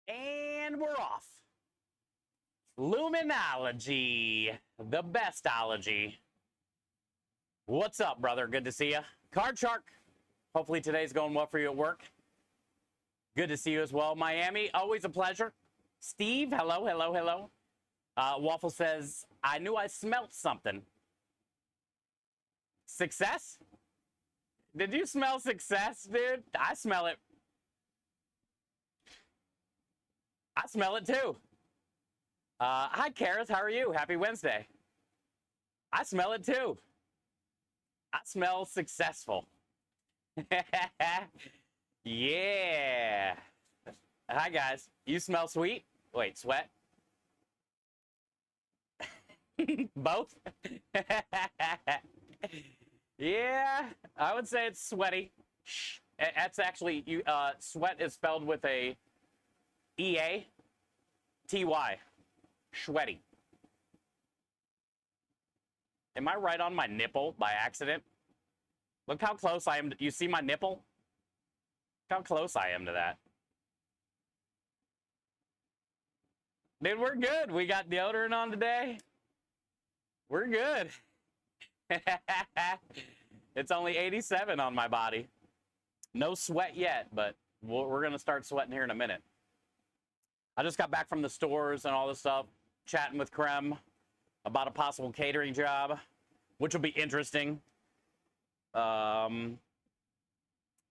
And we're off. Luminology, the bestology. What's up, brother? Good to see you. Card Shark, hopefully today's going well for you at work. Good to see you as well. Miami, always a pleasure. Steve, hello, hello, hello. Waffle says, I knew I smelt something. Success? Did you smell success, dude? I smell it. I smell it too. Hi, Karis. How are you? Happy Wednesday. I smell it too. I smell successful. Yeah. Hi, guys. You smell sweet? Wait, sweat? Both? Yeah, I would say it's sweaty. That's actually, sweat is spelled with a E-A-T-Y. Sweaty. Am I right on my nipple by accident? Look how close I am. You see my nipple? Look how close I am to that. Dude, we're good. We got deodorant on today. We're good. It's only 87 on my body. No sweat yet, but we're going to start sweating here in a minute. I just got back from the stores and all this stuff, chatting with Krem about a possible catering job, which will be interesting. And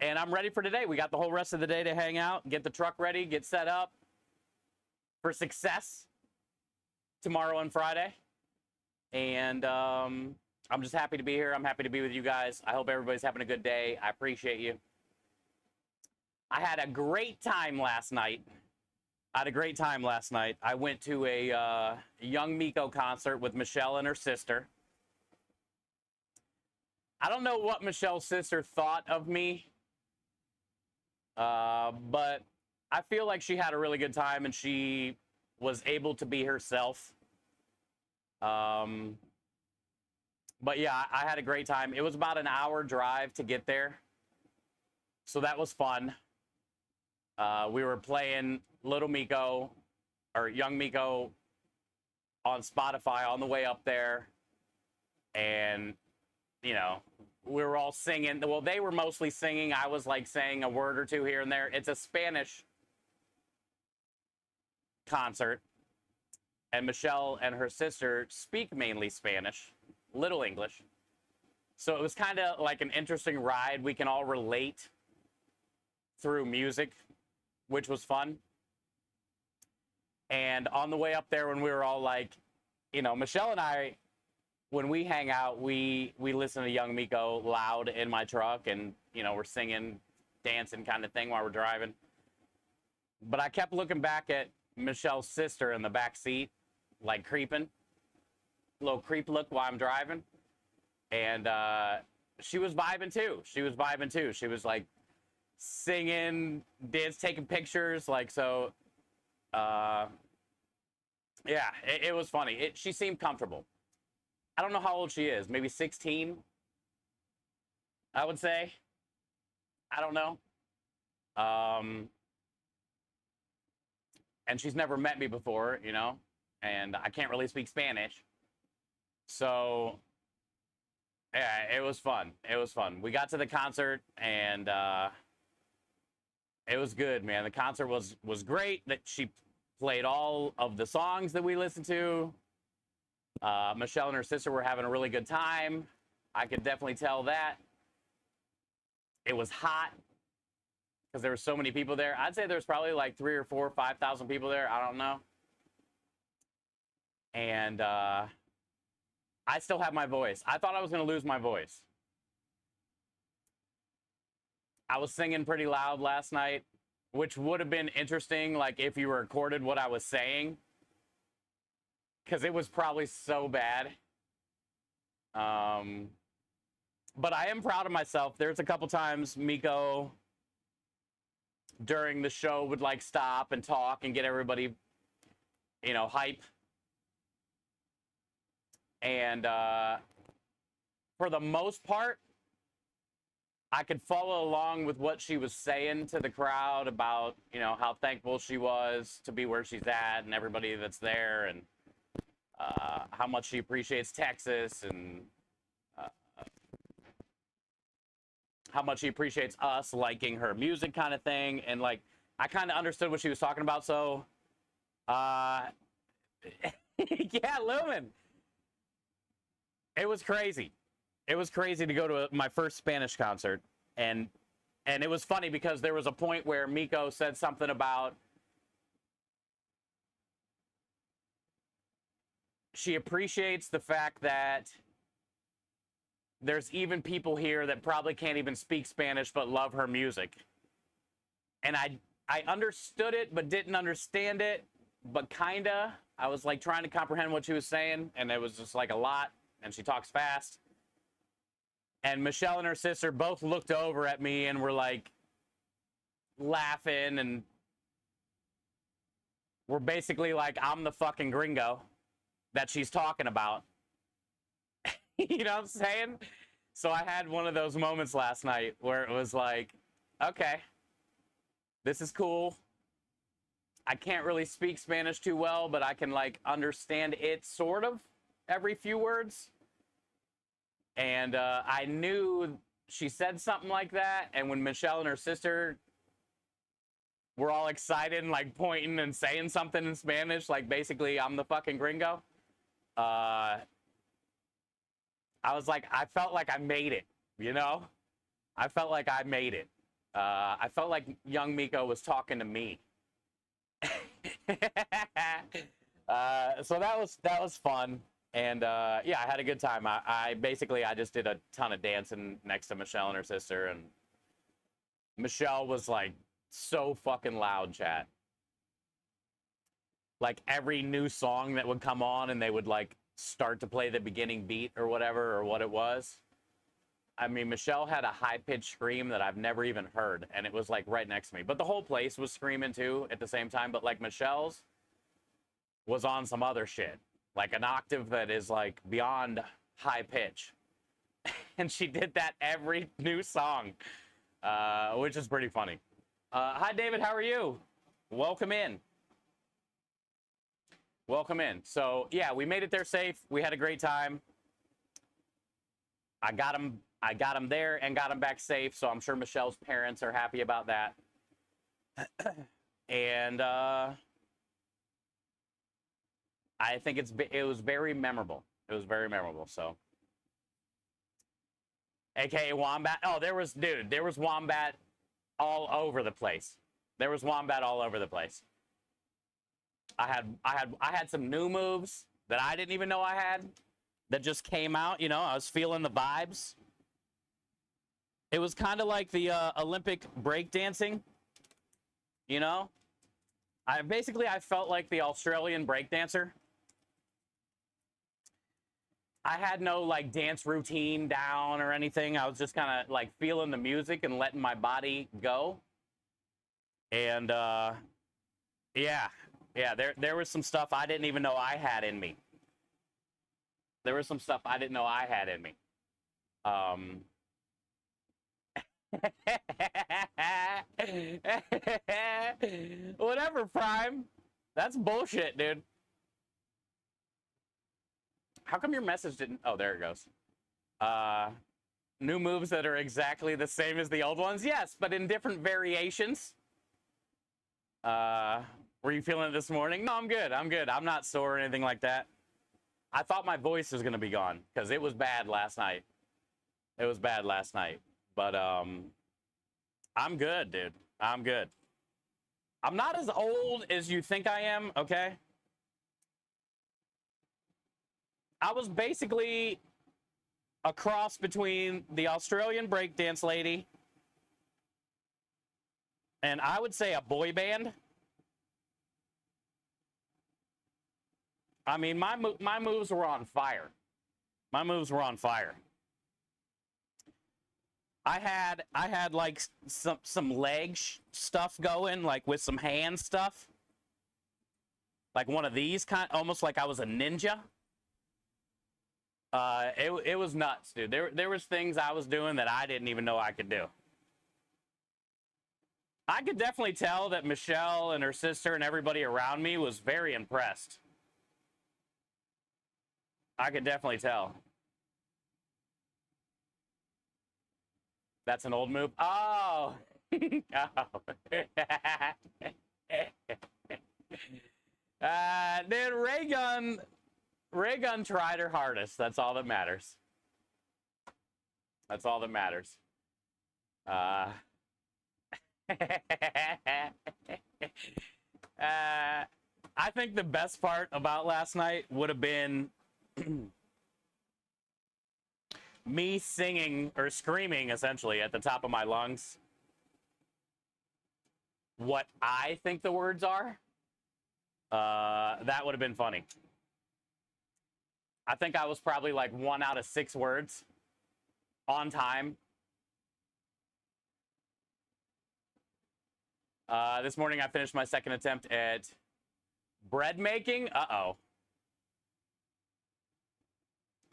I'm ready for today. We got the whole rest of the day to hang out, get the truck ready, get set up for success tomorrow and Friday. And I'm just happy to be here. I'm happy to be with you guys. I hope everybody's having a good day. I appreciate you. I had a great time last night. I went to a Young Miko concert with Michelle and her sister. I don't know what Michelle's sister thought of me, but I feel like she had a really good time and she was able to be herself. But yeah, I had a great time. It was about an hour drive to get there, so that was fun. We were playing Little Miko or Young Miko on Spotify on the way up there, and you know, we were all singing. Well, they were mostly singing. I was like saying a word or two here and there. It's a Spanish concert, and Michelle and her sister speak mainly Spanish, little English. So it was kind of like an interesting ride. We can all relate through music, which was fun. And on the way up there, when we were all like, you know, Michelle and I, when we hang out, we listen to Young Miko loud in my truck, and you know, we're singing, dancing kind of thing while we're driving. But I kept looking back at Michelle's sister in the back seat, like creeping, little creep look while I'm driving, and she was vibing too. She was like singing, dance, taking pictures, like so. Yeah, it was funny. She seemed comfortable. I don't know how old she is. Maybe 16, I would say. I don't know. And she's never met me before, you know, and I can't really speak Spanish. So, yeah, it was fun. It was fun. We got to the concert, and it was good, man. The concert was great. That she played all of the songs that we listened to. Michelle and her sister were having a really good time. I could definitely tell that. It was hot because there were so many people there. I'd say there's probably like 3,000 or 4,000 or 5,000 people there. I don't know. And I still have my voice. I thought I was going to lose my voice. I was singing pretty loud last night, which would have been interesting, like if you recorded what I was saying, because it was probably so bad. But I am proud of myself. There's a couple times Miko during the show would like stop and talk and get everybody, you know, hype. And for the most part, I could follow along with what she was saying to the crowd about, you know, how thankful she was to be where she's at and everybody that's there, and how much she appreciates Texas, and how much she appreciates us liking her music, kind of thing. And like, I kind of understood what she was talking about. So, yeah, Lumen. It was crazy. It was crazy to go to my first Spanish concert, and it was funny because there was a point where Miko said something about she appreciates the fact that there's even people here that probably can't even speak Spanish but love her music. And I understood it but didn't understand it, but kinda. I was like trying to comprehend what she was saying, and it was just like a lot, and she talks fast. And Michelle and her sister both looked over at me and were like laughing, and were basically like, I'm the fucking gringo that she's talking about. You know what I'm saying? So I had one of those moments last night where it was like, okay, this is cool. I can't really speak Spanish too well, but I can like understand it sort of every few words. And I knew she said something like that. And when Michelle and her sister were all excited and like pointing and saying something in Spanish, like basically, I'm the fucking gringo. I was like, I felt like I made it, you know? I felt like I made it. I felt like young Miko was talking to me. So that was fun. And yeah, I had a good time. I basically just did a ton of dancing next to Michelle and her sister, and Michelle was like so fucking loud, chat. Like every new song that would come on and they would like start to play the beginning beat or whatever, or what it was. I mean, Michelle had a high-pitched scream that I've never even heard, and it was like right next to me. But the whole place was screaming too at the same time. But like Michelle's was on some other shit, like an octave that is like beyond high pitch. And she did that every new song, which is pretty funny. Hi, David. How are you? Welcome in. Welcome in. So yeah, we made it there safe. We had a great time. I got him there and got him back safe. So I'm sure Michelle's parents are happy about that. And I think it was very memorable. It was very memorable. So, AKA Wombat. Oh, there was Wombat all over the place. There was Wombat all over the place. I had some new moves that I didn't even know I had that just came out. You know, I was feeling the vibes. It was kind of like the Olympic breakdancing. You know, I felt like the Australian breakdancer. I had no like dance routine down or anything. I was just kind of like feeling the music and letting my body go. And yeah, there was some stuff I didn't even know I had in me. There was some stuff I didn't know I had in me. Whatever, Prime. That's bullshit, dude. How come your message didn't? Oh, there it goes. New moves that are exactly the same as the old ones? Yes, but in different variations. Were you feeling it this morning? No, I'm good. I'm good. I'm not sore or anything like that. I thought my voice was going to be gone because it was bad last night. It was bad last night. But I'm good, dude. I'm good. I'm not as old as you think I am, okay? I was basically a cross between the Australian breakdance lady and I would say a boy band. I mean, my moves were on fire. My moves were on fire. I had like some leg stuff going, like with some hand stuff, like one of these almost like I was a ninja. It was nuts, dude. There was things I was doing that I didn't even know I could do. I could definitely tell that Michelle and her sister and everybody around me was very impressed. I could definitely tell. That's an old move. Oh. Oh. Dude, Raygun tried her hardest. That's all that matters. That's all that matters. I think the best part about last night would have been me singing or screaming essentially at the top of my lungs what I think the words are. That would have been funny. I think I was probably like 1 out of 6 words on time. This morning I finished my second attempt at bread making. Uh-oh.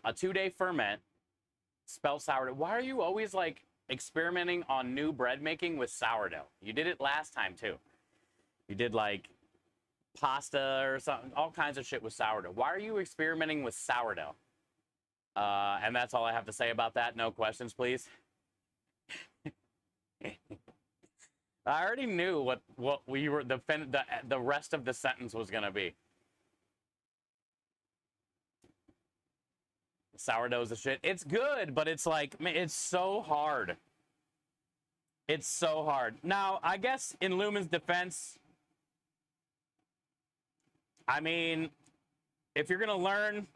A 2-day ferment. Spell sourdough. Why are you always like experimenting on new bread making with sourdough? You did it last time too. You did like pasta or something, all kinds of shit with sourdough. Why are you experimenting with sourdough? And that's all I have to say about that. No questions, please. I already knew what we were the rest of the sentence was gonna be. Sourdough's a shit. It's good, but it's like, man, it's so hard. It's so hard. Now, I guess in Lumen's defense, I mean, if you're gonna learn,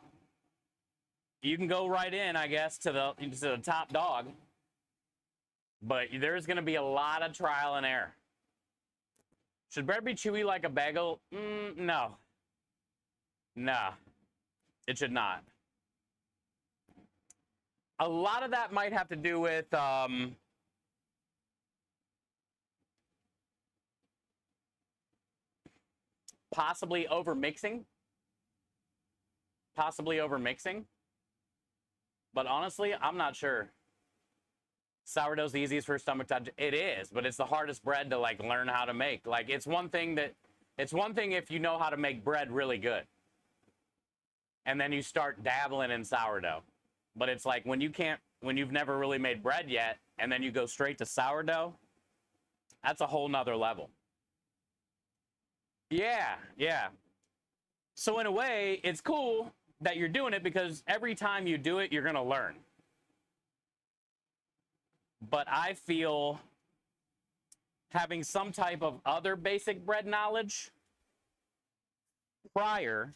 you can go right in, I guess, to the top dog. But there's gonna be a lot of trial and error. Should bread be chewy like a bagel? No. Nah. It should not. A lot of that might have to do with possibly overmixing. Possibly overmixing. But honestly, I'm not sure. Sourdough's the easiest for stomach to. It is, but it's the hardest bread to like learn how to make. Like it's one thing if you know how to make bread really good. And then you start dabbling in sourdough. But it's like when you've never really made bread yet, and then you go straight to sourdough, that's a whole nother level. Yeah, yeah. So in a way, it's cool that you're doing it because every time you do it, you're gonna learn. But I feel having some type of other basic bread knowledge prior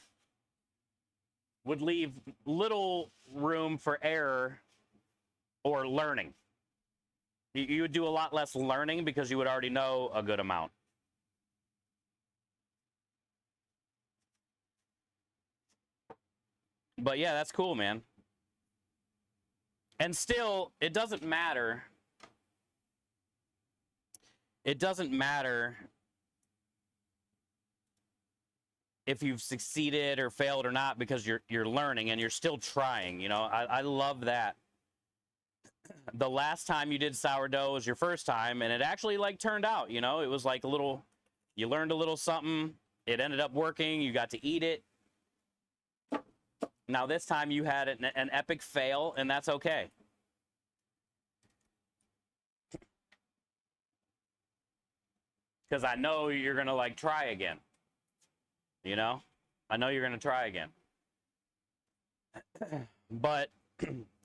would leave little room for error or learning. You would do a lot less learning because you would already know a good amount. But yeah, that's cool, man. And still, it doesn't matter. It doesn't matter if you've succeeded or failed or not because you're learning and you're still trying. You know, I love that. The last time you did sourdough was your first time, and it actually like turned out. You know, it was like a little. You learned a little something. It ended up working. You got to eat it. Now this time you had an epic fail, and that's okay. Because I know you're gonna like try again. You know, I know you're gonna try again. But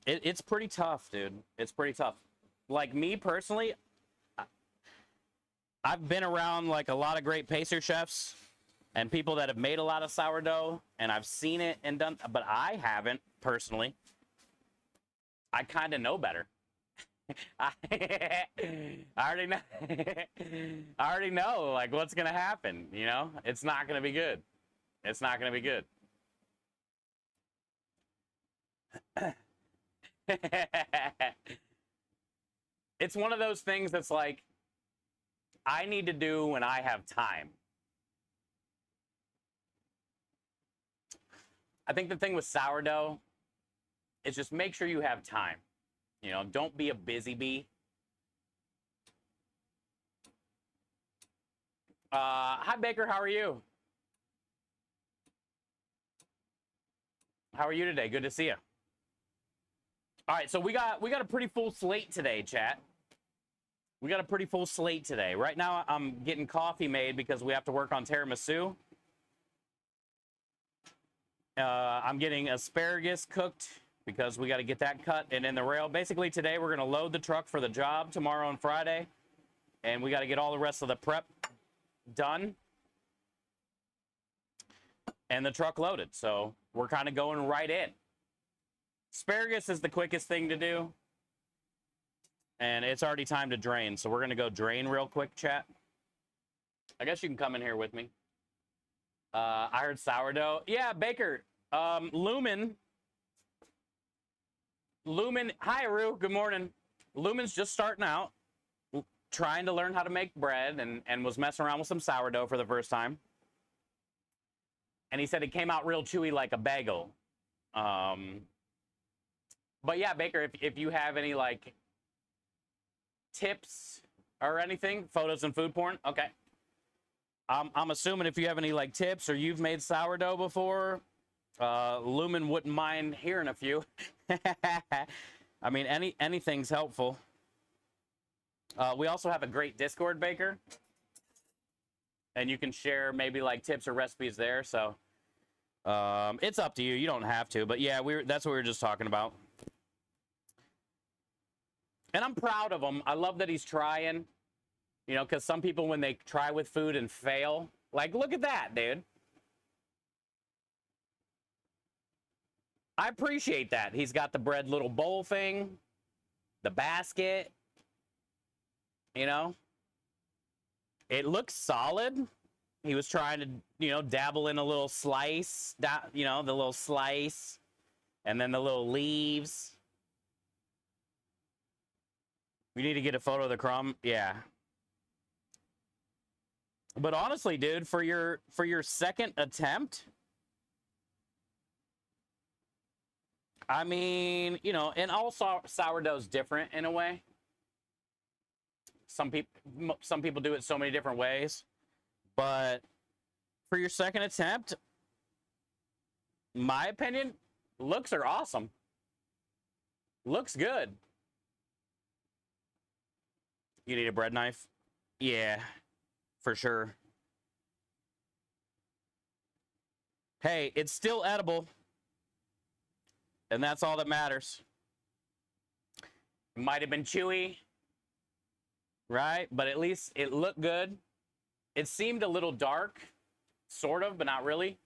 it's pretty tough, dude. It's pretty tough. Like me personally, I've been around like a lot of great pacer chefs and people that have made a lot of sourdough, and I've seen it and done, but I haven't personally. I kind of know better. I already know. I already know like what's gonna happen. You know, it's not gonna be good. It's not gonna be good. It's one of those things that's like I need to do when I have time. I think the thing with sourdough It's just make sure you have time. You know, don't be a busy bee. Hi, Baker. How are you? How are you today? Good to see you. All right, so we got a pretty full slate today, chat. We got a pretty full slate today. Right now, I'm getting coffee made because we have to work on tiramisu. I'm getting asparagus cooked because we got to get that cut and in the rail. Basically, today we're going to load the truck for the job tomorrow and Friday, and we got to get all the rest of the prep done and the truck loaded. So we're kind of going right in. Asparagus is the quickest thing to do, and it's already time to drain. So we're going to go drain real quick, chat. I guess you can come in here with me. I heard sourdough. Yeah, Baker. Lumen. Hi, Aru. Good morning. Lumen's just starting out, trying to learn how to make bread, and was messing around with some sourdough for the first time. And he said it came out real chewy like a bagel. But yeah, Baker, if you have any like tips or anything, photos and food porn, okay. I'm assuming if you have any like tips or you've made sourdough before, Lumen wouldn't mind hearing a few. I mean, anything's helpful. We also have a great Discord, Baker, and you can share maybe like tips or recipes there. So it's up to you. You don't have to, but yeah, that's what we were just talking about. And I'm proud of him. I love that he's trying. You know, because some people, when they try with food and fail, like, look at that, dude. I appreciate that. He's got the bread little bowl thing, the basket, you know. It looks solid. He was trying to, you know, dabble in a little slice, you know, the little slice, and then the little leaves. We need to get a photo of the crumb. Yeah. But honestly, dude, for your second attempt, I mean, you know, and all sourdough's different in a way. Some people do it so many different ways, but for your second attempt, my opinion, looks are awesome. Looks good. You need a bread knife? Yeah. For sure. Hey, it's still edible. And that's all that matters. It might have been chewy, right? But at least it looked good. It seemed a little dark, sort of, but not really.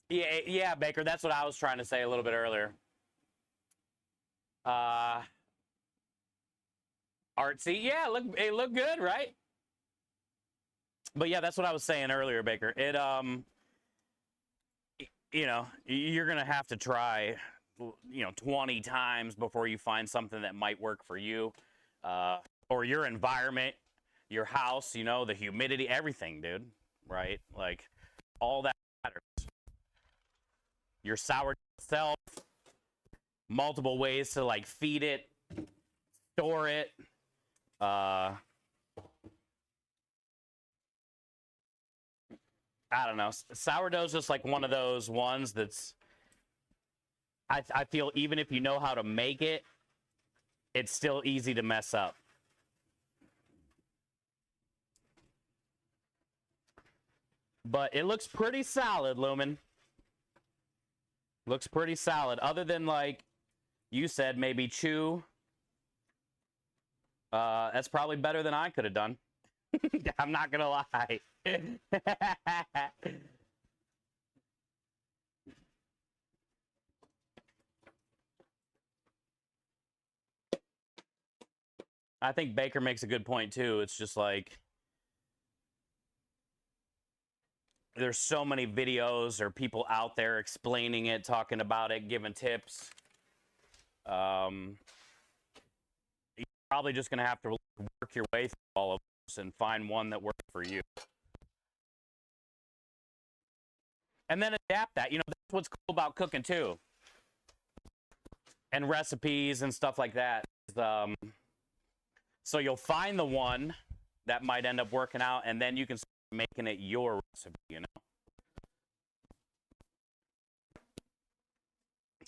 Yeah, Baker, that's what I was trying to say a little bit earlier. Artsy, yeah, it looked good, right? But yeah, that's what I was saying earlier, Baker. It you know, you're gonna have to try, you know, 20 times before you find something that might work for you, or your environment, your house, you know, the humidity, everything, dude, right? Like all that matters. Your sourdough itself, multiple ways to like feed it, store it. I don't know. Sourdough's just like one of those ones that's, I feel even if you know how to make it, it's still easy to mess up. But it looks pretty solid, Lumen. Looks pretty solid. Other than like you said, maybe chew. That's probably better than I could have done. I'm not gonna lie. I think Baker makes a good point too. It's just like there's so many videos or people out there explaining it, talking about it, giving tips. You're probably just gonna have to work your way through all of this and find one that works for you. and then adapt that. You know, that's what's cool about cooking too, and recipes and stuff like that. So you'll find the one that might end up working out, and then you can start making it your recipe, you know?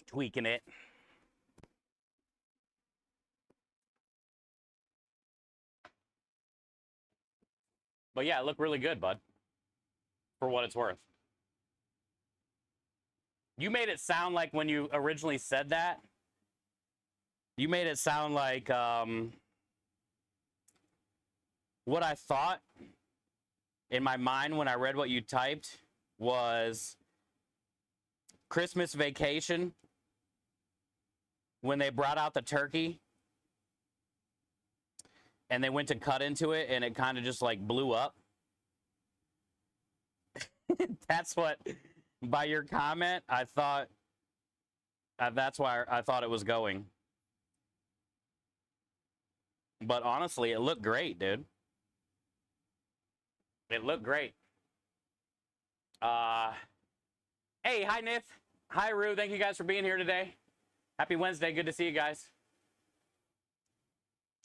Tweaking it. But yeah, it looked really good, bud, for what it's worth. You made it sound like when you originally said that, you made it sound like what I thought in my mind when I read what you typed was Christmas Vacation, when they brought out the turkey and they went to cut into it and it kind of just like blew up. That's what, by your comment, I thought, that's why I thought it was going. But honestly, it looked great, dude. It looked great. Hey, hi, Nith. Hi, Rue. Thank you guys for being here today. Happy Wednesday. Good to see you guys.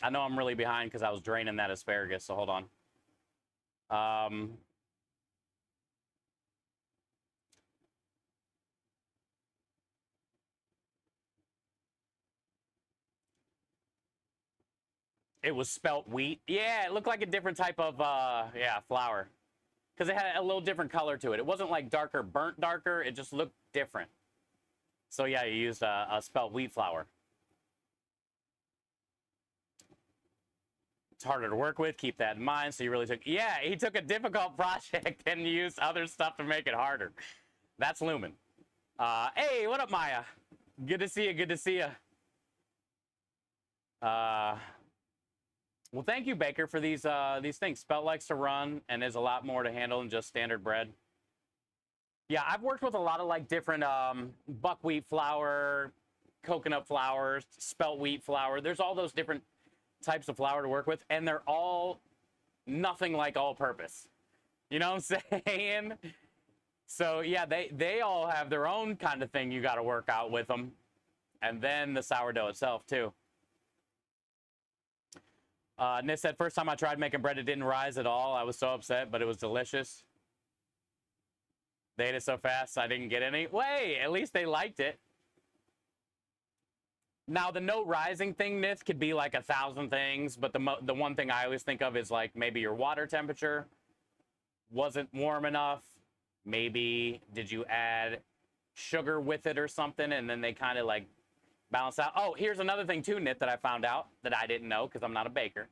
I know I'm really behind because I was draining that asparagus, so hold on. It was spelt wheat. Yeah, it looked like a different type of, yeah, flour. Because it had a little different color to it. It wasn't like darker, burnt darker. It just looked different. So yeah, you used a spelt wheat flour. It's harder to work with. Keep that in mind. So you really took, yeah, he took a difficult project and used other stuff to make it harder. That's Lumen. Hey, what up, Maya? Good to see you. Good to see you. Well, thank you, Baker, for these things. Spelt likes to run and is a lot more to handle than just standard bread. Yeah, I've worked with a lot of like different buckwheat flour, coconut flour, spelt wheat flour. There's all those different types of flour to work with, and they're all nothing like all-purpose. You know what I'm saying? So yeah, they all have their own kind of thing you got to work out with them, and then the sourdough itself too. Nis said, first time I tried making bread, it didn't rise at all. I was so upset, but it was delicious. They ate it so fast, I didn't get any. Wait, at least they liked it. Now, the no rising thing, Nis, could be like 1,000 things, but the one thing I always think of is like maybe your water temperature wasn't warm enough. Maybe did you add sugar with it or something, and then they kind of like balance out. Oh, here's another thing too, Nit, that I found out that I didn't know because I'm not a baker.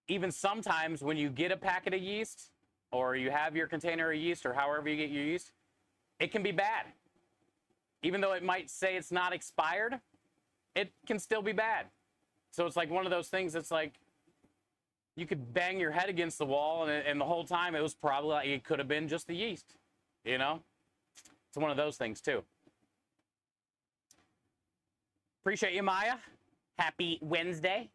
Even sometimes when you get a packet of yeast or you have your container of yeast or however you get your yeast, it can be bad. Even though it might say it's not expired, it can still be bad. So it's like one of those things that's like you could bang your head against the wall and the whole time it was probably like it could have been just the yeast. You know, it's one of those things too. Appreciate you, Maya. Happy Wednesday.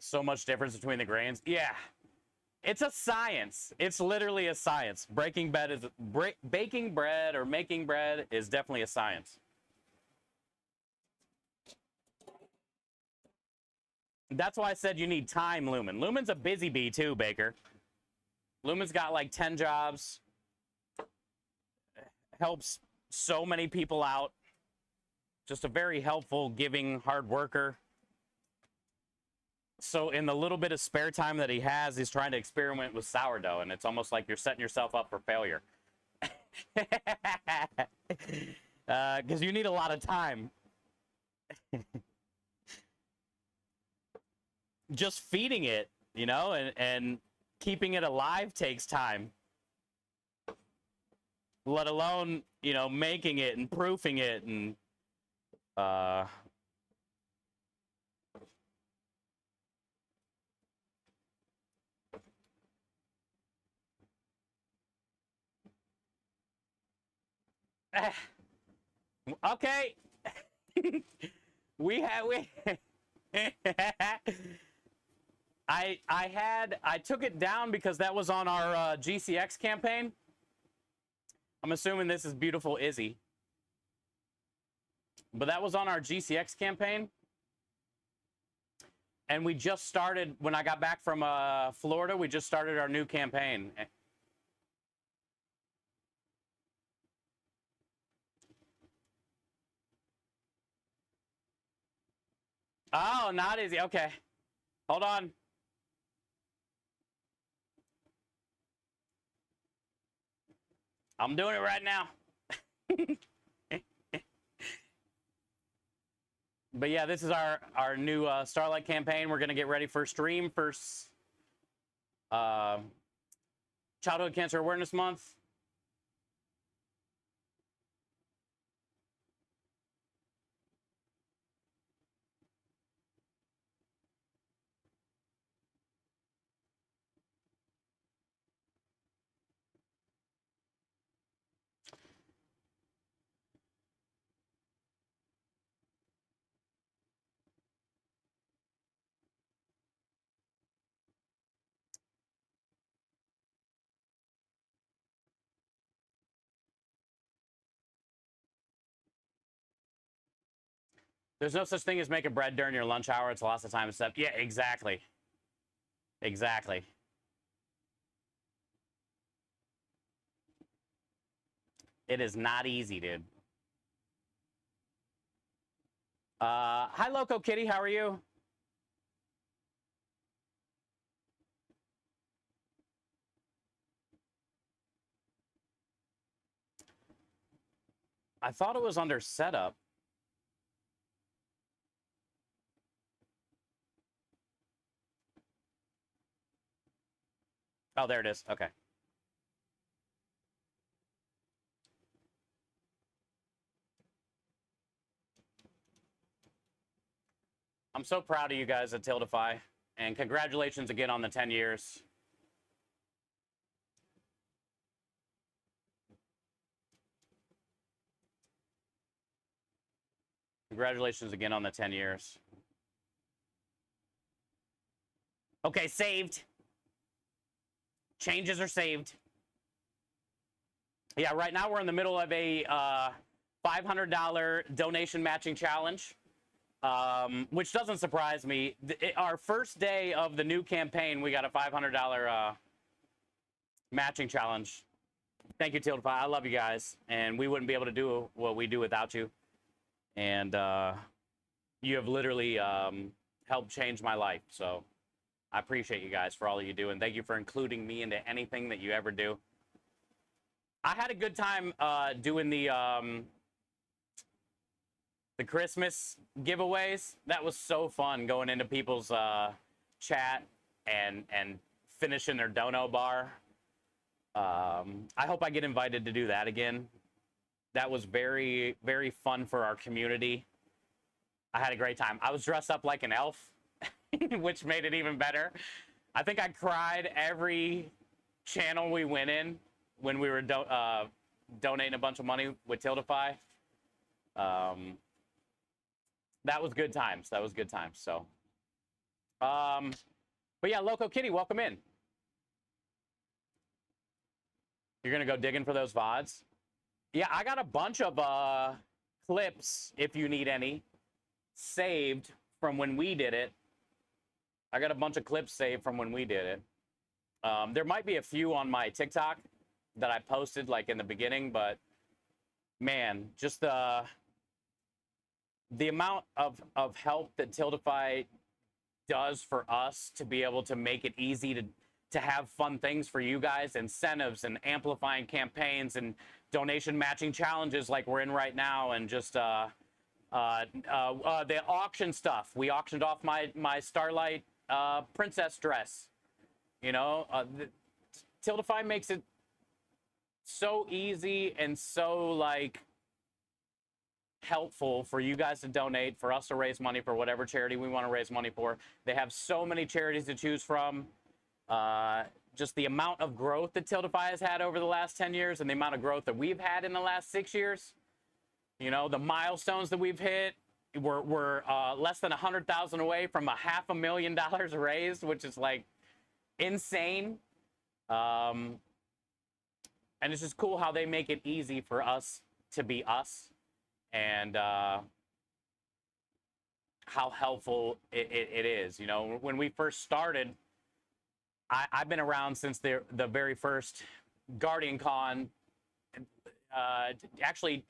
So much difference between the grains. Yeah. It's a science. It's literally a science. Baking bread or making bread is definitely a science. That's why I said you need time, Lumen. Lumen's a busy bee too, Baker. Lumen's got like 10 jobs. Helps so many people out. Just a very helpful, giving, hard worker. So in the little bit of spare time that he has, he's trying to experiment with sourdough, and it's almost like you're setting yourself up for failure. Because you need a lot of time. Just feeding it, you know, and keeping it alive takes time. Let alone, you know, making it and proofing it and Okay. we I took it down because that was on our GCX campaign. I'm assuming this is beautiful Izzy. But that was on our GCX campaign. And we just started, when I got back from Florida, we just started our new campaign. Oh, not Izzy. Okay. Hold on. I'm doing it right now. But yeah, this is our new Starlight campaign. We're gonna get ready for stream for Childhood Cancer Awareness Month. There's no such thing as making bread during your lunch hour. It's a loss of time and stuff. Yeah, exactly. Exactly. It is not easy, dude. Hi, Loco Kitty. How are you? I thought it was under setup. Oh, there it is. Okay. I'm so proud of you guys at Tildify. And congratulations again on the 10 years. Congratulations again on the 10 years. Okay, saved. Changes are saved. Yeah, right now we're in the middle of a $500 donation matching challenge, which doesn't surprise me. Our first day of the new campaign, we got a $500 matching challenge. Thank you, Tildify. I love you guys, and we wouldn't be able to do what we do without you. And you have literally helped change my life. So I appreciate you guys for all that you do, and thank you for including me into anything that you ever do. I had a good time doing the Christmas giveaways. That was so fun, going into people's chat and finishing their dono bar. I hope I get invited to do that again. That was very, very fun for our community. I had a great time. I was dressed up like an elf, which made it even better. I think I cried every channel we went in when we were donating a bunch of money with Tildify. That was good times. That was good times. So, but yeah, Loco Kitty, welcome in. You're gonna go digging for those VODs? Yeah, I got a bunch of clips, if you need any, saved from when we did it. I got a bunch of clips saved from when we did it. There might be a few on my TikTok that I posted like in the beginning, but man, just the amount of help that Tildify does for us to be able to make it easy to have fun things for you guys, incentives and amplifying campaigns and donation matching challenges like we're in right now, and just the auction stuff. We auctioned off my Starlight princess dress. You know, Tildify makes it so easy and so like helpful for you guys to donate, for us to raise money for whatever charity we want to raise money for. They have so many charities to choose from. just the amount of growth that Tiltify has had over the last 10 years and the amount of growth that we've had in the last 6 years, you know, the milestones that we've hit, we're less than 100,000 away from a $500,000 raised, which is like insane. And it's just cool how they make it easy for us to be us, and how helpful it is. You know, when we first started, I've been around since the very first Guardian Con. Actually,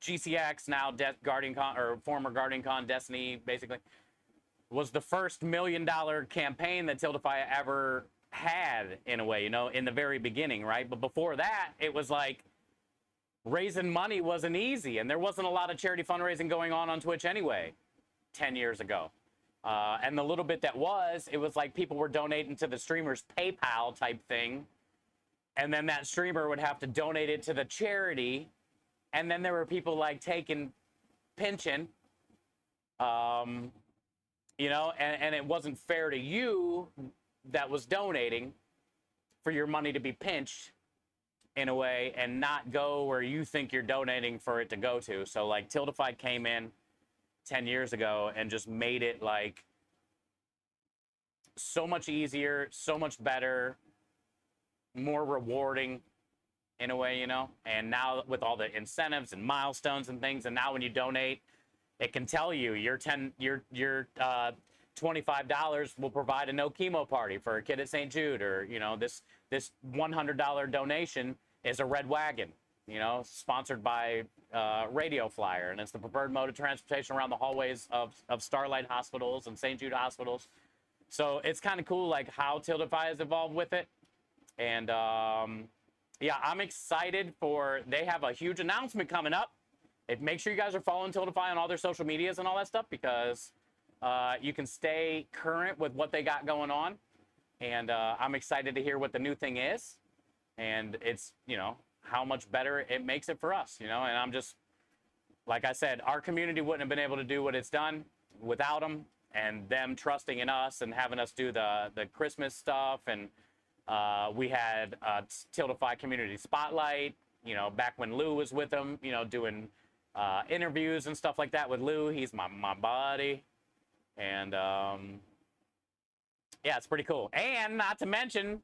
GCX, now Guardian Con, or former Guardian Con, Destiny, basically, was the first $1 million campaign that Tiltify ever had, in a way, you know, in the very beginning, right? But before that, it was like raising money wasn't easy, and there wasn't a lot of charity fundraising going on Twitch anyway 10 years ago. And the little bit that was, it was like people were donating to the streamer's PayPal type thing, and then that streamer would have to donate it to the charity. And then there were people like taking pension, you know, and it wasn't fair to you that was donating for your money to be pinched in a way and not go where you think you're donating for it to go to. So like Tiltify came in 10 years ago and just made it like so much easier, so much better, more rewarding in a way, you know. And now with all the incentives and milestones and things, and now when you donate, it can tell you your $25 will provide a no chemo party for a kid at St. Jude, or you know, this $100 donation is a red wagon, you know, sponsored by Radio Flyer, and it's the preferred mode of transportation around the hallways of Starlight hospitals and St. Jude hospitals. So it's kind of cool, like how Tiltify has evolved with it. And yeah, I'm excited for, they have a huge announcement coming up. Make sure you guys are following Tiltify on all their social medias and all that stuff, because you can stay current with what they got going on. And I'm excited to hear what the new thing is. And it's, you know, how much better it makes it for us, you know. And I'm just, like I said, our community wouldn't have been able to do what it's done without them, and them trusting in us and having us do the Christmas stuff. And we had Tiltify Community Spotlight, you know, back when Lou was with them, you know, doing interviews and stuff like that with Lou. He's my buddy. And yeah, it's pretty cool. And not to mention,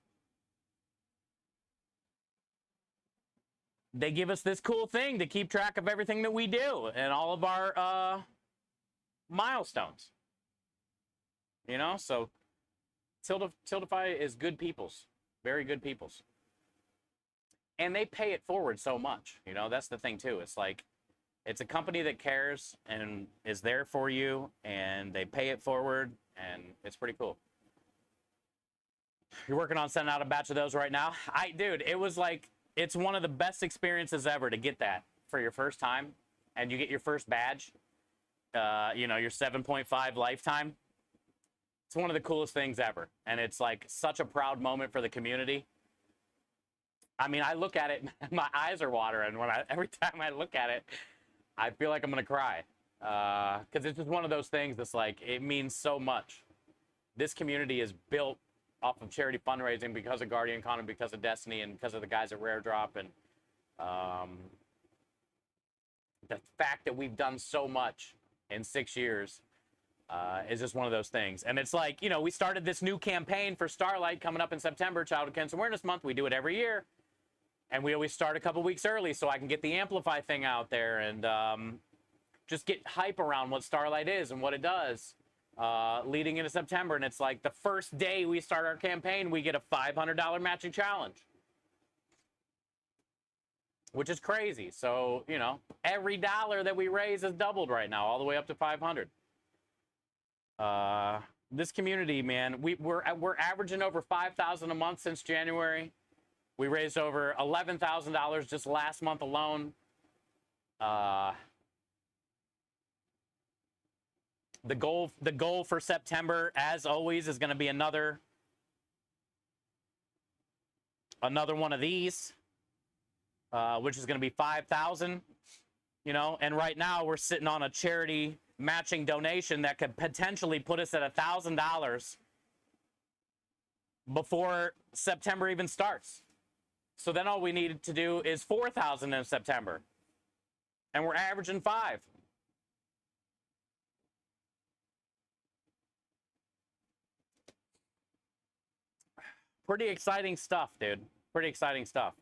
they give us this cool thing to keep track of everything that we do and all of our milestones. You know, so Tiltify is good peoples, very good peoples. And they pay it forward so much, you know, that's the thing too. It's like, it's a company that cares and is there for you, and they pay it forward, and it's pretty cool. You're working on sending out a batch of those right now? Dude, it was like, it's one of the best experiences ever to get that for your first time, and you get your first badge, you know, your 7.5 lifetime. It's one of the coolest things ever. And it's like such a proud moment for the community. I mean, I look at it, my eyes are watering every time I look at it. I feel like I'm gonna cry, because it's just one of those things that's like, it means so much. This community is built off of charity fundraising because of Guardian Con and because of Destiny and because of the guys at Rare Drop, and the fact that we've done so much in 6 years is just one of those things. And it's like, you know, we started this new campaign for Starlight coming up in September, Childhood Cancer Awareness Month. We do it every year. And we always start a couple weeks early so I can get the Amplify thing out there and just get hype around what Starlight is and what it does leading into September. And it's like the first day we start our campaign, we get a $500 matching challenge, which is crazy. So, you know, every dollar that we raise is doubled right now, all the way up to 500. This community, man, we're averaging over 5,000 a month since January. We raised over $11,000 just last month alone. The goal for September, as always, is going to be another one of these, which is going to be 5,000. You know, and right now we're sitting on a charity matching donation that could potentially put us at $1,000 before September even starts. So then all we need to do is 4,000 in September. And we're averaging 5. Pretty exciting stuff, dude. Pretty exciting stuff.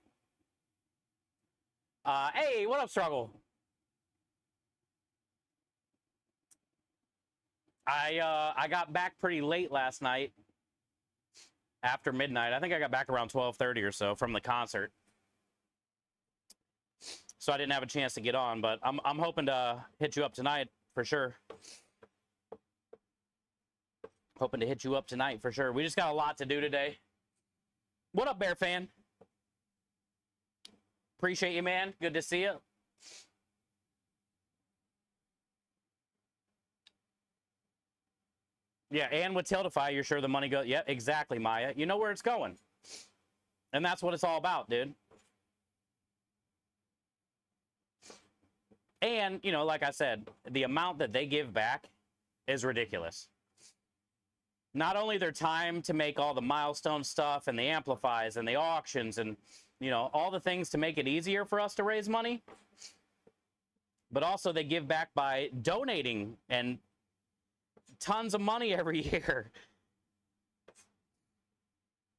Hey, what up, Struggle? I got back pretty late last night. After midnight. I think I got back around 12:30 or so from the concert. So I didn't have a chance to get on, but I'm hoping to hit you up tonight for sure. Hoping to hit you up tonight for sure. We just got a lot to do today. What up, Bear fan? Appreciate you, man. Good to see you. Yeah, and with Tiltify, you're sure the money goes. Yeah, exactly, Maya. You know where it's going. And that's what it's all about, dude. And, you know, like I said, the amount that they give back is ridiculous. Not only their time to make all the milestone stuff and the amplifies and the auctions and, you know, all the things to make it easier for us to raise money, but also they give back by donating and tons of money every year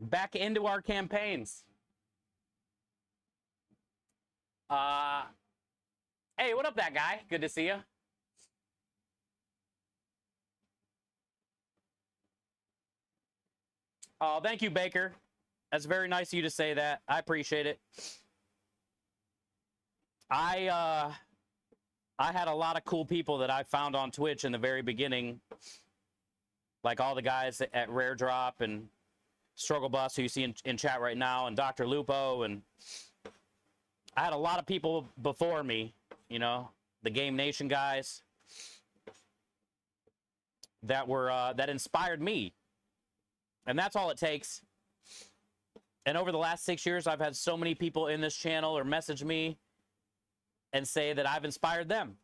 back into our campaigns. Hey, what up, that guy? Good to see you. Oh, thank you, Baker. That's very nice of you to say that. I appreciate it. I had a lot of cool people that I found on Twitch in the very beginning, like all the guys at Rare Drop and Struggle Bus, who you see in chat right now, and Dr. Lupo, and I had a lot of people before me, you know, the Game Nation guys that were that inspired me, and that's all it takes. And over the last 6 years, I've had so many people in this channel or message me and say that I've inspired them.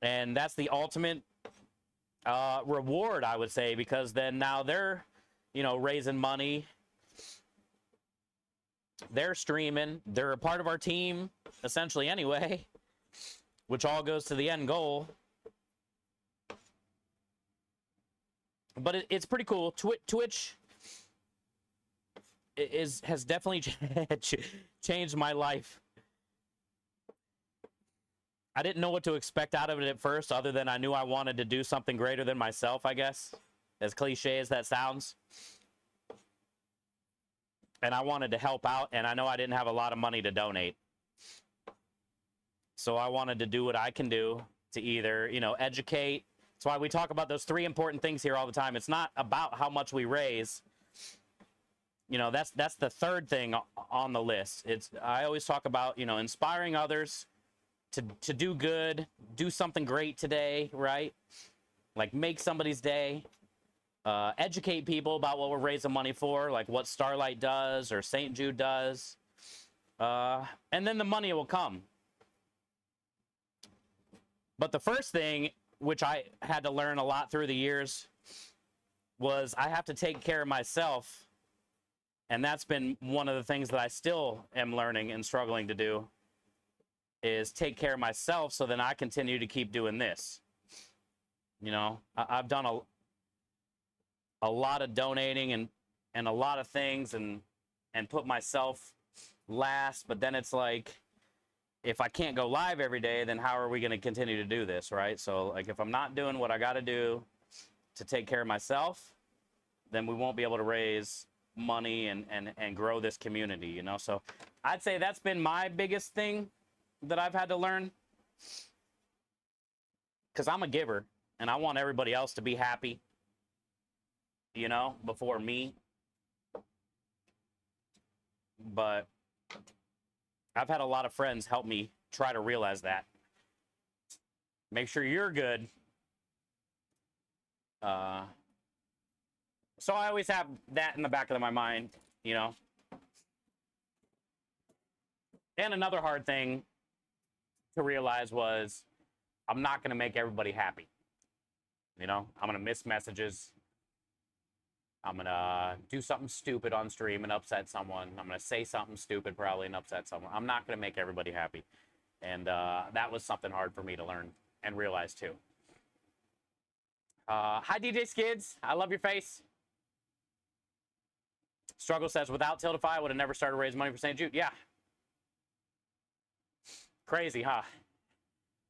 And that's the ultimate reward, I would say, because then now they're, you know, raising money. They're streaming. They're a part of our team, essentially, anyway, which all goes to the end goal. But it's pretty cool. Twitch has definitely changed my life. I didn't know what to expect out of it at first, other than I knew I wanted to do something greater than myself, I guess, as cliche as that sounds. And I wanted to help out, and I know I didn't have a lot of money to donate. So I wanted to do what I can do to either, you know, educate. That's why we talk about those 3 important things here all the time. It's not about how much we raise. You know, that's the third thing on the list. I always talk about, you know, inspiring others to do good, do something great today, right? Like make somebody's day, educate people about what we're raising money for, like what Starlight does or St. Jude does, and then the money will come. But the first thing, which I had to learn a lot through the years, was I have to take care of myself. And that's been one of the things that I still am learning and struggling to do, is take care of myself so then I continue to keep doing this. You know, I've done a lot of donating and a lot of things and put myself last, but then it's like, if I can't go live every day, then how are we going to continue to do this, right? So like if I'm not doing what I got to do to take care of myself, then we won't be able to raise money and grow this community, you know? So I'd say that's been my biggest thing that I've had to learn, because I'm a giver and I want everybody else to be happy, you know, before me. But I've had a lot of friends help me try to realize that. Make sure you're good. So I always have that in the back of my mind, you know. And another hard thing to realize was I'm not going to make everybody happy. You know, I'm going to miss messages. I'm gonna do something stupid on stream and upset someone. I'm gonna say something stupid probably and upset someone. I'm not gonna make everybody happy. And that was something hard for me to learn and realize too. Hi DJ Skids, I love your face. Struggle says, without Tiltify, I would have never started raising money for St. Jude. Yeah. Crazy, huh?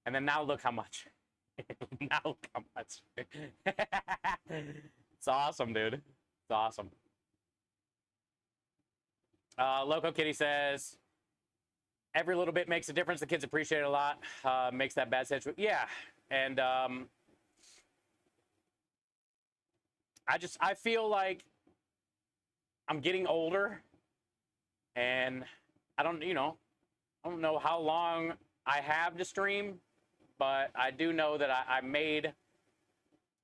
And then now look how much. Now look how much. It's awesome, dude. It's awesome. Loco Kitty says, every little bit makes a difference. The kids appreciate it a lot. Makes that bad situation. Yeah. And I feel like I'm getting older, and I don't know how long I have to stream, but I do know that I made,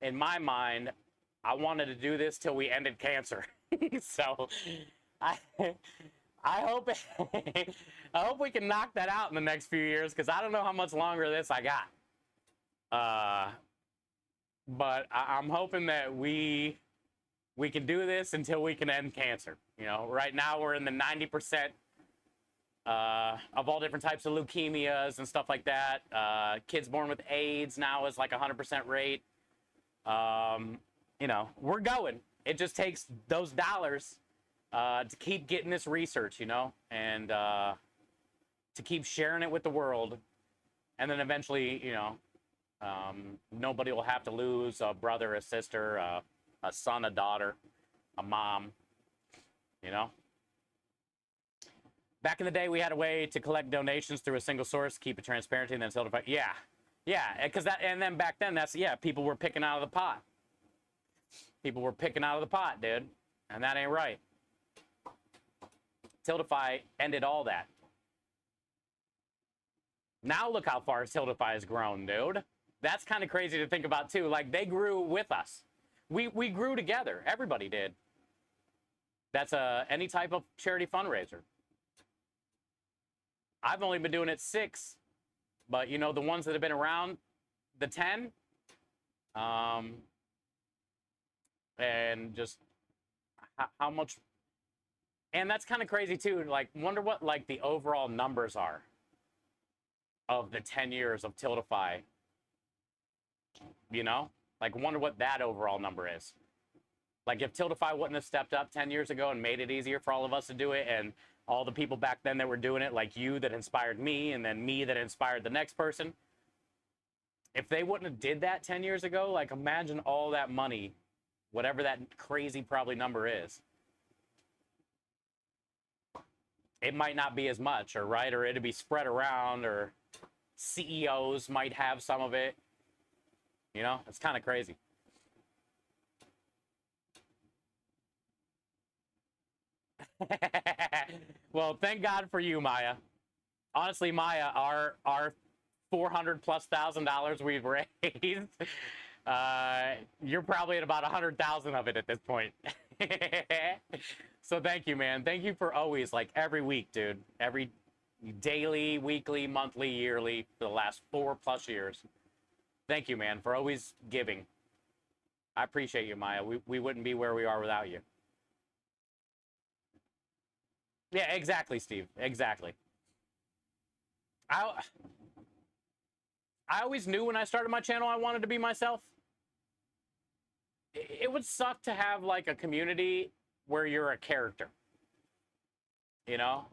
in my mind, I wanted to do this till we ended cancer. So I hope I hope we can knock that out in the next few years, because I don't know how much longer of this I got. But I'm hoping that we can do this until we can end cancer. You know, right now we're in the 90% of all different types of leukemias and stuff like that. Kids born with AIDS now is like 100% rate. You know, we're going. It just takes those dollars to keep getting this research, you know, and to keep sharing it with the world. And then eventually, you know, nobody will have to lose a brother, a sister, a son, a daughter, a mom, you know. Back in the day, we had a way to collect donations through a single source, keep it transparent, and then sell it. Yeah, because and then back then, people were picking out of the pot. People were picking out of the pot, dude, and that ain't right. Tiltify ended all that. Now look how far Tiltify has grown, dude. That's kind of crazy to think about too. Like, they grew with us. We grew together. Everybody did. That's any type of charity fundraiser. I've only been doing it 6, but you know, the ones that have been around, the 10, and just how much. And that's kind of crazy too. Like, wonder what like the overall numbers are of the 10 years of Tiltify. You know, like, wonder what that overall number is. Like, if Tiltify wouldn't have stepped up 10 years ago and made it easier for all of us to do it, and all the people back then that were doing it, like you that inspired me, and then me that inspired the next person, if they wouldn't have did that 10 years ago, like, imagine all that money, whatever that crazy probably number is. It might not be as much, or right, or it'd be spread around, or CEOs might have some of it. You know, it's kind of crazy. Well, thank God for you, Maya. Honestly, Maya, our $400,000+ we've raised, you're probably at about 100,000 of it at this point. So thank you, man. Thank you for always, like, every week, dude. Every daily, weekly, monthly, yearly for the last 4+ years. Thank you, man, for always giving. I appreciate you, Maya. We wouldn't be where we are without you. Yeah, exactly, Steve. Exactly. I always knew when I started my channel I wanted to be myself. It would suck to have, like, a community where you're a character. You know?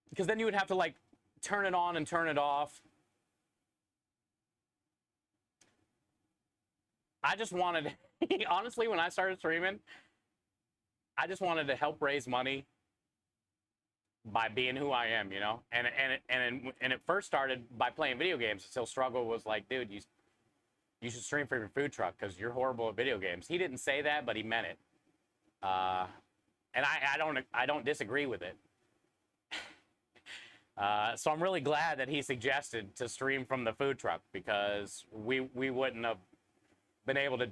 Because then you would have to, like, turn it on and turn it off. I just wanted, honestly, when I started streaming, I just wanted to help raise money by being who I am, you know? And it first started by playing video games. Until Struggle was like, dude, you should stream for your food truck because you're horrible at video games. He didn't say that, but he meant it. And I don't disagree with it. So I'm really glad that he suggested to stream from the food truck, because we wouldn't have been able to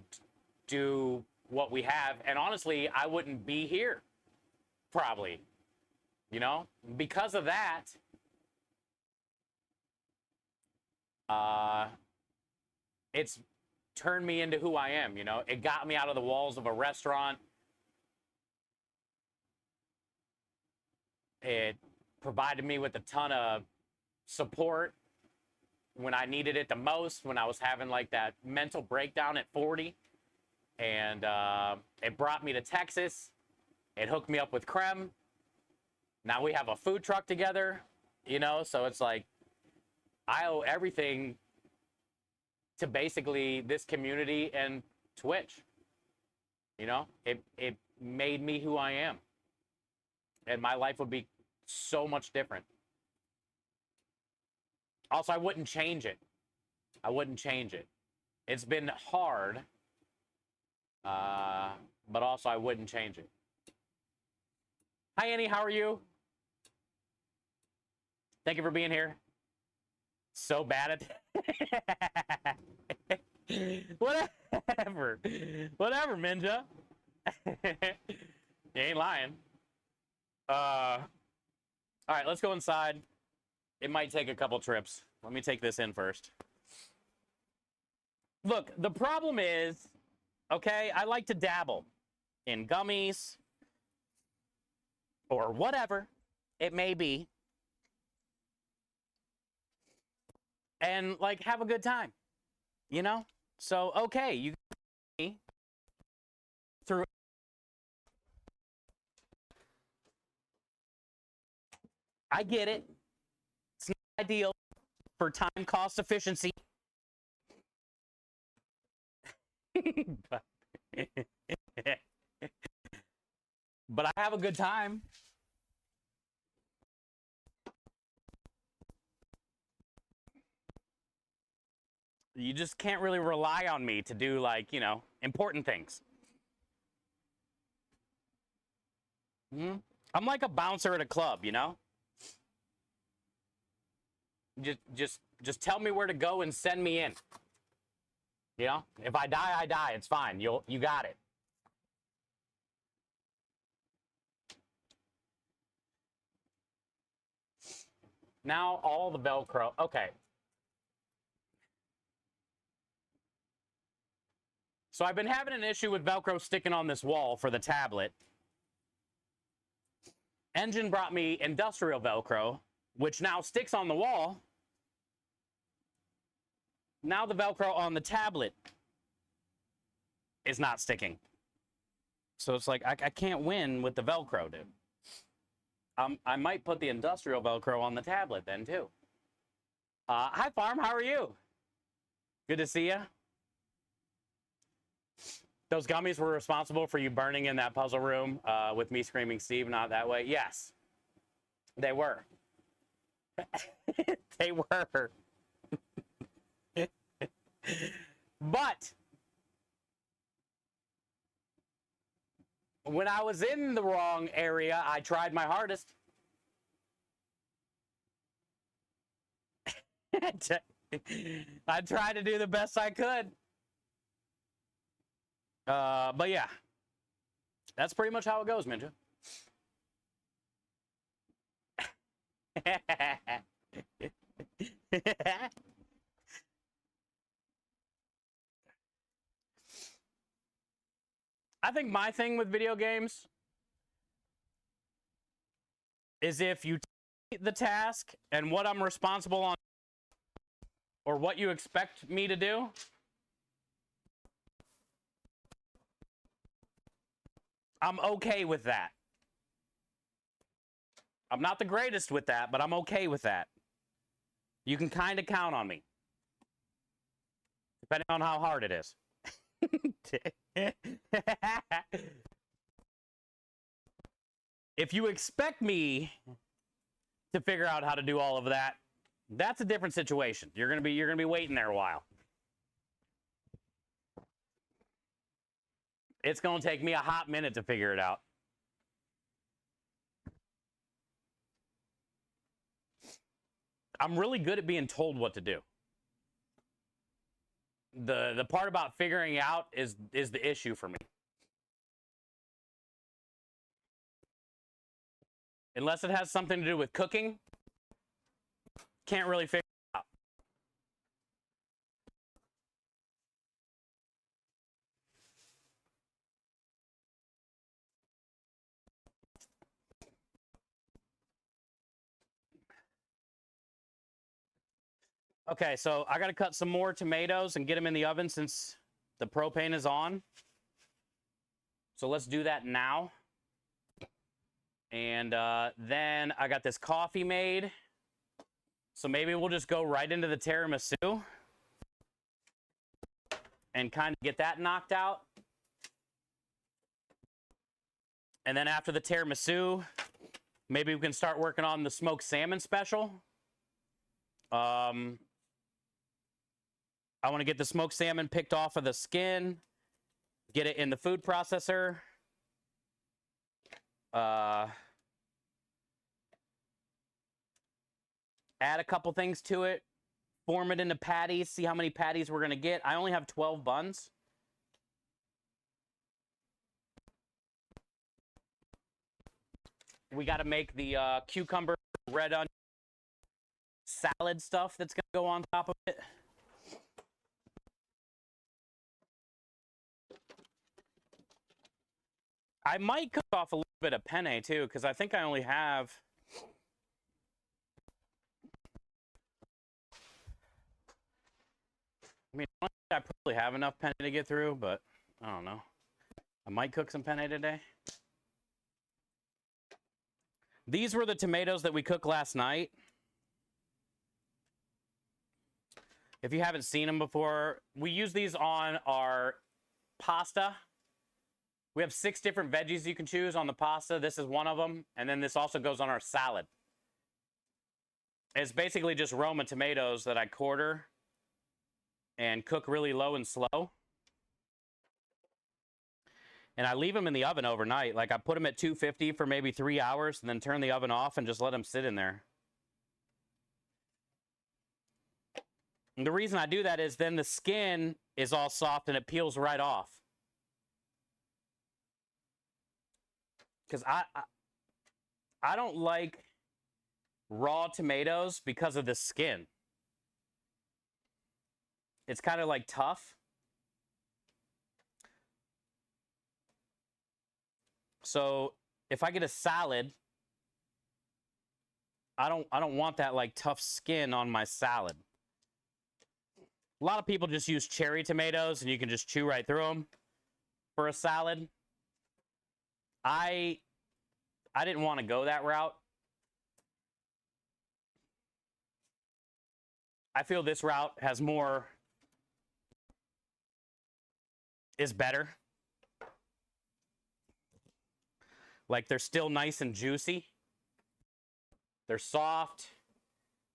do what we have. And honestly, I wouldn't be here, probably, you know, because of that. It's turned me into who I am, you know? It got me out of the walls of a restaurant. It provided me with a ton of support when I needed it the most, when I was having like that mental breakdown at 40. And it brought me to Texas. It hooked me up with Krem. Now we have a food truck together, you know? So it's like, I owe everything to basically this community and Twitch. You know, it made me who I am. And my life would be so much different. Also, I wouldn't change it. I wouldn't change it. It's been hard, but also I wouldn't change it. Hi, Annie. How are you? Thank you for being here. So bad at whatever. Whatever, Minja. You ain't lying. All right, let's go inside. It might take a couple trips. Let me take this in first. Look, the problem is, okay, I like to dabble in gummies or whatever it may be. And like have a good time, you know? So, okay, you me through. I get it. It's not ideal for time cost efficiency. But I have a good time. You just can't really rely on me to do, like, you know, important things. I'm like a bouncer at a club, you know? Just tell me where to go and send me in. You know? If I die, I die. It's fine. You got it. Now all the Velcro. Okay. So I've been having an issue with Velcro sticking on this wall for the tablet. Engine brought me industrial Velcro, which now sticks on the wall. Now the Velcro on the tablet is not sticking. So it's like, I can't win with the Velcro, dude. I might put the industrial Velcro on the tablet then, too. Hi, Farm. How are you? Good to see you. Those gummies were responsible for you burning in that puzzle room with me screaming, Steve, not that way. Yes, they were. They were. But when I was in the wrong area, I tried my hardest. I tried to do the best I could. But yeah, that's pretty much how it goes, Minja. I think my thing with video games is if you take the task and what I'm responsible on or what you expect me to do, I'm okay with that. I'm not the greatest with that, but I'm okay with that. You can kind of count on me, depending on how hard it is. If you expect me to figure out how to do all of that, that's a different situation. You're gonna be waiting there a while. It's gonna take me a hot minute to figure it out. I'm really good at being told what to do. The part about figuring out is the issue for me. Unless it has something to do with cooking, can't really figure it out. Okay, so I got to cut some more tomatoes and get them in the oven since the propane is on. So let's do that now. And then I got this coffee made. So maybe we'll just go right into the tiramisu and kind of get that knocked out. And then after the tiramisu, maybe we can start working on the smoked salmon special. I want to get the smoked salmon picked off of the skin, get it in the food processor. Add a couple things to it, form it into patties, see how many patties we're going to get. I only have 12 buns. We got to make the cucumber red onion salad stuff that's going to go on top of it. I might cook off a little bit of penne too, because I think I only have... I mean, I probably have enough penne to get through, but I don't know. I might cook some penne today. These were the tomatoes that we cooked last night. If you haven't seen them before, we use these on our pasta. We have 6 different veggies you can choose on the pasta. This is one of them. And then this also goes on our salad. It's basically just Roma tomatoes that I quarter and cook really low and slow. And I leave them in the oven overnight. Like I put them at 250 for maybe 3 hours and then turn the oven off and just let them sit in there. And the reason I do that is then the skin is all soft and it peels right off. Because I don't like raw tomatoes because of the skin. It's kind of like tough. So if I get a salad, I don't want that like tough skin on my salad. A lot of people just use cherry tomatoes and you can just chew right through them for a salad. I didn't want to go that route. I feel this route has more, is better. Like they're still nice and juicy. They're soft.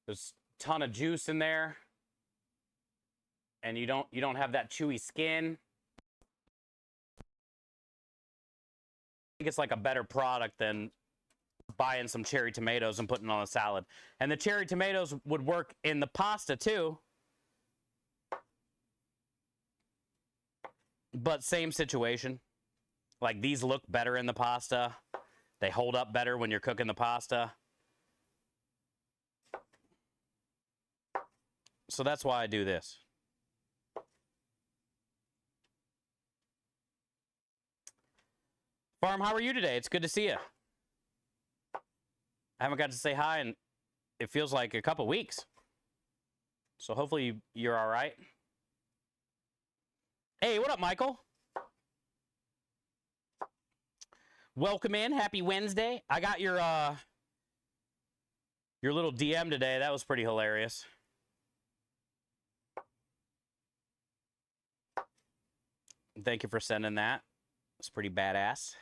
There's a ton of juice in there. And you don't have that chewy skin. I think it's like a better product than buying some cherry tomatoes and putting on a salad. And the cherry tomatoes would work in the pasta too. But same situation. Like these look better in the pasta. They hold up better when you're cooking the pasta. So that's why I do this. Farm, how are you today? It's good to see you. I haven't got to say hi in, it feels like a couple weeks. So hopefully you're all right. Hey, what up, Michael? Welcome in. Happy Wednesday. I got your little DM today. That was pretty hilarious. Thank you for sending that. It's pretty badass.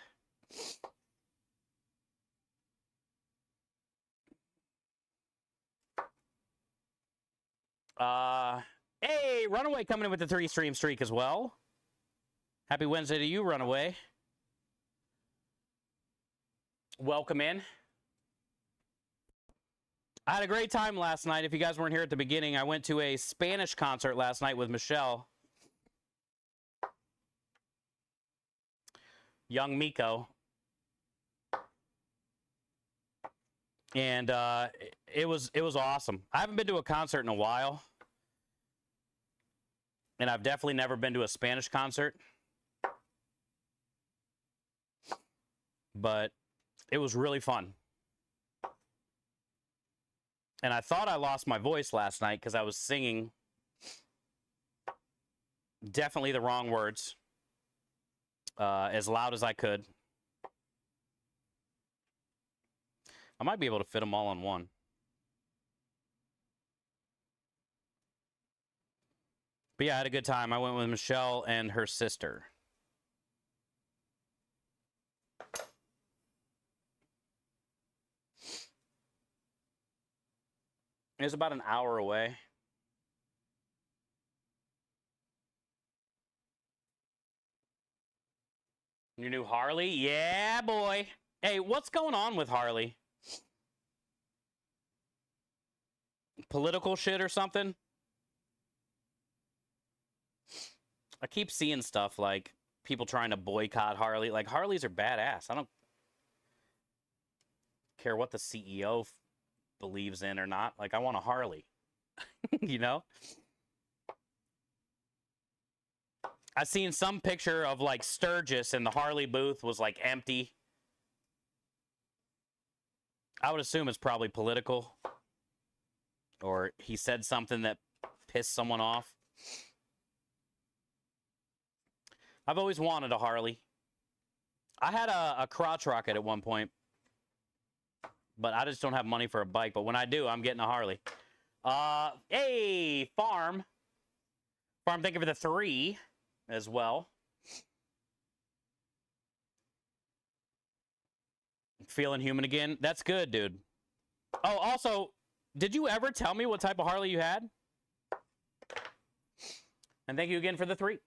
Hey, Runaway coming in with the 3-stream streak as well. Happy Wednesday to you, Runaway. Welcome in. I had a great time last night. If you guys weren't here at the beginning, I went to a Spanish concert last night with Michelle. Young Miko. And it was awesome. I haven't been to a concert in a while. And I've definitely never been to a Spanish concert. But it was really fun. And I thought I lost my voice last night because I was singing definitely the wrong words as loud as I could. I might be able to fit them all on one. But yeah, I had a good time. I went with Michelle and her sister. It was about an hour away. Your new Harley? Yeah, boy. Hey, what's going on with Harley? Political shit or something? I keep seeing stuff like people trying to boycott Harley. Like, Harleys are badass. I don't care what the CEO believes in or not. Like, I want a Harley. You know? I seen some picture of like Sturgis and the Harley booth was like empty. I would assume it's probably political. Or he said something that pissed someone off. I've always wanted a Harley. I had a crotch rocket at one point. But I just don't have money for a bike. But when I do, I'm getting a Harley. Hey, Farm. Farm, thank you for the 3 as well. Feeling human again? That's good, dude. Oh, also, did you ever tell me what type of Harley you had? And thank you again for the 3.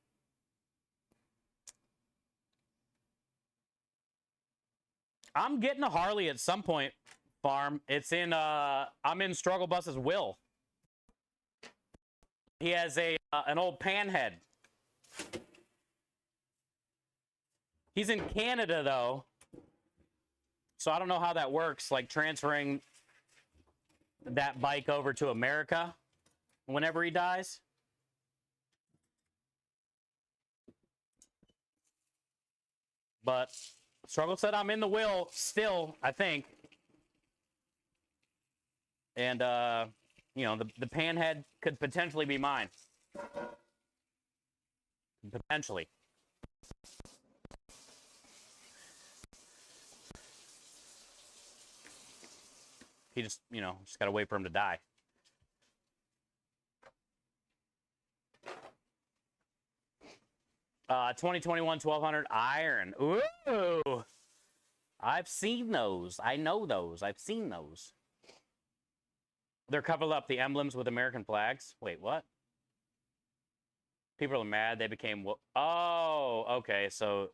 I'm getting a Harley at some point, Farm. It's in, I'm in Struggle Bus's will. He has an old panhead. He's in Canada, though. So I don't know how that works, like transferring that bike over to America whenever he dies. But Struggle said I'm in the will still, I think. And, you know, the panhead could potentially be mine. Potentially. He just, you know, just gotta wait for him to die. Uh, 2021 1200 iron. Ooh. I've seen those. I know those. I've seen those. They're covered up the emblems with American flags. Wait, what? People are mad. They became woke. Oh, okay. So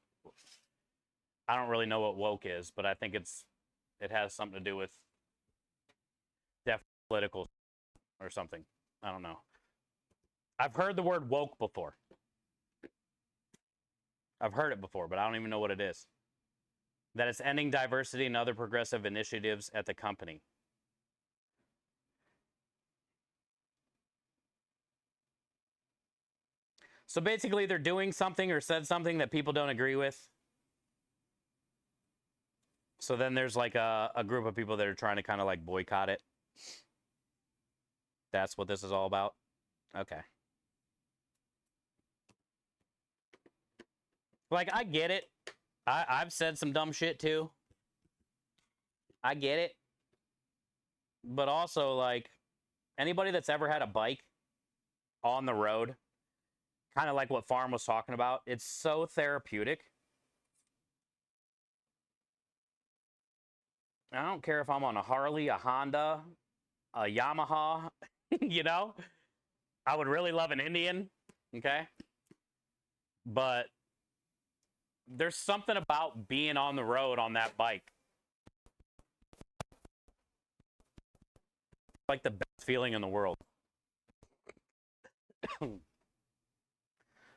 I don't really know what woke is, but I think it has something to do with political or something. I don't know. I've heard the word woke before. I've heard it before, but I don't even know what it is. That it's ending diversity and other progressive initiatives at the company. So basically, they're doing something or said something that people don't agree with. So then there's like a group of people that are trying to kind of like boycott it. That's what this is all about? Okay. Like, I get it. I've said some dumb shit too. I get it. But also, like, anybody that's ever had a bike on the road, kind of like what Farm was talking about, it's so therapeutic. I don't care if I'm on a Harley, a Honda, a Yamaha, you know? I would really love an Indian, okay? But there's something about being on the road on that bike. Like the best feeling in the world.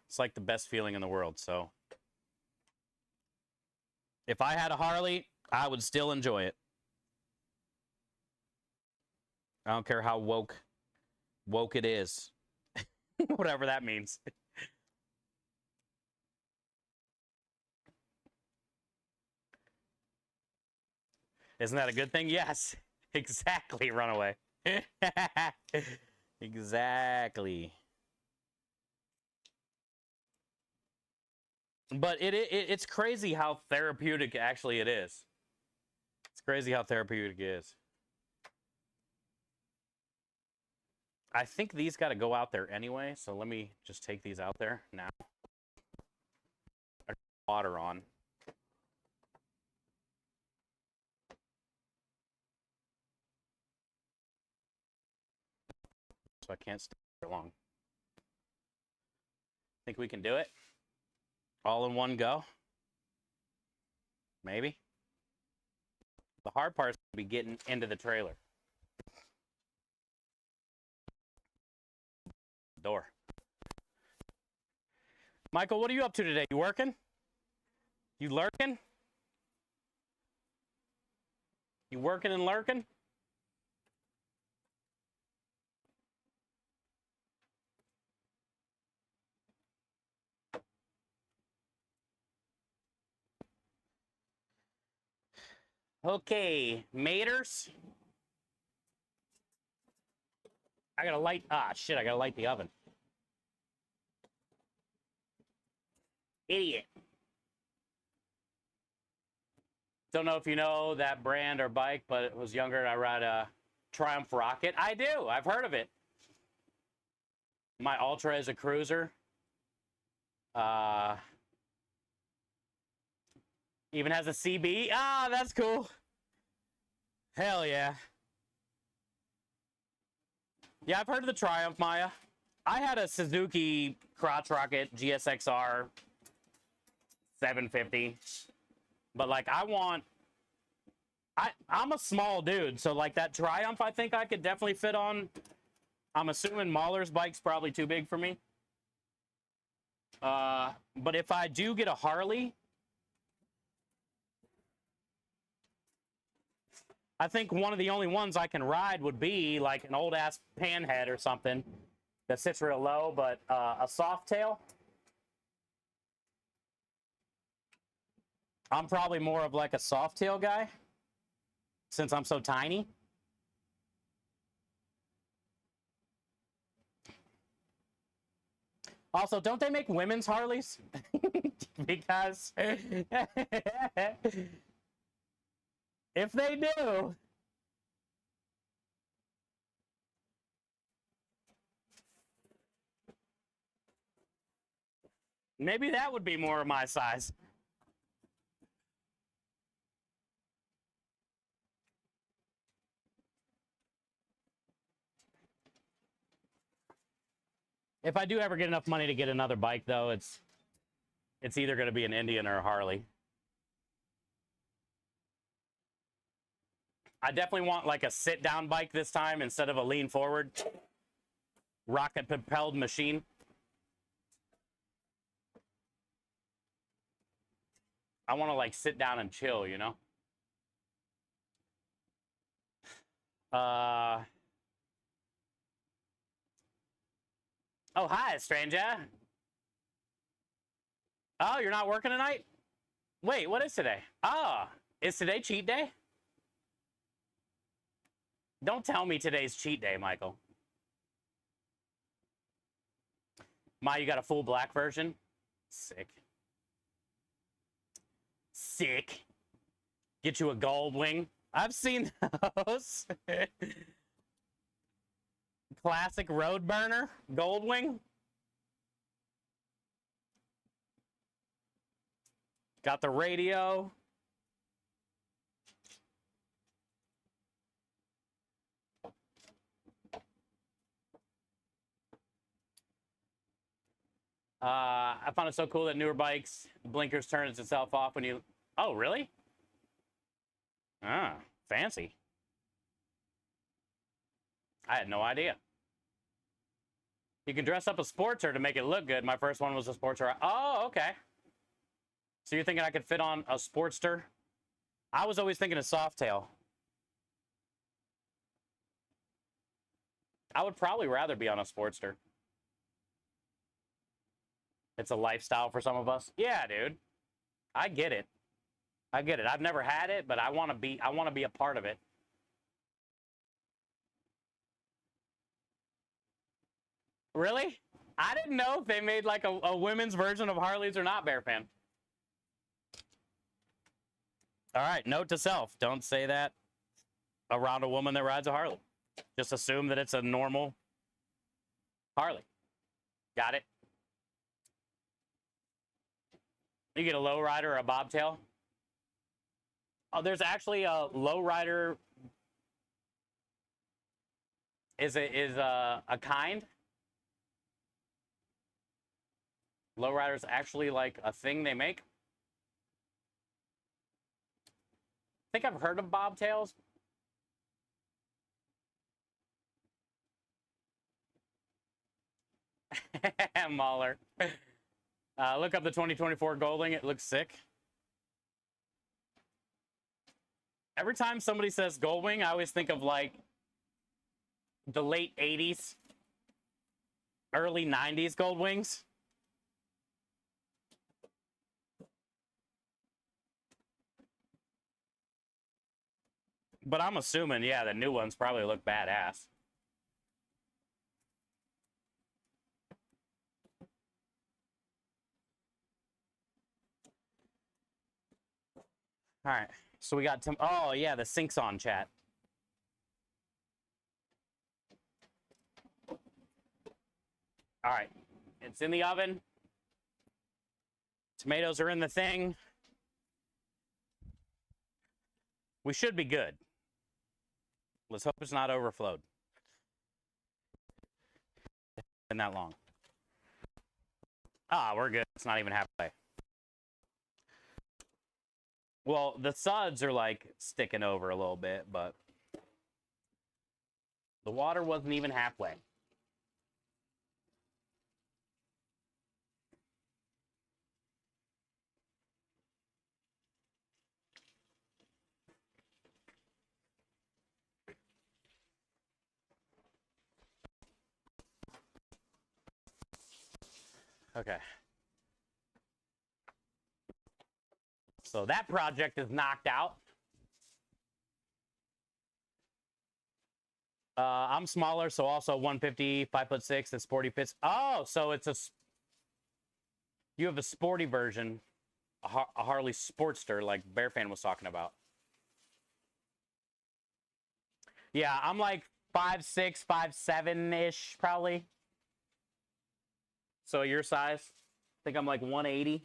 It's like the best feeling in the world, so. If I had a Harley, I would still enjoy it. I don't care how woke it is. Whatever that means. Isn't that a good thing? Yes, exactly, Runaway. Exactly. But it's crazy how therapeutic actually it is. It's crazy how therapeutic it is. I think these got to go out there anyway, so let me just take these out there now. Water on. So I can't stay for long. Think we can do it? All in one go? Maybe. The hard part is to be getting into the trailer. Door. Michael, what are you up to today? You working? You lurking? You working and lurking? Okay, maters. I gotta light. Ah, shit! I gotta light the oven. Idiot. Don't know if you know that brand or bike, but it was younger. I ride a Triumph Rocket. I do. I've heard of it. My Ultra is a cruiser. Even has a CB. Ah, that's cool. Hell yeah. Yeah, I've heard of the Triumph, Maya. I had a Suzuki Crotch Rocket GSXR 750. But like I'm a small dude, so like that Triumph I think I could definitely fit on. I'm assuming Mahler's bike's probably too big for me. But if I do get a Harley, I think one of the only ones I can ride would be like an old ass Panhead or something that sits real low, but a Softail. I'm probably more of like a Softail guy since I'm so tiny. Also, don't they make women's Harleys? Because if they do, maybe that would be more of my size. If I do ever get enough money to get another bike, though, it's either going to be an Indian or a Harley. I definitely want like a sit-down bike this time instead of a lean-forward rocket-propelled machine. I want to like sit down and chill, you know? Oh, hi, stranger. Oh, you're not working tonight? Wait, what is today? Ah, is today cheat day? Don't tell me today's cheat day, Michael. You got a full black version? Sick. Sick. Get you a gold wing. I've seen those. Classic road burner, gold wing. Got the radio. I found it so cool that newer bikes, blinkers turns itself off when you... Oh, really? Ah, fancy. I had no idea. You can dress up a Sportster to make it look good. My first one was a Sportster. Oh, okay. So you're thinking I could fit on a Sportster? I was always thinking a Softail. I would probably rather be on a Sportster. It's a lifestyle for some of us. Yeah, dude. I get it. I get it. I've never had it, but I want to be a part of it. Really? I didn't know if they made like a women's version of Harleys or not, Bear Fan. All right, note to self, don't say that around a woman that rides a Harley. Just assume that it's a normal Harley. Got it? You get a lowrider or a bobtail. Oh, there's actually a lowrider. Is a kind? Lowrider's actually like a thing they make. I think I've heard of bobtails. Mahler. Look up the 2024 Goldwing. It looks sick. Every time somebody says Goldwing, I always think of like the late 80s, early 90s Goldwings. But I'm assuming, yeah, the new ones probably look badass. All right, so we got Tim. Oh yeah, the sync's on, chat. All right, it's in the oven. Tomatoes are in the thing. We should be good. Let's hope it's not overflowed. Been that long. Ah, we're good. It's not even halfway. Well, the suds are like sticking over a little bit, but the water wasn't even halfway. Okay. So that project is knocked out. I'm smaller, so also 150, 5'6", the sporty pits. Oh, so it's you have a sporty version, a Harley Sportster, like Bear Fan was talking about. Yeah, I'm like 5'6", 5'7" probably. So your size? I think I'm like 180.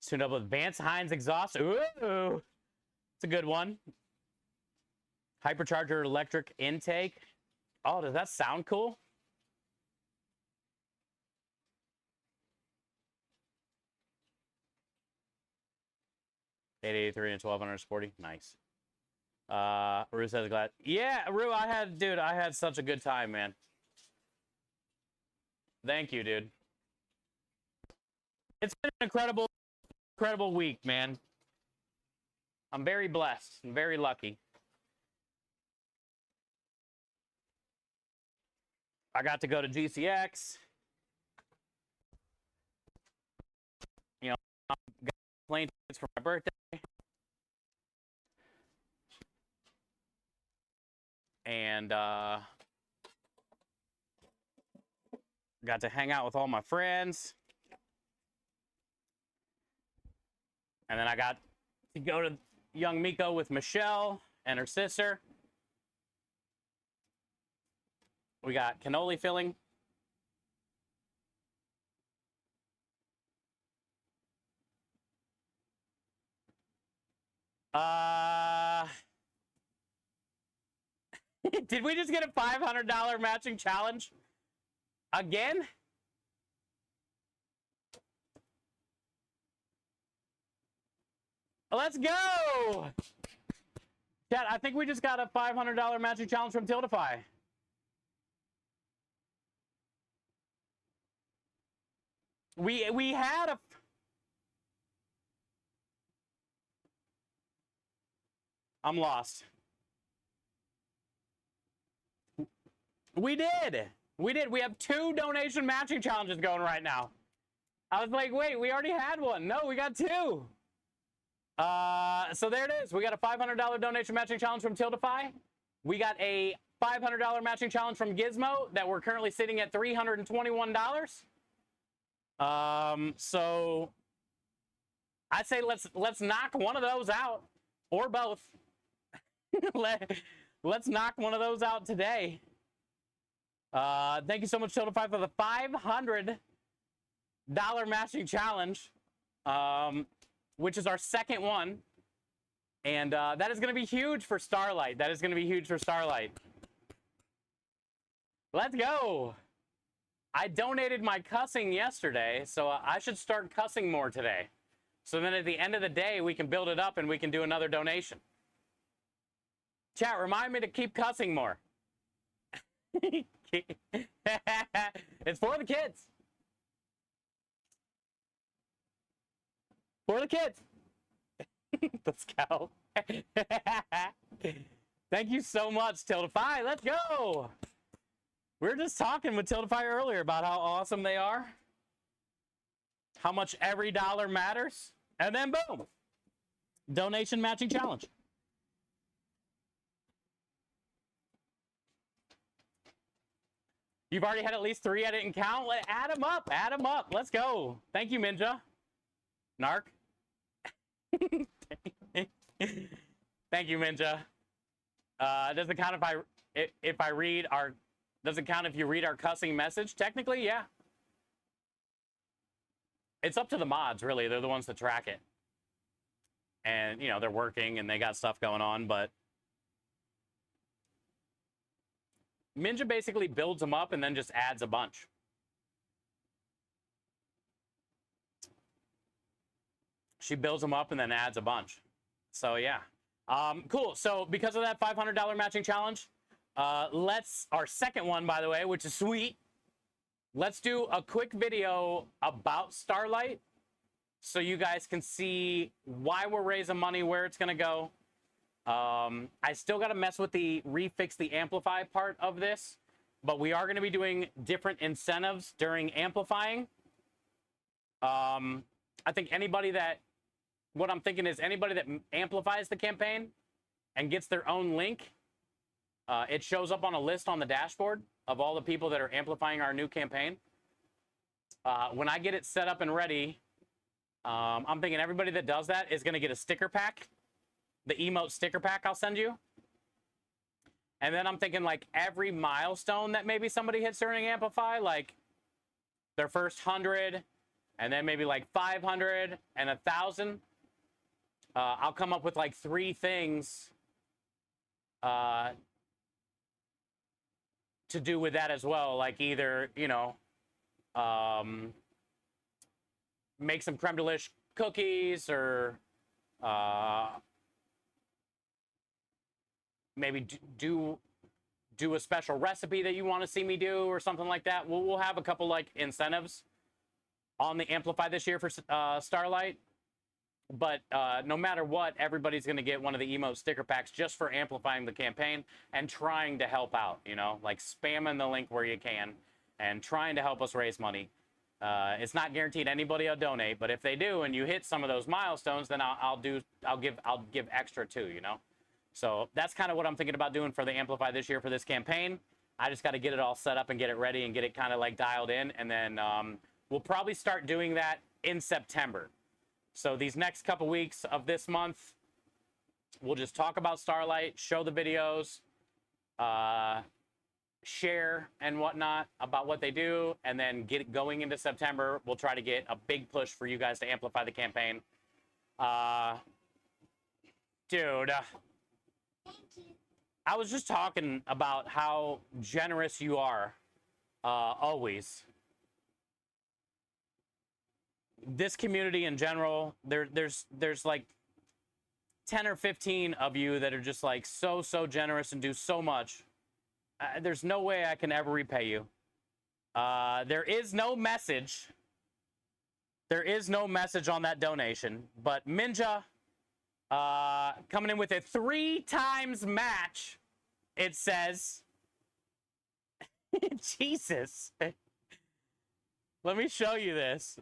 Tuned up with Vance Hines exhaust. Ooh, it's a good one. Hypercharger electric intake. Oh, does that sound cool? $883 and 1200 sporty. Nice. Rue says glad. Yeah, Rue, I had such a good time, man. Thank you, dude. It's been an incredible week, man. I'm very blessed and very lucky. I got to go to GCX. You know, I got plane tickets for my birthday. And got to hang out with all my friends. And then I got to go to Young Miko with Michelle and her sister. We got cannoli filling. Did we just get a $500 matching challenge? Again? Let's go! Chat, I think we just got a $500 matching challenge from Tiltify. We had a... I'm lost. We did. We have 2 donation matching challenges going right now. I was like, wait, we already had one. No, we got 2. So there it is. We got a $500 donation matching challenge from Tildify. We got a $500 matching challenge from Gizmo that we're currently sitting at $321. So I say let's knock one of those out, or both. Let's knock one of those out today. Thank you so much, Tildify, for the $500 matching challenge, which is our second one. And that is going to be huge for Starlight. That is going to be huge for Starlight. Let's go. I donated my cussing yesterday, so I should start cussing more today. So then at the end of the day, we can build it up and we can do another donation. Chat, remind me to keep cussing more. It's for the kids. For the kids. The scout. Thank you so much, Tildify. Let's go. We were just talking with Tildify earlier about how awesome they are. How much every dollar matters. And then boom. Donation matching challenge. You've already had at least 3 I didn't count. Add them up. Add them up. Let's go. Thank you, Minja. Narc. Thank you, Minja. Does it count if I read our? Does it count if you read our cussing message? Technically, yeah. It's up to the mods, really. They're the ones that track it, and you know they're working and they got stuff going on. But Minja basically builds them up and then just adds a bunch. She builds them up and then adds a bunch. So yeah, cool. So because of that $500 matching challenge, our second one, by the way, which is sweet. Let's do a quick video about Starlight so you guys can see why we're raising money, where it's gonna go. I still got to mess with the refix the amplify part of this, but we are going to be doing different incentives during amplifying. I think what I'm thinking is anybody that amplifies the campaign and gets their own link, it shows up on a list on the dashboard of all the people that are amplifying our new campaign. When I get it set up and ready, I'm thinking everybody that does that is going to get a sticker pack. The emote sticker pack I'll send you. And then I'm thinking like every milestone that maybe somebody hits during Amplify, like their first 100, and then maybe like 500 and 1,000. I'll come up with like 3 things to do with that as well. Like either, you know, make some creme de lish cookies, or maybe do a special recipe that you want to see me do or something like that. We'll have a couple like incentives on the Amplify this year for Starlight. But no matter what, everybody's going to get one of the emote sticker packs just for amplifying the campaign and trying to help out, you know, like spamming the link where you can and trying to help us raise money. It's not guaranteed anybody will donate, but if they do and you hit some of those milestones, then I'll give extra too, you know. So that's kind of what I'm thinking about doing for the Amplify this year for this campaign. I just got to get it all set up and get it ready and get it kind of like dialed in. And then we'll probably start doing that in September. So these next couple weeks of this month, we'll just talk about Starlight, show the videos, share and whatnot about what they do. And then going into September, we'll try to get a big push for you guys to amplify the campaign. Dude. I was just talking about how generous you are, always. This community in general, there's like 10 or 15 of you that are just like so generous and do so much. There's no way I can ever repay you. There is no message. There is no message on that donation, but Minja, coming in with a 3 times match, it says. Jesus. Let me show you this.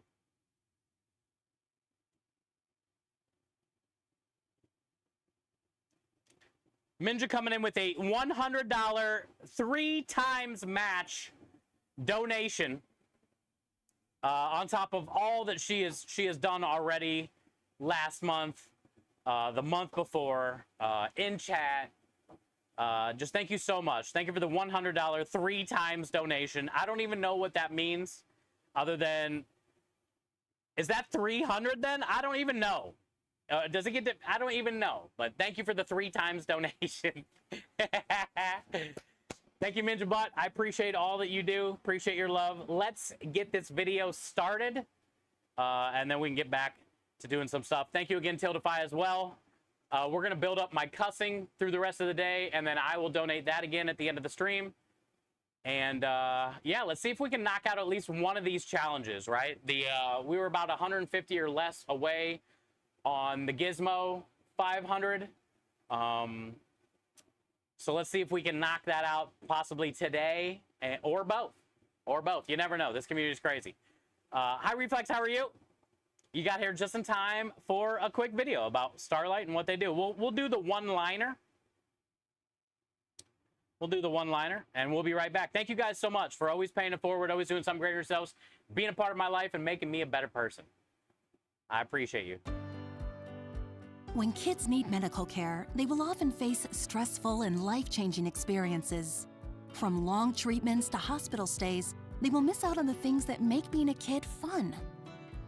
Minja coming in with a $100 3 times match donation on top of all that she has done already last month, the month before, in chat. Just thank you so much. Thank you for the $100 3 times donation. I don't even know what that means other than, is that 300 then? I don't even know. Does it get to, I don't even know, but thank you for the 3 times donation. Thank you, Minja Butt. I appreciate all that you do. Appreciate your love. Let's get this video started, and then we can get back to doing some stuff. Thank you again, Tildify, as well. We're going to build up my cussing through the rest of the day, and then I will donate that again at the end of the stream. And, yeah, let's see if we can knock out at least one of these challenges, right? We were about 150 or less away on the Gizmo 500. So let's see if we can knock that out possibly today, or both. Or both. You never know. This community is crazy. Hi, Reflex. How are you? You got here just in time for a quick video about Starlight and what they do. We'll do the one-liner. We'll do the one-liner, and we'll be right back. Thank you guys so much for always paying it forward, always doing something great yourselves, being a part of my life, and making me a better person. I appreciate you. When kids need medical care, they will often face stressful and life-changing experiences. From long treatments to hospital stays, they will miss out on the things that make being a kid fun.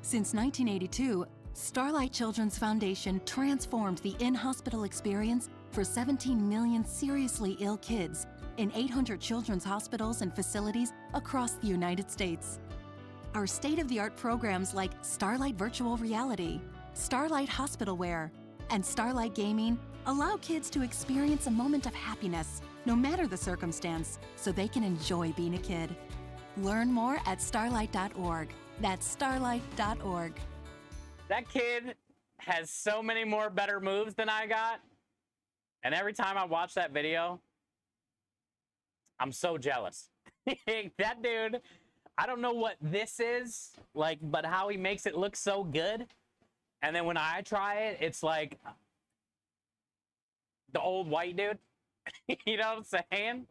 Since 1982, Starlight Children's Foundation transformed the in-hospital experience for 17 million seriously ill kids in 800 children's hospitals and facilities across the United States. Our state-of-the-art programs like Starlight Virtual Reality, Starlight Hospital Wear, and Starlight Gaming allow kids to experience a moment of happiness, no matter the circumstance, so they can enjoy being a kid. Learn more at starlight.org. That's starlight.org. That kid has so many more better moves than I got. And every time I watch that video, I'm so jealous. That dude, I don't know what this is, like, but how he makes it look so good. And then when I try it, it's like the old white dude. You know what I'm saying?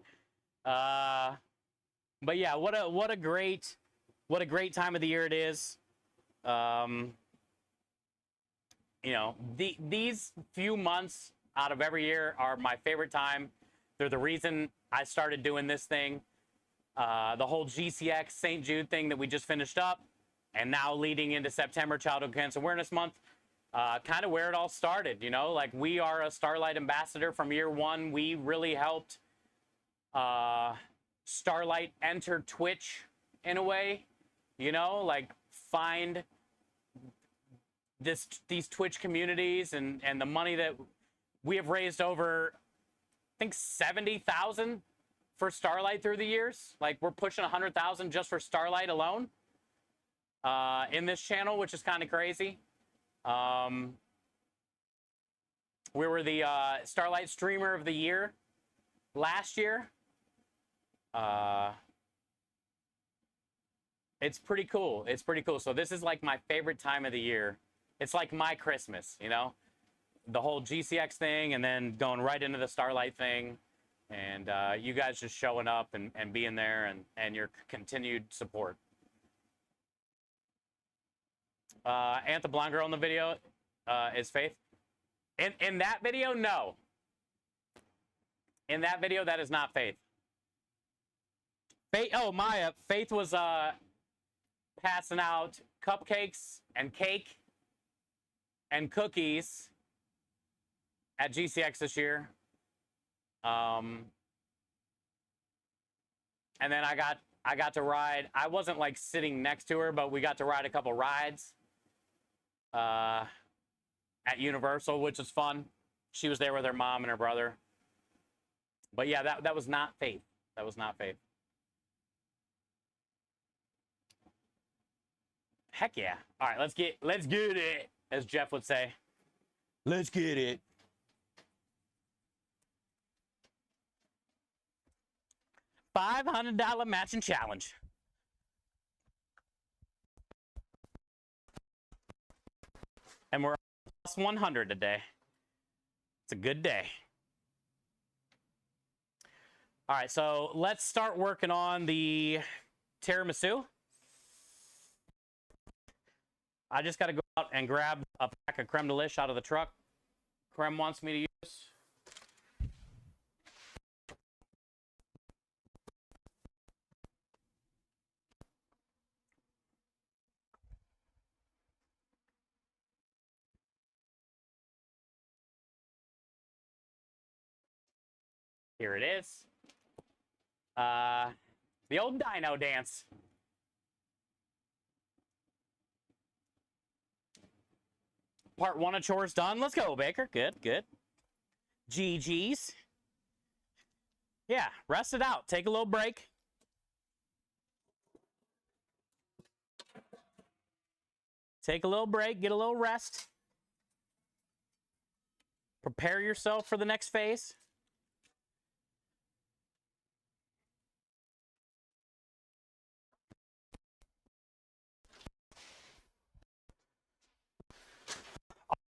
But yeah, what a great time of the year it is. You know, these few months out of every year are my favorite time. They're the reason I started doing this thing. The whole GCX St. Jude thing that we just finished up, and now leading into September, Childhood Cancer Awareness Month, kind of where it all started, you know? Like, we are a Starlight ambassador from year one. We really helped Starlight enter Twitch in a way, you know? Like, find these Twitch communities, and the money that we have raised over, I think, 70,000 for Starlight through the years. Like, we're pushing 100,000 just for Starlight alone in this channel, which is kind of crazy. We were the Starlight Streamer of the Year last year. It's pretty cool. It's pretty cool. So this is like my favorite time of the year. It's like my Christmas, you know? The whole GCX thing, and then going right into the Starlight thing, and you guys just showing up and being there, and your continued support. Aunt the blonde girl in the video is Faith. In that video, no. In that video, that is not Faith. Faith, oh, Maya. Faith was passing out cupcakes and cake and cookies at GCX this year. And then I got to ride. I wasn't like sitting next to her, but we got to ride a couple rides at Universal, which was fun. She was there with her mom and her brother. But yeah, that was not Faith. That was not Faith. Heck yeah. All right, let's get it, as Jeff would say. Let's get it. $500 matching challenge. And we're plus 100 today. It's a good day. All right, so let's start working on the tiramisu. I just got to go out and grab a pack of creme de lish out of the truck. Creme wants me to use. Here it is. The old dino dance. Part 1 of chores done. Let's go, Baker. Good, good. GG's. Yeah, rest it out. Take a little break. Take a little break. Get a little rest. Prepare yourself for the next phase.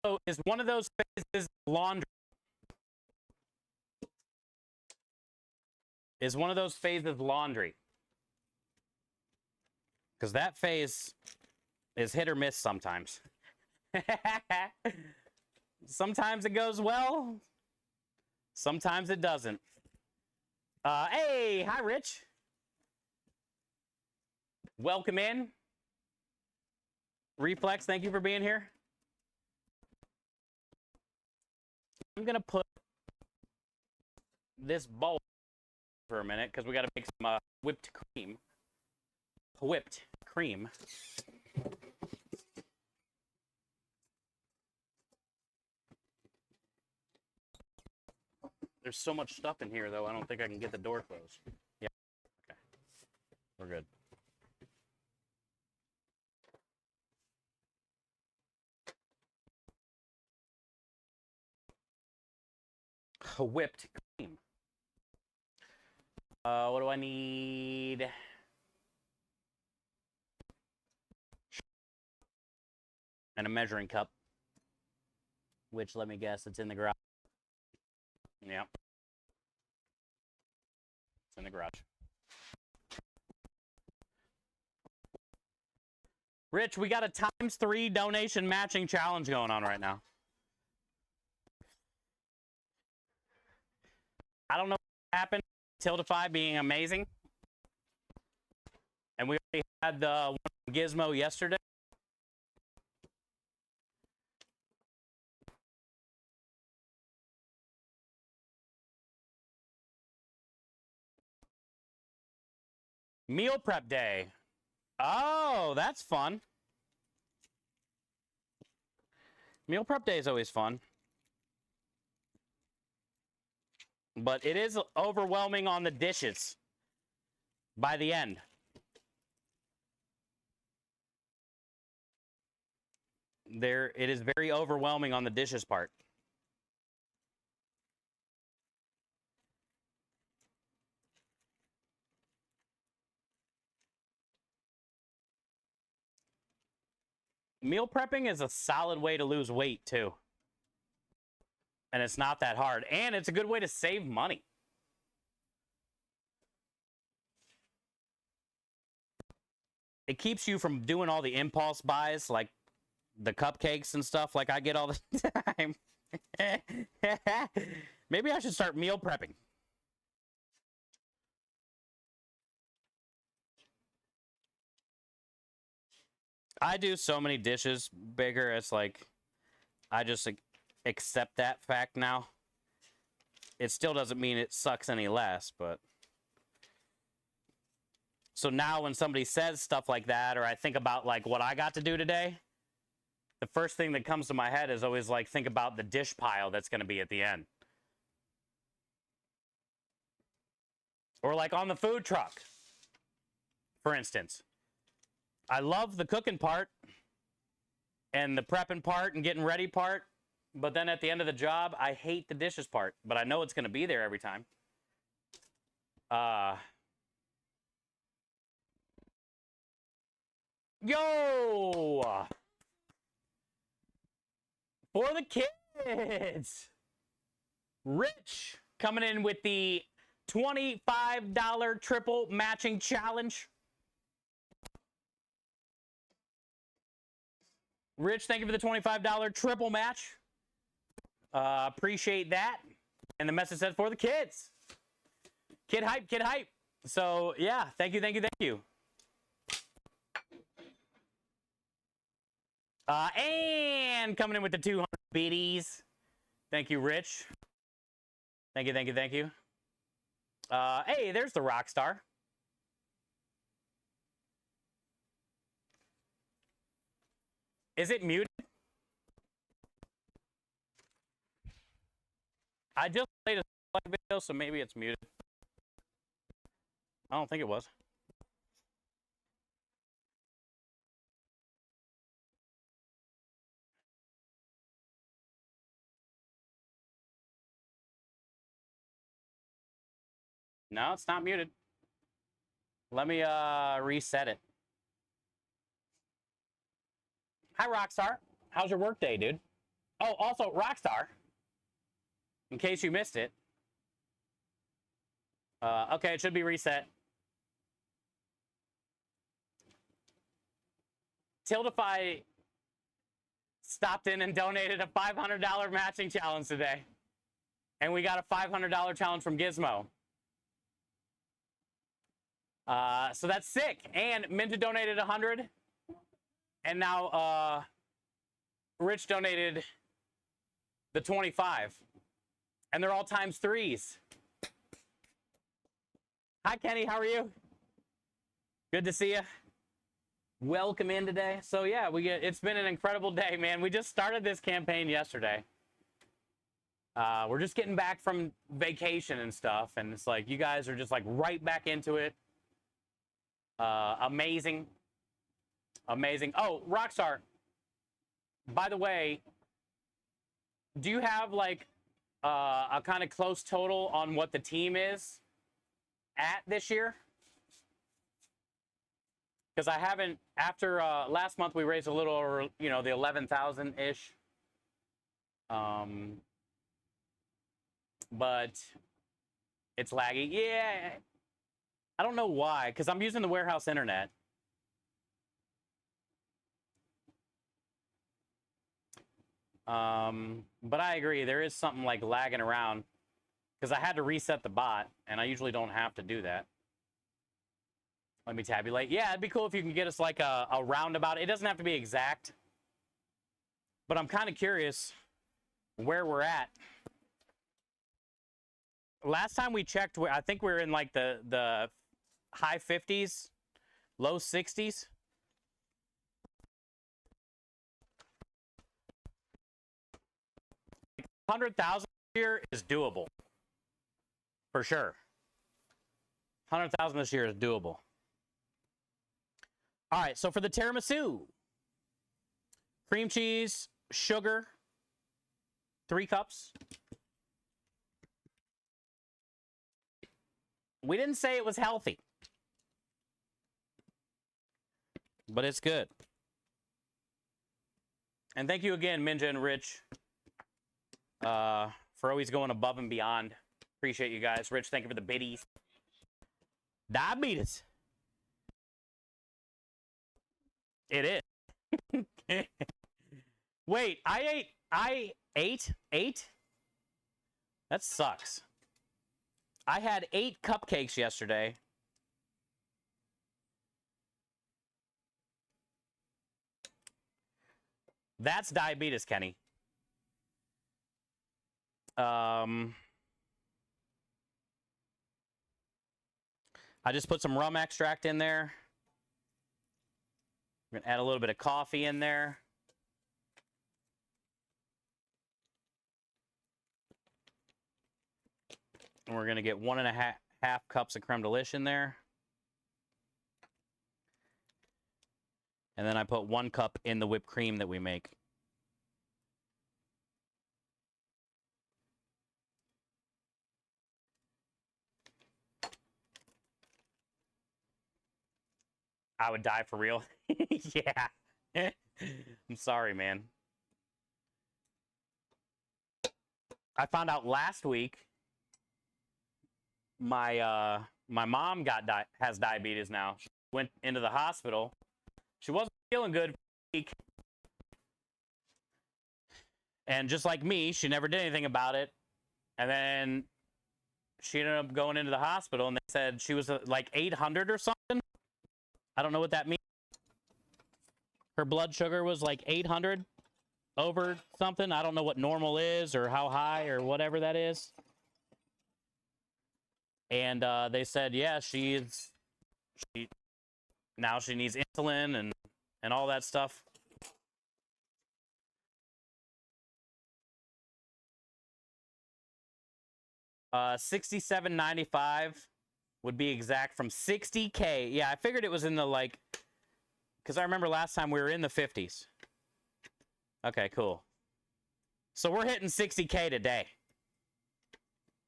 Also, is one of those phases laundry? Is one of those phases laundry? Because that phase is hit or miss sometimes. Sometimes it goes well. Sometimes it doesn't. Hey, hi, Rich. Welcome in. Reflex, thank you for being here. I'm going to put this bowl for a minute because we got to make some whipped cream. Whipped cream. There's so much stuff in here, though, I don't think I can get the door closed. Yeah. Okay. We're good. Whipped cream. What do I need? And a measuring cup. Which, let me guess, it's in the garage. Yeah. It's in the garage. Rich, we got a ×3 donation matching challenge going on right now. I don't know what happened. Tiltify being amazing. And we already had the one from Gizmo yesterday. Meal prep day. Oh, that's fun. Meal prep day is always fun. But it is overwhelming on the dishes by the end. It is very overwhelming on the dishes part. Meal prepping is a solid way to lose weight, too. And it's not that hard. And it's a good way to save money. It keeps you from doing all the impulse buys, like the cupcakes and stuff like I get all the time. Maybe I should start meal prepping. I do so many dishes, Baker. It's like, I just accept that fact now. It still doesn't mean it sucks any less, but. So now when somebody says stuff like that, or I think about like what I got to do today, the first thing that comes to my head is always like, think about the dish pile that's going to be at the end. Or like on the food truck, for instance. I love the cooking part and the prepping part and getting ready part. But then at the end of the job, I hate the dishes part. But I know it's going to be there every time. Yo! For the kids! Rich coming in with the $25 triple matching challenge. Rich, thank you for the $25 triple match. Appreciate that. And the message says for the kids. Kid hype, kid hype. So, yeah, thank you, thank you, thank you. And coming in with the 200 BDs. Thank you, Rich. Thank you, thank you, thank you. Hey, there's the rock star. Is it muted? I just played a video, so maybe it's muted. I don't think it was. No, it's not muted. Let me reset it. Hi, Rockstar. How's your work day, dude? Oh, also, Rockstar, in case you missed it. Okay, it should be reset. Tildify stopped in and donated a $500 matching challenge today. And we got a $500 challenge from Gizmo. So that's sick. And Minta donated 100. And now Rich donated the 25. And they're all times threes. Hi, Kenny. How are you? Good to see you. Welcome in today. So yeah, it's been an incredible day, man. We just started this campaign yesterday. We're just getting back from vacation and stuff, and it's like you guys are just like right back into it. Amazing. Amazing. Oh, Rockstar, by the way, do you have like a kind of close total on what the team is at this year? Because I haven't, after last month we raised a little over, the 11,000-ish. But it's laggy. Yeah, I don't know why, because I'm using the warehouse internet. But I agree, there is something like lagging around, because I had to reset the bot, and I usually don't have to do that. Let me tabulate. Yeah, it'd be cool if you can get us like a roundabout. It doesn't have to be exact, but I'm kind of curious where we're at. Last time we checked, I think we were in like the high 50s, low 60s. Like 100,000 here is doable, for sure. 100,000 this year is doable. All right, so for the tiramisu, cream cheese, sugar, 3 cups. We didn't say it was healthy, but it's good. And thank you again, Minja and Rich, for always going above and beyond. Appreciate you guys. Rich, thank you for the biddies. Diabetes. It is. Wait, I ate 8? That sucks. I had 8 cupcakes yesterday. That's diabetes, Kenny. I just put some rum extract in there. We're going to add a little bit of coffee in there. And we're going to get 1.5 cups of creme de lish in there. And then I put 1 cup in the whipped cream that we make. I would die for real. Yeah. I'm sorry, man. I found out last week my mom has diabetes now. She went into the hospital. She wasn't feeling good for a week. And just like me, she never did anything about it. And then she ended up going into the hospital, and they said she was like 800 or something. I don't know what that means. Her blood sugar was like 800 over something. I don't know what normal is or how high or whatever that is. And they said, yeah, now she needs insulin and all that stuff. $67.95 would be exact from 60K. Yeah, I figured it was in the like, because I remember last time we were in the 50s. Okay, cool. So we're hitting 60K today.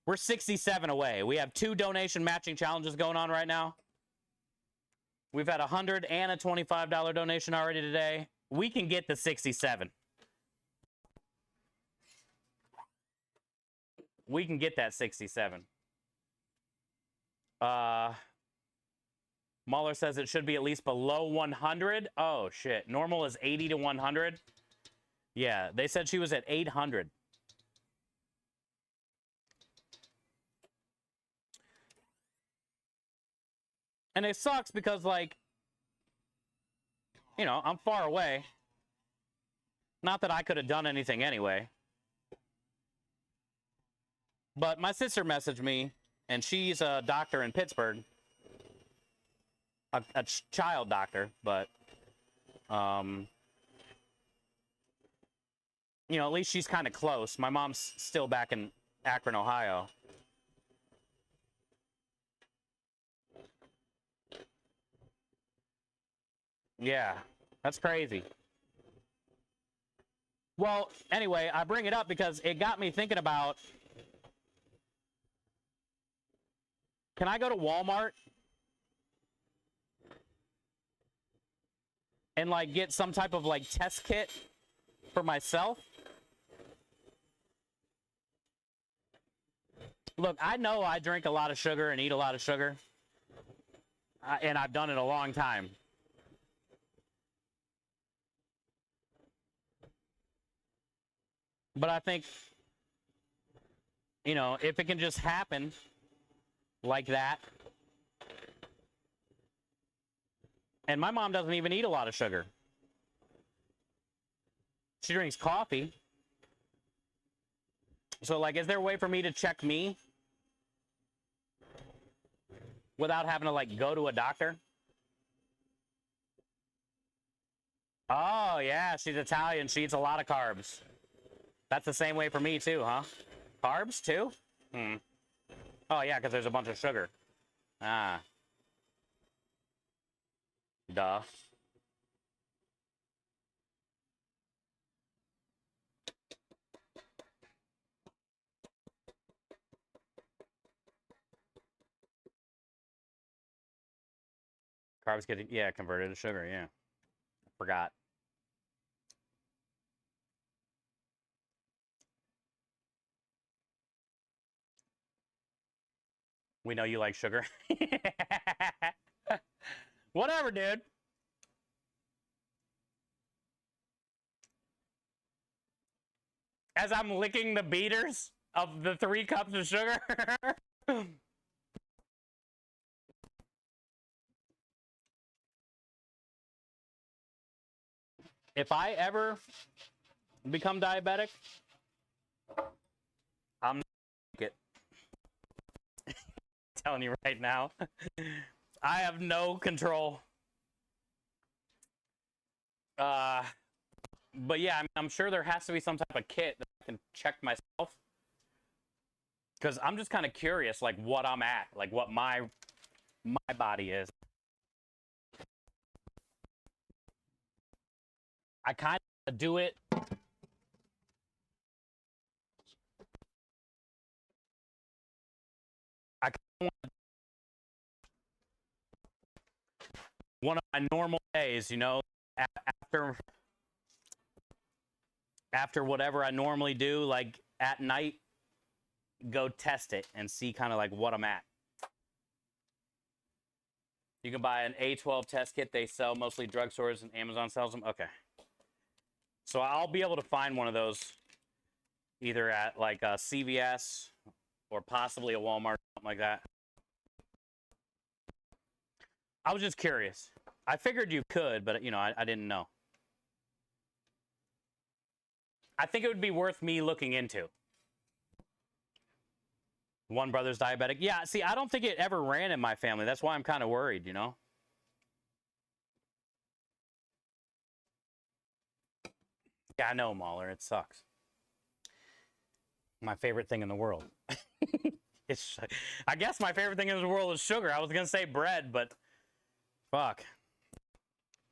We're 67 away. We have 2 donation matching challenges going on right now. We've had a $100 and a $25 donation already today. We can get the 67. We can get that 67. Mahler says it should be at least below 100. Oh, shit. Normal is 80 to 100. Yeah, they said she was at 800. And it sucks because, like, you know, I'm far away. Not that I could have done anything anyway. But my sister messaged me, and she's a doctor in Pittsburgh. A child doctor, but, you know, at least she's kind of close. My mom's still back in Akron, Ohio. Yeah, that's crazy. Well, anyway, I bring it up because it got me thinking about, can I go to Walmart and like get some type of like test kit for myself? Look, I know I drink a lot of sugar and eat a lot of sugar, and I've done it a long time. But I think, you know, if it can just happen like that. And my mom doesn't even eat a lot of sugar. She drinks coffee. So, like, is there a way for me to check me without having to, like, go to a doctor? Oh, yeah, she's Italian. She eats a lot of carbs. That's the same way for me, too, huh? Carbs, too? Oh, yeah, because there's a bunch of sugar. Ah. Duh. Carbs get, yeah, converted to sugar, yeah. Forgot. We know you like sugar. Whatever, dude. As I'm licking the beaters of the 3 cups of sugar. If I ever become diabetic, I'm not it. Telling you right now. I have no control. But yeah, I'm sure there has to be some type of kit that I can check myself. Because I'm just kind of curious, like, what I'm at. Like, what my body is. I kind of do it. I kind of want one of my normal days, you know, after whatever I normally do, like at night, go test it and see kind of like what I'm at. You can buy an A12 test kit. They sell mostly drugstores and Amazon sells them. Okay. So I'll be able to find one of those either at like a CVS or possibly a Walmart, something like that. I was just curious. I figured you could, but, you know, I didn't know. I think it would be worth me looking into. One brother's diabetic. Yeah, see, I don't think it ever ran in my family. That's why I'm kind of worried, you know? Yeah, I know, Mahler. It sucks. My favorite thing in the world. I guess my favorite thing in the world is sugar. I was going to say bread, but fuck.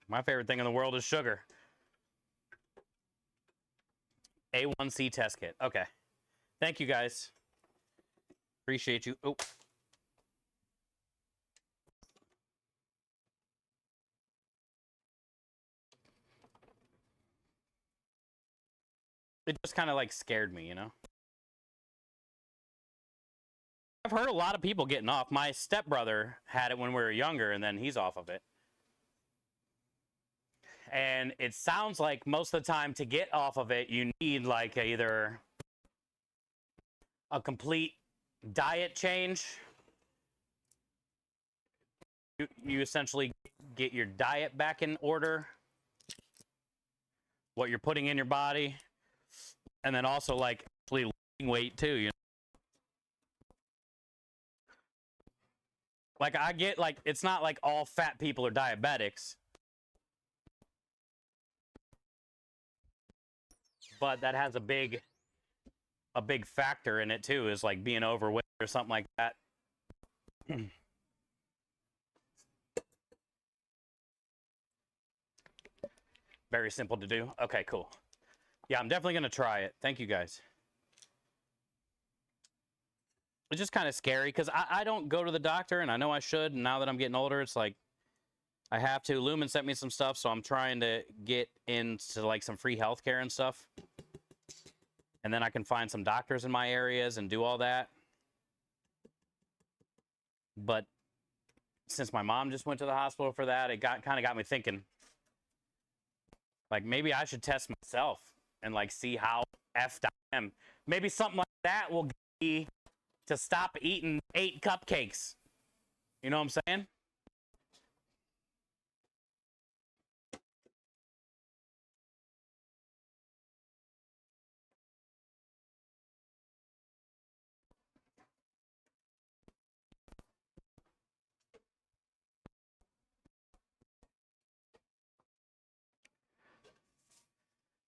My favorite thing in the world is sugar. A1C test kit. Okay. Thank you, guys. Appreciate you. Oh. It just kind of like scared me, you know? I've heard a lot of people getting off. My stepbrother had it when we were younger, and then he's off of it. And it sounds like most of the time to get off of it, you need like either a complete diet change. You essentially get your diet back in order, what you're putting in your body, and then also like actually losing weight too, you know? Like I get like it's not like all fat people are diabetics. But that has a big factor in it too, is like being overweight or something like that. Very simple to do. Okay, cool. Yeah, I'm definitely gonna try it. Thank you guys. It's just kind of scary because I don't go to the doctor, and I know I should. And now that I'm getting older, it's like I have to. Lumen sent me some stuff, so I'm trying to get into like some free healthcare and stuff. And then I can find some doctors in my areas and do all that. But since my mom just went to the hospital for that, it kind of got me thinking, like, maybe I should test myself and like see how effed I am. Maybe something like that will get me to stop eating 8 cupcakes. You know what I'm saying?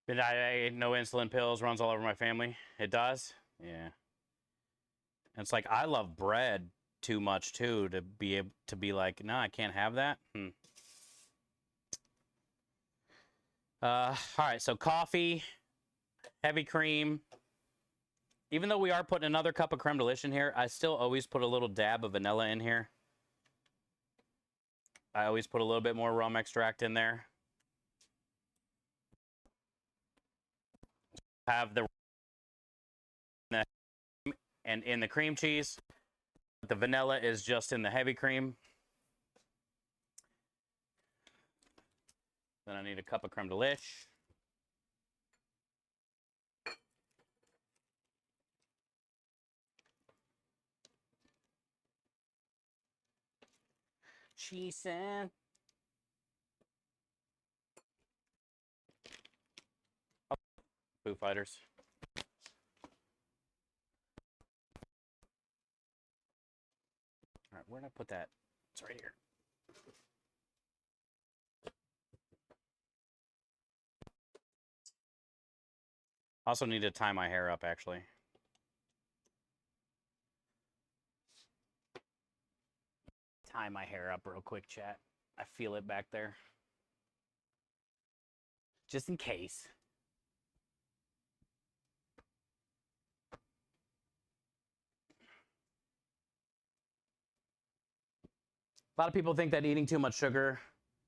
But I ate no insulin pills, runs all over my family. It does? Yeah. And it's like, I love bread too much too to be able to be like, no, I can't have that. All right, so coffee, heavy cream. Even though we are putting another cup of creme de lish in here, I still always put a little dab of vanilla in here. I always put a little bit more rum extract in there. Have the and in the cream cheese, but the vanilla is just in the heavy cream. Then I need a cup of creme de lish. She said. Oh, Foo Fighters. All right, where did I put that? It's right here. Also need to tie my hair up, actually. Tie my hair up real quick, chat. I feel it back there. Just in case. A lot of people think that eating too much sugar,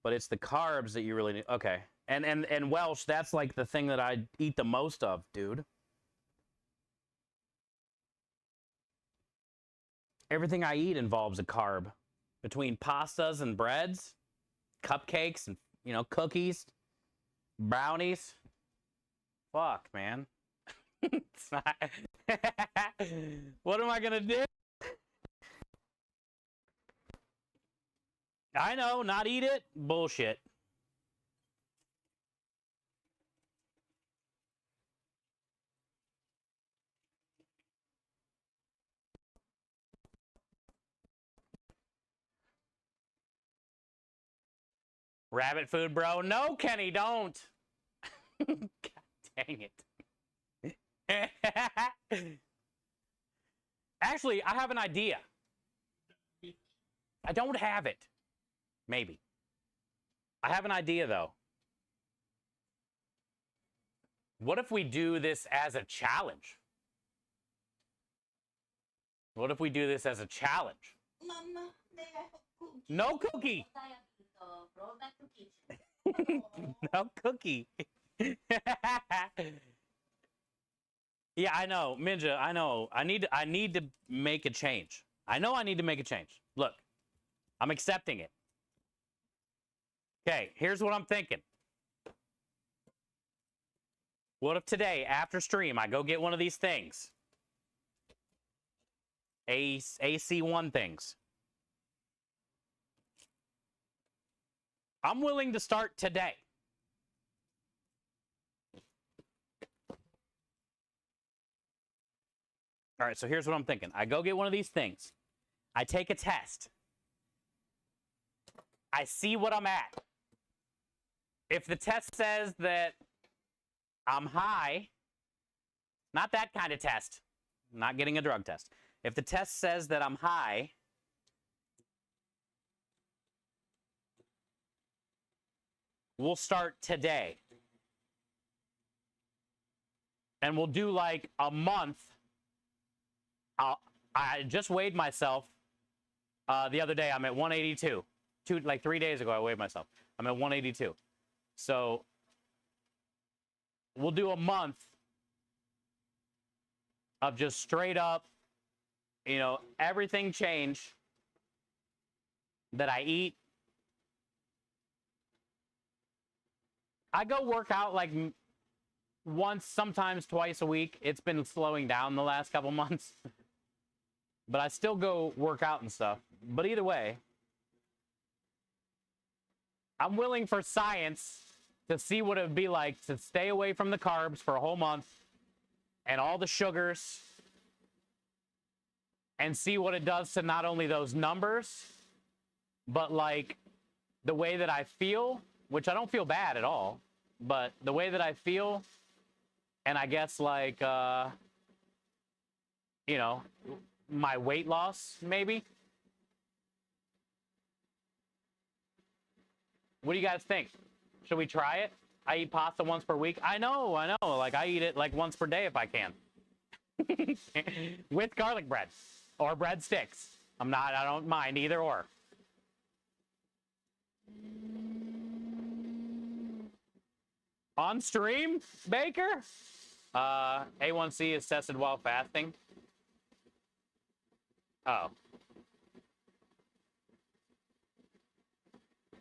but it's the carbs that you really need. Okay. And Welsh, that's like the thing that I eat the most of, dude. Everything I eat involves a carb. between pastas and breads, cupcakes and, you know, cookies, brownies. Fuck, man. It's not... What am I gonna do? I know, not eat it? Bullshit. Rabbit food, bro. No, Kenny, don't. God dang it. Actually, I have an idea. I don't have it. Maybe. I have an idea, though. What if we do this as a challenge? What if we do this as a challenge? Mama, may I have cookie? No cookie. No cookie. Yeah, I know, Minja. I know. I need to make a change. I know I need to make a change. Look, I'm accepting it. Okay, here's what I'm thinking. What if today, after stream, I go get one of these things? AC1 things. I'm willing to start today. All right, so here's what I'm thinking. I go get one of these things. I take a test. I see what I'm at. If the test says that I'm high, not that kind of test, I'm not getting a drug test. If the test says that I'm high, we'll start today. And we'll do like a month. I just weighed myself the other day. I'm at 182. Like 3 days ago, I weighed myself. I'm at 182. So we'll do a month of just straight up, you know, everything change that I eat. I go work out like once, sometimes twice a week. It's been slowing down the last couple months. But I still go work out and stuff. But either way, I'm willing for science to see what it would be like to stay away from the carbs for a whole month and all the sugars and see what it does to not only those numbers, but like the way that I feel, which I don't feel bad at all, but the way that I feel, and I guess like, you know, my weight loss, maybe. What do you guys think? Should we try it? I eat pasta once per week. I know. Like, I eat it like once per day if I can. With garlic bread or breadsticks. I don't mind either or. On stream, Baker? A1C is tested while fasting. Oh.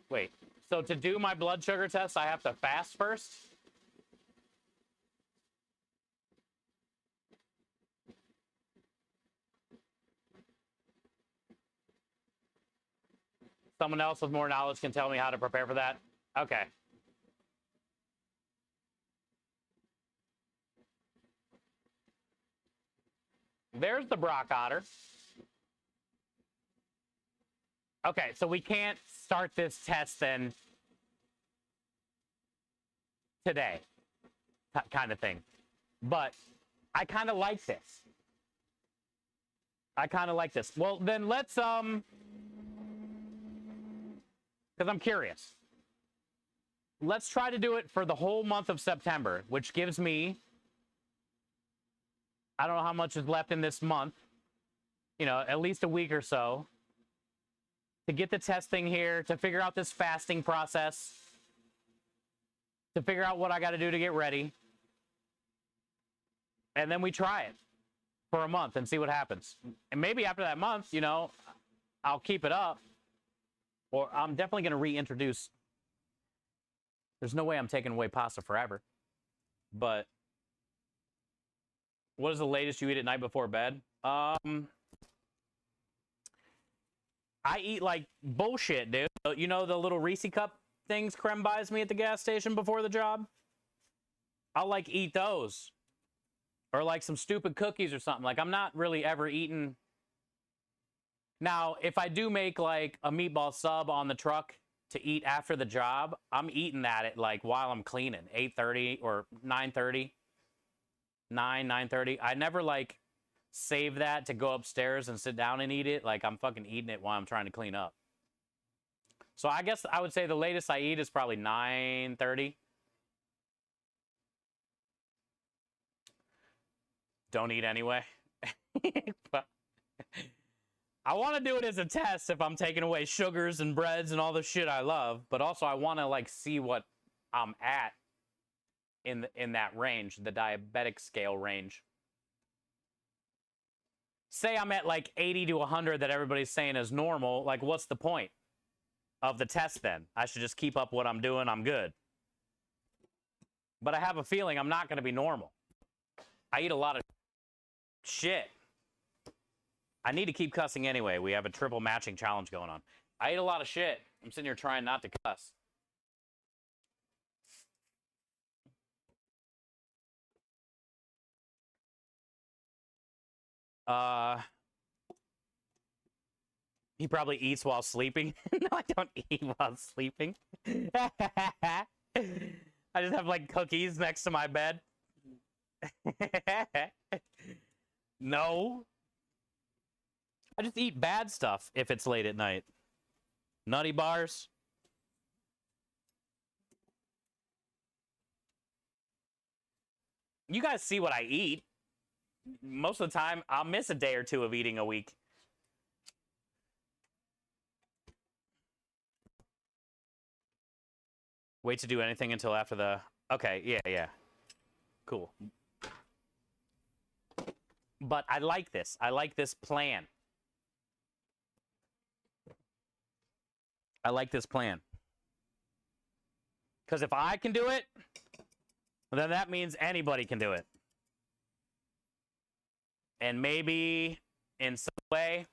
Wait. So to do my blood sugar test, I have to fast first? Someone else with more knowledge can tell me how to prepare for that? Okay. There's the Brock Otter. Okay, so we can't start this test then today, kind of thing. But I kind of like this. Well, then let's, because I'm curious. Let's try to do it for the whole month of September, which gives me, I don't know how much is left in this month, you know, at least a week or so, to get the testing here, to figure out this fasting process, to figure out what I got to do to get ready. And then we try it for a month and see what happens. And maybe after that month, you know, I'll keep it up. Or I'm definitely going to reintroduce. There's no way I'm taking away pasta forever. But what is the latest you eat at night before bed? I eat like bullshit, dude. You know the little Reese cup things Krem buys me at the gas station before the job? I'll like eat those. Or like some stupid cookies or something. Like I'm not really ever eating. Now, if I do make like a meatball sub on the truck to eat after the job, I'm eating that at like while I'm cleaning, 8:30 or 9:30. 9:30. I never like save that to go upstairs and sit down and eat it. Like I'm fucking eating it while I'm trying to clean up. So I guess I would say the latest I eat is probably 9:30. Don't eat anyway. But I want to do it as a test if I'm taking away sugars and breads and all the shit I love, but also I want to like see what I'm at in that range, the diabetic scale range. Say I'm at like 80 to 100 that everybody's saying is normal, like what's the point of the test then? I should just keep up what I'm doing, I'm good. But I have a feeling I'm not going to be normal. I eat a lot of shit. I need to keep cussing anyway. We have a triple matching challenge going on. I eat a lot of shit. I'm sitting here trying not to cuss. He probably eats while sleeping. No, I don't eat while sleeping. I just have like cookies next to my bed. No. I just eat bad stuff if it's late at night. Nutty bars. You guys see what I eat. Most of the time, I'll miss a day or two of eating a week. Wait to do anything until after the... Okay, yeah. Cool. But I like this. I like this plan. I like this plan. Because if I can do it, then that means anybody can do it. And maybe in some way,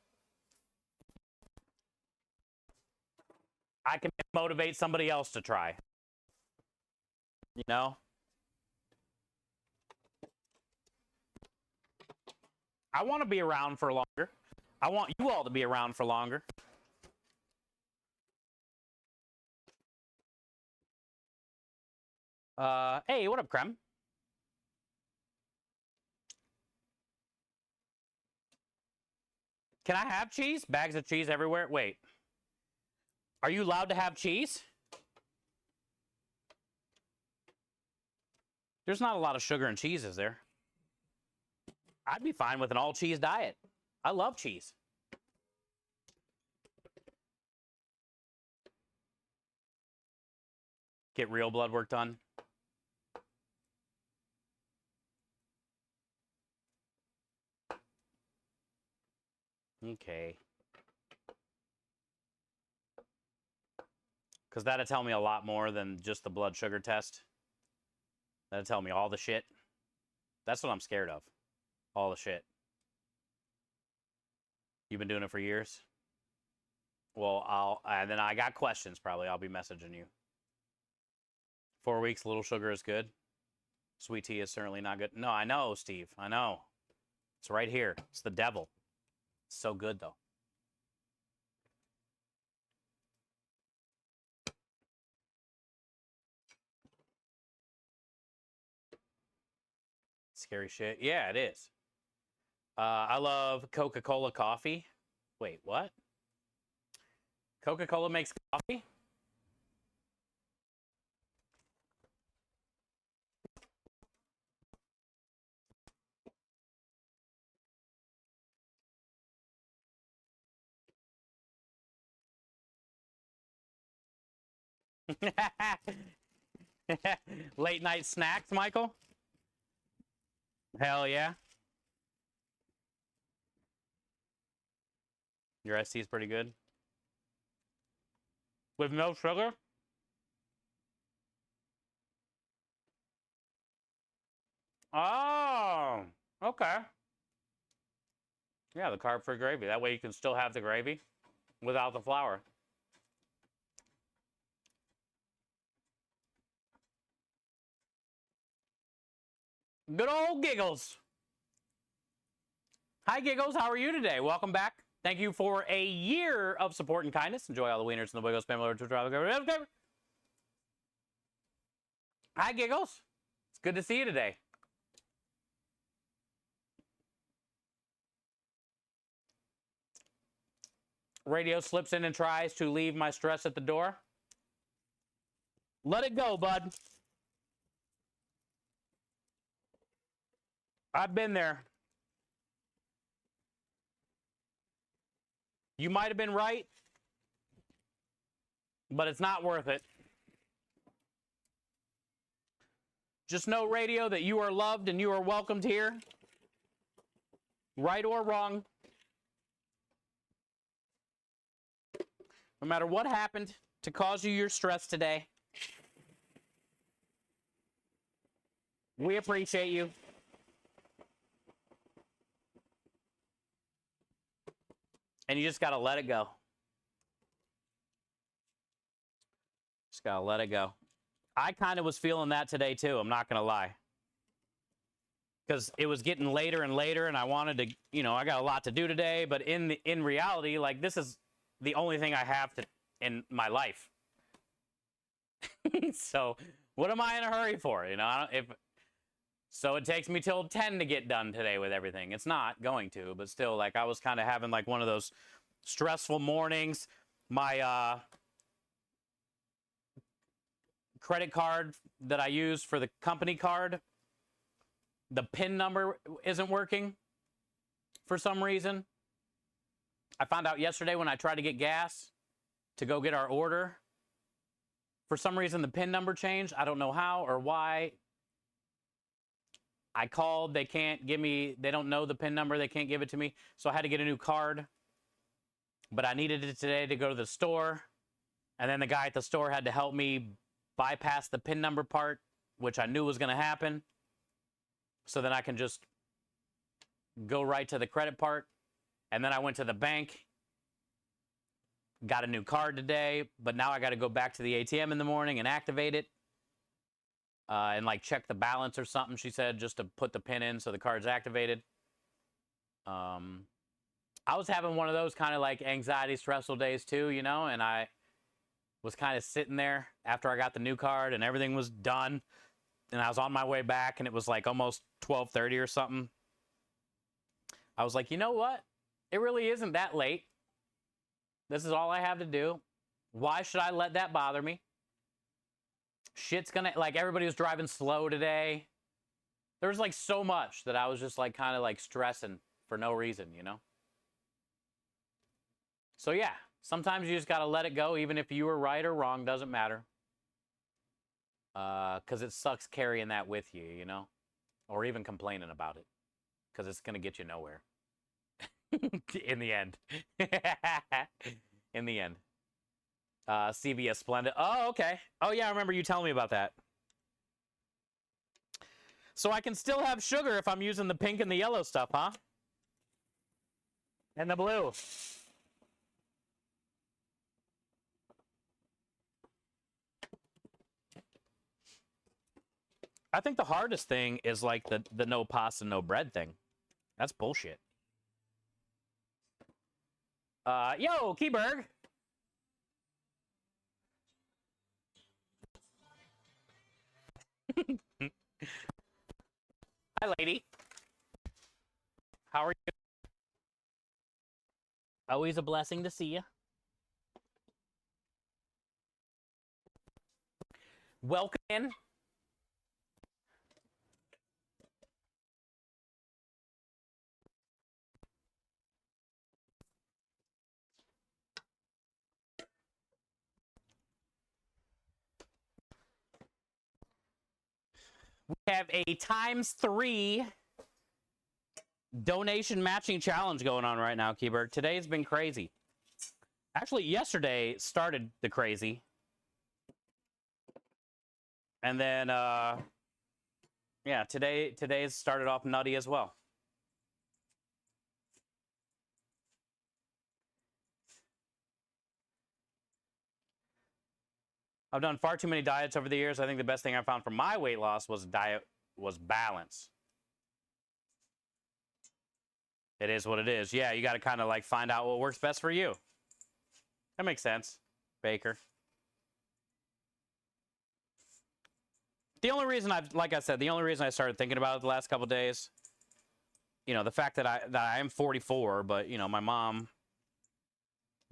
I can motivate somebody else to try. You know? I want to be around for longer. I want you all to be around for longer. Hey, what up, Krem? Can I have cheese? Bags of cheese everywhere? Wait. Are you allowed to have cheese? There's not a lot of sugar and cheese, is there? I'd be fine with an all-cheese diet. I love cheese. Get real blood work done. Okay. Because that'd tell me a lot more than just the blood sugar test. That'd tell me all the shit. That's what I'm scared of. All the shit. You've been doing it for years? Well, and then I got questions probably. I'll be messaging you. 4 weeks, little sugar is good. Sweet tea is certainly not good. No, I know, Steve. I know. It's right here. It's the devil. It's so good, though. Scary shit. Yeah, it is. I love Coca-Cola coffee. Wait, what? Coca-Cola makes coffee? Late night snacks, Michael? Hell yeah. Your SC is pretty good. with no sugar. Oh, okay. Yeah, the carb-free gravy. That way you can still have the gravy without the flour. Good old Giggles. Hi, Giggles. How are you today? Welcome back. Thank you for a year of support and kindness. Enjoy all the wieners and the Wiggles family. Hi, Giggles. It's good to see you today. Radio slips in and tries to leave my stress at the door. Let it go, bud. I've been there. You might have been right, but it's not worth it. Just know, radio, that you are loved and you are welcomed here. Right or wrong. No matter what happened to cause you your stress today, we appreciate you. And you just got to let it go. Just got to let it go. I kind of was feeling that today, too. I'm not going to lie. Because it was getting later and later, and I wanted to, you know, I got a lot to do today. But in reality, like, this is the only thing I have to in my life. So what am I in a hurry for? You know, so it takes me till 10 to get done today with everything. It's not going to, but still, like, I was kind of having like one of those stressful mornings. My credit card that I use for the company card, the PIN number isn't working for some reason. I found out yesterday when I tried to get gas to go get our order. For some reason, the PIN number changed. I don't know how or why. I called, they can't give me, they don't know the PIN number, they can't give it to me. So I had to get a new card. But I needed it today to go to the store. And then the guy at the store had to help me bypass the PIN number part, which I knew was going to happen. So then I can just go right to the credit part. And then I went to the bank, got a new card today, but now I got to go back to the ATM in the morning and activate it. And like check the balance or something, she said, just to put the PIN in so the card's activated. I was having one of those kind of like anxiety, stressful days too, you know, and I was kind of sitting there after I got the new card and everything was done. And I was on my way back and it was like almost 12:30 or something. I was like, you know what? It really isn't that late. This is all I have to do. Why should I let that bother me? Shit's gonna, like, everybody was driving slow today. There was like so much that I was just like kind of like stressing for no reason, you know? So yeah, sometimes you just gotta let it go, even if you were right or wrong, doesn't matter. Because it sucks carrying that with you, you know? Or even complaining about it. Because it's gonna get you nowhere. In the end. In the end. CVS Splendid. Oh, okay. Oh, yeah, I remember you telling me about that. So I can still have sugar if I'm using the pink and the yellow stuff, huh? And the blue. I think the hardest thing is like the no pasta, no bread thing. That's bullshit. Yo, Keyberg. Hi, lady. How are you? Always a blessing to see you. Welcome in. We have a ×3 donation matching challenge going on right now, Keyberg. Today's been crazy. Actually, yesterday started the crazy. And then, yeah, today's started off nutty as well. I've done far too many diets over the years. I think the best thing I found for my weight loss was balance. It is what it is. Yeah, you got to kind of like find out what works best for you. That makes sense, Baker. The only reason like I said, the only reason I started thinking about it the last couple days, you know, the fact that I am 44, but you know, my mom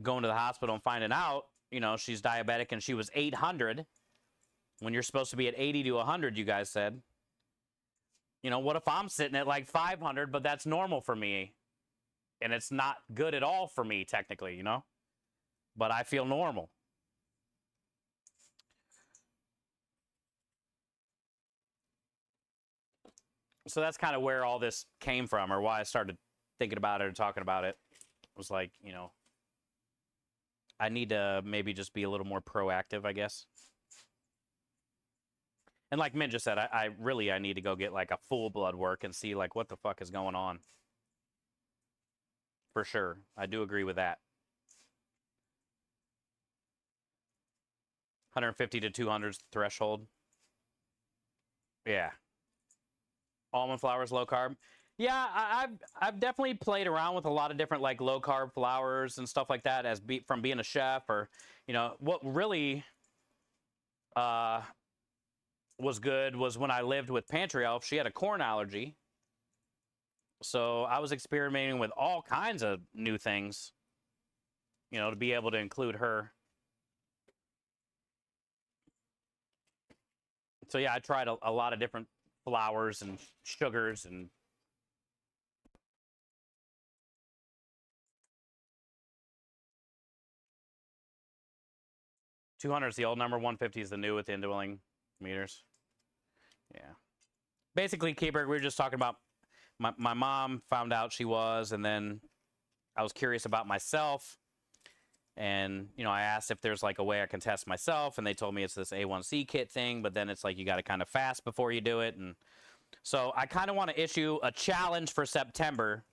going to the hospital and finding out, you know, she's diabetic and she was 800 when you're supposed to be at 80 to 100, you guys said. You know, what if I'm sitting at like 500, but that's normal for me? And it's not good at all for me, technically, you know? But I feel normal. So that's kind of where all this came from, or why I started thinking about it or talking about it. It was like, you know, I need to maybe just be a little more proactive, I guess. And like Min just said, I need to go get like a full blood work and see like what the fuck is going on. For sure. I do agree with that. 150 to 200 threshold. Yeah. Almond flours, low carb. Yeah, I've definitely played around with a lot of different like low carb flours and stuff like that from being a chef, or you know, what really was good was when I lived with Pantry Elf. She had a corn allergy. So I was experimenting with all kinds of new things, you know, to be able to include her. So yeah, I tried a lot of different flours and sugars and 200 is the old number, 150 is the new with the indwelling meters. Yeah. Basically, Keyberg, we were just talking about my mom found out she was, and then I was curious about myself. And, you know, I asked if there's like a way I can test myself, and they told me it's this A1C kit thing, but then it's like you got to kind of fast before you do it. And so I kind of want to issue a challenge for September,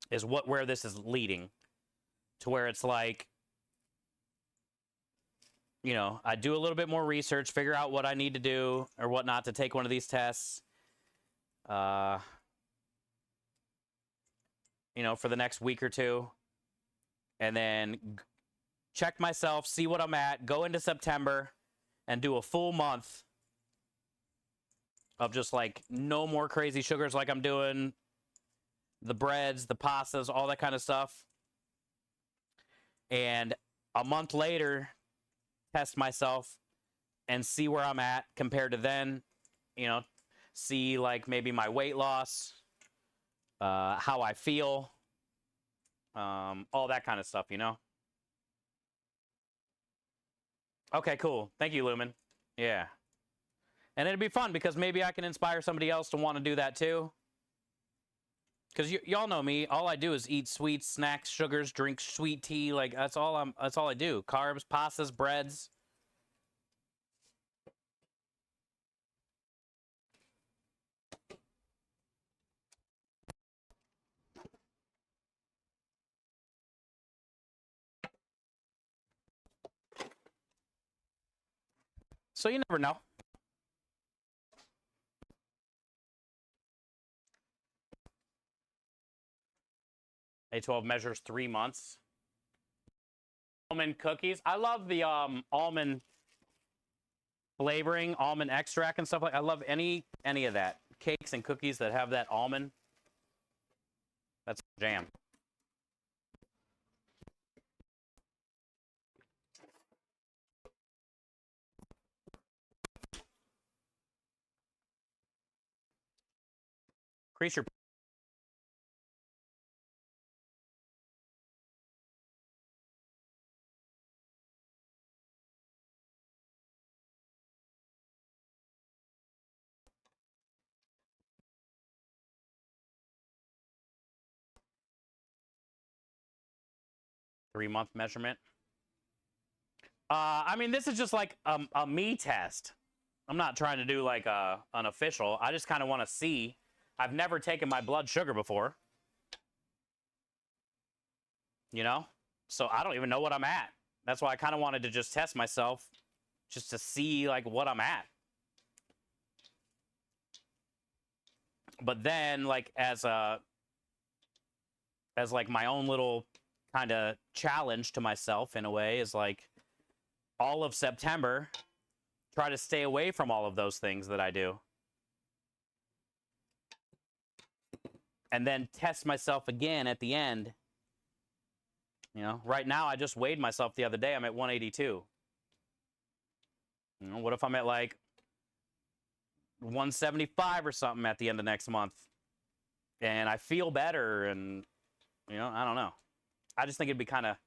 is where this is leading, to where it's like, you know, I do a little bit more research, figure out what I need to do or whatnot to take one of these tests, you know, for the next week or two, and then check myself, see what I'm at, go into September and do a full month of just like no more crazy sugars, like I'm doing the breads, the pastas, all that kind of stuff. And a month later, test myself and see where I'm at compared to then, you know, see like maybe my weight loss, how I feel, all that kind of stuff, you know? Okay, cool. Thank you, Lumen. Yeah. And it'd be fun because maybe I can inspire somebody else to want to do that too. Because y'all know me. All I do is eat sweets, snacks, sugars, drink sweet tea. Like that's all I do. Carbs, pastas, breads. So you never know. A12 measures 3 months. Almond cookies. I love the almond flavoring, almond extract and stuff like. I love any of that. Cakes and cookies that have that almond. That's jam. Increase your 3-month measurement. I mean, this is just like a me test. I'm not trying to do like an official. I just kind of want to see. I've never taken my blood sugar before. You know? So I don't even know what I'm at. That's why I kind of wanted to just test myself just to see like what I'm at. But then like as like my own little kind of challenge to myself in a way is like all of September, try to stay away from all of those things that I do. And then test myself again at the end. You know, right now I just weighed myself the other day. I'm at 182. You know, what if I'm at like 175 or something at the end of next month? And I feel better and, you know, I don't know. I just think it'd be kind of,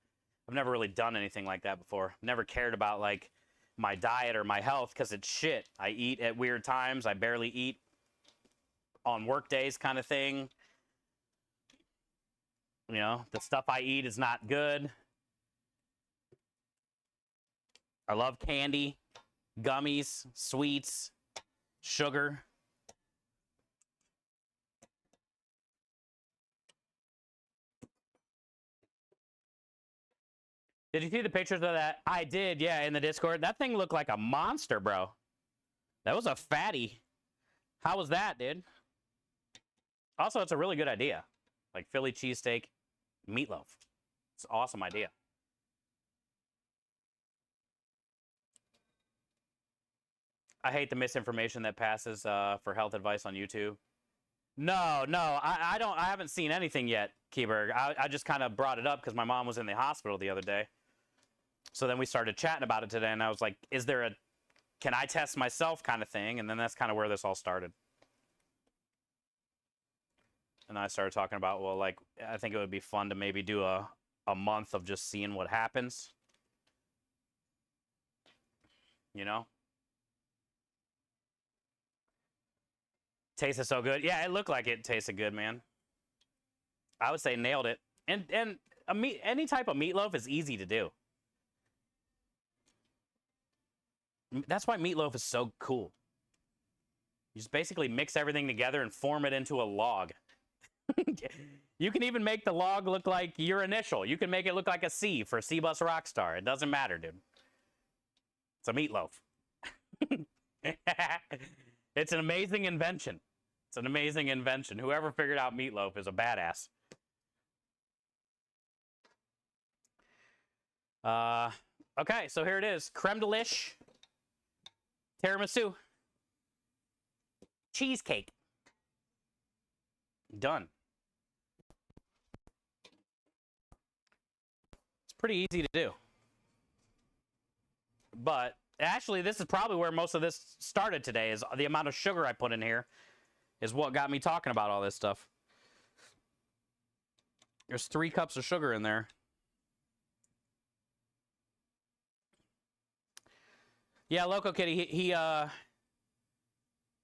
I've never really done anything like that before. Never cared about like my diet or my health because it's shit. I eat at weird times. I barely eat on work days kind of thing. You know, the stuff I eat is not good. I love candy, gummies, sweets, sugar. Did you see the pictures of that? I did, yeah, in the Discord. That thing looked like a monster, bro. That was a fatty. How was that, dude? Also, it's a really good idea. Like Philly cheesesteak, meatloaf. It's an awesome idea. I hate the misinformation that passes for health advice on YouTube. No, I don't. I haven't seen anything yet, Keyberg. I just kind of brought it up because my mom was in the hospital the other day. So then we started chatting about it today, and I was like, "Is there a, can I test myself kind of thing?" And then that's kind of where this all started. And I started talking about, well, like, I think it would be fun to maybe do a month of just seeing what happens. You know? Tasted so good. Yeah, it looked like it tasted good, man. I would say nailed it. And any type of meatloaf is easy to do. That's why meatloaf is so cool. You just basically mix everything together and form it into a log. You can even make the log look like your initial. You can make it look like a C for C-Bus Rockstar. It doesn't matter, dude. It's a meatloaf. It's an amazing invention. It's an amazing invention. Whoever figured out meatloaf is a badass. Okay, so here it is. Creme de liche. Tiramisu. Cheesecake. Done. It's pretty easy to do. But actually, this is probably where most of this started today, is the amount of sugar I put in here is what got me talking about all this stuff. There's 3 cups of sugar in there. Yeah, Loco Kitty, he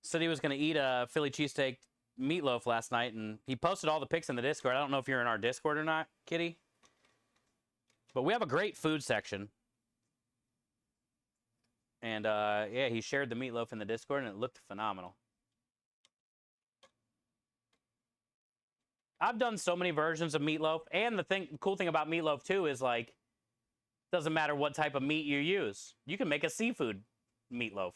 said he was going to eat a Philly cheesesteak meatloaf last night, and he posted all the pics in the Discord. I don't know if you're in our Discord or not, Kitty. But we have a great food section. And, yeah, he shared the meatloaf in the Discord, and it looked phenomenal. I've done so many versions of meatloaf, and the cool thing about meatloaf, too, is, like, doesn't matter what type of meat you use. You can make a seafood meatloaf.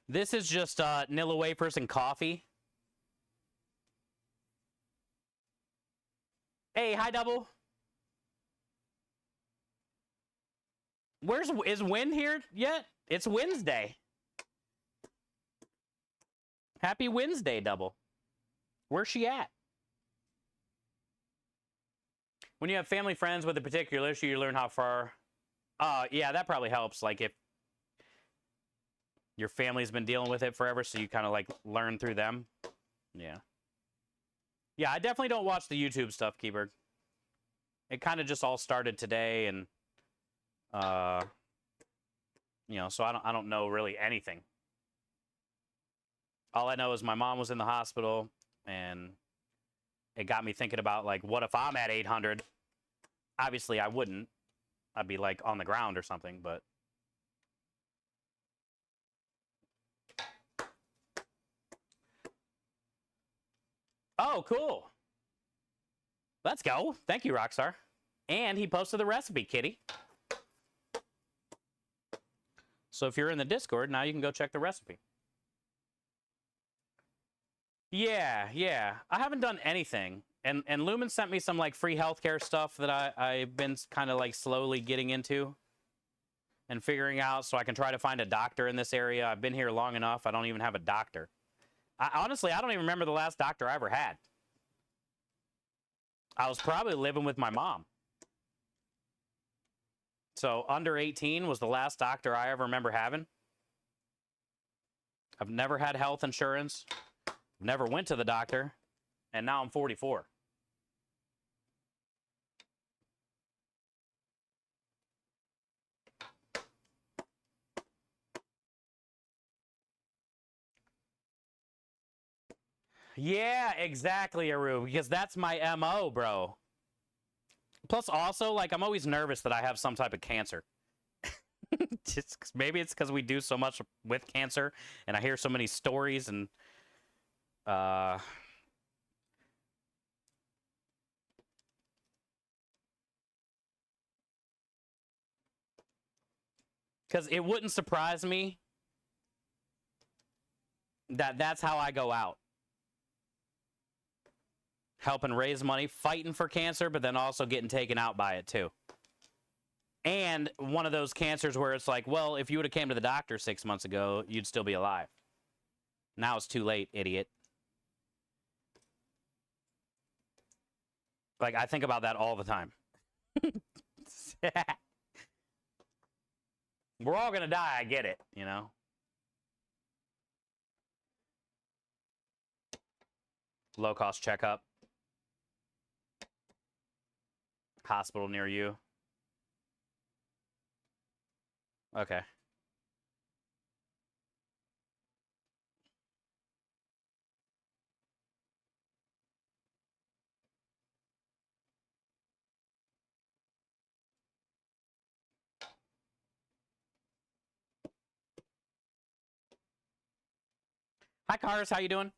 This is just Nilla wafers and coffee. Hey, hi, Double. Is Win here yet? It's Wednesday. Happy Wednesday, Double. Where's she at? When you have family friends with a particular issue, you learn how far. Yeah, that probably helps. Like if your family's been dealing with it forever, so you kind of like learn through them. Yeah. Yeah, I definitely don't watch the YouTube stuff, Keyberg. It kind of just all started today, and You know, so I don't know really anything. All I know is my mom was in the hospital, and it got me thinking about, like, what if I'm at 800? Obviously, I wouldn't. I'd be, like, on the ground or something, but... Oh, cool. Let's go. Thank you, Rockstar. And he posted the recipe, kitty. So if you're in the Discord, now you can go check the recipe. Yeah. I haven't done anything. And Lumen sent me some, like, free healthcare stuff that I've been kind of, like, slowly getting into and figuring out, so I can try to find a doctor in this area. I've been here long enough. I don't even have a doctor. Honestly, I don't even remember the last doctor I ever had. I was probably living with my mom. So under 18 was the last doctor I ever remember having. I've never had health insurance. Never went to the doctor. And now I'm 44. Yeah, exactly, Aru, because that's my MO, bro. Plus, also, like, I'm always nervous that I have some type of cancer. Just maybe it's because we do so much with cancer, and I hear so many stories, and because it wouldn't surprise me that that's how I go out. Helping raise money, fighting for cancer, but then also getting taken out by it too. And one of those cancers where it's like, well, if you would have came to the doctor 6 months ago, you'd still be alive. Now it's too late, idiot. Like, I think about that all the time. We're all gonna die, I get it, you know? Low-cost checkup. Hospital near you. Okay. Hi, Cars. How you doing?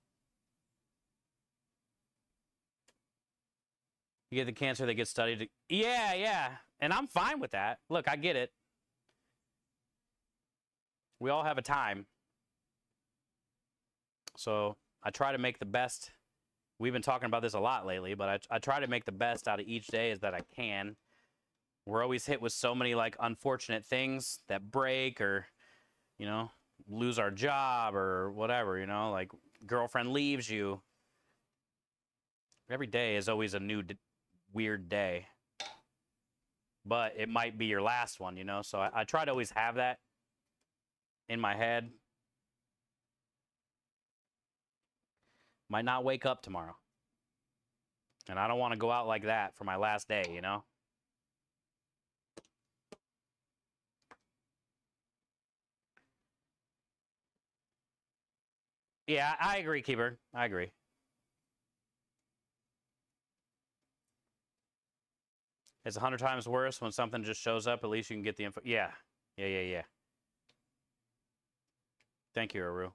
You get the cancer that gets studied. Yeah. And I'm fine with that. Look, I get it. We all have a time. So I try to make the best. We've been talking about this a lot lately, but I try to make the best out of each day as that I can. We're always hit with so many, like, unfortunate things that break, or, you know, lose our job or whatever, you know, like girlfriend leaves you. Every day is always a new weird day, but it might be your last one, you know? So I try to always have that in my head. Might not wake up tomorrow. And I don't want to go out like that for my last day, you know? Yeah, I agree, Keeper. I agree. It's 100 times worse when something just shows up. At least you can get the info. Yeah. Thank you, Aru.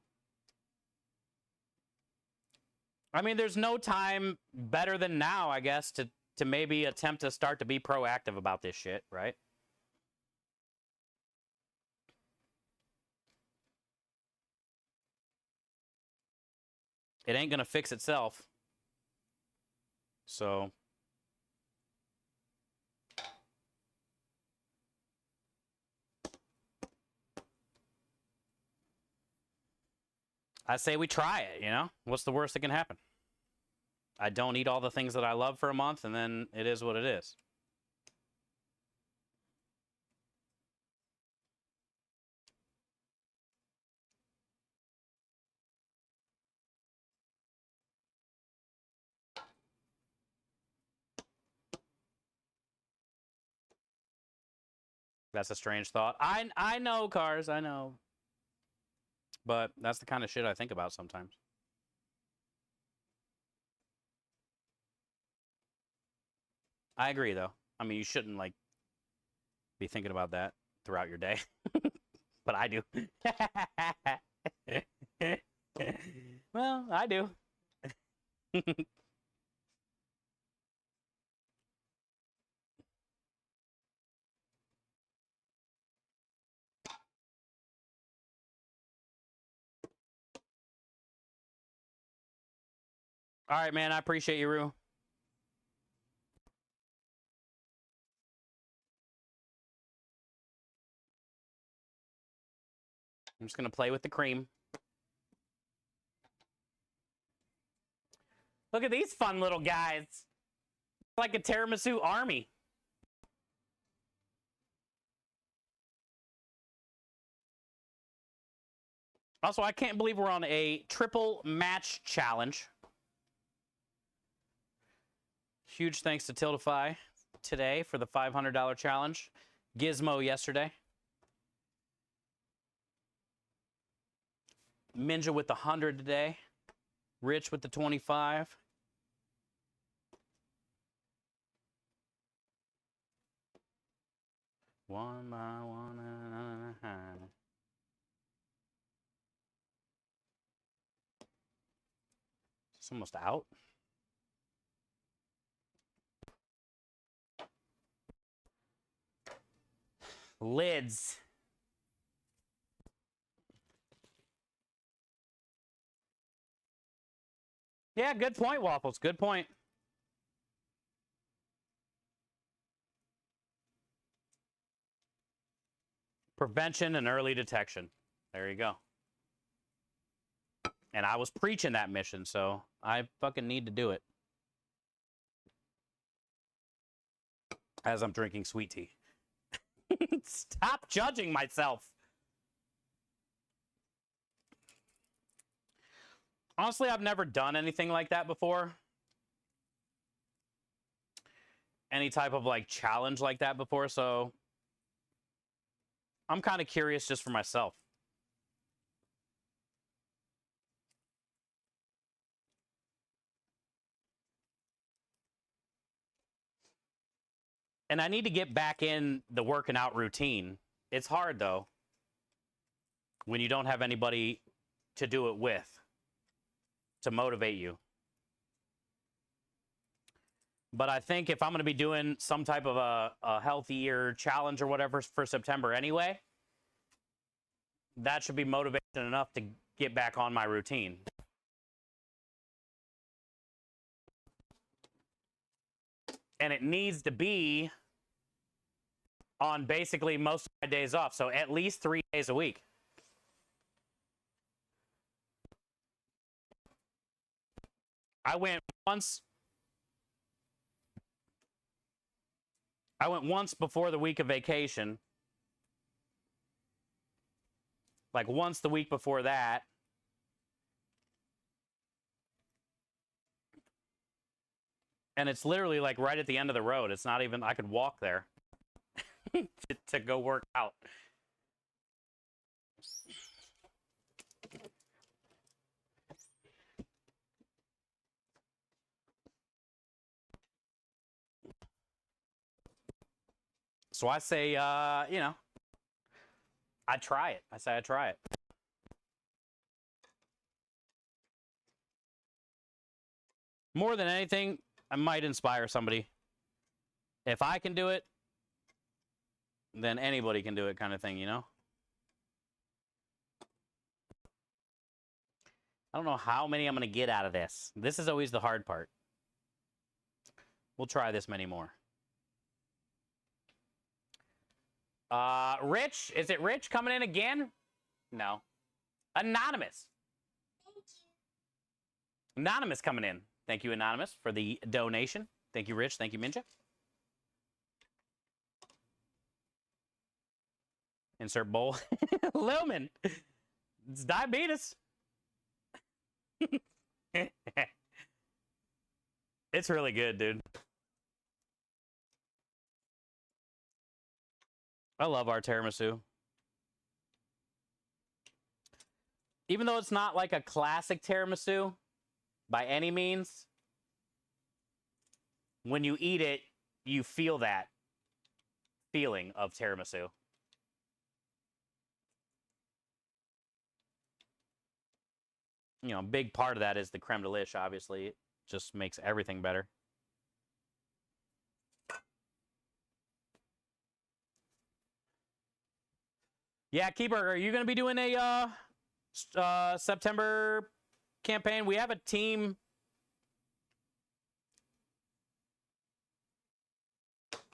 I mean, there's no time better than now, I guess, to maybe attempt to start to be proactive about this shit, right? It ain't gonna fix itself. So... I say we try it, you know? What's the worst that can happen? I don't eat all the things that I love for a month, and then it is what it is. That's a strange thought. I know, Cars, I know. But that's the kind of shit I think about sometimes. I agree, though. I mean, you shouldn't, like, be thinking about that throughout your day. But I do. Well, I do. All right, man. I appreciate you, Rue. I'm just going to play with the cream. Look at these fun little guys. It's like a tiramisu army. Also, I can't believe we're on a triple match challenge. Huge thanks to Tiltify today for the $500 challenge. Gizmo yesterday. Minja with the 100 today. Rich with the 25. One by one. It's almost out. Lids. Yeah, good point, Waffles. Good point. Prevention and early detection. There you go. And I was preaching that mission, so I fucking need to do it. As I'm drinking sweet tea. Stop judging myself. Honestly, I've never done anything like that before. Any type of like challenge like that before, so I'm kind of curious just for myself. And I need to get back in the working out routine. It's hard though when you don't have anybody to do it with, to motivate you. But I think if I'm going to be doing some type of a healthier challenge or whatever for September anyway, that should be motivation enough to get back on my routine. And it needs to be on basically most of my days off. So at least 3 days a week. I went once before the week of vacation. Like once the week before that. And it's literally like right at the end of the road. It's not even, I could walk there to go work out. So I say, you know, I try it. I say I try it. More than anything, I might inspire somebody. If I can do it, then anybody can do it kind of thing, you know? I don't know how many I'm going to get out of this. This is always the hard part. We'll try this many more. Rich, is it Rich coming in again? No. Anonymous. Thank you. Anonymous coming in. Thank you, Anonymous, for the donation. Thank you, Rich. Thank you, Minja. Insert bowl. Lumen. It's diabetes. It's really good, dude. I love our tiramisu. Even though it's not like a classic tiramisu by any means, when you eat it, you feel that feeling of tiramisu. You know, a big part of that is the creme de liche, obviously. It just makes everything better. Yeah, Keyburger, are you going to be doing a September campaign? We have a team.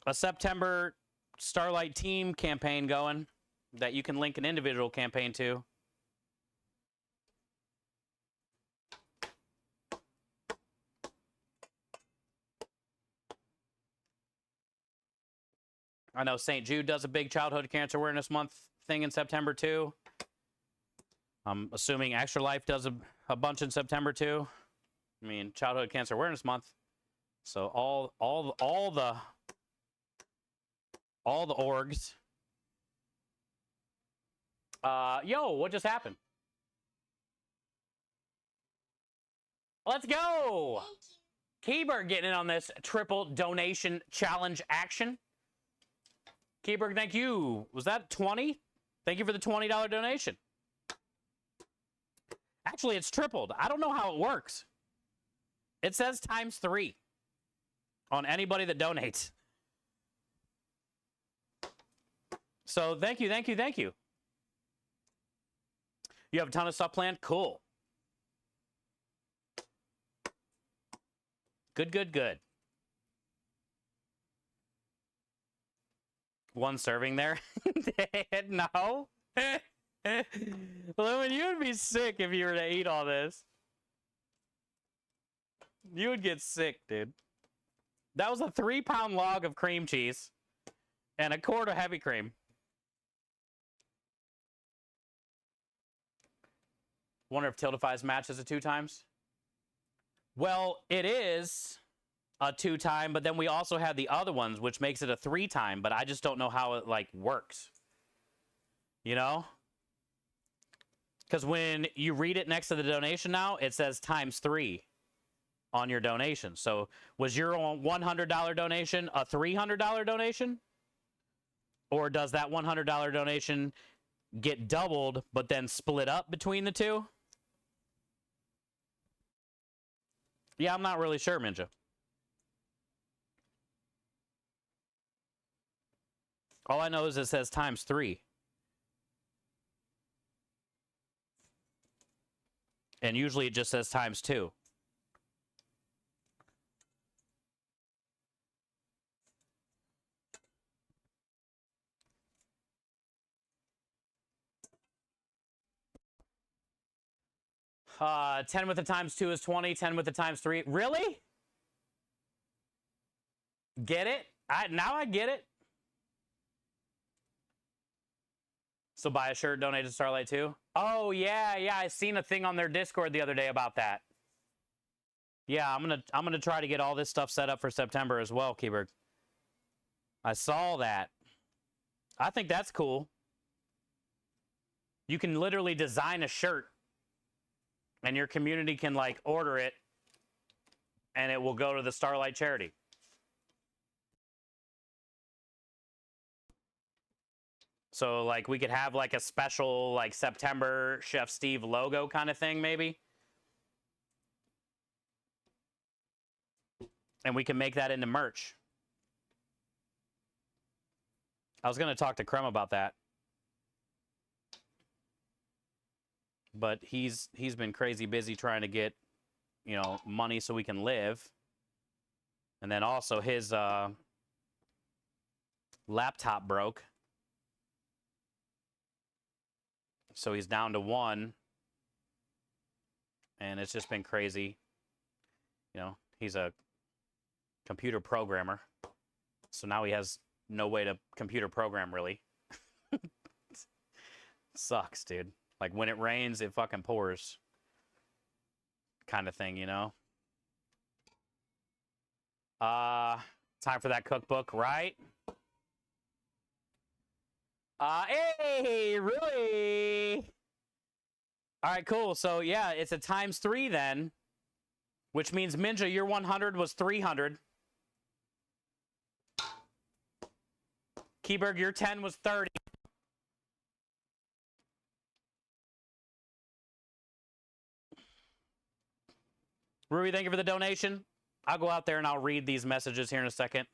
A September Starlight team campaign going that you can link an individual campaign to. I know St. Jude does a big Childhood Cancer Awareness Month thing in September too. I'm assuming Extra Life does a bunch in September too. I mean, Childhood Cancer Awareness Month. So all the orgs. Yo, what just happened? Let's go! Keyberg getting in on this triple donation challenge action. Keyberg, thank you. Was that 20? Thank you for the $20 donation. Actually, it's tripled. I don't know how it works. It says ×3 on anybody that donates. So thank you, thank you, thank you. You have a ton of stuff planned? Cool. Good, good, good. One serving there? No. Lemon, you would be sick if you were to eat all this. You would get sick, dude. That was a 3-pound log of cream cheese and a quart of heavy cream. Wonder if Tiltify's match is a 2x? Well, it is a 2-time, but then we also have the other ones, which makes it a 3-time, but I just don't know how it, like, works. You know? Because when you read it next to the donation now, it says ×3 on your donation. So was your $100 donation a $300 donation? Or does that $100 donation get doubled, but then split up between the two? Yeah, I'm not really sure, Minja. All I know is it says ×3. And usually it just says ×2. Uh, 10 with the ×2 is 20. 10 with the ×3. Really? Get it? Now I get it. So buy a shirt, donate to Starlight too. Oh yeah, yeah. I seen a thing on their Discord the other day about that. Yeah, I'm gonna try to get all this stuff set up for September as well, Keyberg. I saw that. I think that's cool. You can literally design a shirt, and your community can like order it, and it will go to the Starlight charity. So, like, we could have, like, a special, like, September Chef Steve logo kind of thing, maybe. And we can make that into merch. I was going to talk to Crumb about that. But he's been crazy busy trying to get, you know, money so we can live. And then also his laptop broke. So he's down to 1. And it's just been crazy. You know, he's a computer programmer. So now he has no way to computer program, really. Sucks, dude. Like, when it rains, it fucking pours. Kind of thing, you know? Time for that cookbook, right? Hey, really? All right, cool. So yeah, it's a ×3 then, which means Minja, your 100 was 300. Keyberg, your 10 was 30. Rui, thank you for the donation. I'll go out there and I'll read these messages here in a second.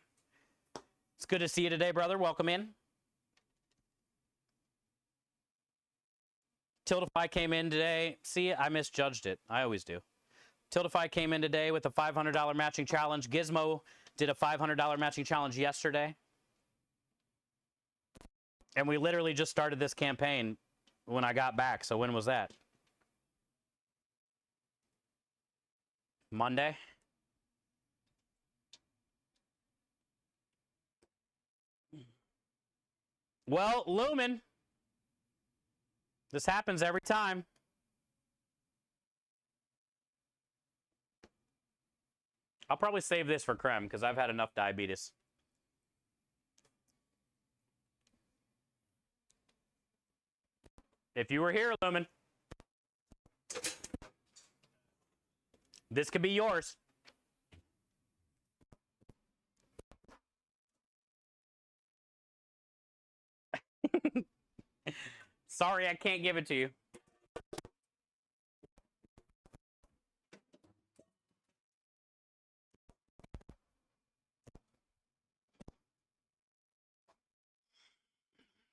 It's good to see you today, brother. Welcome in. Tildify came in today. See, I misjudged it. I always do. Tildify came in today with a $500 matching challenge. Gizmo did a $500 matching challenge yesterday. And we literally just started this campaign when I got back. So when was that? Monday? Well, Lumen, this happens every time. I'll probably save this for Krem because I've had enough diabetes. If you were here, Lumen, this could be yours. Sorry, I can't give it to you.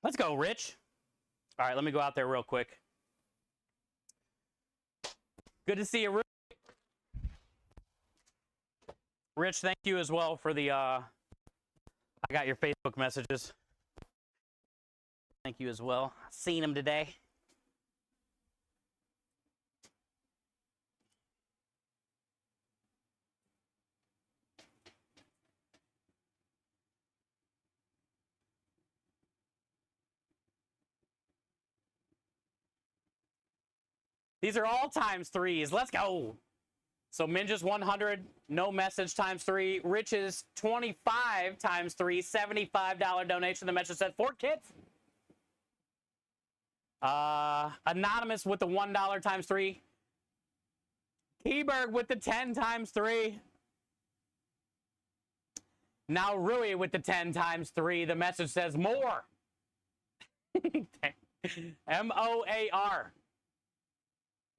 Let's go, Rich. All right, let me go out there real quick. Good to see you, Rich. Rich, thank you as well for the, I got your Facebook messages. Thank you as well. Seen them today. These are all ×3s. Let's go. So Minja's 100, no message ×3. Rich's 25 ×3, $75 donation. The message said 4 kits. Anonymous with the $1 ×3. Keyberg with the 10 ×3. Now Rui with the 10 ×3. The message says more. M-O-A-R.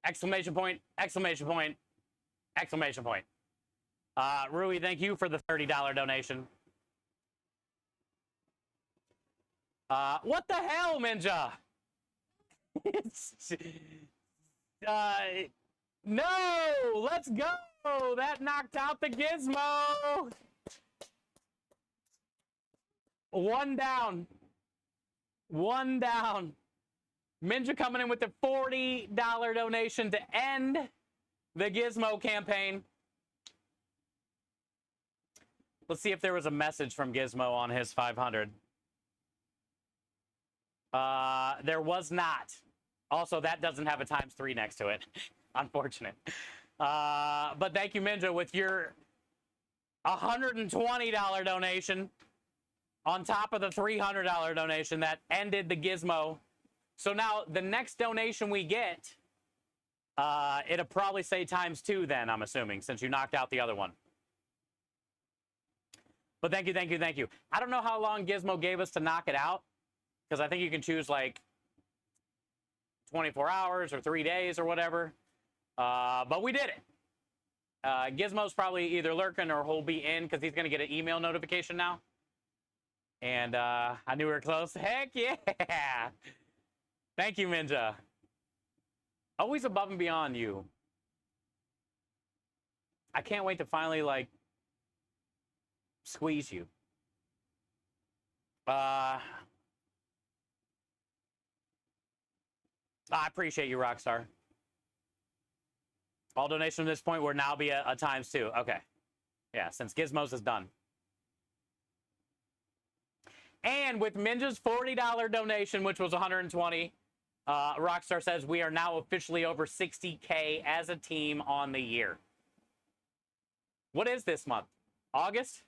Exclamation point, exclamation point, exclamation point. Rui, thank you for the $30 donation. What the hell, Minja? No, let's go. That knocked out the Gizmo. One down. One down. Minja coming in with the $40 donation to end the Gizmo campaign. Let's see if there was a message from Gizmo on his 500. There was not. Also, that doesn't have a ×3 next to it. Unfortunate. But thank you, Minja, with your $120 donation on top of the $300 donation that ended the Gizmo. So now the next donation we get, it'll probably say ×2 then, I'm assuming, since you knocked out the other one. But thank you, thank you, thank you. I don't know how long Gizmo gave us to knock it out, because I think you can choose like 24 hours or 3 days or whatever. But we did it. Gizmo's probably either lurking or he'll be in because he's going to get an email notification now. And I knew we were close. Heck yeah. Thank you, Minja. Always above and beyond you. I can't wait to finally, like, squeeze you. I appreciate you, Rockstar. All donations at this point will now be a ×2. Okay. Yeah, since Gizmos is done. And with Minja's $40 donation, which was 120, Rockstar says we are now officially over 60K as a team on the year. What is this month? August?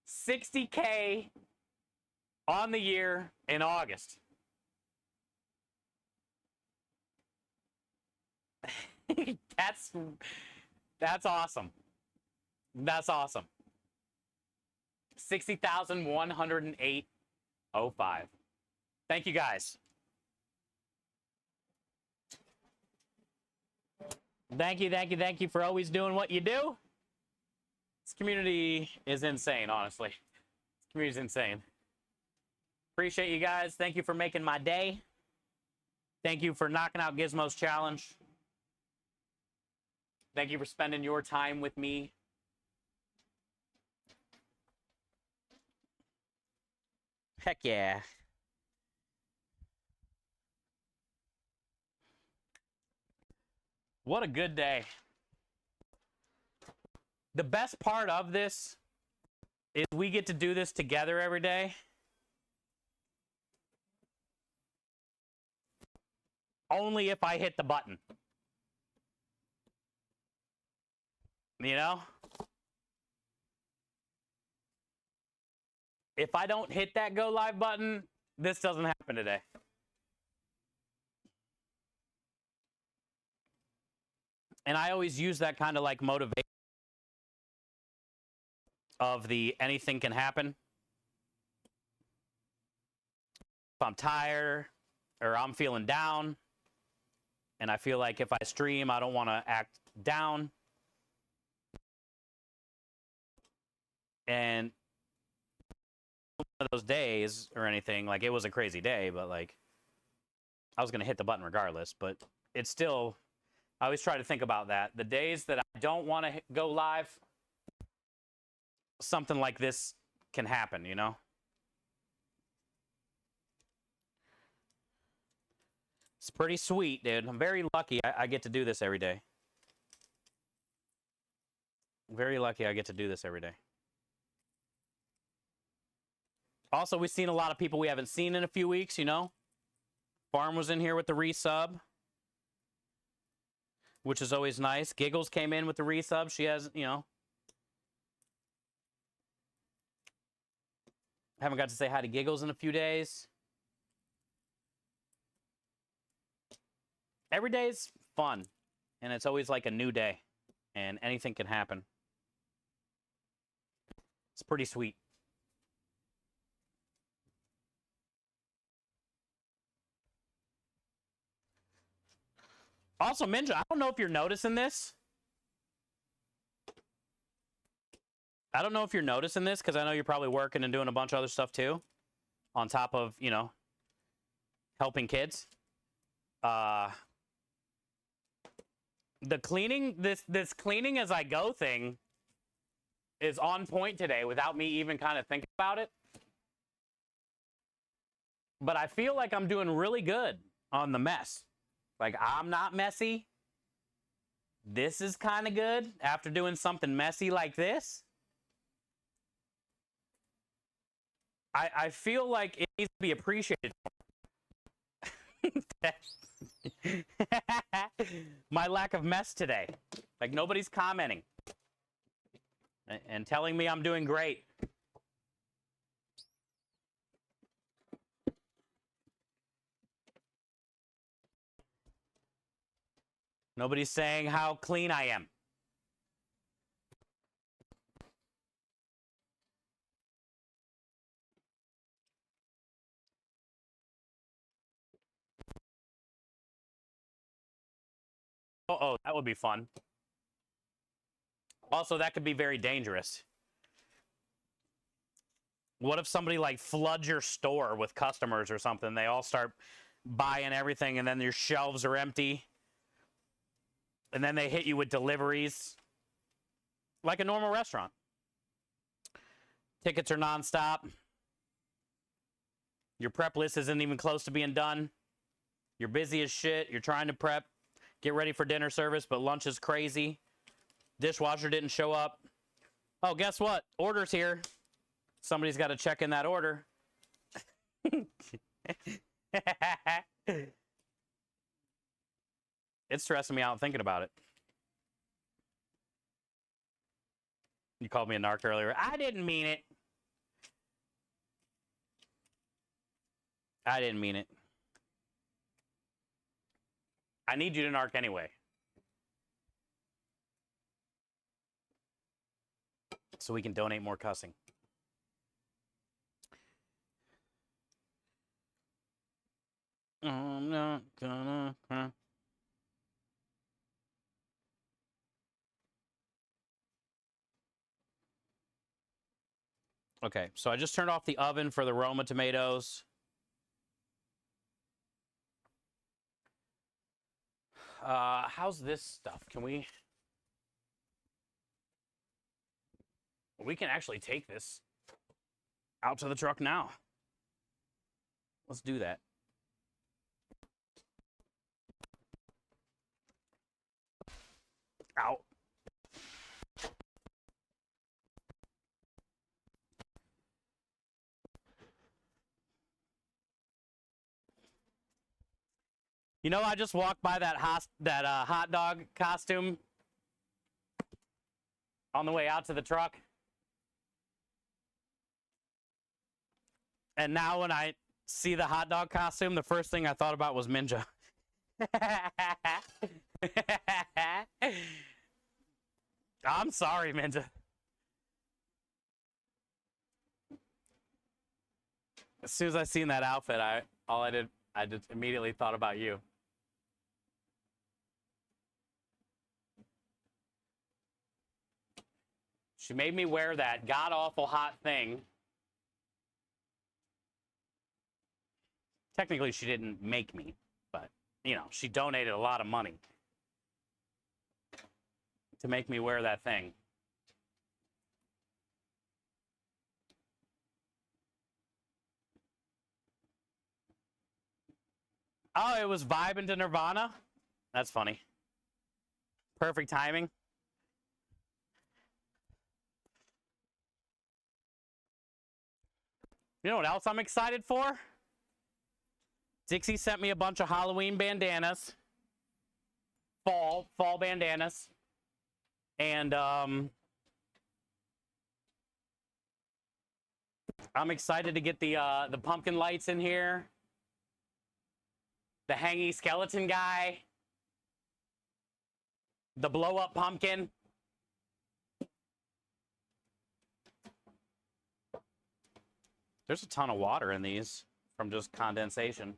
60K on the year in August. That's awesome. That's awesome. 60,108.05. Thank you guys. Thank you for always doing what you do. This community is insane, honestly. This community is insane. Appreciate you guys. Thank you for making my day. Thank you for knocking out Gizmo's challenge. Thank you for spending your time with me. Heck yeah. What a good day. The best part of this is we get to do this together every day. Only if I hit the button. You know? If I don't hit that go live button, this doesn't happen today. And I always use that kind of like motivation of the anything can happen. If I'm tired or I'm feeling down and I feel like if I stream, I don't want to act down. And one of those days or anything, like it was a crazy day, but like I was going to hit the button regardless, but it's still, I always try to think about that. The days that I don't want to go live, something like this can happen, you know? It's pretty sweet, dude. I'm very lucky I get to do this every day. Very lucky I get to do this every day. Also, we've seen a lot of people we haven't seen in a few weeks, you know? Farm was in here with the resub, which is always nice. Giggles came in with the resub. She has, you know. Haven't got to say hi to Giggles in a few days. Every day's fun, and it's always like a new day, and anything can happen. It's pretty sweet. Also, Minja, I don't know if you're noticing this. I don't know if you're noticing this, because I know you're probably working and doing a bunch of other stuff too, on top of, you know, helping kids. The cleaning, this cleaning as I go thing is on point today without me even kind of thinking about it. But I feel like I'm doing really good on the mess. Like, I'm not messy. This is kind of good after doing something messy like this. I feel like it needs to be appreciated. My lack of mess today. Like, nobody's commenting and telling me I'm doing great. Nobody's saying how clean I am. Oh, that would be fun. Also, that could be very dangerous. What if somebody like floods your store with customers or something? They all start buying everything and then your shelves are empty. And then they hit you with deliveries. Like a normal restaurant. Tickets are nonstop. Your prep list isn't even close to being done. You're busy as shit. You're trying to prep. Get ready for dinner service, but lunch is crazy. Dishwasher didn't show up. Oh, guess what? Order's here. Somebody's got to check in that order. It's stressing me out thinking about it. You called me a narc earlier. I didn't mean it. I didn't mean it. I need you to narc anyway. So we can donate more cussing. I'm not gonna cry. Okay, so I just turned off the oven for the Roma tomatoes. How's this stuff? Can we can actually take this out to the truck now. Let's do that. Out. You know, I just walked by that hot dog costume on the way out to the truck. And now when I see the hot dog costume, the first thing I thought about was Minja. I'm sorry, Minja. As soon as I seen that outfit, I just immediately thought about you. She made me wear that god-awful hot thing. Technically, she didn't make me, but, you know, she donated a lot of money to make me wear that thing. Oh, it was vibing to Nirvana? That's funny. Perfect timing. You know what else I'm excited for? Dixie sent me a bunch of Halloween bandanas. Fall bandanas. And I'm excited to get the pumpkin lights in here. The hangy skeleton guy. The blow up pumpkin. There's a ton of water in these from just condensation.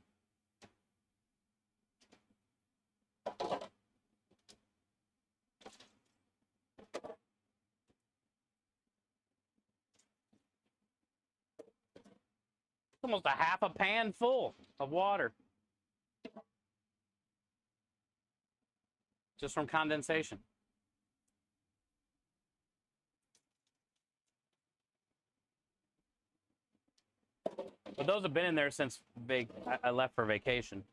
Almost a half a pan full of water. Just from condensation. But those have been in there since I left for vacation.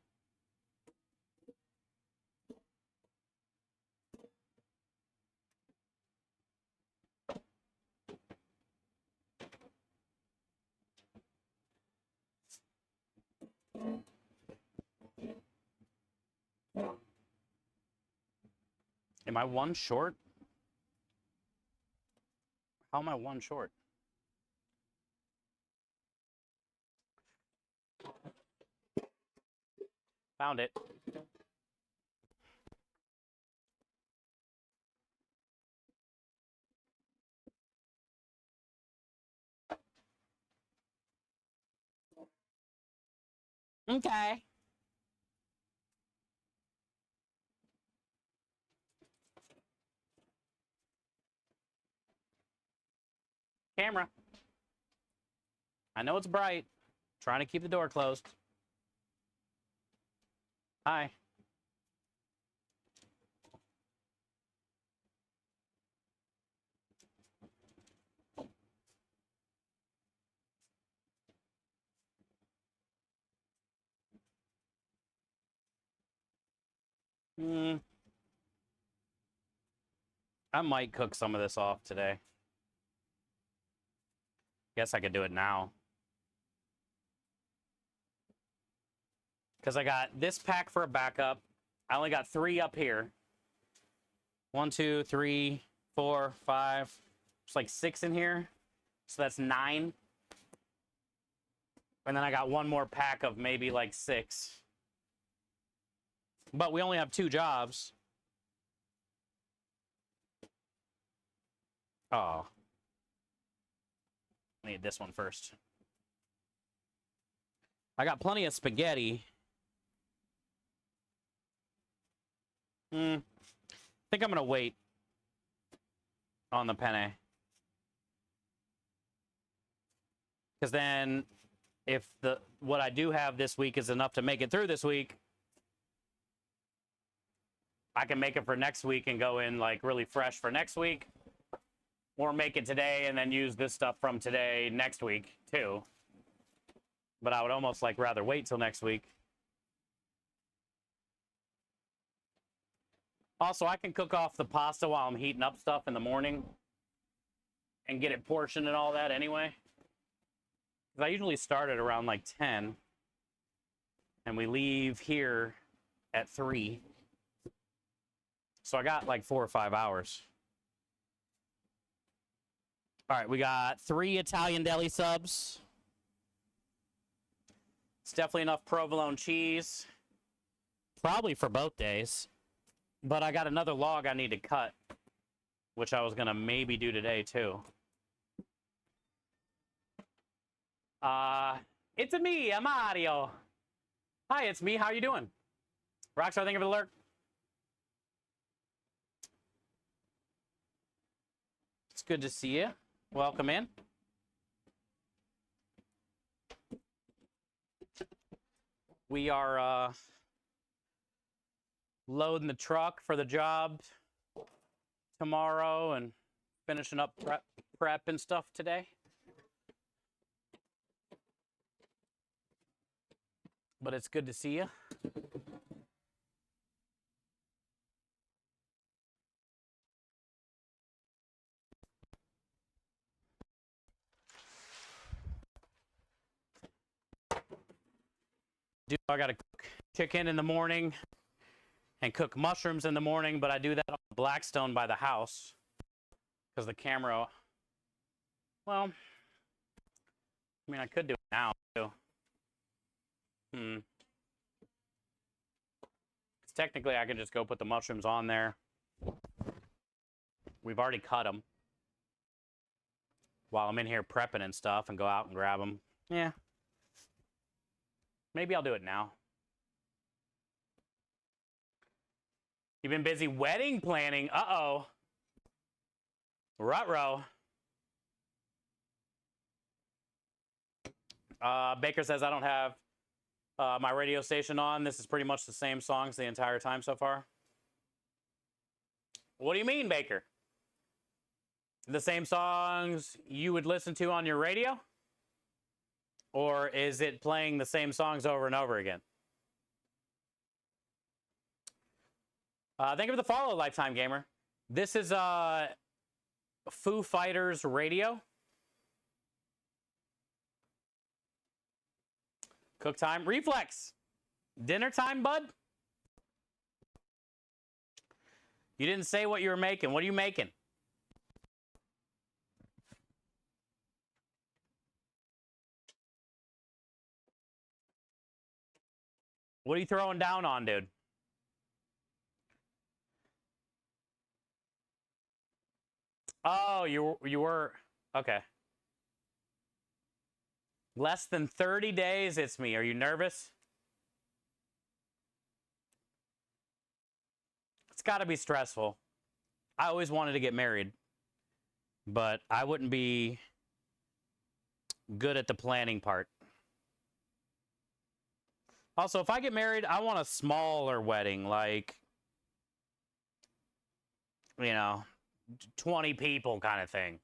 Am I one short? How am I one short? Found it. Okay. Camera. I know it's bright. Trying to keep the door closed. Hi. I might cook some of this off today. Guess I could do it now. Because I got this pack for a backup. I only got 3 up here. 1, 2, 3, 4, 5. It's like 6 in here. So that's 9. And then I got one more pack of maybe like 6. But we only have 2 jobs. Oh. I need this one first. I got plenty of spaghetti. I think I'm going to wait on the penne. Because then if what I do have this week is enough to make it through this week, I can make it for next week and go in like really fresh for next week. Or make it today and then use this stuff from today next week too. But I would almost like rather wait till next week. Also, I can cook off the pasta while I'm heating up stuff in the morning and get it portioned and all that anyway. Because I usually start at around like 10 and we leave here at 3. So I got like 4 or 5 hours. All right, we got 3 Italian deli subs. It's definitely enough provolone cheese. Probably for both days. But I got another log I need to cut, which I was going to maybe do today too. It's me, I'm Mario. Hi, it's me. How you doing? Rockstar, thank you for the alert. It's good to see you. Welcome in. We are loading the truck for the job tomorrow and finishing up prep and stuff today. But it's good to see you. I gotta cook chicken in the morning and cook mushrooms in the morning, but I do that on Blackstone by the house because the camera, well, I mean, I could do it now too. Because technically I can just go put the mushrooms on there. We've already cut them while I'm in here prepping and stuff and go out and grab them. Yeah. Maybe I'll do it now. You've been busy wedding planning. Uh-oh. Ruh-roh. Baker says I don't have my radio station on. This is pretty much the same songs the entire time so far. What do you mean, Baker? The same songs you would listen to on your radio? Or is it playing the same songs over and over again? Thank you for the follow, Lifetime Gamer. This is Foo Fighters Radio. Cook time. Reflex. Dinner time, bud? You didn't say what you were making. What are you making? What are you throwing down on, dude? Oh, you were okay. Less than 30 days, it's me. Are you nervous? It's got to be stressful. I always wanted to get married, but I wouldn't be good at the planning part. Also, if I get married, I want a smaller wedding, like, you know, 20 people kind of thing.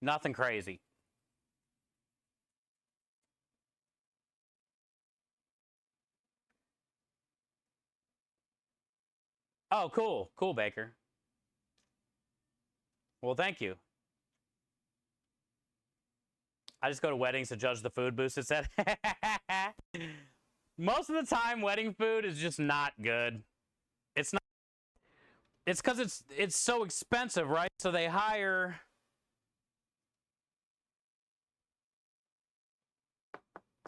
Nothing crazy. Oh, cool. Cool, Baker. Well, thank you. I just go to weddings to judge the food, Boosted said. Most of the time, wedding food is just not good. It's not. It's because it's so expensive, right? So they hire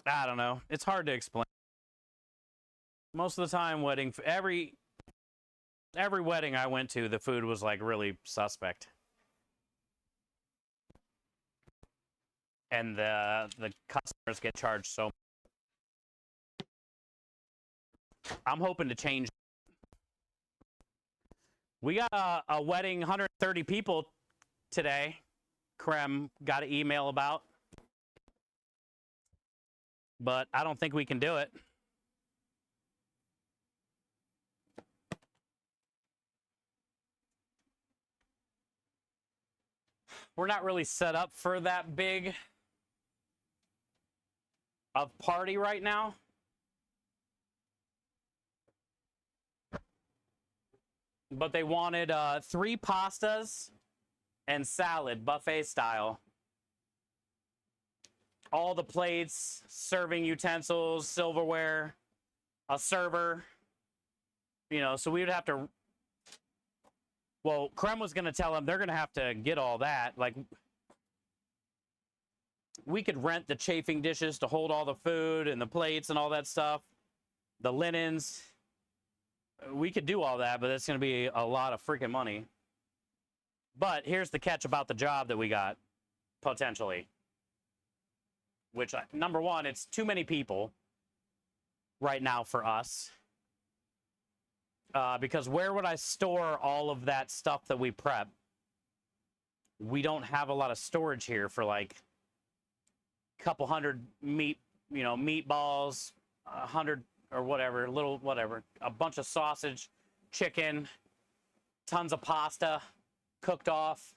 I don't know. It's hard to explain. Most of the time, every wedding I went to, the food was like really suspect. And the customers get charged so much. I'm hoping to change. We got a wedding, 130 people today. Krem got an email about. But I don't think we can do it. We're not really set up for that big of party right now. But they wanted 3 pastas and salad, buffet style. All the plates, serving utensils, silverware, a server. You know, so we would have to... Well, Krem was going to tell them they're going to have to get all that. Like, we could rent the chafing dishes to hold all the food and the plates and all that stuff. The linens. We could do all that, but it's going to be a lot of freaking money. But here's the catch about the job that we got, potentially. Which, number one, it's too many people right now for us. Because where would I store all of that stuff that we prep? We don't have a lot of storage here for like a couple hundred meatballs, 100 or whatever, a bunch of sausage, chicken, tons of pasta cooked off,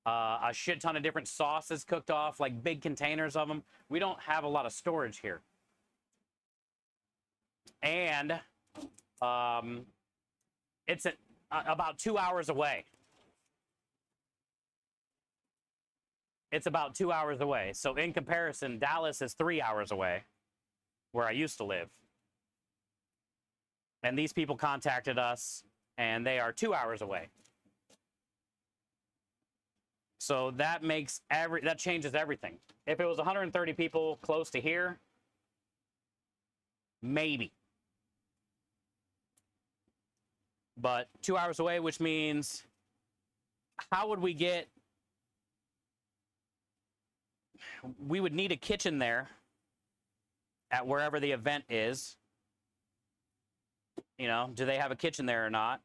a shit ton of different sauces cooked off, like big containers of them. We don't have a lot of storage here. And it's about 2 hours away. It's about 2 hours away. So in comparison, Dallas is 3 hours away, where I used to live. And these people contacted us, and they are 2 hours away. So that changes everything. If it was 130 people close to here, maybe. But 2 hours away, which means how would we get... We would need a kitchen there at wherever the event is. You know, do they have a kitchen there or not?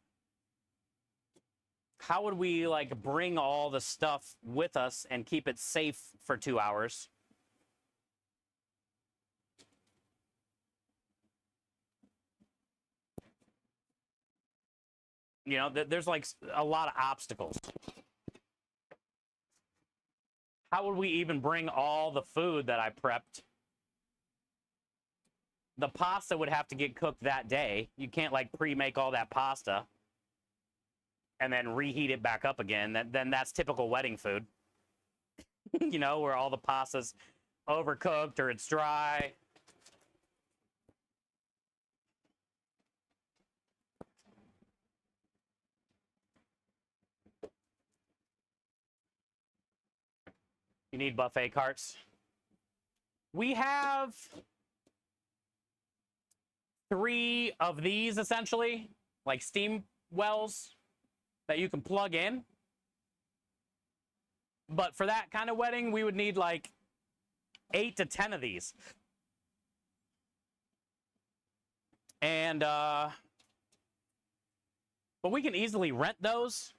How would we, like, bring all the stuff with us and keep it safe for 2 hours? You know, there's, like, a lot of obstacles. How would we even bring all the food that I prepped? The pasta would have to get cooked that day. You can't, like, pre-make all that pasta and then reheat it back up again. Then that's typical wedding food. You know, where all the pasta's overcooked or it's dry. You need buffet carts. We have 3 of these, essentially, like steam wells that you can plug in. But for that kind of wedding, we would need like 8 to 10 of these. And, but we can easily rent those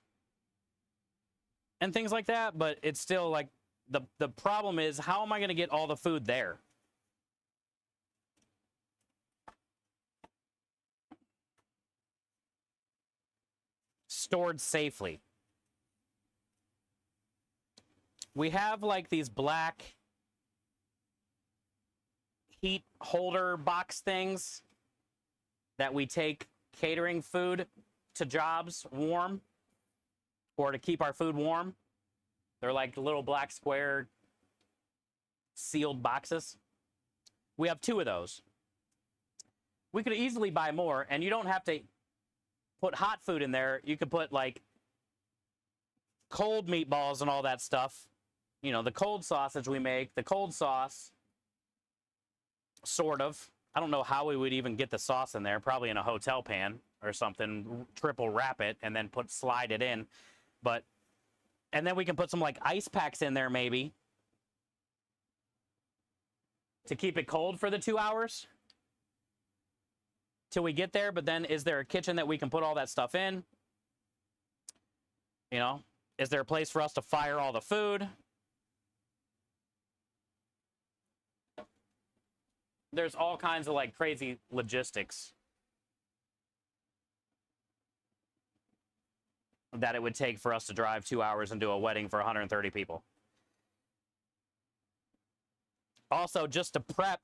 and things like that, but it's still like, the problem is, how am I going to get all the food there? Stored safely. We have like these black heat holder box things that we take catering food to jobs warm, or to keep our food warm. They're like little black square sealed boxes. We have 2 of those. We could easily buy more, and you don't have to put hot food in there. You could put like cold meatballs and all that stuff. You know, the cold sausage we make, the cold sauce. sort of. I don't know how we would even get the sauce in there. Probably in a hotel pan or something. Triple wrap it and then slide it in. But, and then we can put some like ice packs in there maybe to keep it cold for the 2 hours till we get there. But then is there a kitchen that we can put all that stuff in? You know, is there a place for us to fire all the food? There's all kinds of like crazy logistics that it would take for us to drive 2 hours and do a wedding for 130 people. Also, just to prep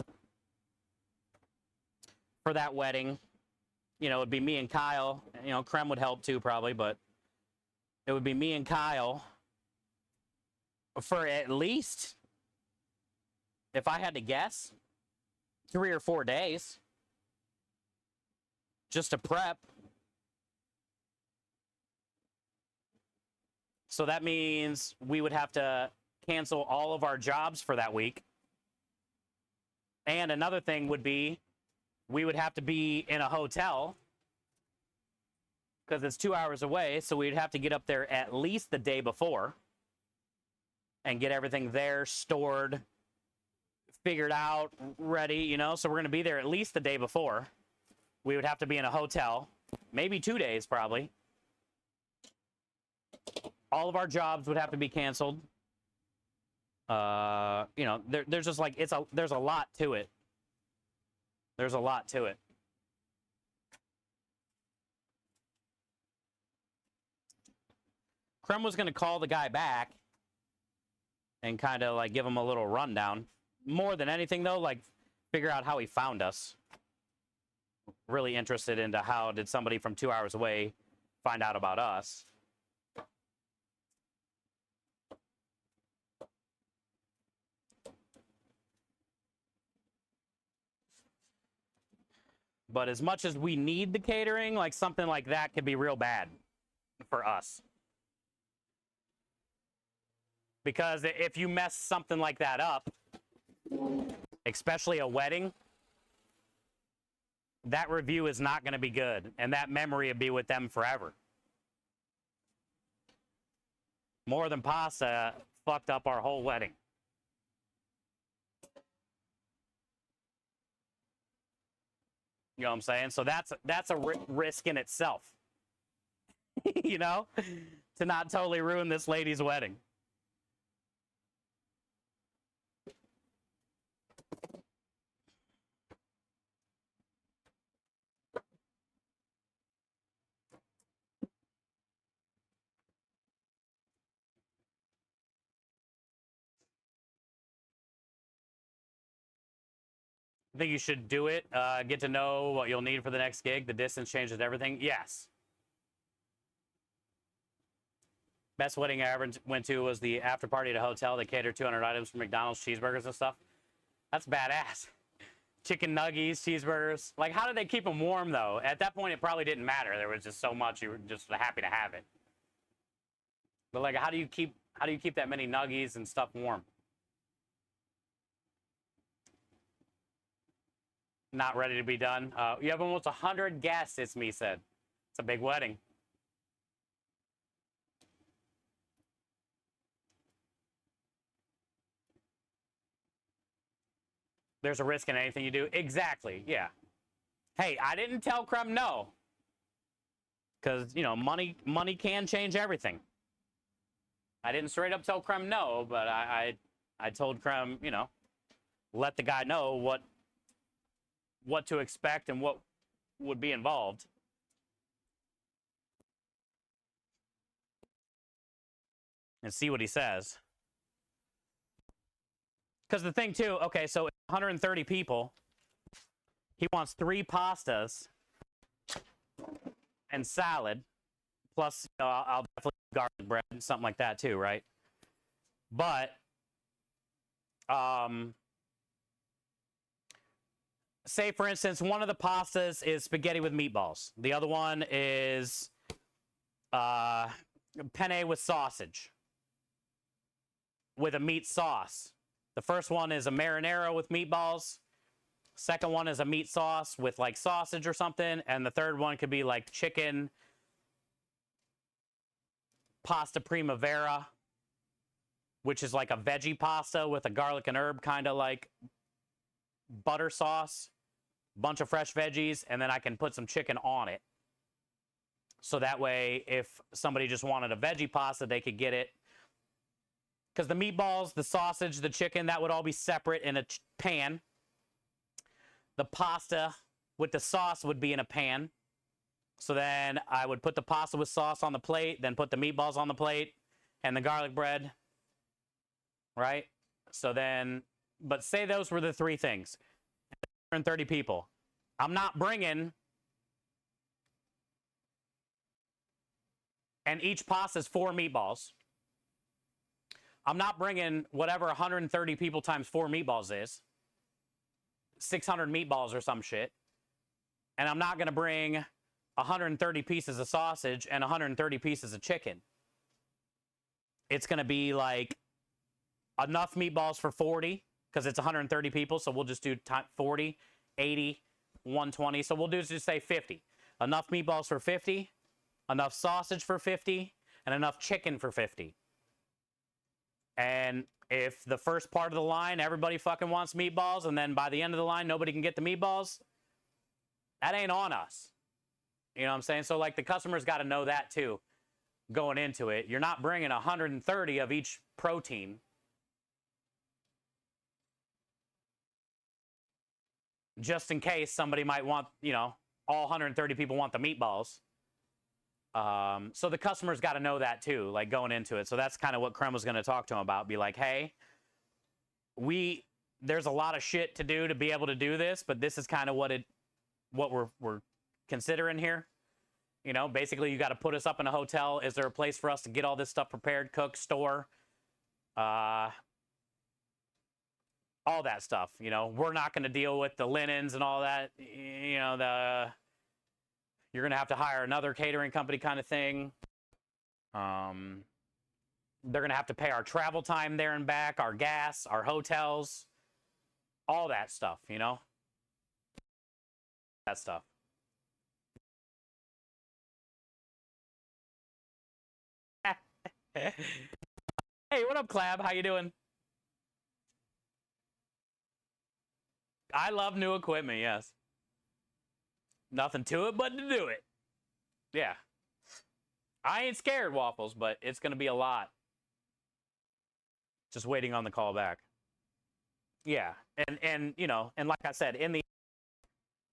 for that wedding, you know, it'd be me and Kyle. You know, Krem would help too probably, but it would be me and Kyle for at least, if I had to guess, 3 or 4 days just to prep. So that means we would have to cancel all of our jobs for that week. And another thing would be we would have to be in a hotel because it's 2 hours away. So we'd have to get up there at least the day before and get everything there stored, figured out, ready, you know. So we're going to be there at least the day before. We would have to be in a hotel, maybe 2 days probably. All of our jobs would have to be canceled. You know, there's just like there's a lot to it. There's a lot to it. Krem was going to call the guy back and kind of like give him a little rundown. More than anything, though, like figure out how he found us. Really interested into how did somebody from 2 hours away find out about us. But as much as we need the catering, like something like that could be real bad for us. Because if you mess something like that up, especially a wedding, that review is not going to be good. And that memory will be with them forever. More Than Pasta fucked up our whole wedding. You know what I'm saying? So that's a risk in itself. You know? To not totally ruin this lady's wedding. I think you should do it. Get to know what you'll need for the next gig. The distance changes everything. Yes. Best wedding I ever went to was the after party at a hotel. They catered 200 items from McDonald's, cheeseburgers and stuff. That's badass. Chicken nuggets, cheeseburgers. Like, how did they keep them warm, though? At that point, it probably didn't matter. There was just so much. You were just happy to have it. But, like, how do you keep that many nuggies and stuff warm? Not ready to be done. You have almost 100 guests, it's me said. It's a big wedding. There's a risk in anything you do. Exactly, yeah. Hey, I didn't tell Krem no. Because, you know, money can change everything. I didn't straight up tell Krem no, but I told Krem, you know, let the guy know what to expect and what would be involved. And see what he says. Because the thing too, okay, so 130 people, he wants 3 pastas and salad, plus I'll definitely garlic bread and something like that too, right? But say, for instance, one of the pastas is spaghetti with meatballs. The other one is penne with sausage with a meat sauce. The first one is a marinara with meatballs. Second one is a meat sauce with like sausage or something. And the third one could be like chicken pasta primavera, which is like a veggie pasta with a garlic and herb kind of like butter sauce, bunch of fresh veggies, and then I can put some chicken on it. So that way, if somebody just wanted a veggie pasta, they could get it. Because the meatballs, the sausage, the chicken, that would all be separate in a pan. The pasta with the sauce would be in a pan. So then I would put the pasta with sauce on the plate, then put the meatballs on the plate and the garlic bread. Right? So then, but say those were the three things. 130 people. I'm not bringing, and each pasta is 4 meatballs. I'm not bringing whatever 130 people times 4 meatballs is. 600 meatballs or some shit. And I'm not going to bring 130 pieces of sausage and 130 pieces of chicken. It's going to be like enough meatballs for 40 because it's 130 people. So we'll just do 40, 80, 120. So we'll just say 50. Enough meatballs for 50, enough sausage for 50, and enough chicken for 50. And if the first part of the line, everybody fucking wants meatballs, and then by the end of the line, nobody can get the meatballs, that ain't on us. You know what I'm saying? So, like, the customer's got to know that, too, going into it. You're not bringing 130 of each protein. Just in case somebody might want, you know, all 130 people want the meatballs. So the customer's got to know that too, like going into it. So that's kind of what Krem was going to talk to him about. Be like, hey, there's a lot of shit to do to be able to do this, but this is kind of what we're considering here. You know, basically you got to put us up in a hotel. Is there a place for us to get all this stuff prepared, cook, store? All that stuff, you know, we're not going to deal with the linens and all that, you know, you're going to have to hire another catering company kind of thing. They're going to have to pay our travel time there and back, our gas, our hotels, all that stuff, you know? That stuff. Hey, what up, Clab? How you doing? I love new equipment, yes. Nothing to it but to do it. Yeah. I ain't scared, Waffles, but it's going to be a lot. Just waiting on the call back. Yeah. And you know, and like I said,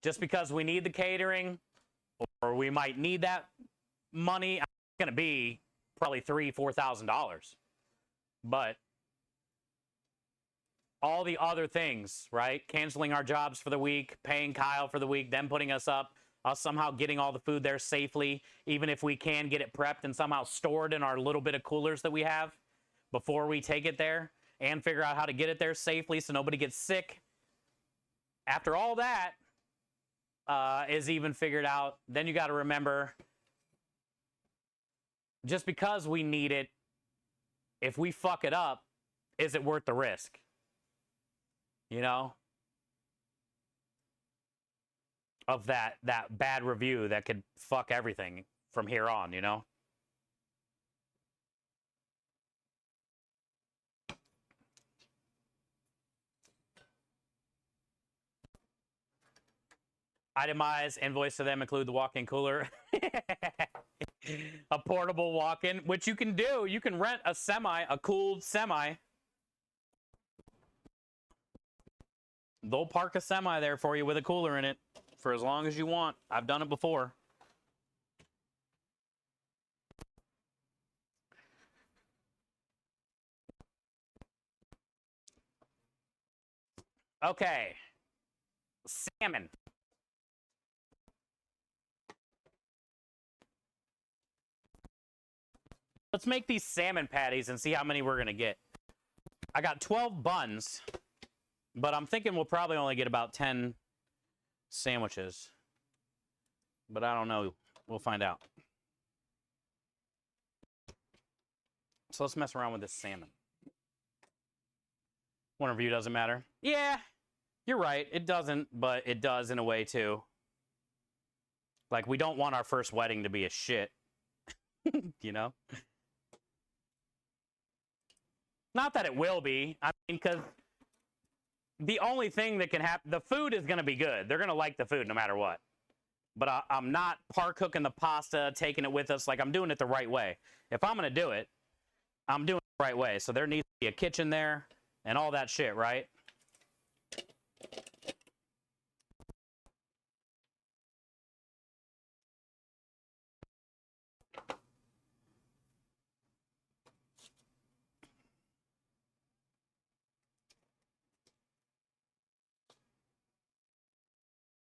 just because we need the catering or we might need that money, it's going to be probably $3,000-$4,000. But all the other things, right? Canceling our jobs for the week, paying Kyle for the week, them putting us up, us somehow getting all the food there safely, even if we can get it prepped and somehow stored in our little bit of coolers that we have before we take it there, and figure out how to get it there safely so nobody gets sick. After all that is even figured out, then you got to remember, just because we need it, if we fuck it up, is it worth the risk? You know, of that bad review that could fuck everything from here on, you know? Itemize, invoice to them, include the walk-in cooler. A portable walk-in, which you can do. You can rent a cooled semi. They'll park a semi there for you with a cooler in it for as long as you want. I've done it before. Okay. Salmon. Let's make these salmon patties and see how many we're going to get. I got 12 buns. But I'm thinking we'll probably only get about 10 sandwiches. But I don't know. We'll find out. So let's mess around with this salmon. One review doesn't matter. Yeah. You're right. It doesn't, but it does in a way too. Like, we don't want our first wedding to be a shit, you know? Not that it will be. I mean, because the only thing that can happen, the food is going to be good. They're going to like the food no matter what. But I'm not par cooking the pasta, taking it with us. Like, I'm doing it the right way. If I'm going to do it, I'm doing it the right way. So there needs to be a kitchen there and all that shit, right?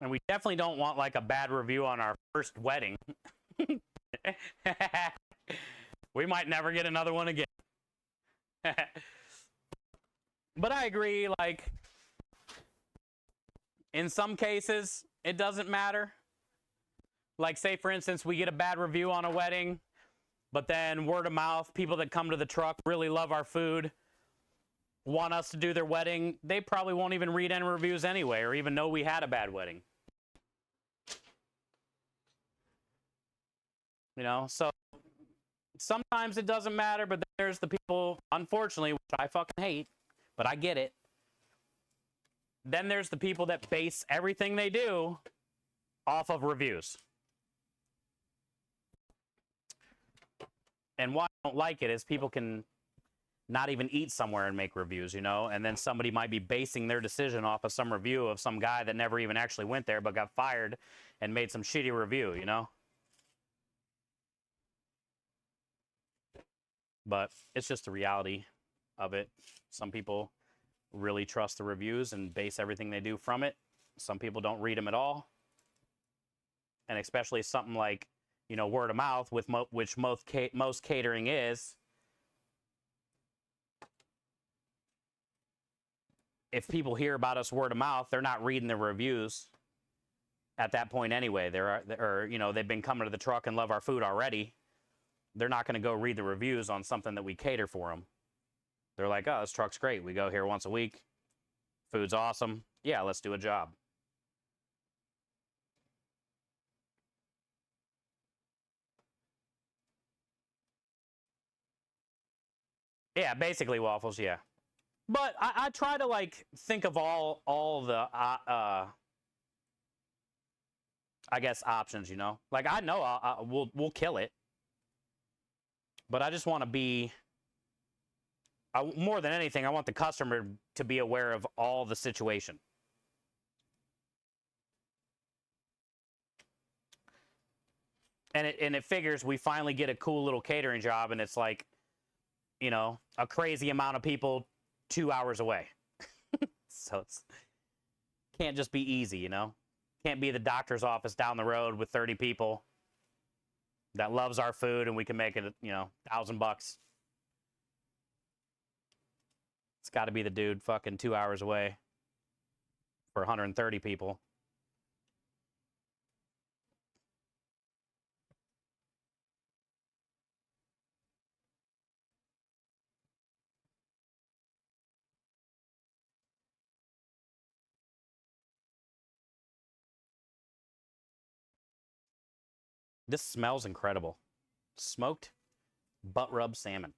And we definitely don't want like a bad review on our first wedding. We might never get another one again. But I agree, like, in some cases, it doesn't matter. Like, say, for instance, we get a bad review on a wedding, but then word of mouth, people that come to the truck really love our food, want us to do their wedding. They probably won't even read any reviews anyway, or even know we had a bad wedding. You know, so sometimes it doesn't matter, but there's the people, unfortunately, which I fucking hate, but I get it. Then there's the people that base everything they do off of reviews. And why I don't like it is people can not even eat somewhere and make reviews, you know, and then somebody might be basing their decision off of some review of some guy that never even actually went there but got fired and made some shitty review, you know. But it's just the reality of it. Some people really trust the reviews and base everything they do from it. Some people don't read them at all. And especially something like, you know, word of mouth, with which most catering is. If people hear about us word of mouth, they're not reading the reviews at that point anyway. Or, you know, they've been coming to the truck and love our food already. They're not going to go read the reviews on something that we cater for them. They're like, oh, this truck's great. We go here once a week. Food's awesome. Yeah, let's do a job. Yeah, basically waffles, yeah. But I try to, like, think of all the, I guess, options, you know? Like, I know we'll kill it. But I just want to be, more than anything, I want the customer to be aware of all the situation. And it figures we finally get a cool little catering job, and it's like, you know, a crazy amount of people 2 hours away. So it's can't just be easy, you know? Can't be the doctor's office down the road with 30 people that loves our food and we can make it, you know, $1,000. It's got to be the dude fucking 2 hours away for 130 people. This smells incredible. Smoked butt rub salmon.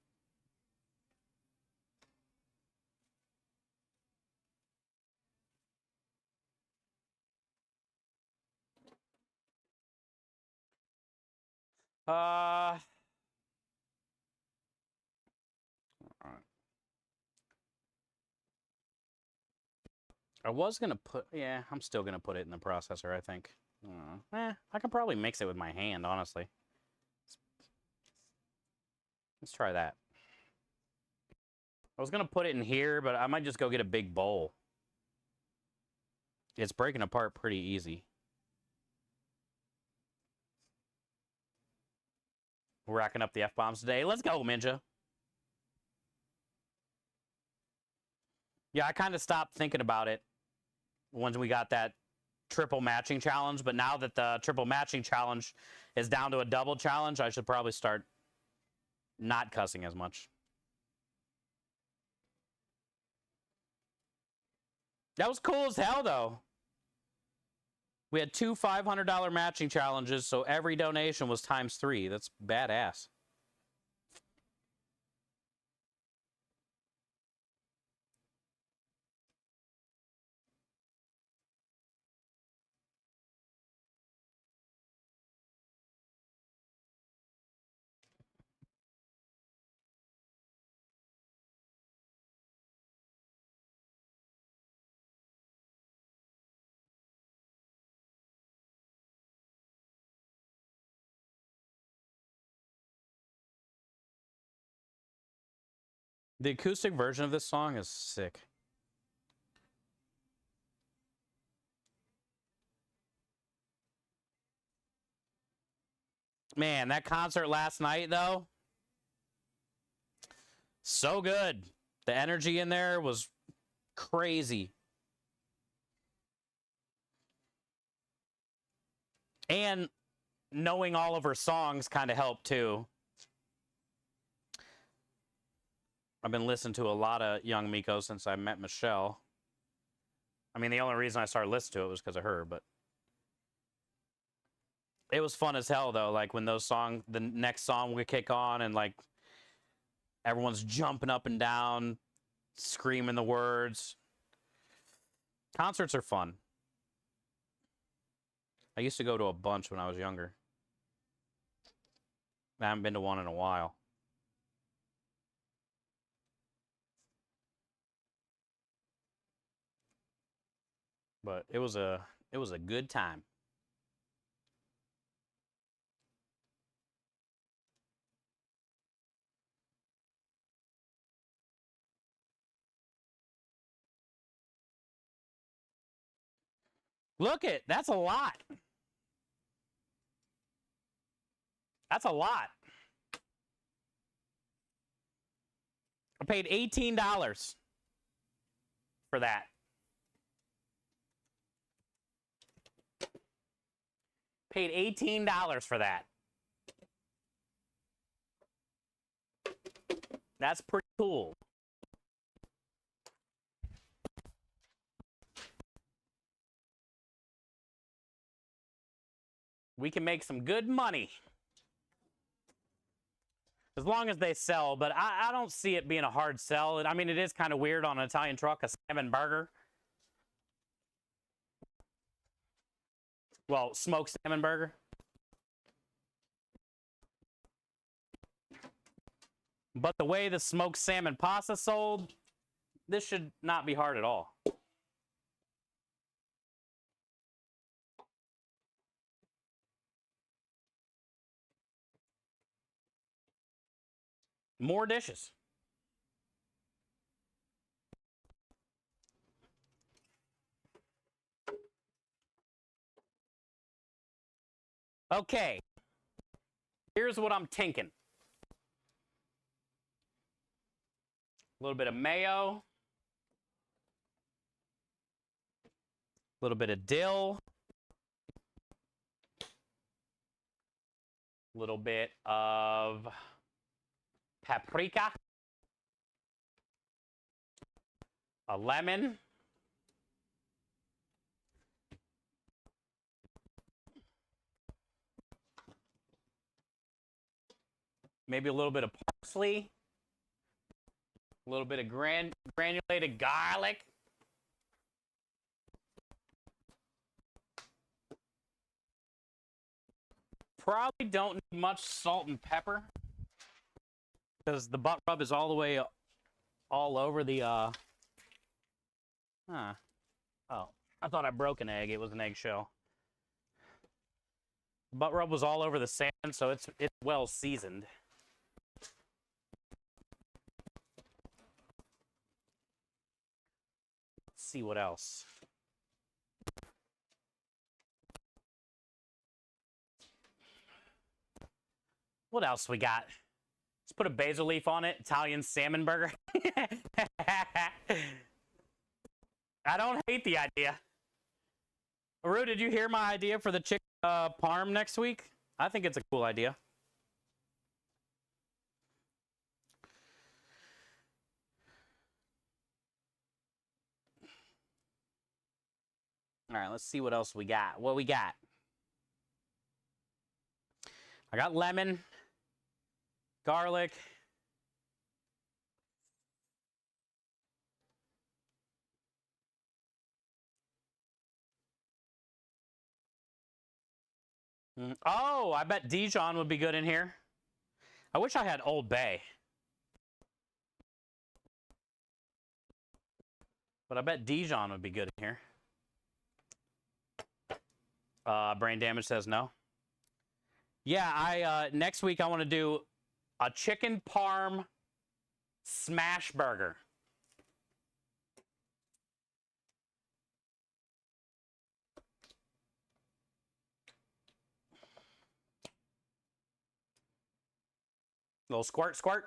All right. I was gonna put, yeah, I'm still gonna put it in the processor, I think. I can probably mix it with my hand, honestly. Let's try that. I was gonna put it in here, but I might just go get a big bowl. It's breaking apart pretty easy. We're racking up the F-bombs today. Let's go, Ninja. Yeah, I kind of stopped thinking about it once we got that triple matching challenge, but now that the triple matching challenge is down to a double challenge, I should probably start not cussing as much. That was cool as hell, though. We had 2 $500 matching challenges, so every donation was ×3. That's badass. The acoustic version of this song is sick. Man, that concert last night, though, so good. The energy in there was crazy. And knowing all of her songs kind of helped, too. I've been listening to a lot of Young Miko since I met Michelle. I mean, the only reason I started listening to it was because of her, but it was fun as hell, though. Like, when the next song would kick on and, like, everyone's jumping up and down, screaming the words. Concerts are fun. I used to go to a bunch when I was younger. I haven't been to one in a while. But it was a good time. Look it, that's a lot. That's a lot. I paid $18 for that. Paid $18 for that. That's pretty cool. We can make some good money. As long as they sell, but I don't see it being a hard sell. I mean, it is kind of weird on an Italian truck, a salmon burger. Well, smoked salmon burger. But the way the smoked salmon pasta sold, this should not be hard at all. More dishes. Okay. Here's what I'm tinking. A little bit of mayo. A little bit of dill. A little bit of paprika. A lemon. Maybe a little bit of parsley. A little bit of granulated garlic. Probably don't need much salt and pepper because the butt rub is all the way all over the Oh, I thought I broke an egg. It was an eggshell. Butt rub was all over the salmon, so it's well seasoned. Let's see what else. What else we got? Let's put a basil leaf on it. Italian salmon burger. I don't hate the idea. Aru, did you hear my idea for the chicken parm next week? I think it's a cool idea. All right, let's see what else we got. What we got? I got lemon, garlic. Oh, I bet Dijon would be good in here. I wish I had Old Bay. But I bet Dijon would be good in here. Brain Damage says no. Yeah, next week I want to do a chicken parm smash burger. Little squirt, squirt.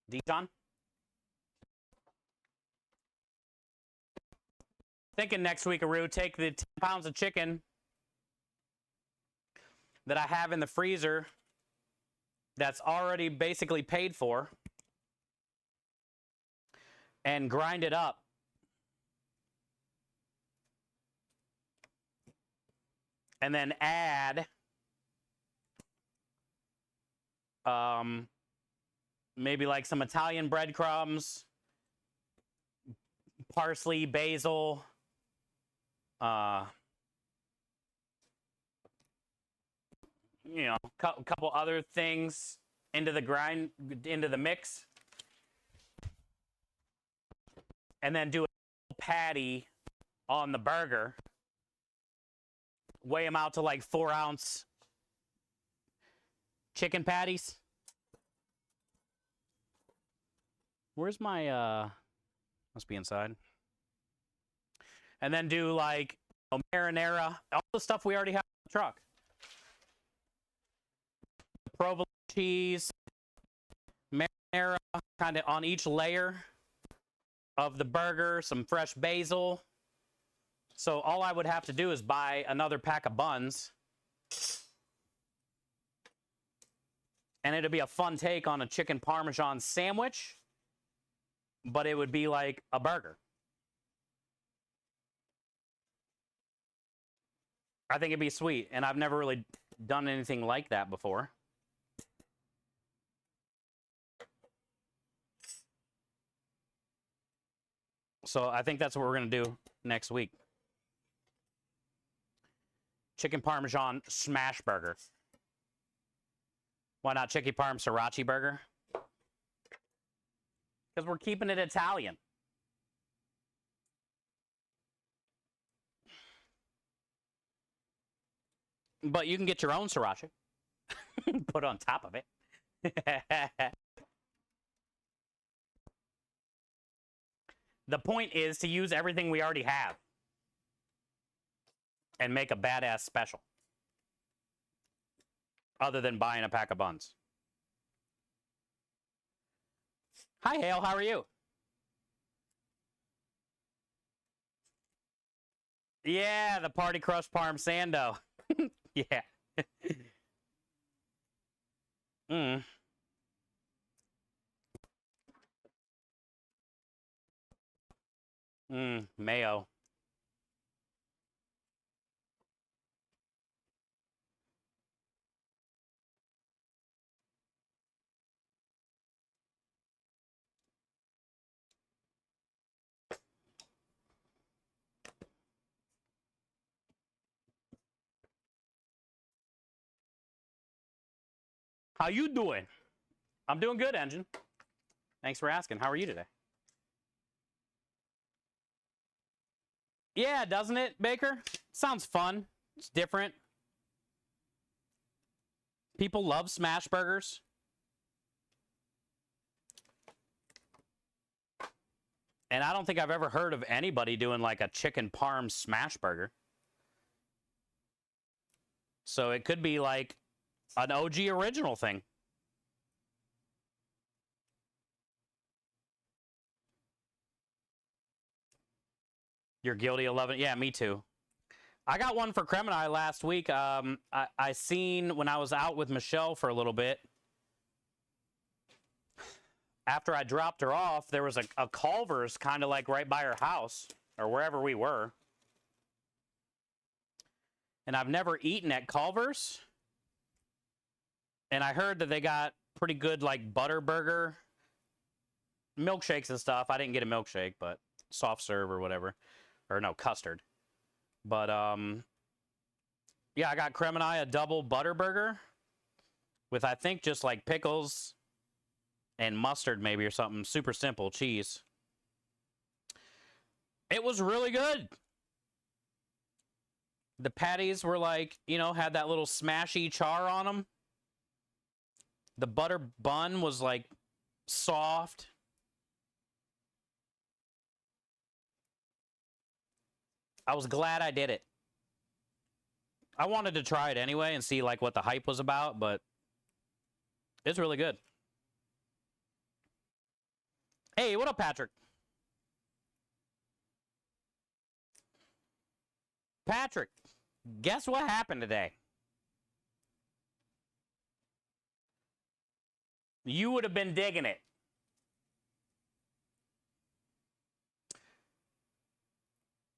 Dijon. Thinking next week, Aru, take the 10 pounds of chicken that I have in the freezer that's already basically paid for and grind it up. And then add maybe like some Italian breadcrumbs, parsley, basil, you know, a couple other things into the mix, and then do a patty on the burger. Weigh them out to like 4-ounce chicken patties. Where's my must be inside. And then do like marinara, all the stuff we already have in the truck. Provolone cheese, marinara, kind of on each layer of the burger, some fresh basil. So all I would have to do is buy another pack of buns. And it'd be a fun take on a chicken parmesan sandwich, but it would be like a burger. I think it'd be sweet, and I've never really done anything like that before. So I think that's what we're going to do next week. Chicken Parmesan smash burger. Why not chicken parm sriracha burger? Because we're keeping it Italian. But you can get your own sriracha. Put on top of it. The point is to use everything we already have and make a badass special. Other than buying a pack of buns. Hi, Hale. How are you? Yeah, the Party Crush Parm Sando. Yeah. Mayo. How you doing? I'm doing good, Engine. Thanks for asking. How are you today? Yeah, doesn't it, Baker? Sounds fun. It's different. People love smash burgers. And I don't think I've ever heard of anybody doing like a chicken parm smash burger. So it could be like an OG original thing. You're guilty of loving it? Yeah, me too. I got one for Krem and I last week. I seen when I was out with Michelle for a little bit. After I dropped her off, there was a Culver's kind of like right by her house, or wherever we were. And I've never eaten at Culver's. And I heard that they got pretty good, like, butter burger milkshakes and stuff. I didn't get a milkshake, but soft serve or whatever. Or no, custard. But, yeah, I got Creme and I a double butter burger with, I think, just like pickles and mustard maybe or something. Super simple cheese. It was really good. The patties were like, you know, had that little smashy char on them. The butter bun was like soft. I was glad I did it. I wanted to try it anyway and see like what the hype was about, but it's really good. Hey, what up, Patrick? Patrick, guess what happened today? You would have been digging it.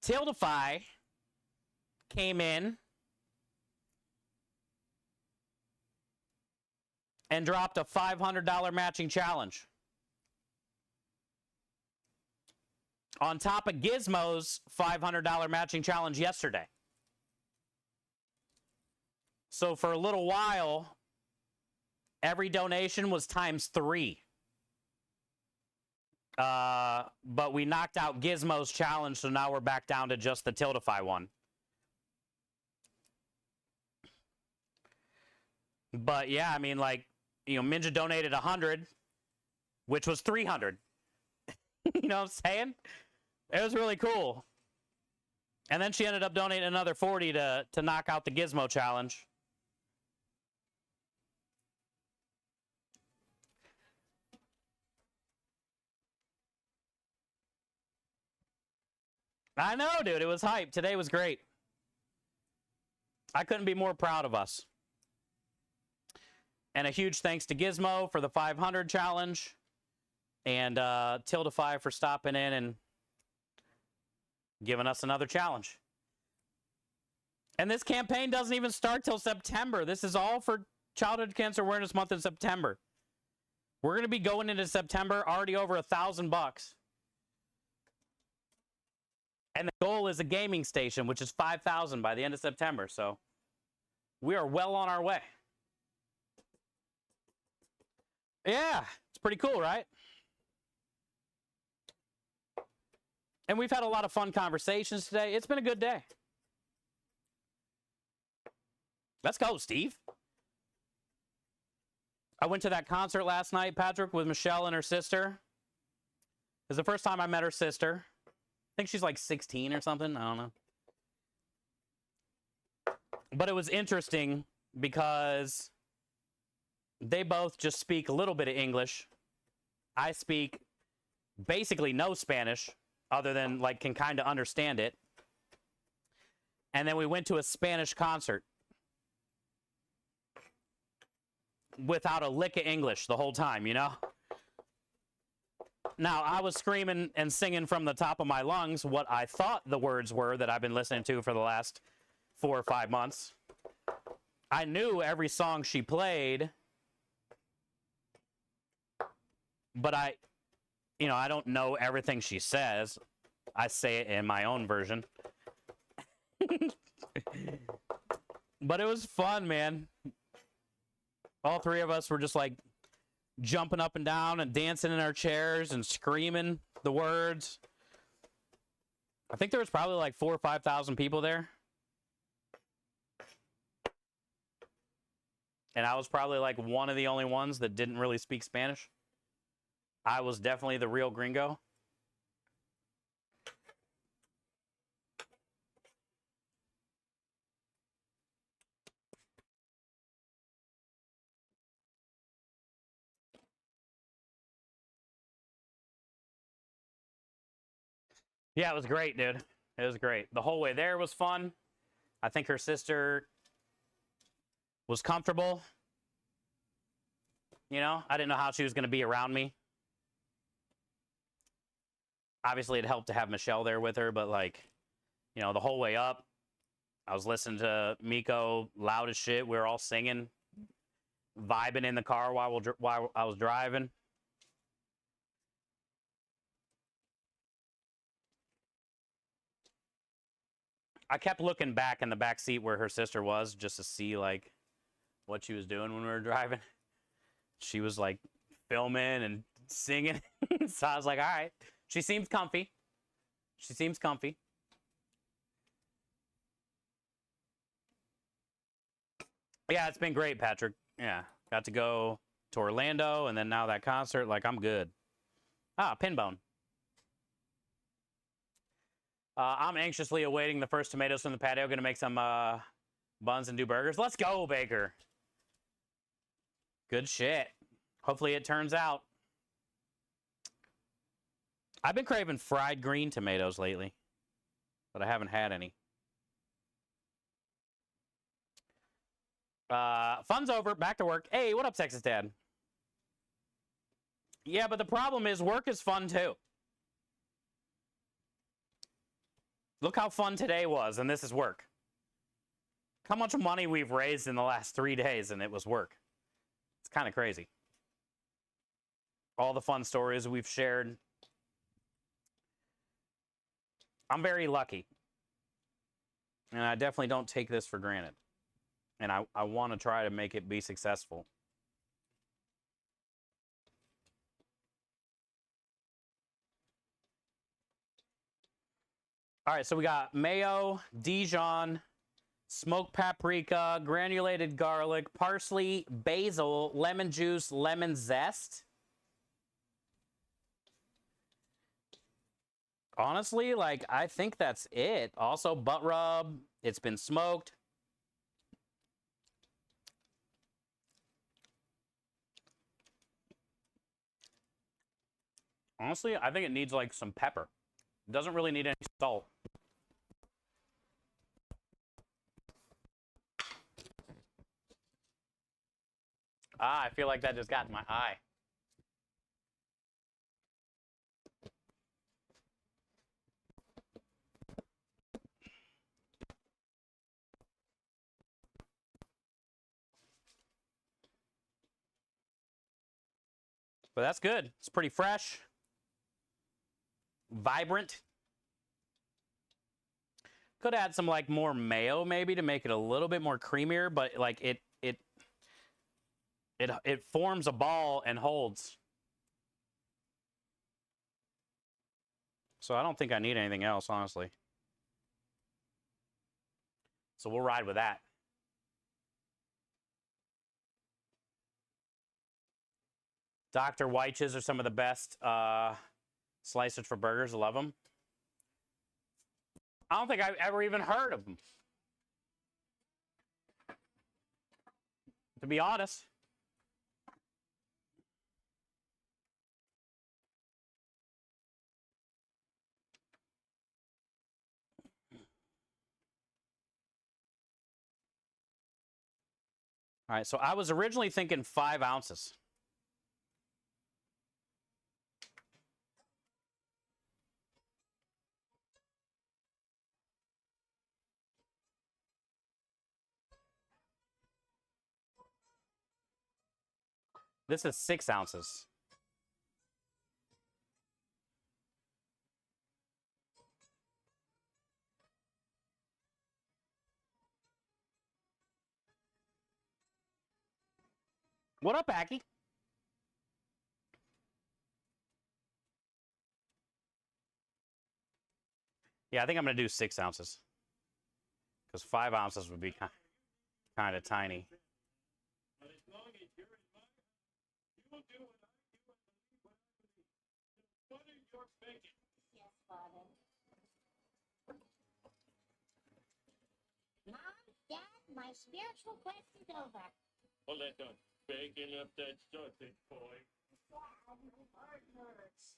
Tildify came in and dropped a $500 matching challenge. On top of Gizmo's $500 matching challenge yesterday. So for a little while, every donation was ×3. But we knocked out Gizmo's challenge, so now we're back down to just the Tildify one. But yeah, I mean, like, you know, Minja donated 100, which was 300. You know what I'm saying? It was really cool. And then she ended up donating another 40 to knock out the Gizmo challenge. I know, dude. It was hype. Today was great. I couldn't be more proud of us. And a huge thanks to Gizmo for the 500 challenge. And Tildify for stopping in and giving us another challenge. And this campaign doesn't even start till September. This is all for Childhood Cancer Awareness Month in September. We're going to be going into September already over $1,000. And the goal is a gaming station, which is $5,000 by the end of September. So we are well on our way. Yeah, it's pretty cool, right? And we've had a lot of fun conversations today. It's been a good day. Let's go, Steve. I went to that concert last night, Patrick, with Michelle and her sister. It was the first time I met her sister. I think she's like 16 or something. I don't know. But it was interesting because they both just speak a little bit of English. I speak basically no Spanish, other than like can kind of understand it. And then we went to a Spanish concert without a lick of English the whole time, you know? Now, I was screaming and singing from the top of my lungs what I thought the words were that I've been listening to for the last 4 or 5 months. I knew every song she played, but I don't know everything she says. I say it in my own version. But it was fun, man. All three of us were just like jumping up and down and dancing in our chairs and screaming the words. I think there was probably like 4,000 or 5,000 people there. And I was probably like one of the only ones that didn't really speak Spanish. I was definitely the real gringo. Yeah, it was great, dude. It was great. The whole way there was fun. I think her sister was comfortable. You know, I didn't know how she was going to be around me. Obviously, it helped to have Michelle there with her, but like, you know, the whole way up, I was listening to Miko loud as shit. We were all singing, vibing in the car while I was driving. I kept looking back in the back seat where her sister was just to see like what she was doing when we were driving. She was like filming and singing. So I was like, all right. She seems comfy. She seems comfy. Yeah, it's been great, Patrick. Yeah, got to go to Orlando and then now that concert. Like, I'm good. Ah, Pinbone. I'm anxiously awaiting the first tomatoes from the patio. Gonna make some buns and do burgers. Let's go, Baker. Good shit. Hopefully it turns out. I've been craving fried green tomatoes lately, but I haven't had any. Fun's over. Back to work. Hey, what up, Texas Dad? Yeah, but the problem is work is fun too. Look how fun today was, and this is work. How much money we've raised in the last 3 days, and it was work. It's kind of crazy. All the fun stories we've shared. I'm very lucky. And I definitely don't take this for granted. And I want to try to make it be successful. All right, so we got mayo, Dijon, smoked paprika, granulated garlic, parsley, basil, lemon juice, lemon zest. Honestly, like, I think that's it. Also, butt rub. It's been smoked. Honestly, I think it needs, like, some pepper. It doesn't really need any salt. Ah, I feel like that just got in my eye. But that's good. It's pretty fresh. Vibrant. Could add some like more mayo maybe to make it a little bit more creamier, but like it forms a ball and holds. So I don't think I need anything else, honestly. So we'll ride with that. Dr. Weich's are some of the best slicers for burgers. I love them. I don't think I've ever even heard of them, to be honest. All right, so I was originally thinking 5 ounces. This is 6 ounces. What up, Aki? Yeah, I think I'm going to do 6 ounces. Because 5 ounces would be kind of tiny. But as long as you're in my house, you will do what I do and believe what I believe. Just butter your bacon. Yes, Father. Mom, Dad, my spiritual quest is over. Well, let us bacon up that sausage, boy. Dad, my heart hurts.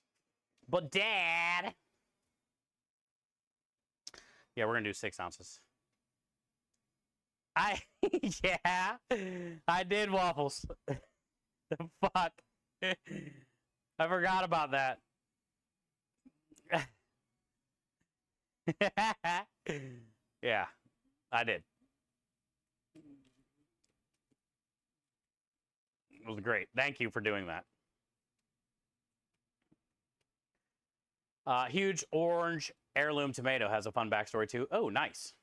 But Dad. Yeah, we're going to do 6 ounces. Yeah, I did waffles. The fuck? I forgot about that. Yeah, I did. It was great. Thank you for doing that. Huge orange heirloom tomato has a fun backstory too. Oh, nice.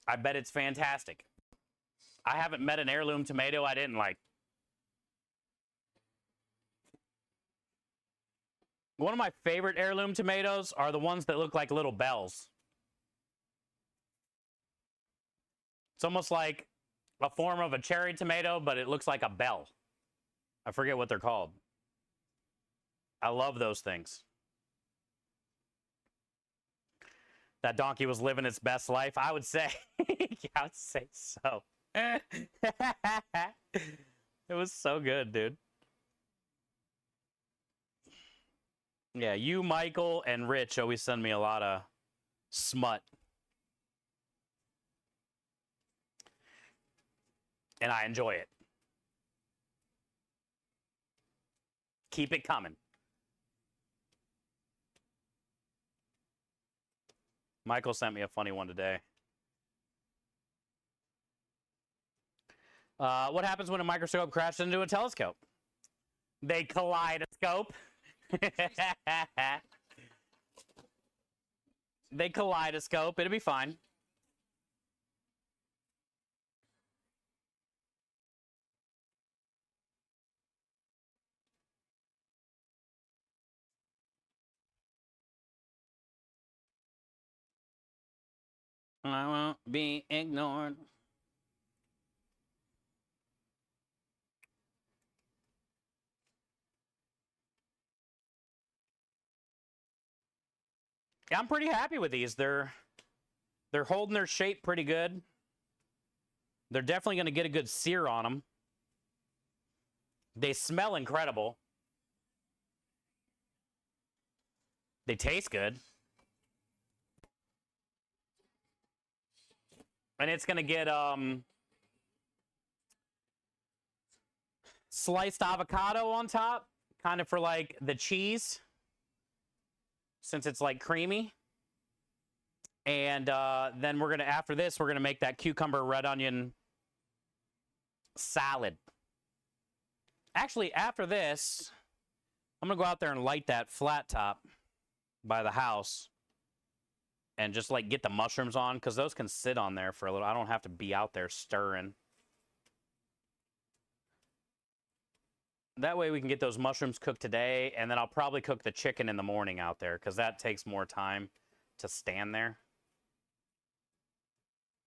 I bet it's fantastic. I haven't met an heirloom tomato I didn't like. One of my favorite heirloom tomatoes are the ones that look like little bells. It's almost like a form of a cherry tomato, but it looks like a bell. I forget what they're called. I love those things. That donkey was living its best life, I would say. Yeah, I would say so. It was so good, dude. Yeah, you, Michael, and Rich always send me a lot of smut. And I enjoy it. Keep it coming. Michael sent me a funny one today. What happens when a microscope crashes into a telescope? They kaleidoscope. They kaleidoscope. It'll be fine. I won't be ignored. Yeah, I'm pretty happy with these. They're holding their shape pretty good. They're definitely going to get a good sear on them. They smell incredible. They taste good. And it's going to get sliced avocado on top, kind of for like the cheese, since it's like creamy. And then we're going to, after this, we're going to make that cucumber red onion salad. Actually, after this, I'm going to go out there and light that flat top by the house and just like get the mushrooms on, because those can sit on there for a little. I don't have to be out there stirring. That way we can get those mushrooms cooked today, and then I'll probably cook the chicken in the morning out there, because that takes more time to stand there.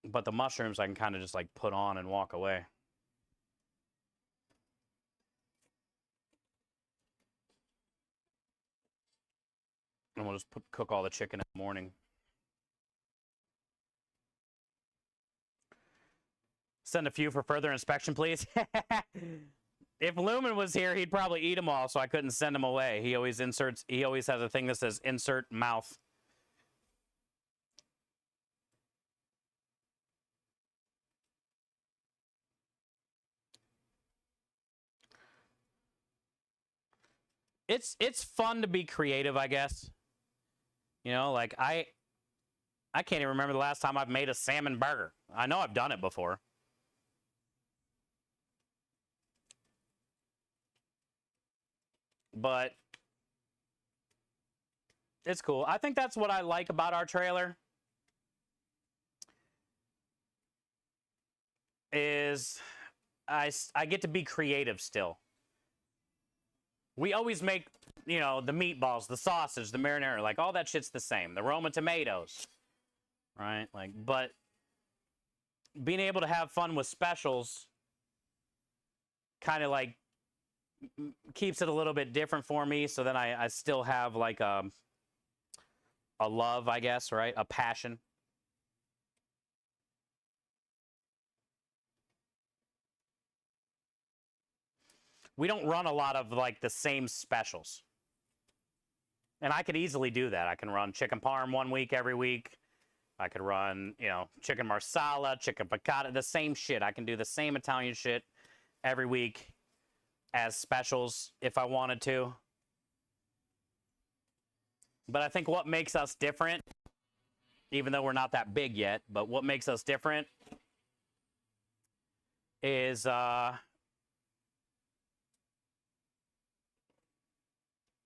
But the mushrooms I can kind of just like put on and walk away. And we'll just cook all the chicken in the morning. Send a few for further inspection, please. If Lumen was here, he'd probably eat them all, so I couldn't send them away. He always has a thing that says insert mouth. It's fun to be creative, I guess. You know, like I can't even remember the last time I've made a salmon burger. I know I've done it before. But it's cool. I think that's what I like about our trailer. Is I get to be creative still. We always make, you know, the meatballs, the sausage, the marinara, like all that shit's the same. The Roma tomatoes, right? Like, but being able to have fun with specials kind of like keeps it a little bit different for me. So then I still have like a love, I guess, right? A passion. We don't run a lot of like the same specials. And I could easily do that. I can run chicken parm one week every week. I could run, you know, chicken marsala, chicken piccata, the same shit. I can do the same Italian shit every week as specials if I wanted to. But I think what makes us different, even though we're not that big yet, but what makes us different is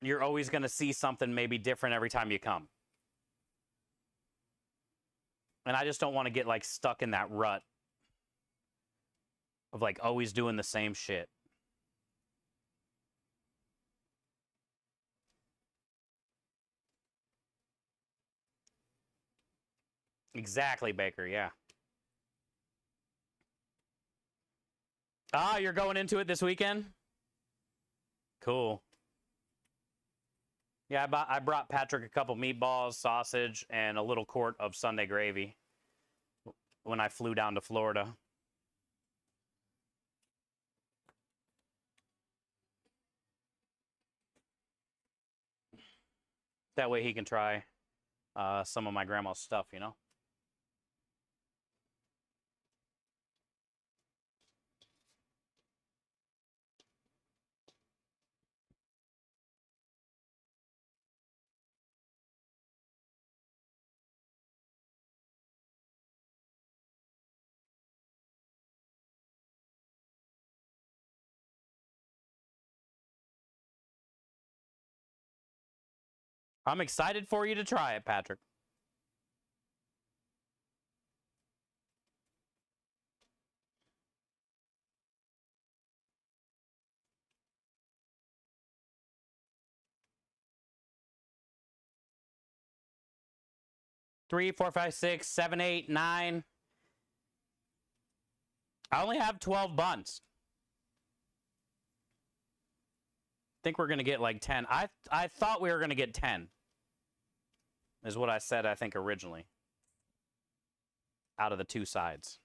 you're always going to see something maybe different every time you come. And I just don't want to get like stuck in that rut of like always doing the same shit. Exactly, Baker. Yeah. Ah, you're going into it this weekend? Cool. Yeah, I brought Patrick a couple meatballs, sausage, and a little quart of Sunday gravy when I flew down to Florida. That way he can try some of my grandma's stuff, you know? I'm excited for you to try it, Patrick. Three, four, five, six, seven, 8, 9. I only have 12 buns. I think we're going to get like 10. I thought we were going to get 10. Is what I said, I think, originally. Out of the two sides.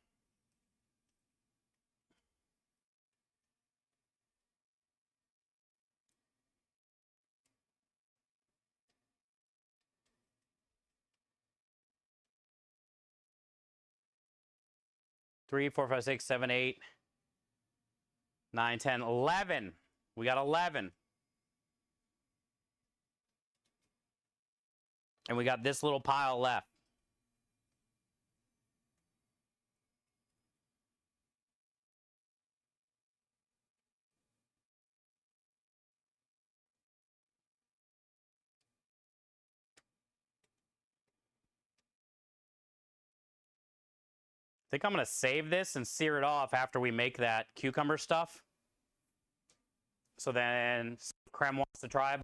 Three, four, five, six, seven, 8, 9, 10, 11. We got 11. And we got this little pile left. I think I'm going to save this and sear it off after we make that cucumber stuff. So then Creme wants to try.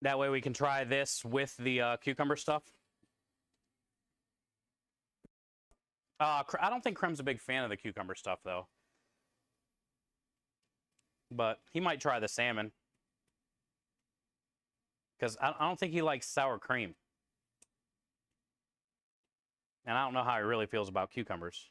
That way we can try this with the cucumber stuff. I don't think Creme's a big fan of the cucumber stuff, though. But he might try the salmon. Because I don't think he likes sour cream. And I don't know how he really feels about cucumbers.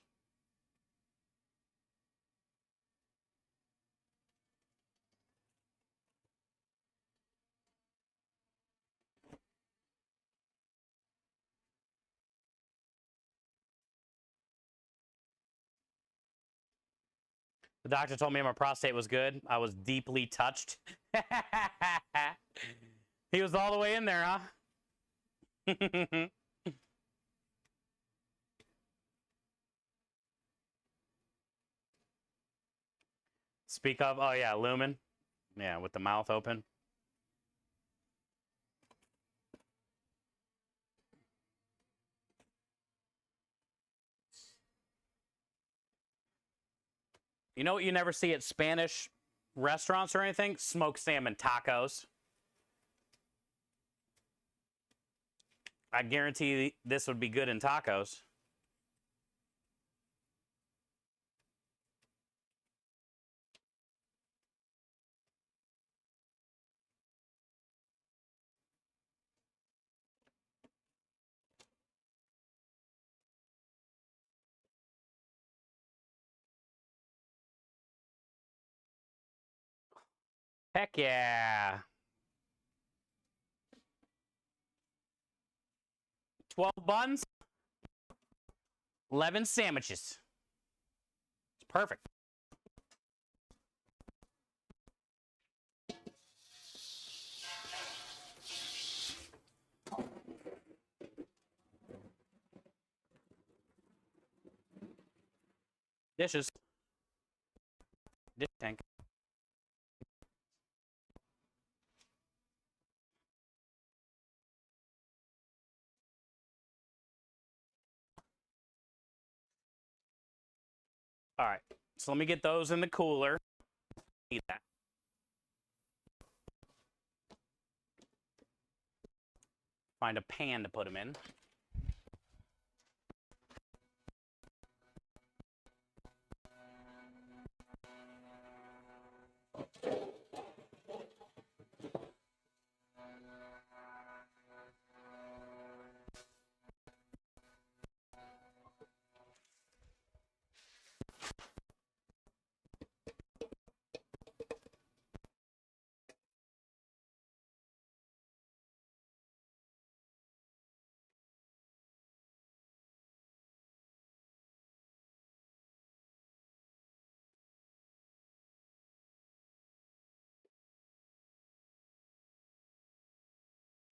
The doctor told me my prostate was good. I was deeply touched. He was all the way in there, huh? Speak of, oh yeah, Lumen. Yeah, with the mouth open. You know what you never see at Spanish restaurants or anything? Smoked salmon tacos. I guarantee this would be good in tacos. Heck yeah. 12 buns? 11 sandwiches. It's perfect. Dishes. Dish tank. All right, so let me get those in the cooler. Eat that. Find a pan to put them in.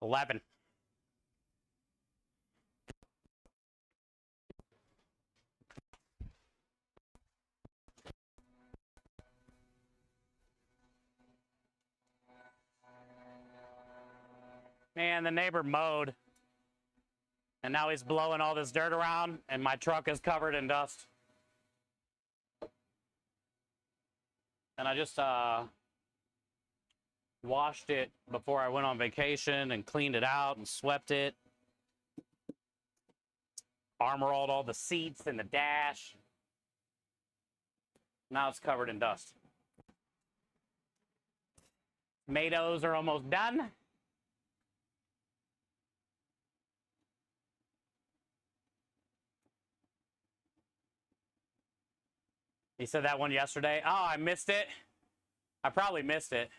$11. Man, the neighbor mowed. And now he's blowing all this dirt around, and my truck is covered in dust. And I just washed it before I went on vacation and cleaned it out and swept it. Armor-alled all the seats and the dash. Now it's covered in dust. Tomatoes are almost done. He said that one yesterday. Oh, I missed it. I probably missed it.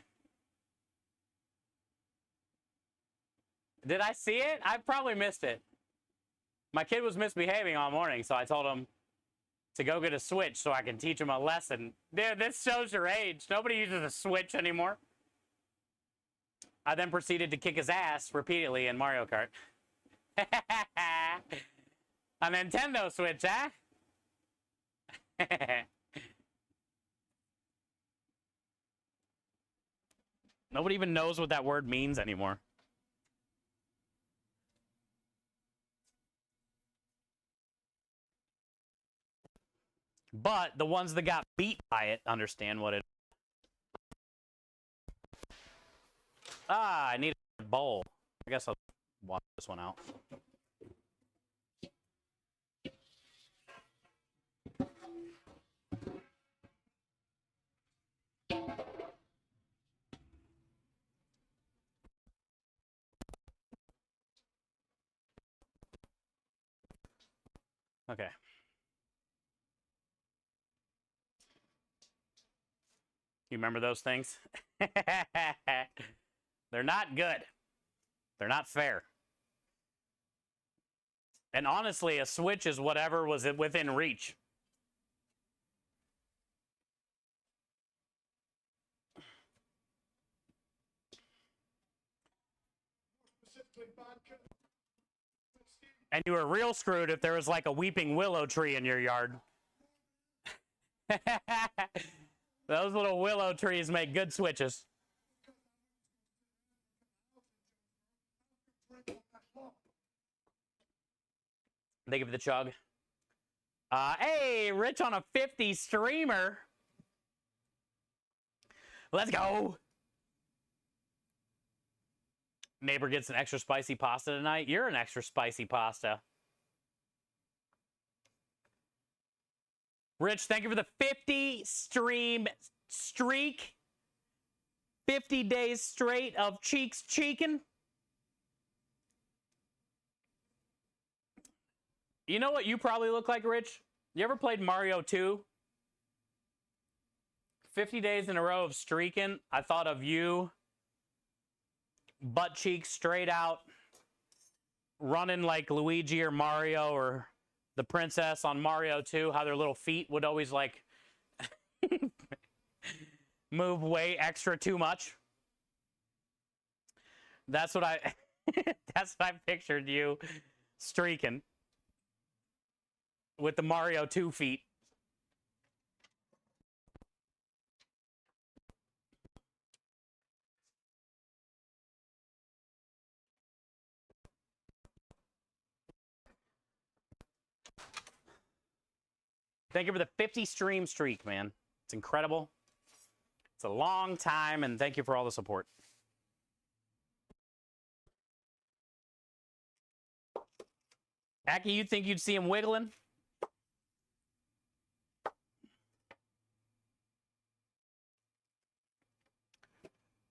Did I see it? I probably missed it. My kid was misbehaving all morning, so I told him to go get a Switch so I can teach him a lesson. Dude, this shows your age. Nobody uses a Switch anymore. I then proceeded to kick his ass repeatedly in Mario Kart. A Nintendo Switch, huh? Nobody even knows what that word means anymore. But the ones that got beat by it understand what it is. Ah, I need a bowl. I guess I'll wash this one out. Okay. You remember those things? They're not good. They're not fair. And honestly, a Switch is whatever was within reach. And you were real screwed if there was like a weeping willow tree in your yard. Those little willow trees make good Switches. They give it the chug. Hey, Rich on a 50 streamer. Let's go. Neighbor gets an extra spicy pasta tonight. You're an extra spicy pasta. Rich, thank you for the 50 stream streak. 50 days straight of cheeks cheeking. You know what you probably look like, Rich? You ever played Mario 2? 50 days in a row of streaking. I thought of you, butt cheeks straight out, running like Luigi or Mario or the princess on Mario 2, how their little feet would always like move way extra too much. That's what I that's what I pictured you streaking with the Mario 2 feet. Thank you for the 50 stream streak, man. It's incredible. It's a long time, and thank you for all the support. Aki, you think you'd see him wiggling?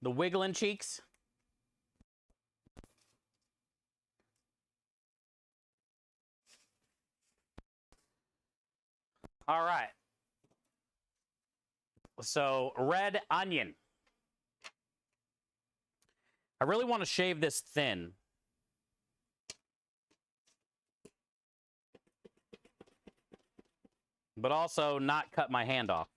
The wiggling cheeks? All right. So, red onion. I really want to shave this thin. But also not cut my hand off.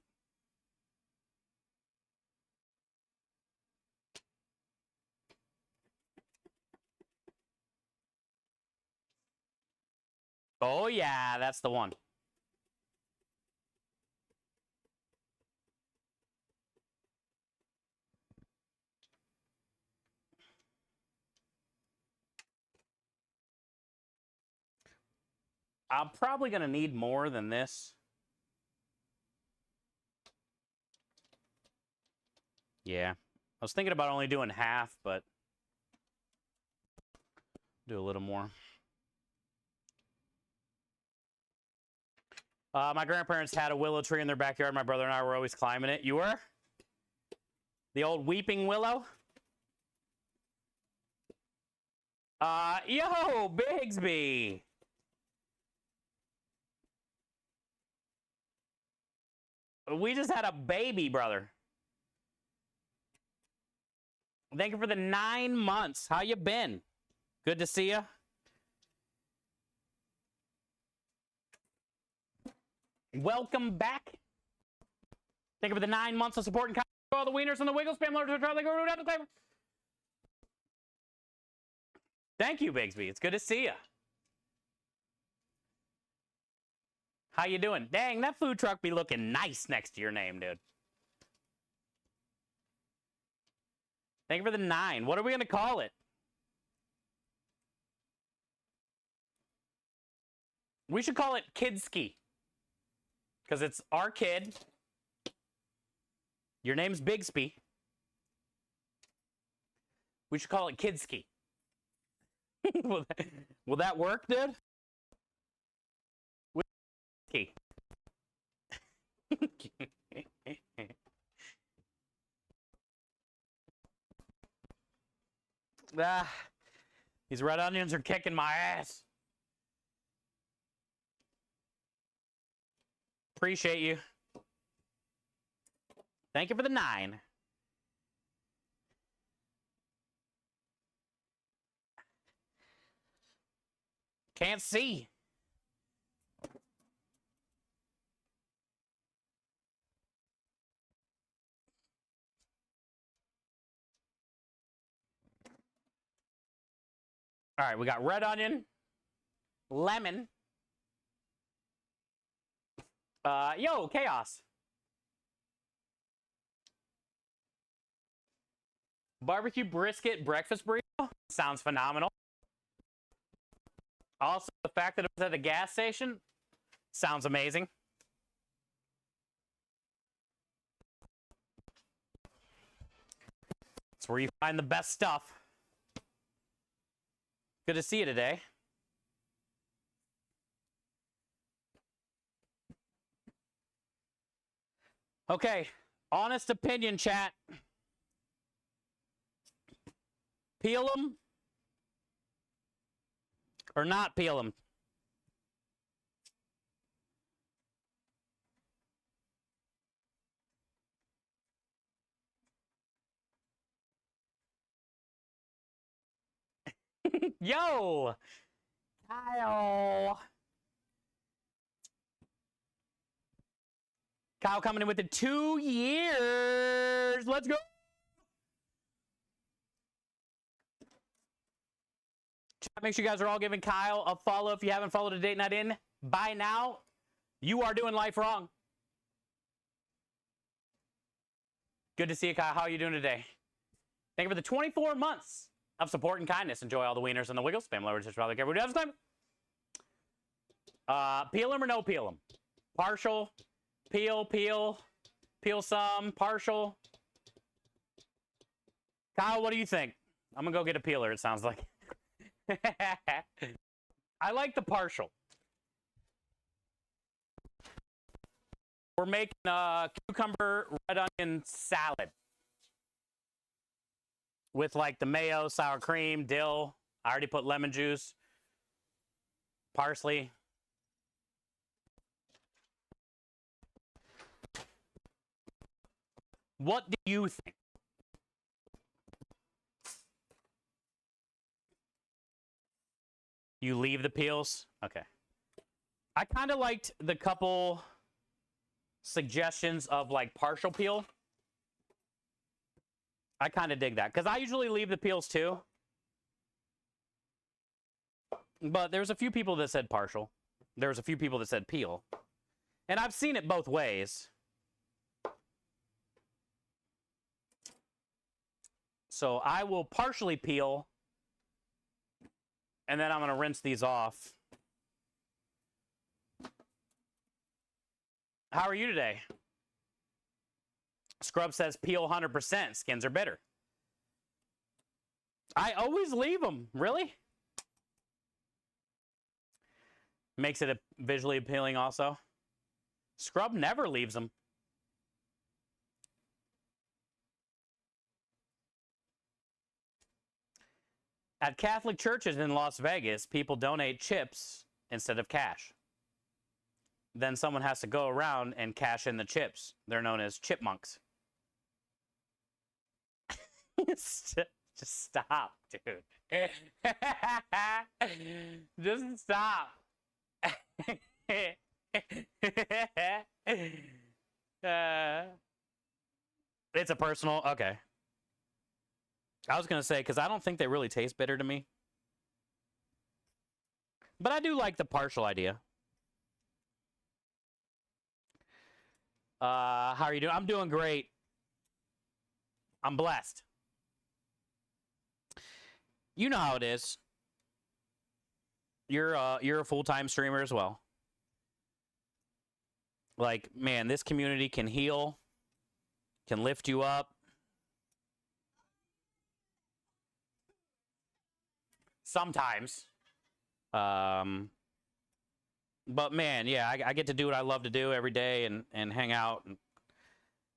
Oh, yeah, that's the one. I'm probably going to need more than this. Yeah. I was thinking about only doing half, but do a little more. My grandparents had a willow tree in their backyard. My brother and I were always climbing it. You were? The old weeping willow? Yo, Bigsby! We just had a baby, brother. Thank you for the 9 months. How you been? Good to see you. Welcome back. Thank you for the 9 months of support and all the wieners and the wiggle spam lords. Thank you, Bigsby. It's good to see you. How you doing? Dang, that food truck be looking nice next to your name, dude. Thank you for the 9. What are we going to call it? We should call it Kidski. Because it's our kid. Your name's Bigsby. We should call it Kidski. Will that work, dude? Key. These red onions are kicking my ass. Appreciate you. Thank you for the 9. Can't see. All right, we got red onion, lemon. Yo, Chaos. Barbecue brisket breakfast burrito sounds phenomenal. Also, the fact that it was at the gas station sounds amazing. It's where you find the best stuff. Good to see you today. Okay, honest opinion, chat. Peel them or not peel them? Yo, Kyle. Kyle coming in with the 2 years. Let's go. Chat, make sure you guys are all giving Kyle a follow. If you haven't followed a Date Night In by now, you are doing life wrong. Good to see you, Kyle. How are you doing today? Thank you for the 24 months of support and kindness. Enjoy all the wieners and the wiggles. Spam lower to probably everybody else time. Peel them or no peel them? Partial, peel some, partial. Kyle, what do you think? I'm gonna go get a peeler, it sounds like. I like the partial. We're making a cucumber red onion salad with like the mayo, sour cream, dill. I already put lemon juice, parsley. What do you think? You leave the peels? Okay. I kind of liked the couple suggestions of like partial peel. I kind of dig that because I usually leave the peels too. But there's a few people that said partial. There was a few people that said peel. And I've seen it both ways. So I will partially peel, and then I'm going to rinse these off. How are you today? Scrub says peel 100%. Skins are bitter. I always leave them. Really? Makes it visually appealing also. Scrub never leaves them. At Catholic churches in Las Vegas, people donate chips instead of cash. Then someone has to go around and cash in the chips. They're known as chipmunks. Just stop, dude. Just stop. It's a personal, okay. I was going to say, because I don't think they really taste bitter to me. But I do like the partial idea. How are you doing? I'm doing great. I'm blessed. You know how it is. You're a full-time streamer as well. Like, man, this community can heal, can lift you up. Sometimes. But man, yeah, I get to do what I love to do every day and hang out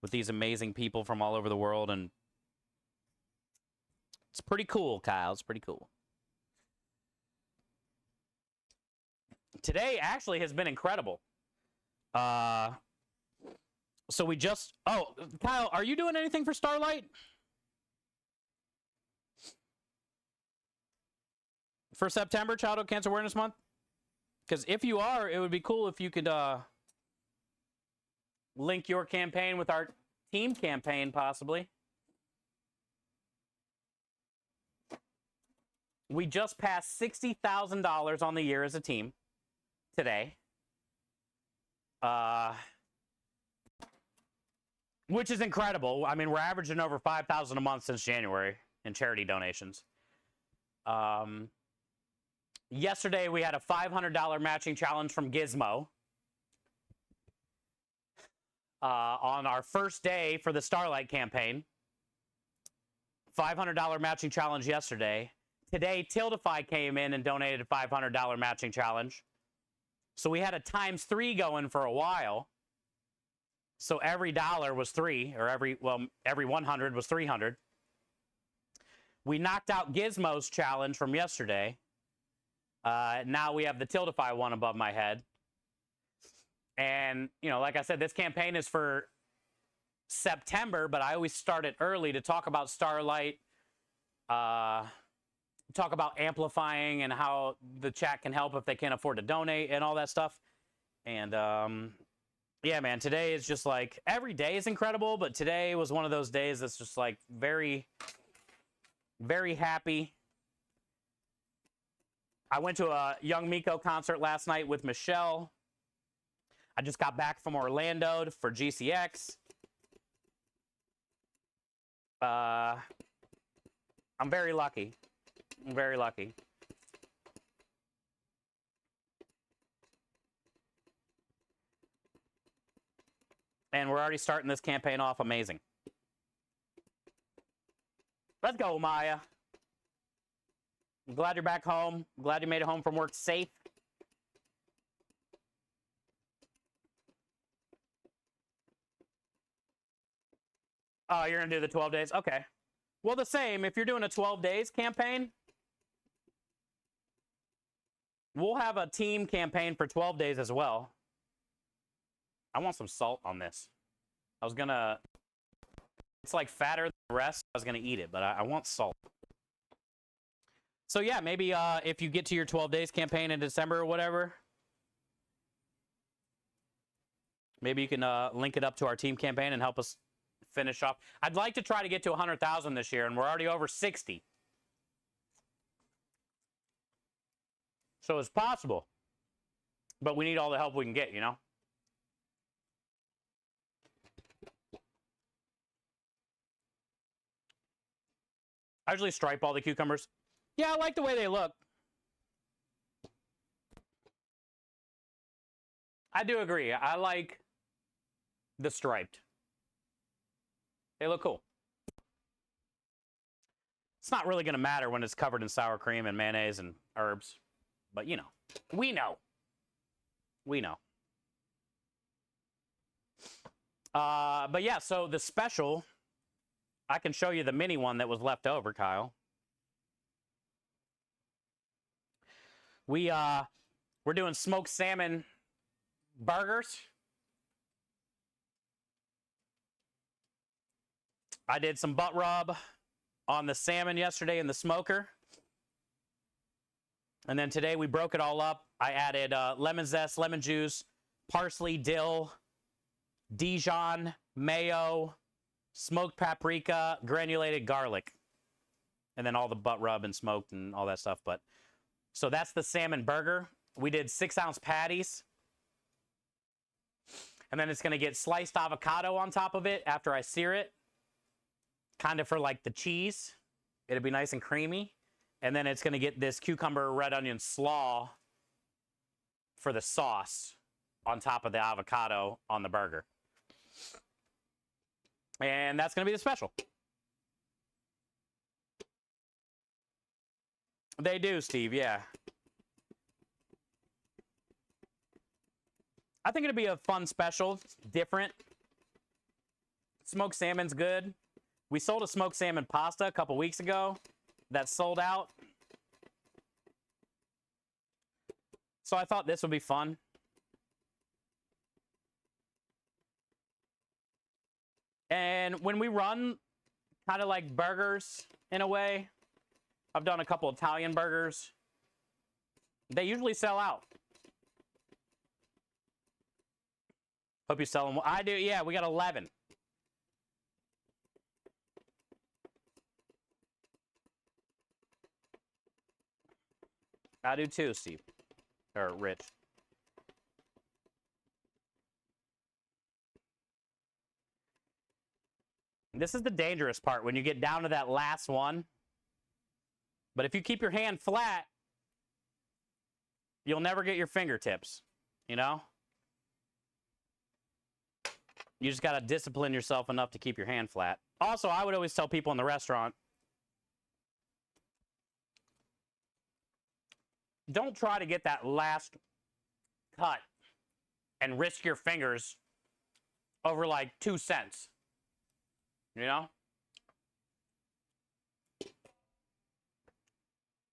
with these amazing people from all over the world. And it's pretty cool, Kyle. It's pretty cool. Today actually has been incredible. So we just... Oh, Kyle, are you doing anything for Starlight? For September, Childhood Cancer Awareness Month? Because if you are, it would be cool if you could link your campaign with our team campaign, possibly. We just passed $60,000 on the year as a team today. Which is incredible. I mean, we're averaging over $5,000 a month since January in charity donations. Yesterday, we had a $500 matching challenge from Gizmo. On our first day for the Starlight campaign. $500 matching challenge yesterday. Today, Tildify came in and donated a $500 matching challenge. So we had a ×3 going for a while. So every dollar was 3, or every 100 was 300. We knocked out Gizmo's challenge from yesterday. Now we have the Tildify one above my head. And, you know, like I said, this campaign is for September, but I always start it early to talk about Starlight, talk about amplifying and how the chat can help if they can't afford to donate and all that stuff. And yeah, man, today is just like, every day is incredible, but today was one of those days that's just like very, very happy. I went to a Young Miko concert last night with Michelle. I just got back from Orlando for GCX. I'm very lucky. I'm very lucky. And we're already starting this campaign off amazing. Let's go, Maya. I'm glad you're back home. I'm glad you made it home from work safe. Oh, you're going to do the 12 days? Okay. Well, the same. If you're doing a 12 days campaign, we'll have a team campaign for 12 days as well. I want some salt on this. I was going to... It's like fatter than the rest. I was going to eat it, but I want salt. So yeah, maybe if you get to your 12 days campaign in December or whatever, maybe you can link it up to our team campaign and help us finish off. I'd like to try to get to 100,000 this year, and we're already over 60. So it's possible. But we need all the help we can get, you know? I usually stripe all the cucumbers. Yeah, I like the way they look. I do agree. I like the striped. They look cool. It's not really going to matter when it's covered in sour cream and mayonnaise and herbs. But, you know. We know. We know. But yeah, so the special, I can show you the mini one that was left over, Kyle. We're doing smoked salmon burgers. I did some butt rub on the salmon yesterday in the smoker. And then today we broke it all up. I added lemon zest, lemon juice, parsley, dill, Dijon, mayo, smoked paprika, granulated garlic. And then all the butt rub and smoked and all that stuff. But so that's the salmon burger. We did 6-ounce patties. And then it's going to get sliced avocado on top of it after I sear it. Kind of for like the cheese. It'll be nice and creamy. And then it's going to get this cucumber red onion slaw for the sauce on top of the avocado on the burger. And that's going to be the special. They do, Steve, yeah. I think it'll be a fun special. It's different. Smoked salmon's good. We sold a smoked salmon pasta a couple weeks ago. That sold out. So I thought this would be fun. And when we run kind of like burgers in a way, I've done a couple Italian burgers. They usually sell out. Hope you sell them. I do, yeah, we got 11. I do too, Steve. Or Rich. This is the dangerous part when you get down to that last one. But if you keep your hand flat, you'll never get your fingertips, you know? You just got to discipline yourself enough to keep your hand flat. Also, I would always tell people in the restaurant, don't try to get that last cut and risk your fingers over like 2 cents. You know?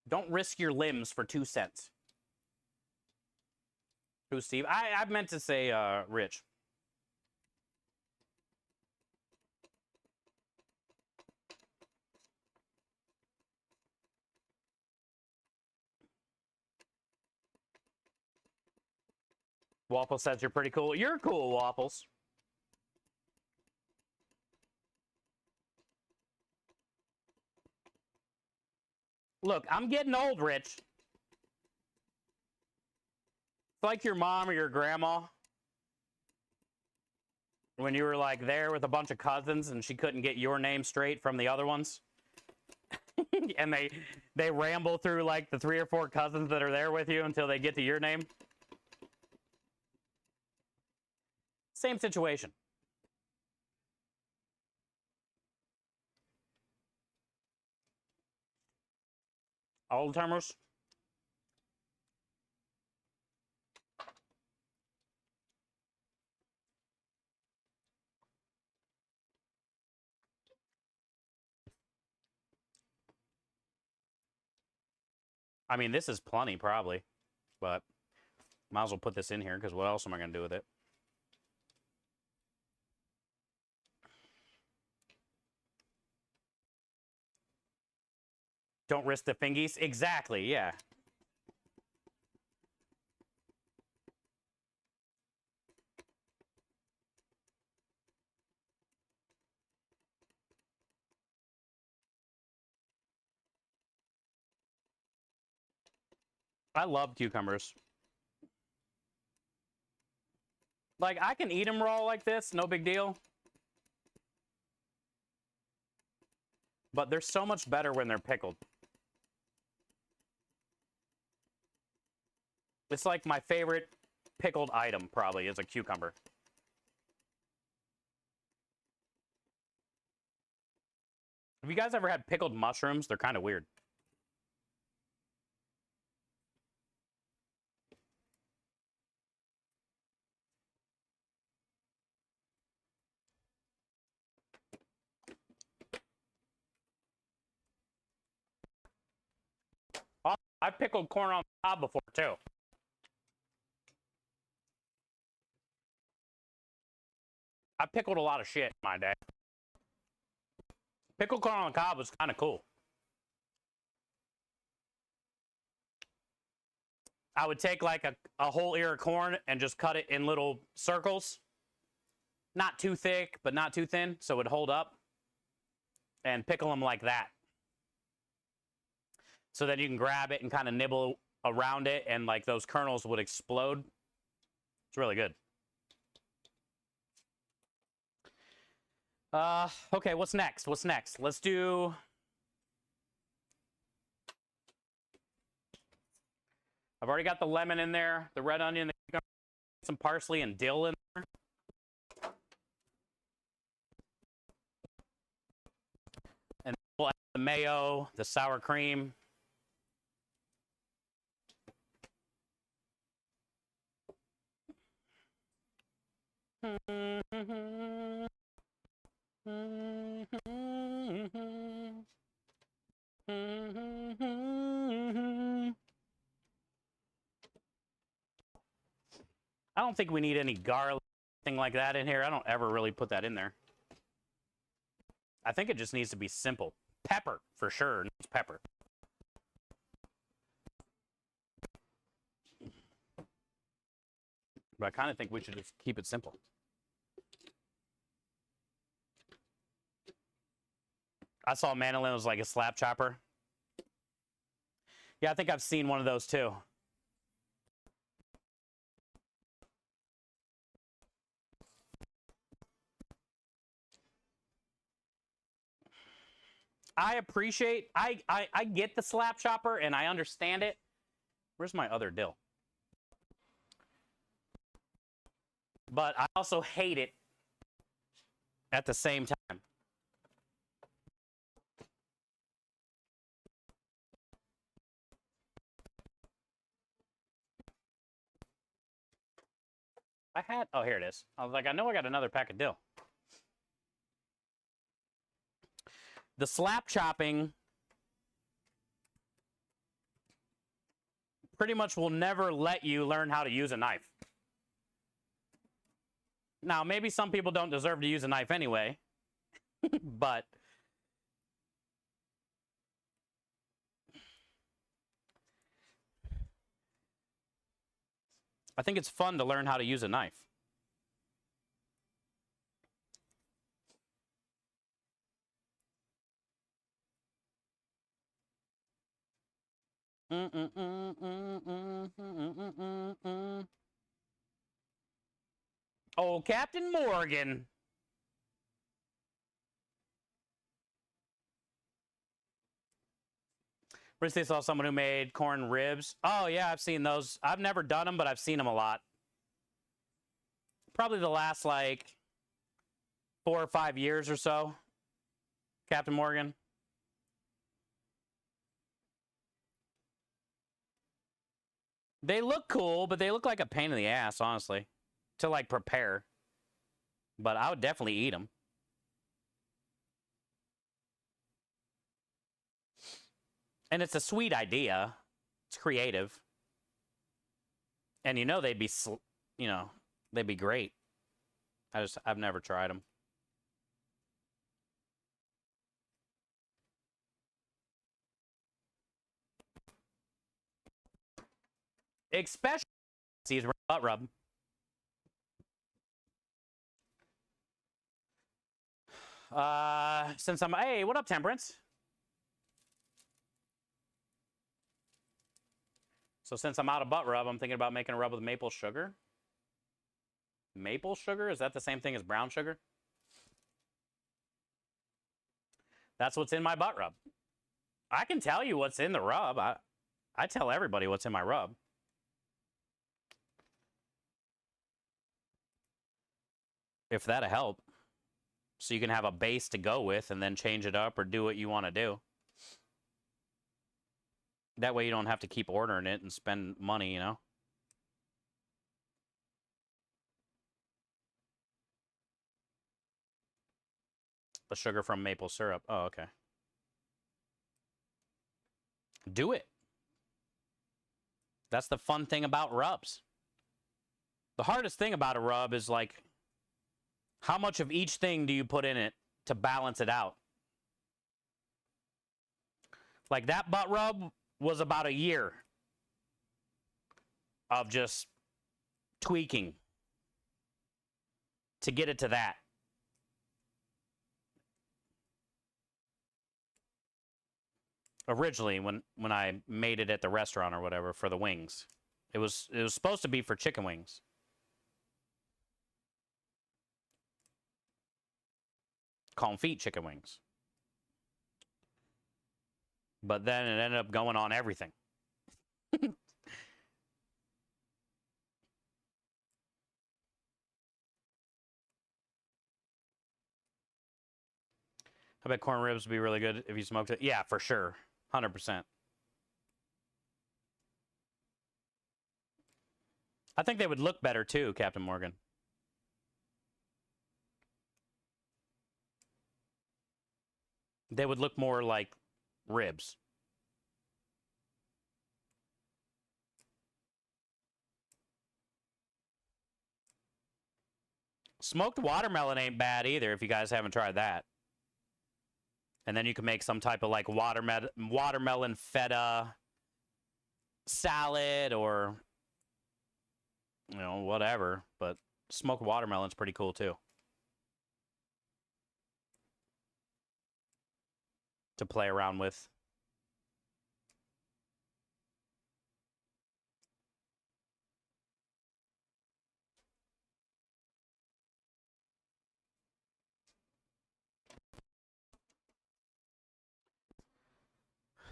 Don't risk your limbs for 2 cents. Who's Steve? I meant to say Rich. Waffle says you're pretty cool. You're cool, Waffles. Look, I'm getting old, Rich. It's like your mom or your grandma when you were like there with a bunch of cousins and she couldn't get your name straight from the other ones. And they ramble through like the 3 or 4 cousins that are there with you until they get to your name. Same situation. Old timers. I mean, this is plenty probably, but might as well put this in here because what else am I going to do with it? Don't risk the fingies. Exactly, yeah. I love cucumbers. Like, I can eat them raw like this, no big deal. But they're so much better when they're pickled. It's like my favorite pickled item, probably, is a cucumber. Have you guys ever had pickled mushrooms? They're kind of weird. Oh, I've pickled corn on the cob before, too. I pickled a lot of shit in my day. Pickled corn on the cob was kind of cool. I would take like a whole ear of corn and just cut it in little circles. Not too thick, but not too thin, so it would hold up. And pickle them like that. So then you can grab it and kind of nibble around it, and like those kernels would explode. It's really good. Okay, what's next? What's next? Let's do... I've already got the lemon in there, the red onion, some parsley and dill in there. And we'll add the mayo, the sour cream. I don't think we need any garlic, thing like that in here. I don't ever really put that in there. I think it just needs to be simple. Pepper, for sure. It's pepper. But I kind of think we should just keep it simple. I saw a mandolin was like a slap chopper. Yeah, I think I've seen one of those too. I appreciate, I get the slap chopper and I understand it. Where's my other dill? But I also hate it at the same time. Oh, here it is. I was like, I know I got another pack of dill. The slap chopping pretty much will never let you learn how to use a knife. Now, maybe some people don't deserve to use a knife anyway, but I think it's fun to learn how to use a knife. Oh, Captain Morgan. Recently saw someone who made corn ribs. Oh, yeah, I've seen those. I've never done them, but I've seen them a lot. Probably the last, like, 4 or 5 years or so. Captain Morgan. They look cool, but they look like a pain in the ass, honestly, to, like, prepare. But I would definitely eat them. And it's a sweet idea. It's creative. And you know they'd be, they'd be great. I've never tried them. Especially butt rub. Hey, what up, Temperance? So since I'm out of butt rub, I'm thinking about making a rub with maple sugar. Maple sugar? Is that the same thing as brown sugar? That's what's in my butt rub. I can tell you what's in the rub. I tell everybody what's in my rub. If that'll help. So you can have a base to go with and then change it up or do what you want to do. That way you don't have to keep ordering it and spend money, you know? The sugar from maple syrup. Oh, okay. Do it. That's the fun thing about rubs. The hardest thing about a rub is, like, how much of each thing do you put in it to balance it out? Like, that butt rub was about a year of just tweaking to get it to that. Originally, when I made it at the restaurant or whatever for the wings, it was supposed to be for chicken wings. Confit chicken wings. But then it ended up going on everything. I bet corn ribs would be really good if you smoked it. Yeah, for sure. 100%. I think they would look better too, Captain Morgan. They would look more like ribs. Smoked watermelon ain't bad either if you guys haven't tried that. And then you can make some type of like watermelon feta salad or, you know, whatever. But smoked watermelon's pretty cool too. To play around with.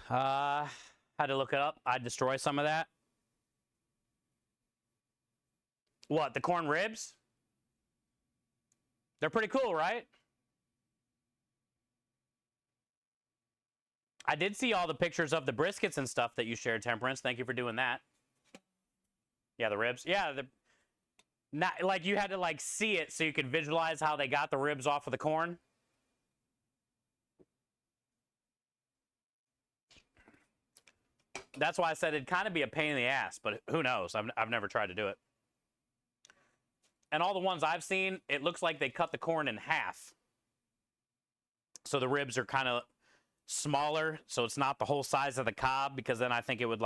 Had to look it up. I'd destroy some of that. What, the corn ribs? They're pretty cool, right? I did see all the pictures of the briskets and stuff that you shared, Temperance. Thank you for doing that. Yeah, the ribs. Yeah, not like you had to like see it so you could visualize how they got the ribs off of the corn. That's why I said it'd kind of be a pain in the ass, but who knows? I've never tried to do it. And all the ones I've seen, it looks like they cut the corn in half. So the ribs are kind of smaller, so it's not the whole size of the cob, because then I think it would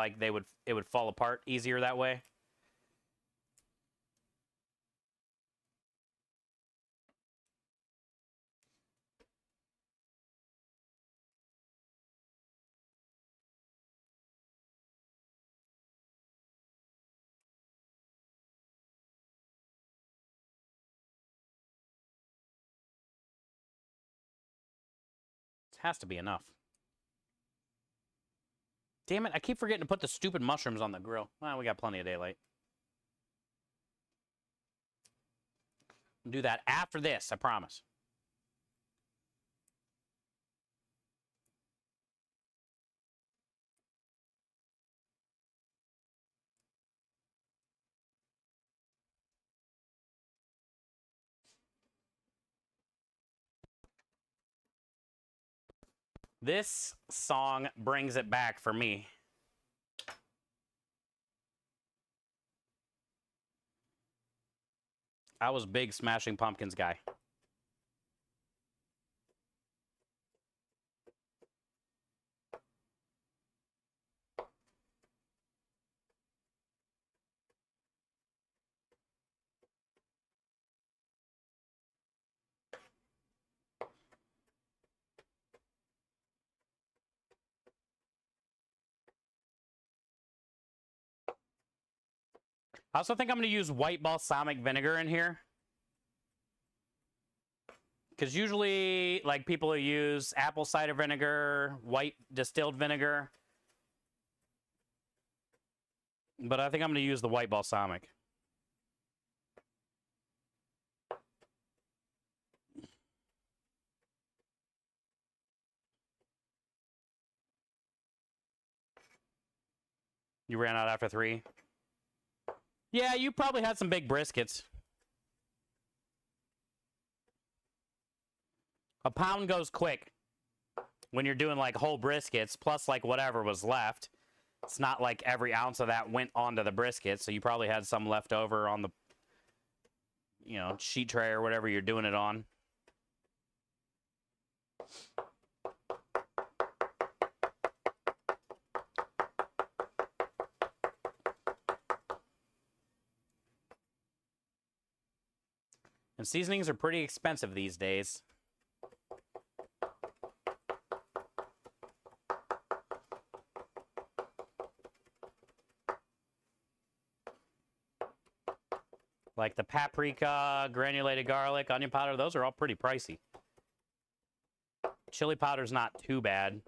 fall apart easier that way. Has to be enough. Damn it, I keep forgetting to put the stupid mushrooms on the grill. Well, we got plenty of daylight. Do that after this, I promise. This song brings it back for me. I was a big Smashing Pumpkins guy. I also think I'm going to use white balsamic vinegar in here. Because usually, like, people use apple cider vinegar, white distilled vinegar. But I think I'm going to use the white balsamic. You ran out after 3? Yeah, you probably had some big briskets. A pound goes quick when you're doing like whole briskets, plus like whatever was left. It's not like every ounce of that went onto the brisket, so you probably had some left over on the, you know, sheet tray or whatever you're doing it on. And seasonings are pretty expensive these days. Like the paprika, granulated garlic, onion powder, those are all pretty pricey. Chili powder's not too bad.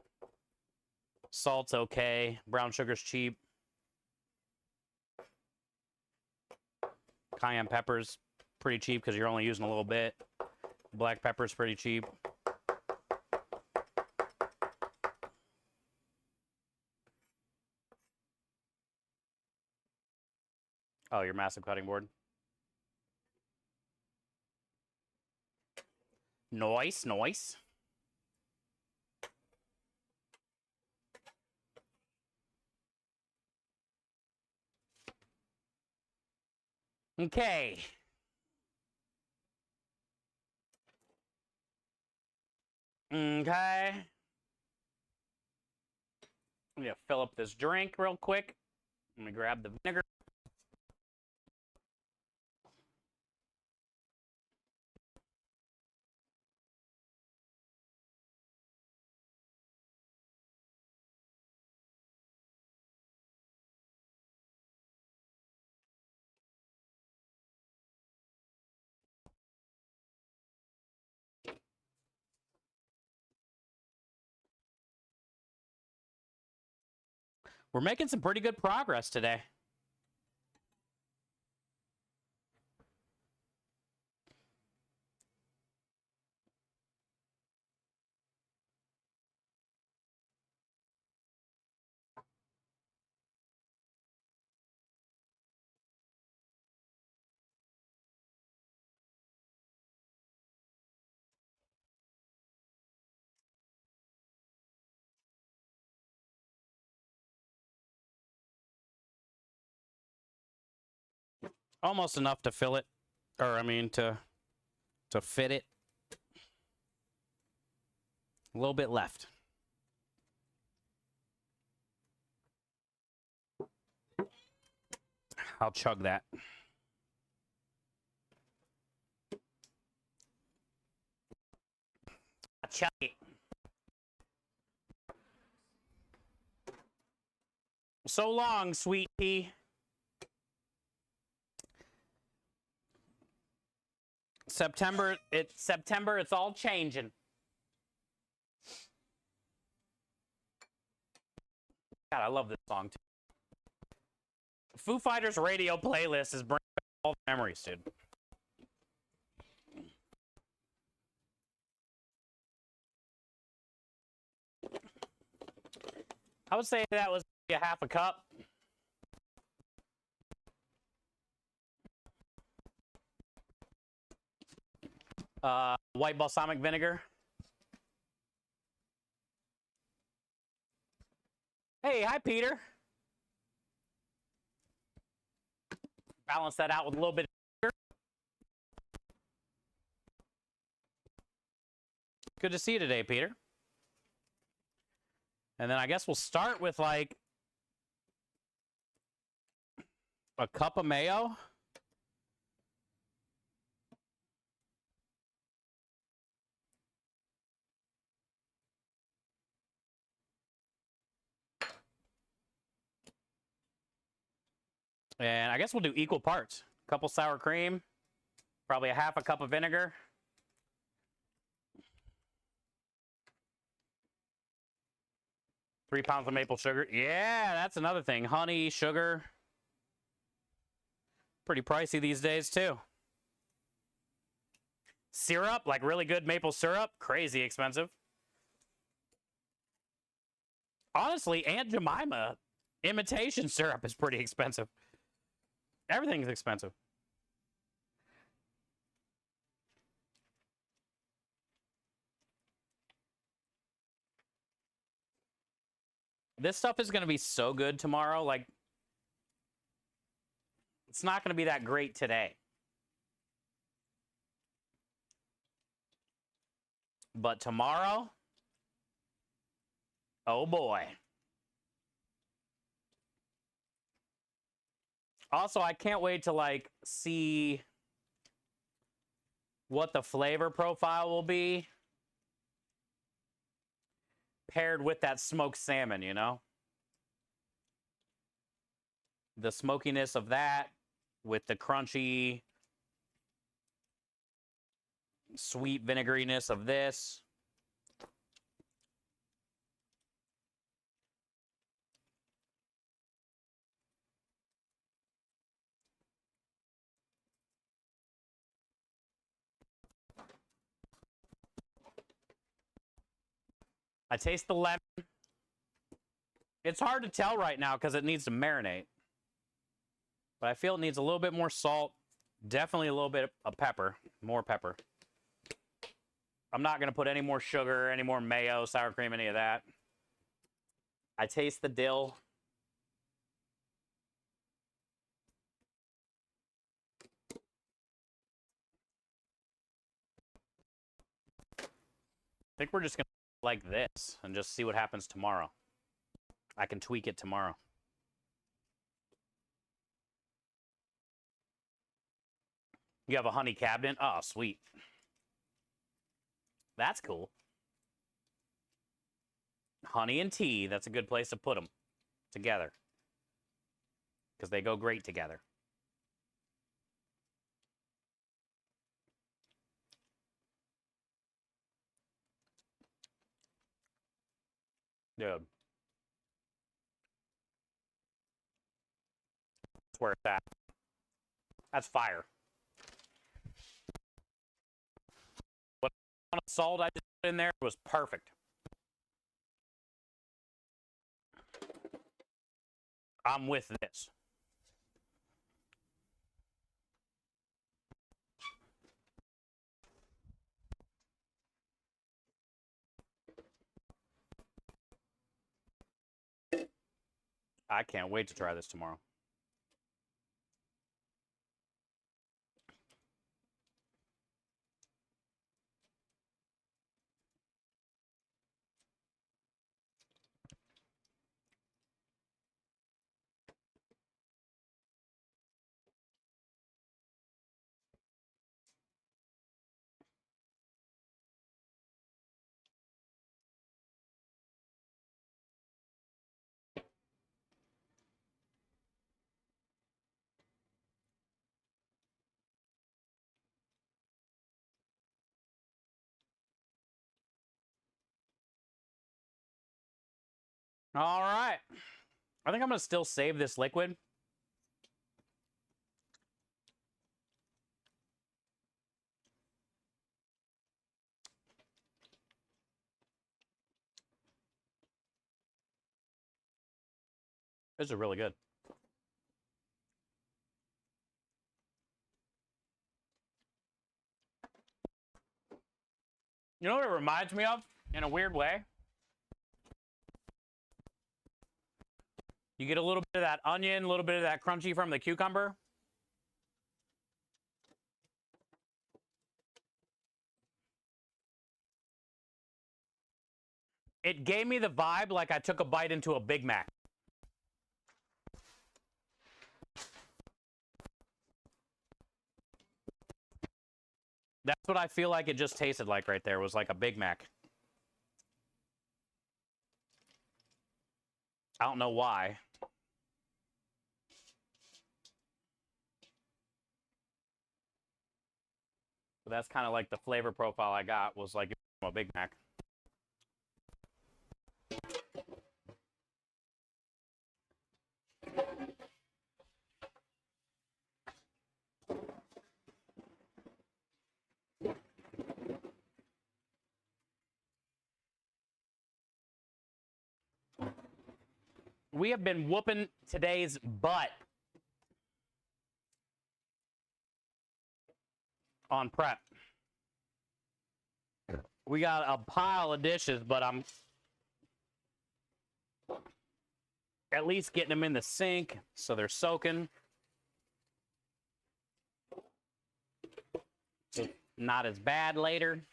Salt's okay. Brown sugar's cheap. Cayenne pepper's pretty cheap because you're only using a little bit. Black pepper's pretty cheap. Oh, your massive cutting board. Nice, nice. Okay. Okay. I'm gonna fill up this drink real quick. Let me grab the vinegar. We're making some pretty good progress today. Almost enough to fill it, or I mean to fit it. A little bit left. I'll chug that. I'll chug it. So long, sweet pea. September, it's all changing. God, I love this song too. Foo Fighters radio playlist is bringing back all the memories, dude. I would say that was a half a cup. White balsamic vinegar. Hey, hi, Peter. Balance that out with a little bit of sugar. Good to see you today, Peter. And then I guess we'll start with like a cup of mayo. And I guess we'll do equal parts. A couple sour cream, probably a half a cup of vinegar. Three pounds of maple sugar. Yeah, that's another thing. Honey, sugar. Pretty pricey these days, too. Syrup, like really good maple syrup, crazy expensive. Honestly, Aunt Jemima imitation syrup is pretty expensive. Everything's expensive. This stuff is going to be so good tomorrow. Like, it's not going to be that great today. But tomorrow, oh boy. Also, I can't wait to like see what the flavor profile will be paired with that smoked salmon, you know? The smokiness of that with the crunchy, sweet vinegariness of this. I taste the lemon. It's hard to tell right now because it needs to marinate. But I feel it needs a little bit more salt. Definitely a little bit of pepper. More pepper. I'm not going to put any more sugar, any more mayo, sour cream, any of that. I taste the dill. I think we're just going to like this and just see what happens tomorrow. I can tweak it tomorrow. You have a honey cabinet? Oh, sweet. That's cool. Honey and tea, that's a good place to put them together. Because they go great together. Dude. That's where it's at. That's fire. What amount of salt I just put in there was perfect. I'm with this. I can't wait to try this tomorrow. All right. I think I'm gonna still save this liquid. This is really good. You know what it reminds me of in a weird way? You get a little bit of that onion, a little bit of that crunchy from the cucumber. It gave me the vibe like I took a bite into a Big Mac. That's what I feel like it just tasted like right there, was like a Big Mac. I don't know why. But that's kind of like the flavor profile I got, was like a Big Mac. We have been whooping today's butt on prep. We got a pile of dishes, but I'm at least getting them in the sink so they're soaking. It's not as bad later.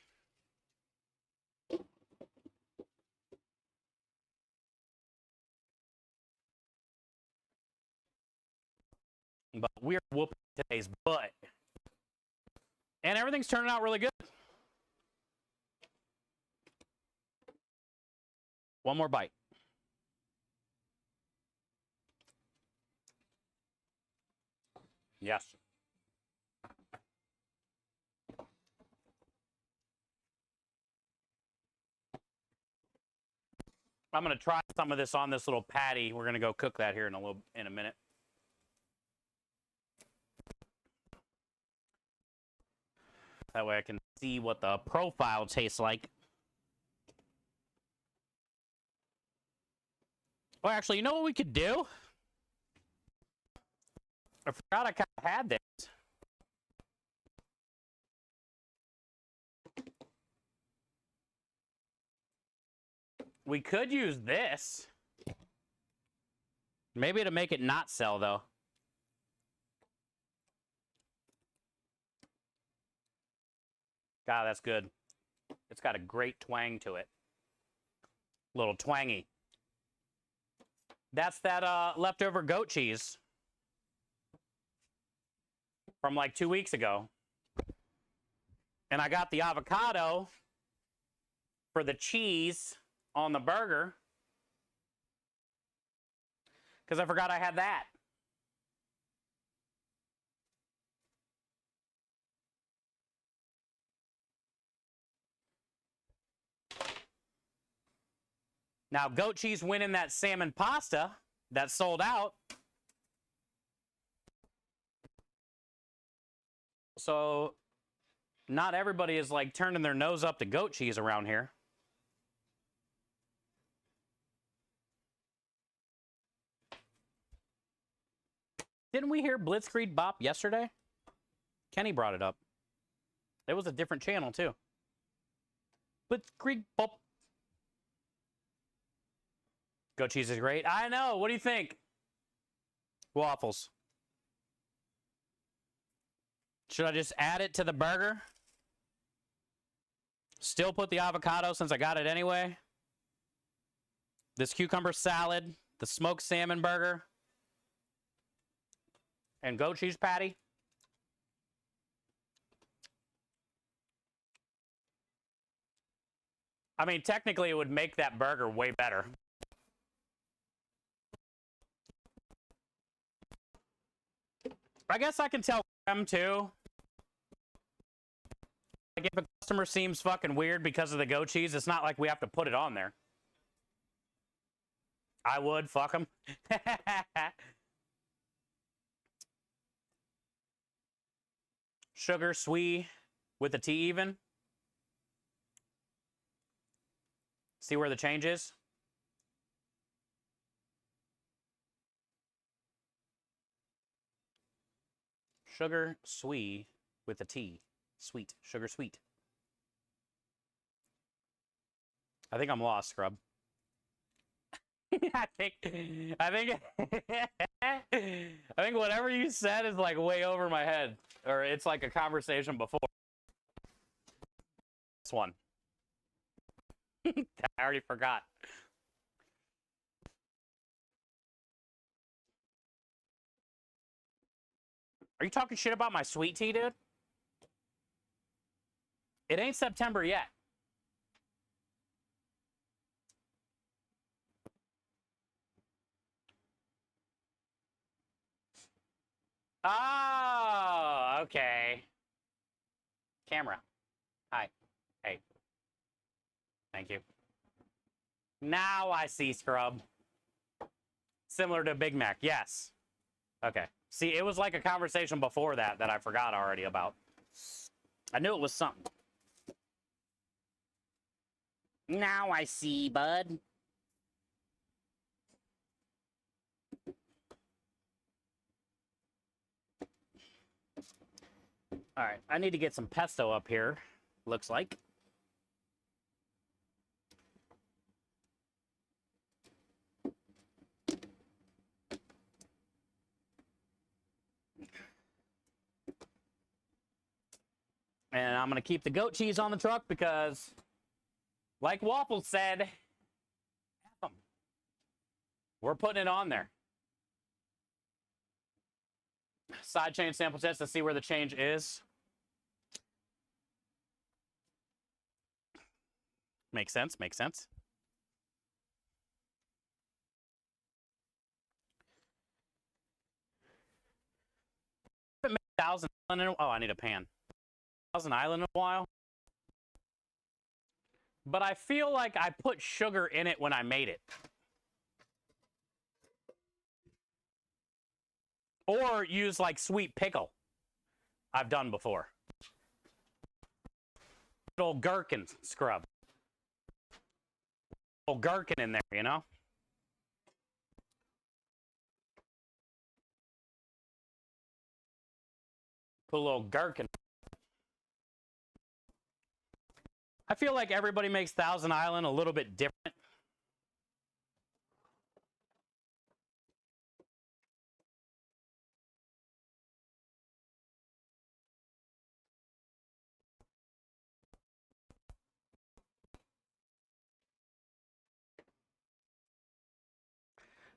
But we're whooping today's butt. And everything's turning out really good. One more bite. Yes. I'm going to try some of this on this little patty. We're going to go cook that here in a minute. That way I can see what the profile tastes like. Oh, actually, you know what we could do? I forgot I kind of had this. We could use this. Maybe to make it not sell, though. God, that's good. It's got a great twang to it. A little twangy. That's that leftover goat cheese from like 2 weeks ago. And I got the avocado for the cheese on the burger because I forgot I had that. Now, goat cheese went in that salmon pasta that sold out. So, not everybody is like turning their nose up to goat cheese around here. Didn't we hear Blitzkrieg Bop yesterday? Kenny brought it up. It was a different channel, too. Blitzkrieg Bop. Goat cheese is great. I know. What do you think? Waffles. Should I just add it to the burger? Still put the avocado since I got it anyway. This cucumber salad, the smoked salmon burger, and goat cheese patty. I mean, technically, it would make that burger way better. I guess I can tell them too. Like, if a customer seems fucking weird because of the goat cheese, it's not like we have to put it on there. I would. Fuck them. Sugar, sweet, with the T even. See where the change is? Sugar, sweet, with the T. Sweet. Sugar, sweet. I think I'm lost, Scrub. I think I think whatever you said is like way over my head, or it's like a conversation before this one. I already forgot. Are you talking shit about my sweet tea, dude? It ain't September yet. Oh, okay. Camera. Hi. Hey. Thank you. Now I see, Scrub. Similar to Big Mac. Yes. Okay. See, it was like a conversation before that I forgot already about. I knew it was something. Now I see, bud. All right, I need to get some pesto up here, looks like. And I'm going to keep the goat cheese on the truck because, like Waffles said, F 'em. We're putting it on there. Side chain sample test to see where the change is. Makes sense, makes sense. I haven't made Thousand Island in a, oh, I need a pan. Thousand Island in a while. But I feel like I put sugar in it when I made it. Or use like sweet pickle. I've done before. Good old gherkin scrub. Old gherkin in there, you know? Put a little gherkin. I feel like everybody makes Thousand Island a little bit different.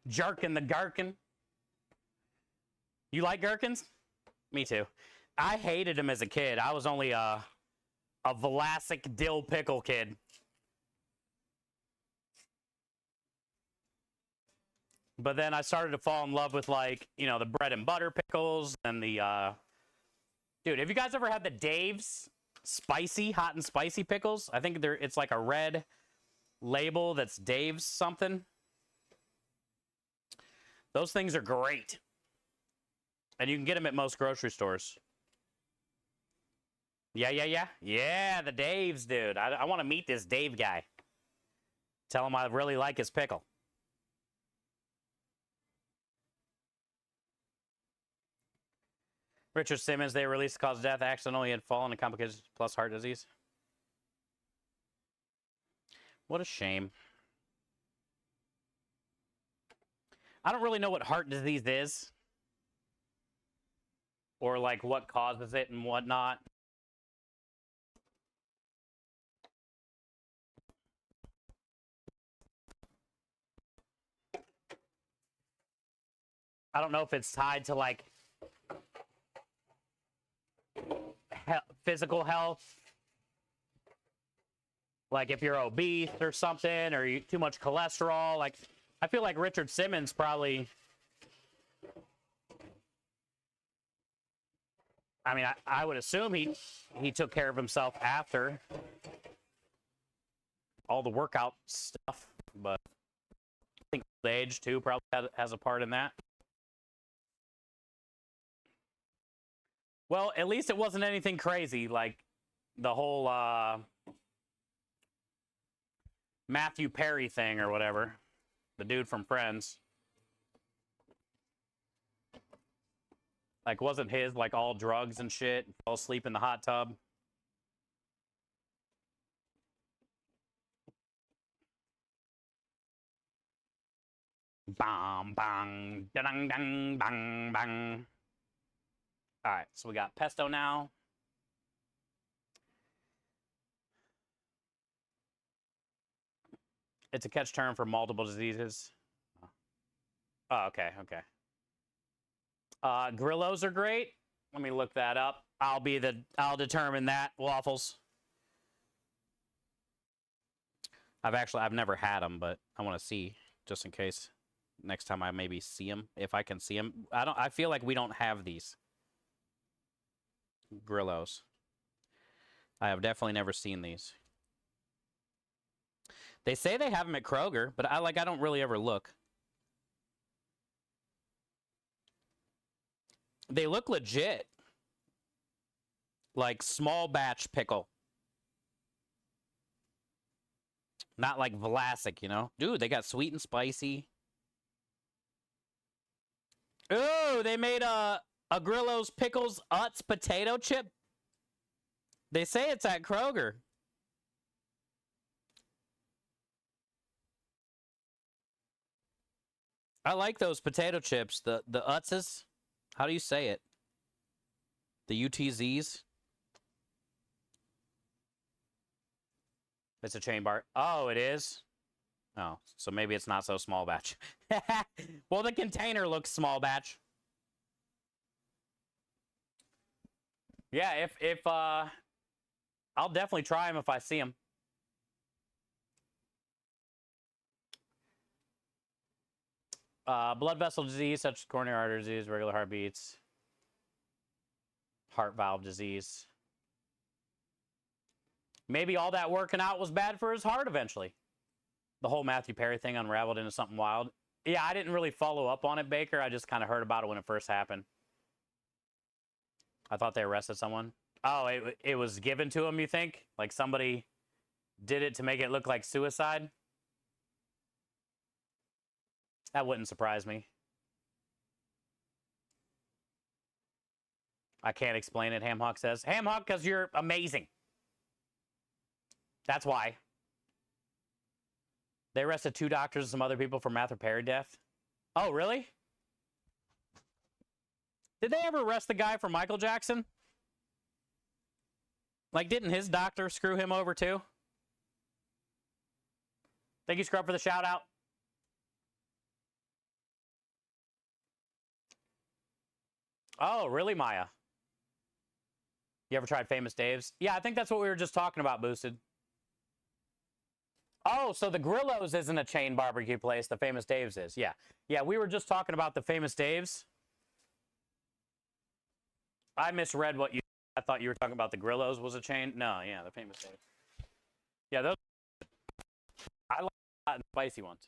Jerkin the gherkin. You like gherkins? Me too. I hated them as a kid. I was only a Vlasic dill pickle kid. But then I started to fall in love with, like, you know, the bread and butter pickles and the, Dude, have you guys ever had the Dave's spicy, hot and spicy pickles? I think it's like a red label that's Dave's something. Those things are great. And you can get them at most grocery stores. Yeah. Yeah, the Dave's, dude. I want to meet this Dave guy. Tell him I really like his pickle. Richard Simmons, they released the cause of death, accidentally had fallen to complications plus heart disease. What a shame. I don't really know what heart disease is. Or like what causes it and whatnot. I don't know if it's tied to like physical health, like if you're obese or something, or you too much cholesterol. Like, I feel like Richard Simmons probably, I mean, I would assume he took care of himself after all the workout stuff, but think old age too probably has a part in that. Well, at least it wasn't anything crazy like the whole Matthew Perry thing or whatever. The dude from Friends. Like, wasn't his like all drugs and shit? Fell asleep in the hot tub. Bang, bang, dang, dang, bang, bang. All right, so we got pesto now. It's a catch term for multiple diseases. Oh, okay, okay. Grillos are great. Let me look that up. I'll determine that. Waffles. I've never had them, but I want to see just in case next time I maybe see them, if I can see them. I feel like we don't have these Grillos. I have definitely never seen these. They say they have them at Kroger, but I don't really ever look. They look legit. Like small batch pickle. Not like Vlasic, you know? Dude, they got sweet and spicy. Ooh, they made a Grillo's Pickles Utz potato chip. They say it's at Kroger. I like those potato chips. The Utzes. How do you say it? The UTZs? It's a chain bar. Oh, it is? Oh, so maybe it's not so small batch. Well, the container looks small batch. Yeah, if I'll definitely try them if I see them. Blood vessel disease, such as coronary artery disease, regular heartbeats, heart valve disease. Maybe all that working out was bad for his heart eventually. The whole Matthew Perry thing unraveled into something wild. Yeah, I didn't really follow up on it, Baker. I just kind of heard about it when it first happened. I thought they arrested someone. Oh, it was given to him, you think? Like somebody did it to make it look like suicide? That wouldn't surprise me. I can't explain it, Hamhawk says. Hamhawk, because you're amazing. That's why. They arrested 2 doctors and some other people for Matthew Perry death. Oh, really? Did they ever arrest the guy for Michael Jackson? Like, didn't his doctor screw him over too? Thank you, Scrub, for the shout out. Oh, really, Maya? You ever tried Famous Dave's? Yeah, I think that's what we were just talking about, Boosted. Oh, so the Grillo's isn't a chain barbecue place. The Famous Dave's is. Yeah. Yeah, we were just talking about the Famous Dave's. I misread what you... I thought you were talking about the Grillo's was a chain. No, yeah, the Famous Dave's. Yeah, those... I like hot and spicy ones.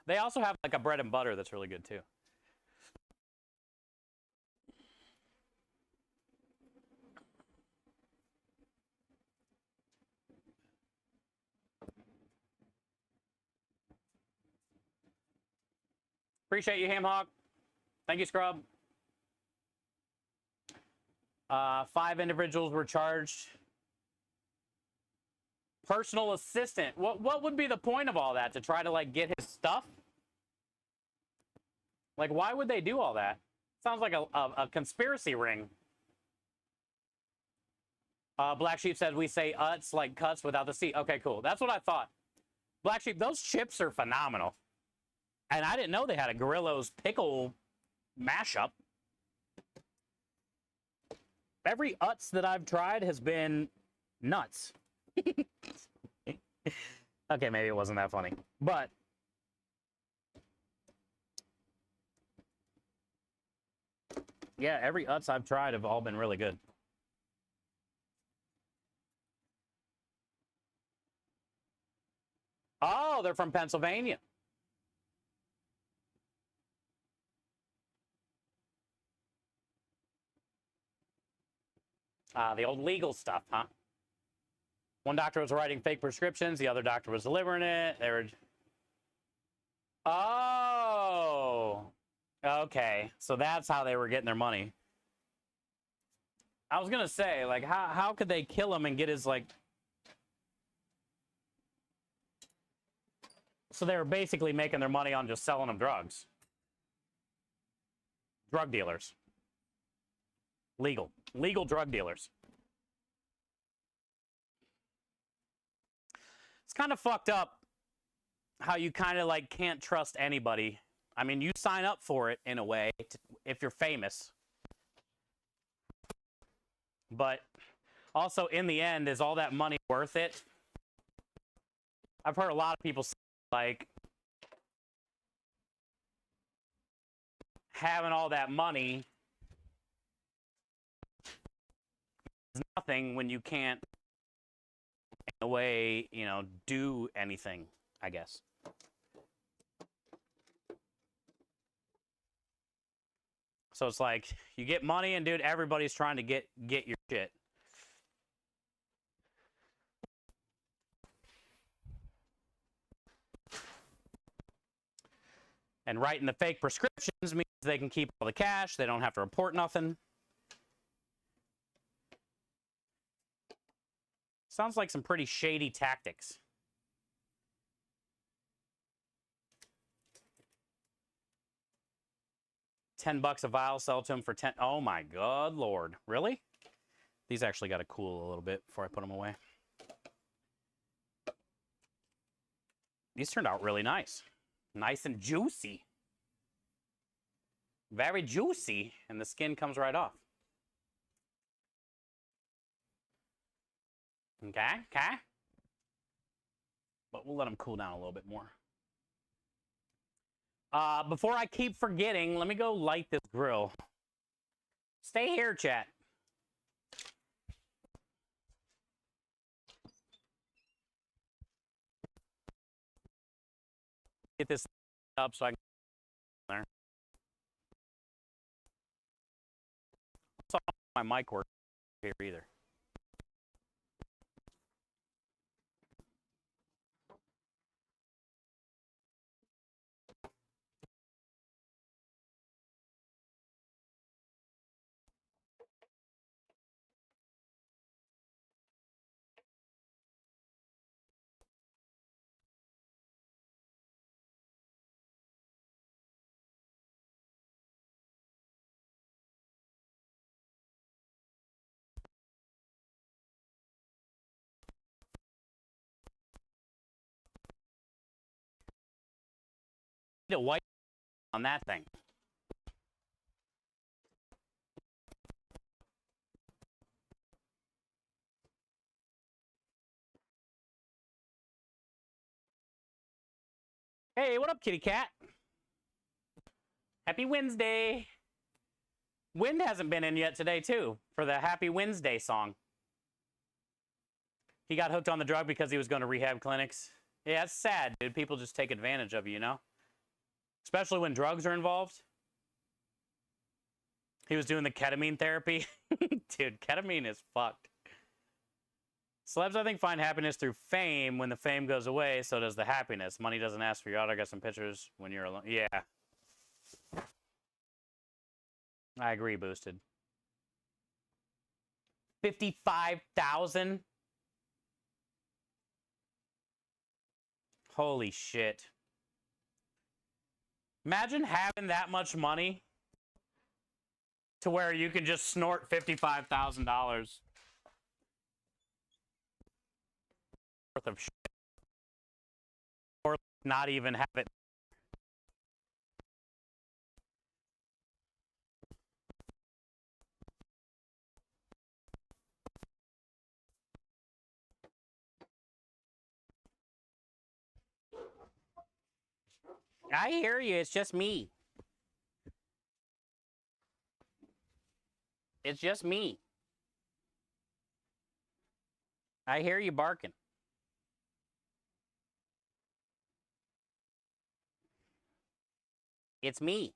They also have like a bread and butter that's really good too. Appreciate you, Hamhawk. Thank you, Scrub. 5 individuals were charged. Personal assistant. What would be the point of all that? To try to like get his stuff? Like, why would they do all that? Sounds like a conspiracy ring. Black Sheep said we say Utz like cuts without the C. Okay, cool. That's what I thought. Black Sheep, those chips are phenomenal. And I didn't know they had a Grillo's pickle mashup. Every Utz that I've tried has been nuts. Okay, maybe it wasn't that funny. But yeah, every Utz I've tried have all been really good. Oh, they're from Pennsylvania. The old legal stuff, huh? One doctor was writing fake prescriptions. The other doctor was delivering it. They were... Oh! Okay, so that's how they were getting their money. I was gonna say, like, how could they kill him and get his, like... So they were basically making their money on just selling him drugs. Drug dealers. Legal drug dealers. It's kind of fucked up how you kind of like can't trust anybody. I mean, you sign up for it in a way if you're famous. But also in the end, is all that money worth it? I've heard a lot of people say, like, having all that money is nothing when you can't, in a way, you know, do anything, I guess. So it's like, you get money and, dude, everybody's trying to get your shit. And writing the fake prescriptions means they can keep all the cash. They don't have to report nothing. Sounds like some pretty shady tactics. $10 a vial, sell to them for 10. Oh my God, Lord. Really? These actually got to cool a little bit before I put them away. These turned out really nice. Nice and juicy. Very juicy. And the skin comes right off. Okay. But we'll let them cool down a little bit more. Before I keep forgetting, let me go light this grill. Stay here, chat. Get this up so I can there. So my mic works here either. Need a white on that thing. Hey, what up, kitty cat? Happy Wednesday. Wind hasn't been in yet today, too, for the Happy Wednesday song. He got hooked on the drug because he was going to rehab clinics. Yeah, it's sad, dude. People just take advantage of you, you know? Especially when drugs are involved. He was doing the ketamine therapy. Dude, ketamine is fucked. Celebs, I think, find happiness through fame. When the fame goes away, so does the happiness. Money doesn't ask for your autographs and pictures when you're alone. Yeah. I agree, Boosted. 55,000? Holy shit. Imagine having that much money to where you can just snort $55,000 worth of shit. Or not even have it. I hear you. It's just me. It's just me. I hear you barking. It's me.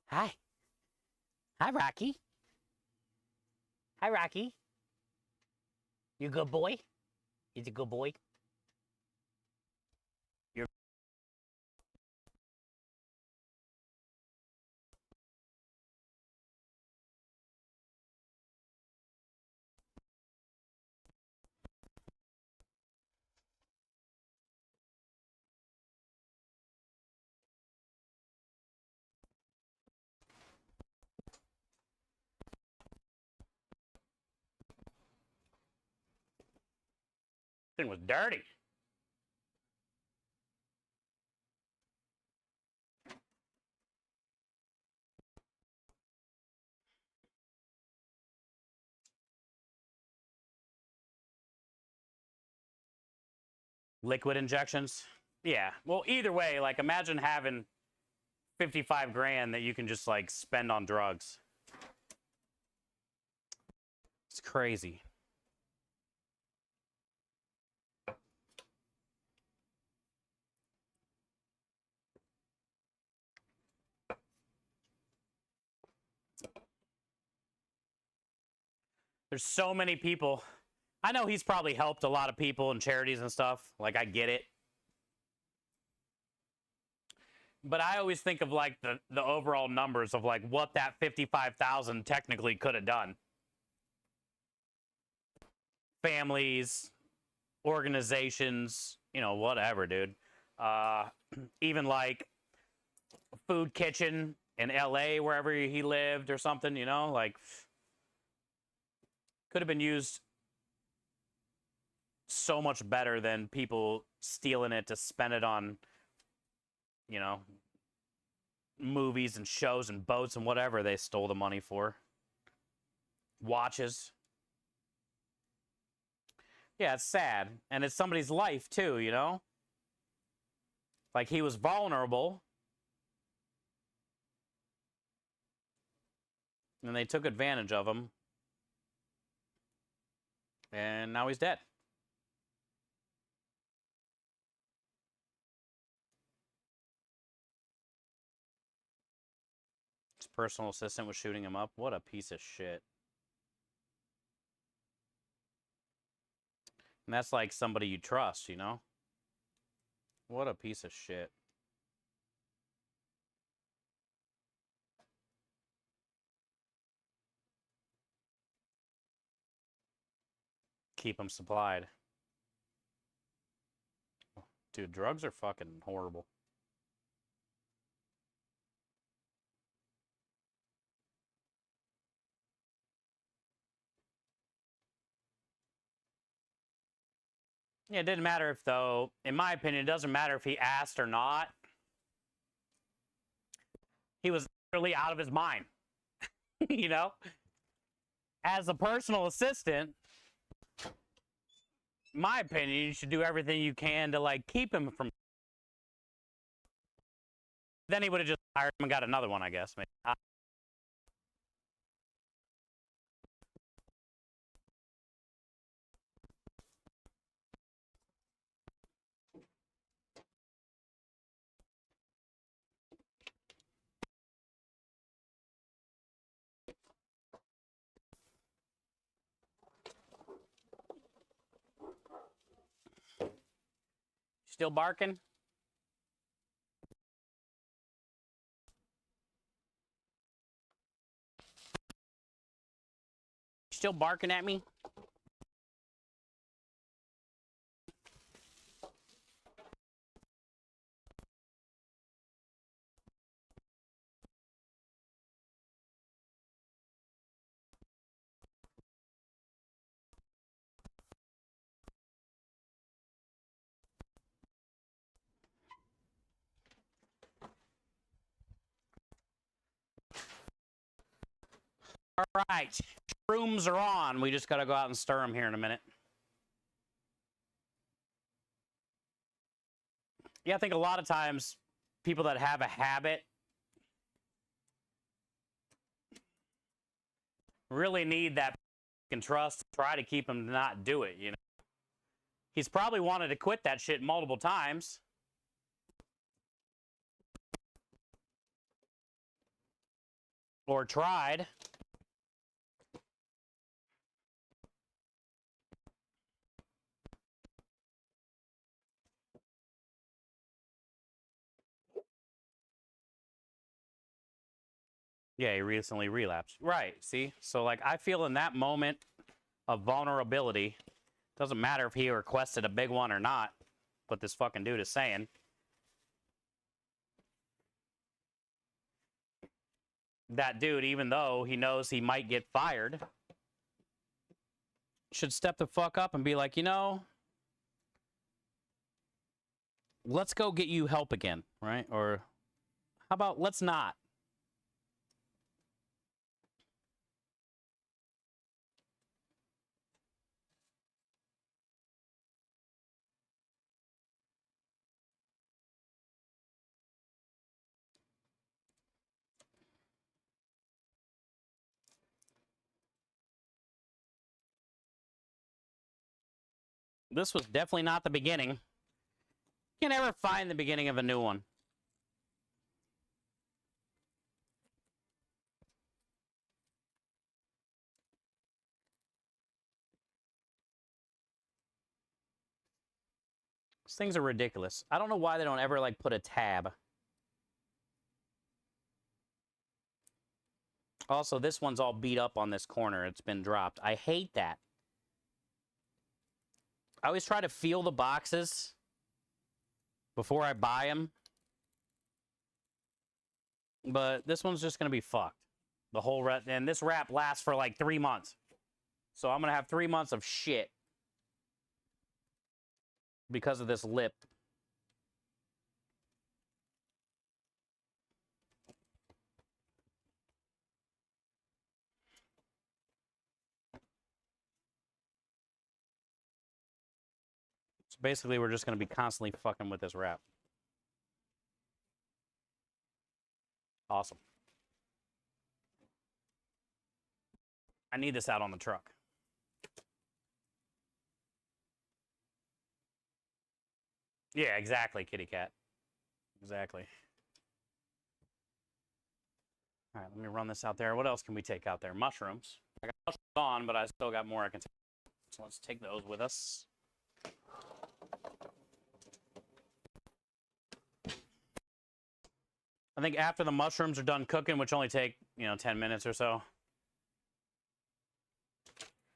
Hi. Hi, Rocky. Hi, Rocky. You a good boy? He's a good boy. You're thing was dirty. Liquid injections. Yeah. Well, either way, like imagine having 55 grand that you can just like spend on drugs. It's crazy. There's so many people. I know he's probably helped a lot of people and charities and stuff. Like, I get it. But I always think of like the overall numbers of like what that 55,000 technically could have done. Families, organizations, you know, whatever, dude. Even like food kitchen in LA, wherever he lived or something, you know, like could have been used so much better than people stealing it to spend it on, you know, movies and shows and boats and whatever they stole the money for. Watches. Yeah, it's sad. And it's somebody's life too, you know? Like he was vulnerable. And they took advantage of him. And now he's dead. His personal assistant was shooting him up. What a piece of shit. And that's like somebody you trust, you know? What a piece of shit. Keep him supplied. Dude, drugs are fucking horrible. Yeah, it didn't matter if, though, in my opinion, it doesn't matter if he asked or not. He was literally out of his mind. You know? As a personal assistant, in my opinion, you should do everything you can to, like, keep him from. Then he would have just hired him and got another one, I guess. Maybe. Still barking? Still barking at me? All right. Shrooms are on. We just got to go out and stir them here in a minute. Yeah, I think a lot of times people that have a habit really need that and trust to try to keep him to not do it, you know. He's probably wanted to quit that shit multiple times. Or tried. Yeah, he recently relapsed. Right, see? So, like, I feel in that moment of vulnerability, doesn't matter if he requested a big one or not, what this fucking dude is saying. That dude, even though he knows he might get fired, should step the fuck up and be like, you know, let's go get you help again, right? Or how about let's not? This was definitely not the beginning. You can never find the beginning of a new one. These things are ridiculous. I don't know why they don't ever, like, put a tab. Also, this one's all beat up on this corner. It's been dropped. I hate that. I always try to feel the boxes before I buy them. But this one's just going to be fucked. The whole wrap. And this wrap lasts for like 3 months. So I'm going to have 3 months of shit because of this lip. So basically, we're just going to be constantly fucking with this wrap. Awesome. I need this out on the truck. Yeah, exactly, kitty cat. Exactly. All right, let me run this out there. What else can we take out there? Mushrooms. I got mushrooms on, but I still got more I can take. So let's take those with us. I think after the mushrooms are done cooking, which only take, 10 minutes or so,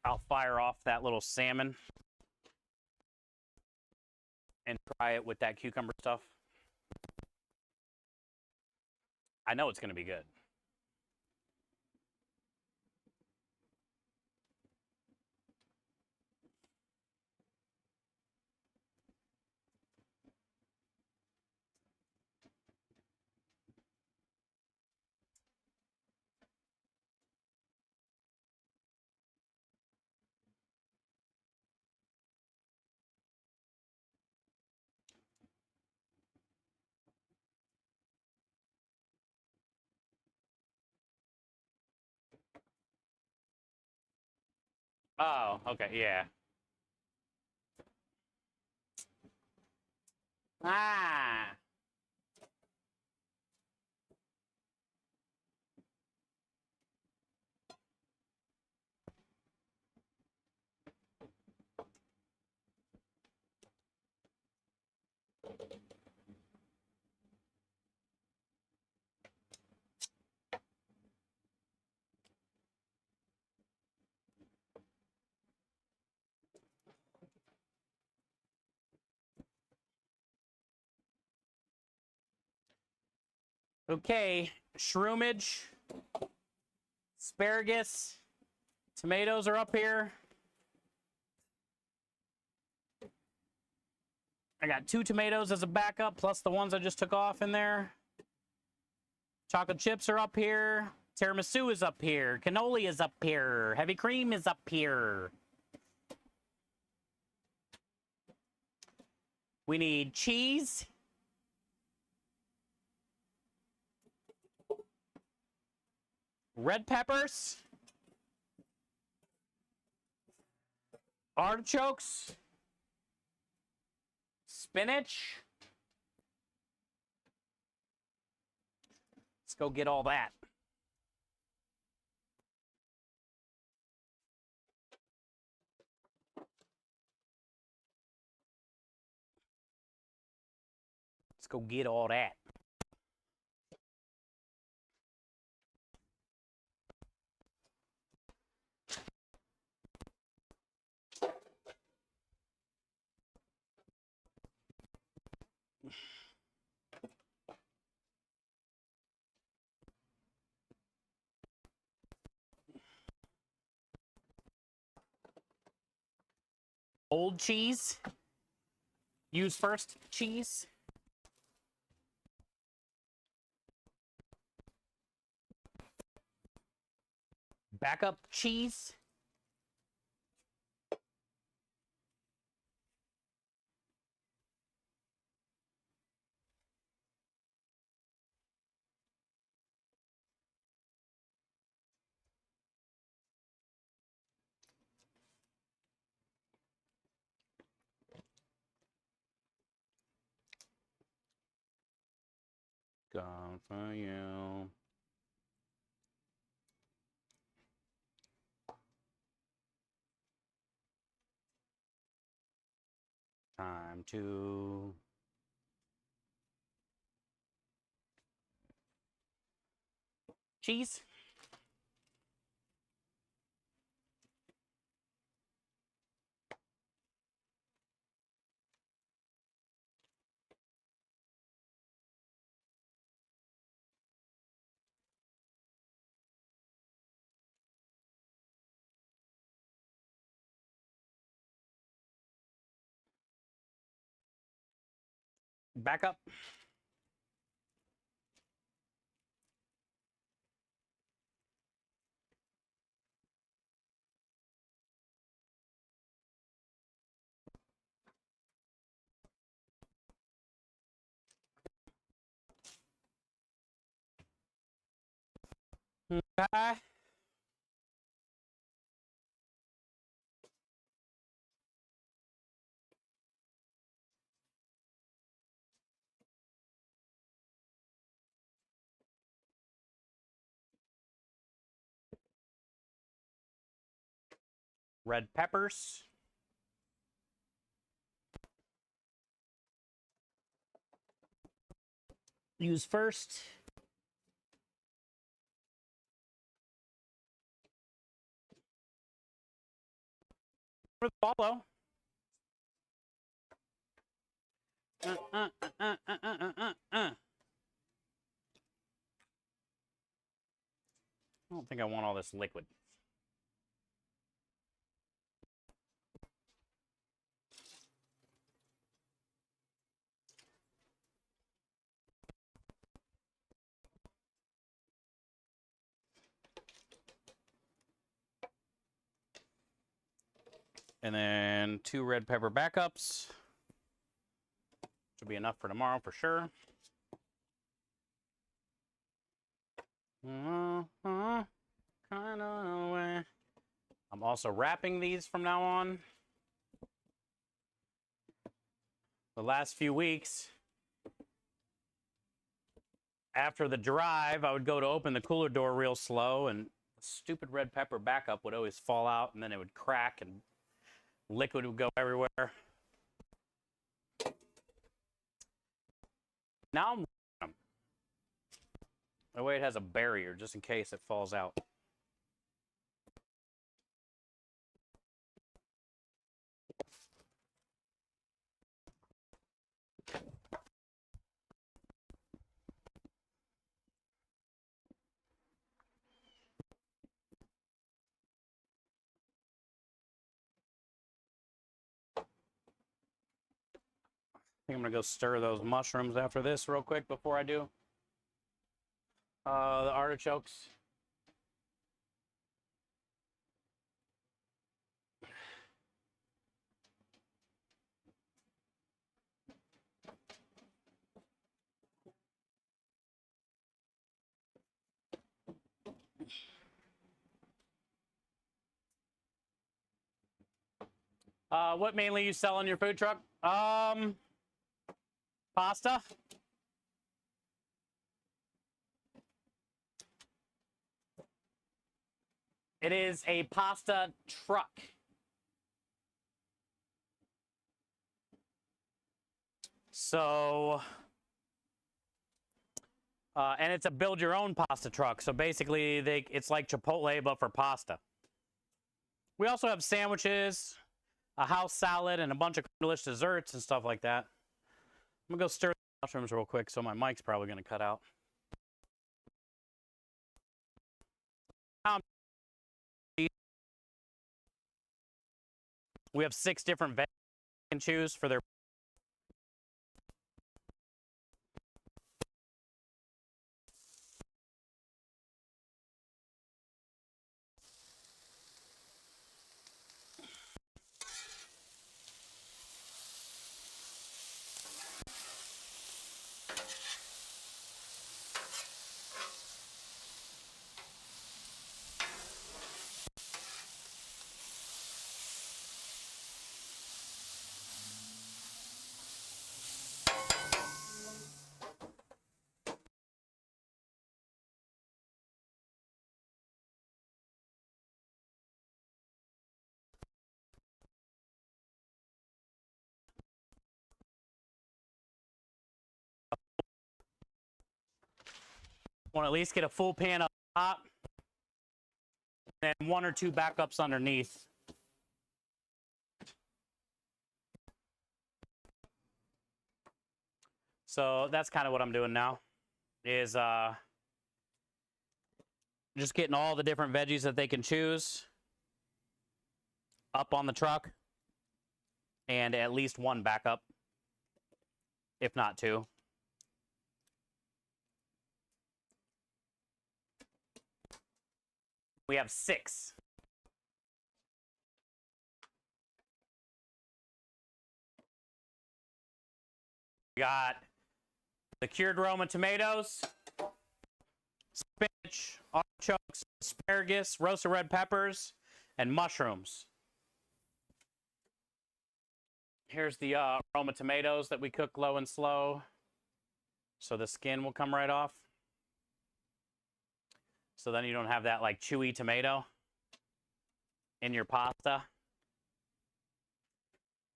I'll fire off that little salmon and try it with that cucumber stuff. I know it's going to be good. Oh, okay, yeah. Ah. Okay, shroomage, asparagus, tomatoes are up here. I got 2 tomatoes as a backup, plus the ones I just took off in there. Chocolate chips are up here. Tiramisu is up here. Cannoli is up here. Heavy cream is up here. We need cheese. Red peppers. Artichokes. Spinach. Let's go get all that. go get all that. Old cheese. Use first cheese. Backup cheese. Gone for you. Time to cheese. Backup. Okay. Red peppers. Use first. Follow. I don't think I want all this liquid. And then 2 red pepper backups. Should be enough for tomorrow for sure. Kind of way. I'm also wrapping these from now on. The last few weeks, after the drive, I would go to open the cooler door real slow, and the stupid red pepper backup would always fall out, and then it would crack, and liquid would go everywhere. Now I'm that way it has a barrier just in case it falls out. I think I'm gonna go stir those mushrooms after this real quick before I do the artichokes. What mainly you sell in your food truck? Pasta. It is a pasta truck. So And it's a build-your-own pasta truck. So basically, it's like Chipotle, but for pasta. We also have sandwiches, a house salad, and a bunch of delicious desserts and stuff like that. I'm going to go stir the mushrooms real quick, so my mic's probably going to cut out. We have 6 different veggies you can choose for their. Want to at least get a full pan up top, and then 1 or 2 backups underneath. So that's kind of what I'm doing now, is just getting all the different veggies that they can choose up on the truck, and at least 1 backup, if not 2. We have 6. We got the cured Roma tomatoes, spinach, artichokes, asparagus, roasted red peppers, and mushrooms. Here's the Roma tomatoes that we cook low and slow, so the skin will come right off. So then you don't have that like chewy tomato in your pasta.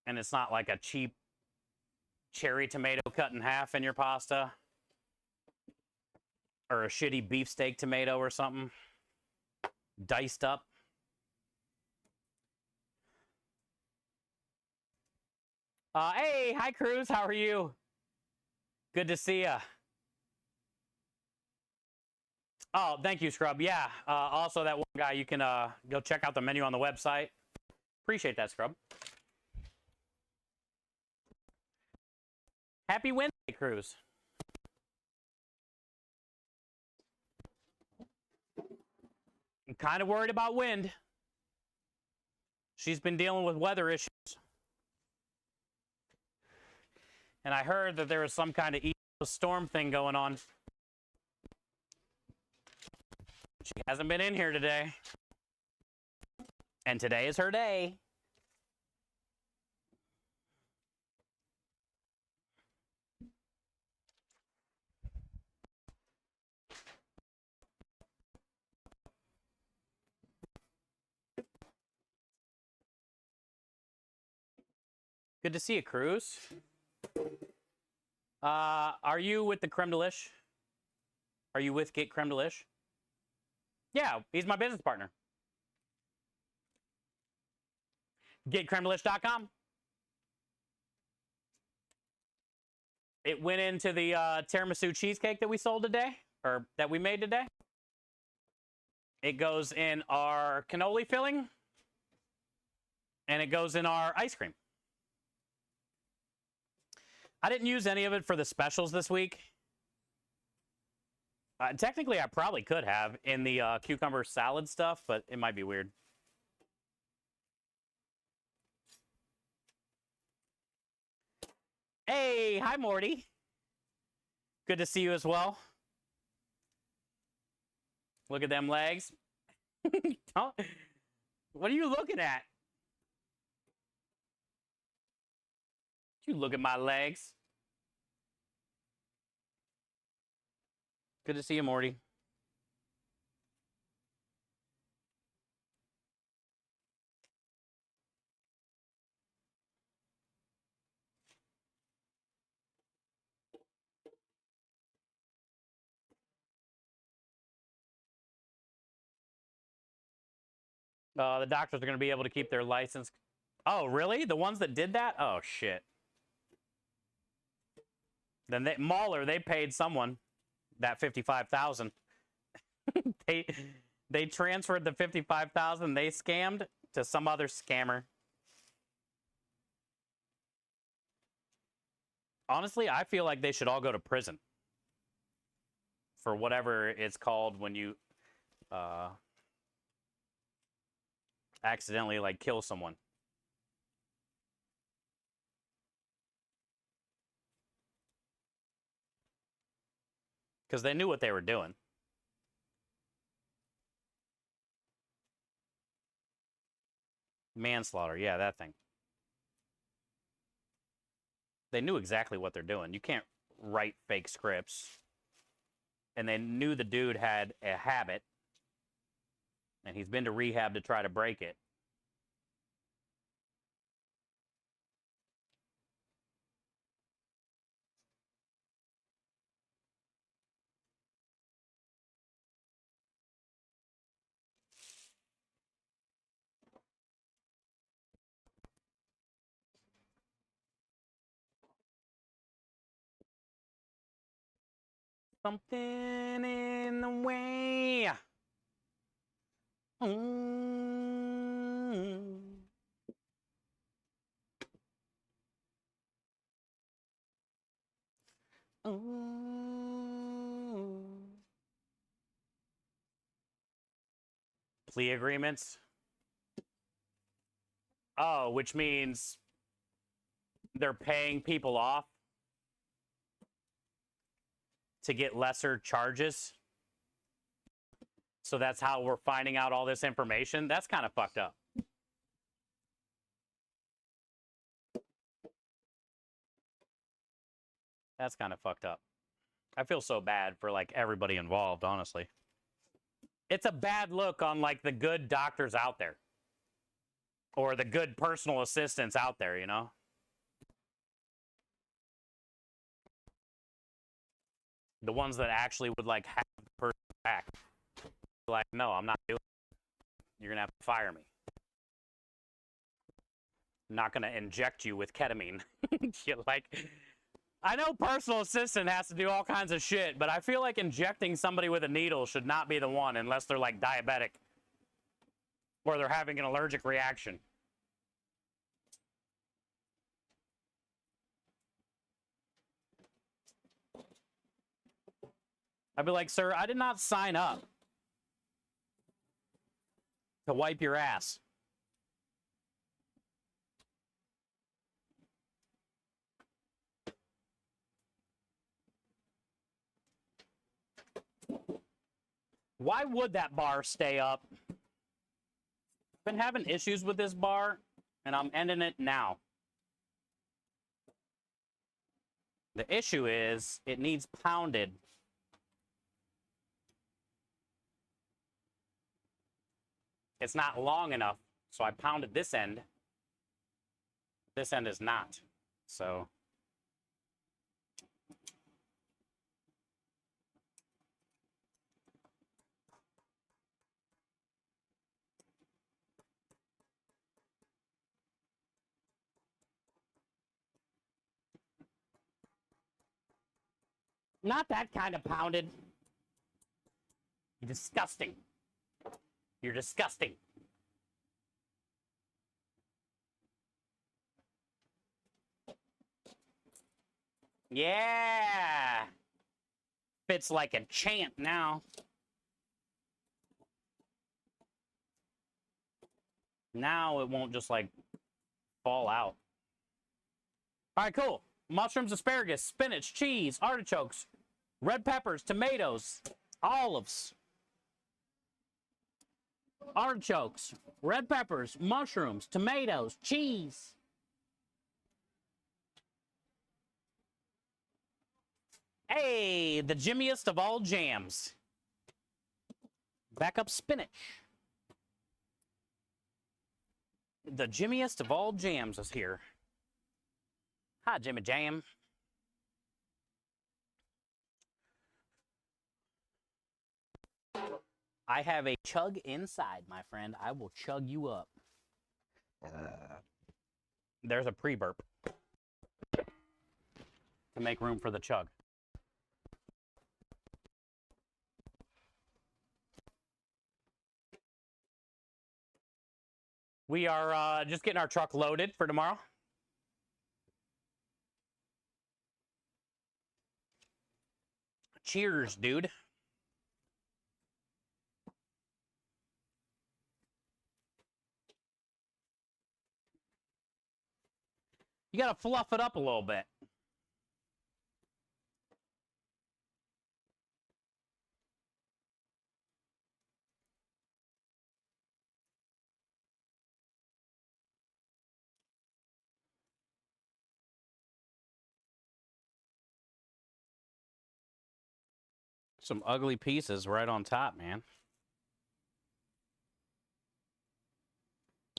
And it's not like a cheap cherry tomato cut in half in your pasta. Or a shitty beefsteak tomato or something. Diced up. Hey, hi Cruz, how are you? Good to see ya. Oh, thank you, Scrub. Yeah, also that one guy, you can go check out the menu on the website. Appreciate that, Scrub. Happy Wednesday, Cruz. I'm kind of worried about wind. She's been dealing with weather issues. And I heard that there was some kind of storm thing going on. She hasn't been in here today. And today is her day. Good to see you, Cruz. Are you with the Creme Delish? Are you with Get Creme Delish? Yeah, he's my business partner. GetCremeDelish.com. It went into the tiramisu cheesecake that we sold today, or that we made today. It goes in our cannoli filling, and it goes in our ice cream. I didn't use any of it for the specials this week. Technically, I probably could have in the cucumber salad stuff, but it might be weird. Hey, hi, Morty. Good to see you as well. Look at them legs. What are you looking at? You look at my legs. Good to see you, Morty. The doctors are going to be able to keep their license. Oh, really? The ones that did that? Oh, shit. Then Mahler, they paid someone that $55,000. they transferred the $55,000 they scammed to some other scammer. Honestly, I feel like they should all go to prison for whatever it's called when you accidentally like kill someone. Because they knew what they were doing. Manslaughter, yeah, that thing. They knew exactly what they're doing. You can't write fake scripts. And they knew the dude had a habit. And he's been to rehab to try to break it. Something in the way. Plea agreements. Oh, which means they're paying people off to get lesser charges. So that's how we're finding out all this information. That's kind of fucked up. That's kind of fucked up. I feel so bad for like everybody involved, honestly. It's a bad look on like the good doctors out there. Or the good personal assistants out there, you know? The ones that actually would like have the person back. Like, no, I'm not doing it. You're gonna have to fire me. I'm not gonna inject you with ketamine. Like, I know personal assistant has to do all kinds of shit, but I feel like injecting somebody with a needle should not be the one unless they're like diabetic or they're having an allergic reaction. I'd be like, sir, I did not sign up to wipe your ass. Why would that bar stay up? I've been having issues with this bar, and I'm ending it now. The issue is it needs pounded. It's not long enough, so I pounded this end. This end is not. So not that kind of pounded. You're disgusting. You're disgusting. Yeah. Fits like a champ now. Now it won't just like fall out. All right, cool. Mushrooms, asparagus, spinach, cheese, artichokes, red peppers, tomatoes, olives, artichokes, red peppers, mushrooms, tomatoes, cheese. Hey, the jimmiest of all jams. Back up spinach. The jimmiest of all jams is here. Hi, Jimmy Jam. I have a chug inside, my friend. I will chug you up. There's a pre-burp to make room for the chug. We are just getting our truck loaded for tomorrow. Cheers, dude. You gotta fluff it up a little bit. Some ugly pieces right on top, man.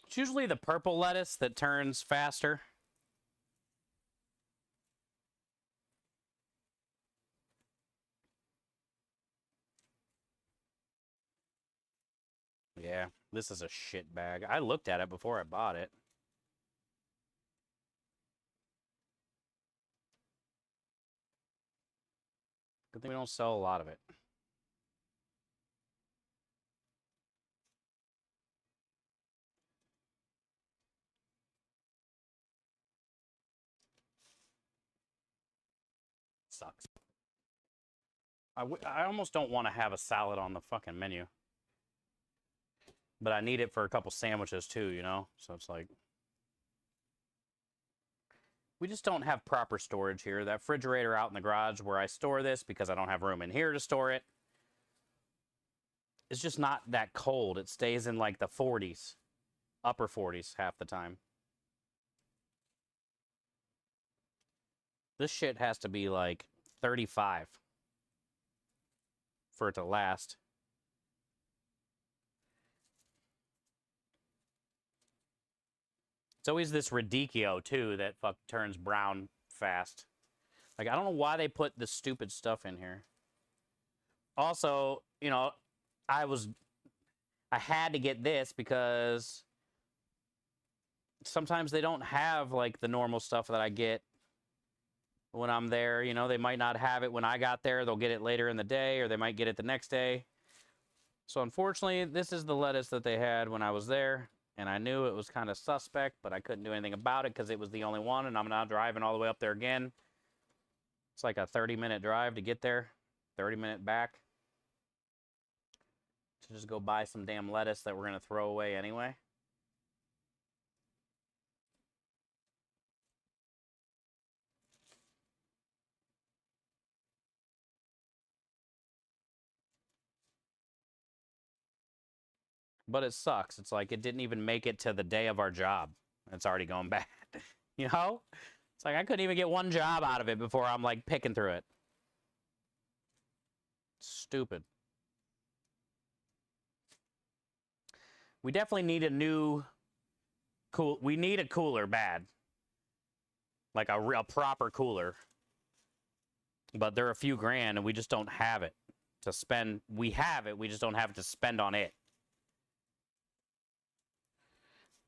It's usually the purple lettuce that turns faster. Yeah, this is a shit bag. I looked at it before I bought it. Good thing we don't sell a lot of it. Sucks. I almost don't want to have a salad on the fucking menu. But I need it for a couple sandwiches too, you know? So it's like... We just don't have proper storage here. That refrigerator out in the garage where I store this, because I don't have room in here to store it, it's just not that cold. It stays in like the 40s. Upper 40s half the time. This shit has to be like 35 for it to last. It's always this radicchio, too, that turns brown fast. Like, I don't know why they put this stupid stuff in here. Also, you know, I had to get this because sometimes they don't have, like, the normal stuff that I get when I'm there. You know, they might not have it when I got there. They'll get it later in the day, or they might get it the next day. So, unfortunately, this is the lettuce that they had when I was there. And I knew it was kind of suspect, but I couldn't do anything about it because it was the only one, and I'm now driving all the way up there again. It's like a 30-minute drive to get there, 30-minute back. To just go buy some damn lettuce that we're going to throw away anyway. But it sucks. It's like it didn't even make it to the day of our job. It's already going bad. You know? It's like I couldn't even get one job out of it before I'm like picking through it. Stupid. We definitely need a new we need a cooler bad. Like a proper cooler. But they're a few grand and we just don't have it to spend. We have it, we just don't have it to spend on it.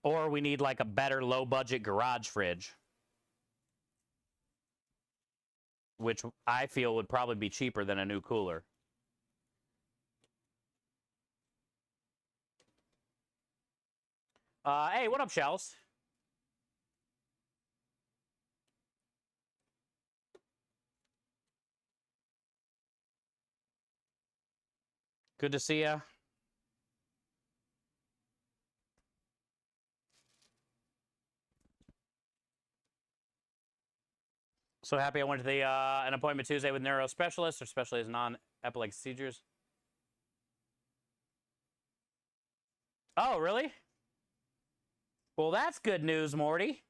Or we need like a better low budget garage fridge. Which I feel would probably be cheaper than a new cooler. Hey, what up, Shells? Good to see ya. So happy I went to the an appointment Tuesday with neuro specialist, especially as non-epileptic seizures. Oh, really? Well, that's good news, Morty.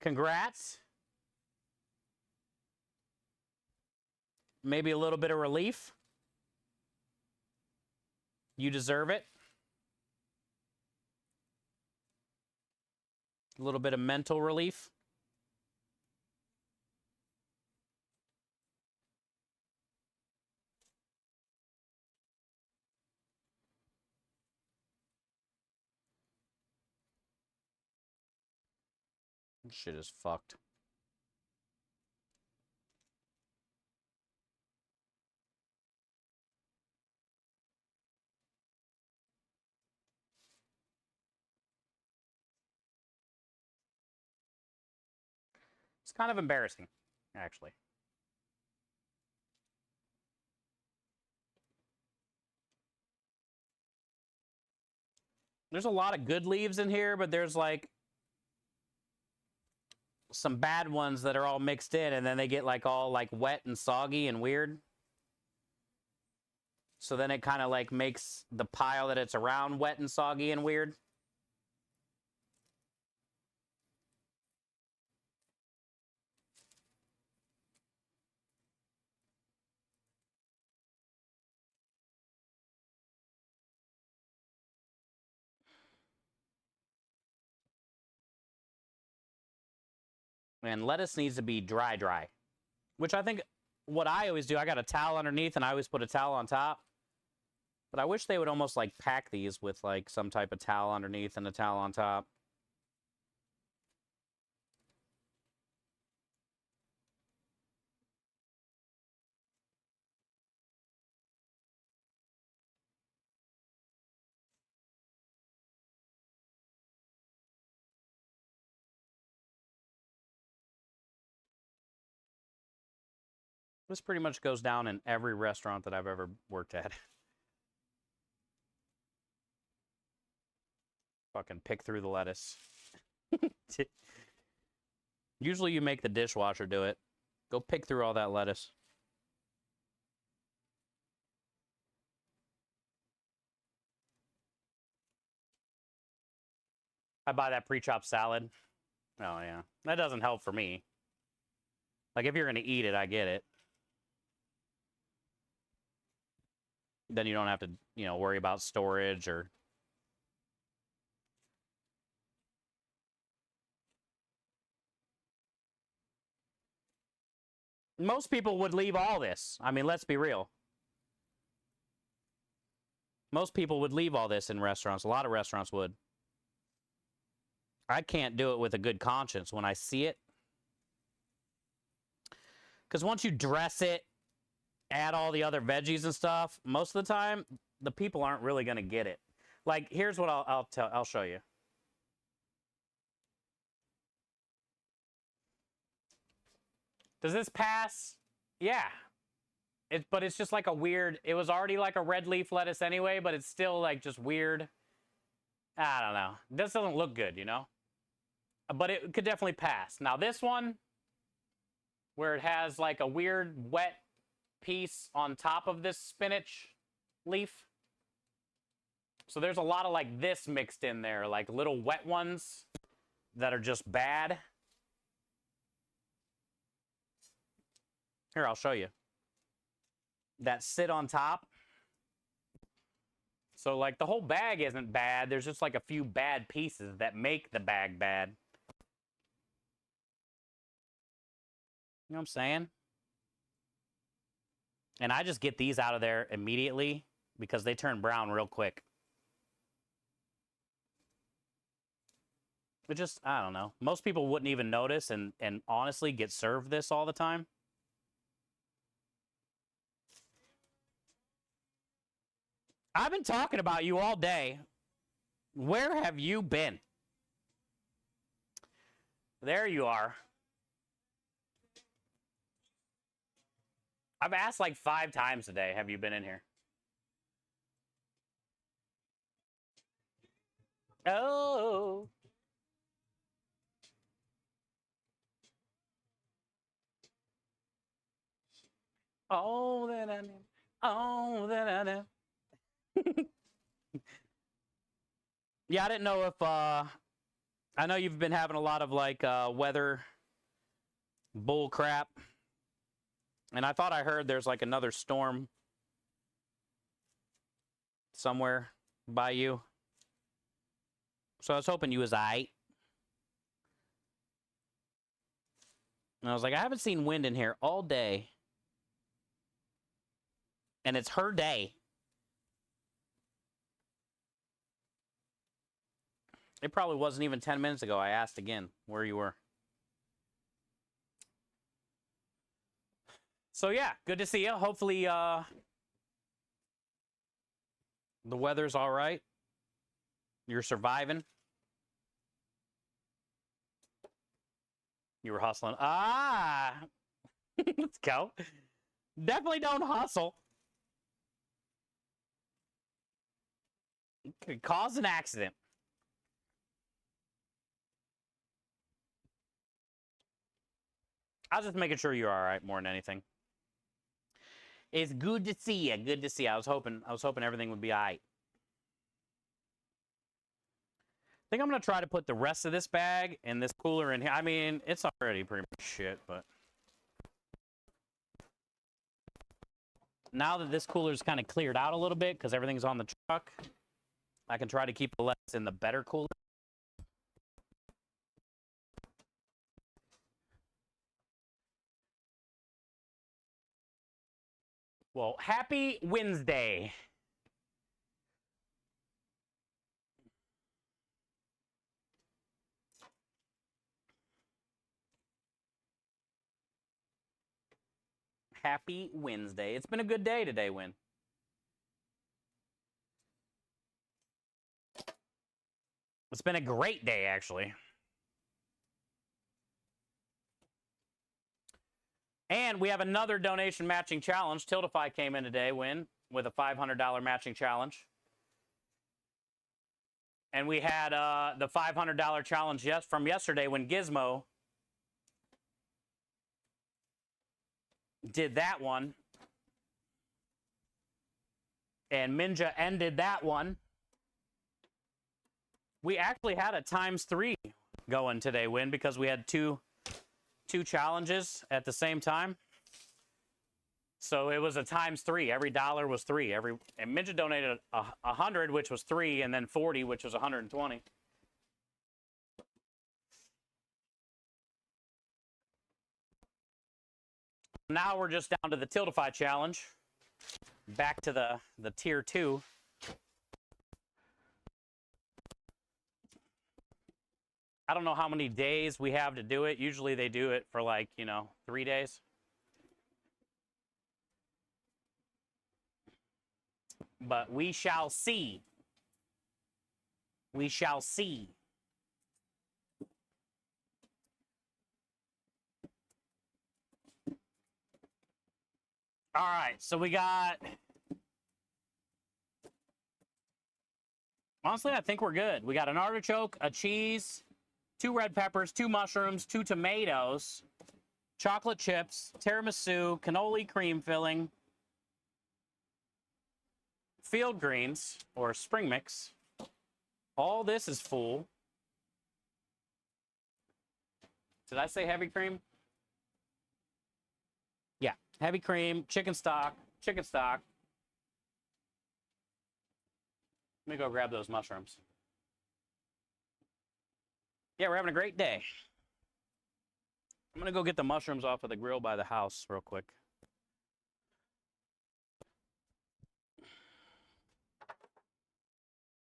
Congrats. Maybe a little bit of relief. You deserve it. A little bit of mental relief. Shit is fucked. It's kind of embarrassing, actually. There's a lot of good leaves in here, but there's like some bad ones that are all mixed in, and then they get like all like wet and soggy and weird. So then it kind of like makes the pile that it's around wet and soggy and weird. And lettuce needs to be dry, which I think what I always do, I got a towel underneath and I always put a towel on top. But I wish they would almost like pack these with like some type of towel underneath and a towel on top. This pretty much goes down in every restaurant that I've ever worked at. Fucking pick through the lettuce. Usually you make the dishwasher do it. Go pick through all that lettuce. I buy that pre-chopped salad. Oh, yeah. That doesn't help for me. Like, if you're going to eat it, I get it. Then you don't have to, you know, worry about storage or... Most people would leave all this. I mean, let's be real. Most people would leave all this in restaurants. A lot of restaurants would. I can't do it with a good conscience when I see it. Because once you dress it, add all the other veggies and stuff, most of the time, the people aren't really going to get it. Like, here's what I'll show you. Does this pass? Yeah. But it's just like a weird, it was already like a red leaf lettuce anyway, but it's still like just weird. I don't know. This doesn't look good, you know? But it could definitely pass. Now this one, where it has like a weird wet piece on top of this spinach leaf. So there's a lot of like this mixed in there, like little wet ones that are just bad. Here, I'll show you. That sit on top. So like the whole bag isn't bad. There's just like a few bad pieces that make the bag bad. You know what I'm saying? And I just get these out of there immediately because they turn brown real quick. It just, I don't know. Most people wouldn't even notice and honestly get served this all the time. I've been talking about you all day. Where have you been? There you are. I've asked like 5 times today, have you been in here? Oh. Oh, that I know. Oh, that I know. Yeah, I didn't know if, I know you've been having a lot of like weather bull crap. And I thought I heard there's like another storm somewhere by you. So I was hoping you was aight. And I was like, I haven't seen wind in here all day. And it's her day. It probably wasn't even 10 minutes ago. I asked again where you were. So yeah, good to see you. Hopefully the weather's all right. You're surviving. You were hustling. Ah, let's go. Definitely don't hustle. It could cause an accident. I was just making sure you're all right more than anything. It's good to see you. Good to see you. I was hoping everything would be all right. I think I'm gonna try to put the rest of this bag and this cooler in here. I mean, it's already pretty much shit, but now that this cooler's kind of cleared out a little bit because everything's on the truck, I can try to keep the less in the better cooler. Well, happy Wednesday. Happy Wednesday. It's been a good day today, Win. It's been a great day, actually. And we have another donation matching challenge. Tiltify came in today, Win, with a $500 matching challenge. And we had the $500 challenge from yesterday when Gizmo did that one. And Minja ended that one. We actually had a ×3 going today, Win, because we had two challenges at the same time. So it was a ×3. Every dollar was 3. And Minja donated 100, which was 3, and then 40, which was 120. Now we're just down to the Tiltify challenge. Back to the tier 2. I don't know how many days we have to do it. Usually they do it for 3 days. But we shall see. We shall see. All right, so we got... Honestly, I think we're good. We got an artichoke, a cheese, 2 red peppers, 2 mushrooms, 2 tomatoes, chocolate chips, tiramisu, cannoli cream filling, field greens, or spring mix. All this is full. Did I say heavy cream? Yeah, heavy cream, chicken stock. Let me go grab those mushrooms. Yeah, we're having a great day. I'm gonna go get the mushrooms off of the grill by the house real quick.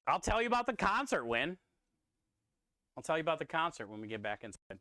I'll tell you about the concert, Win. I'll tell you about the concert when we get back inside.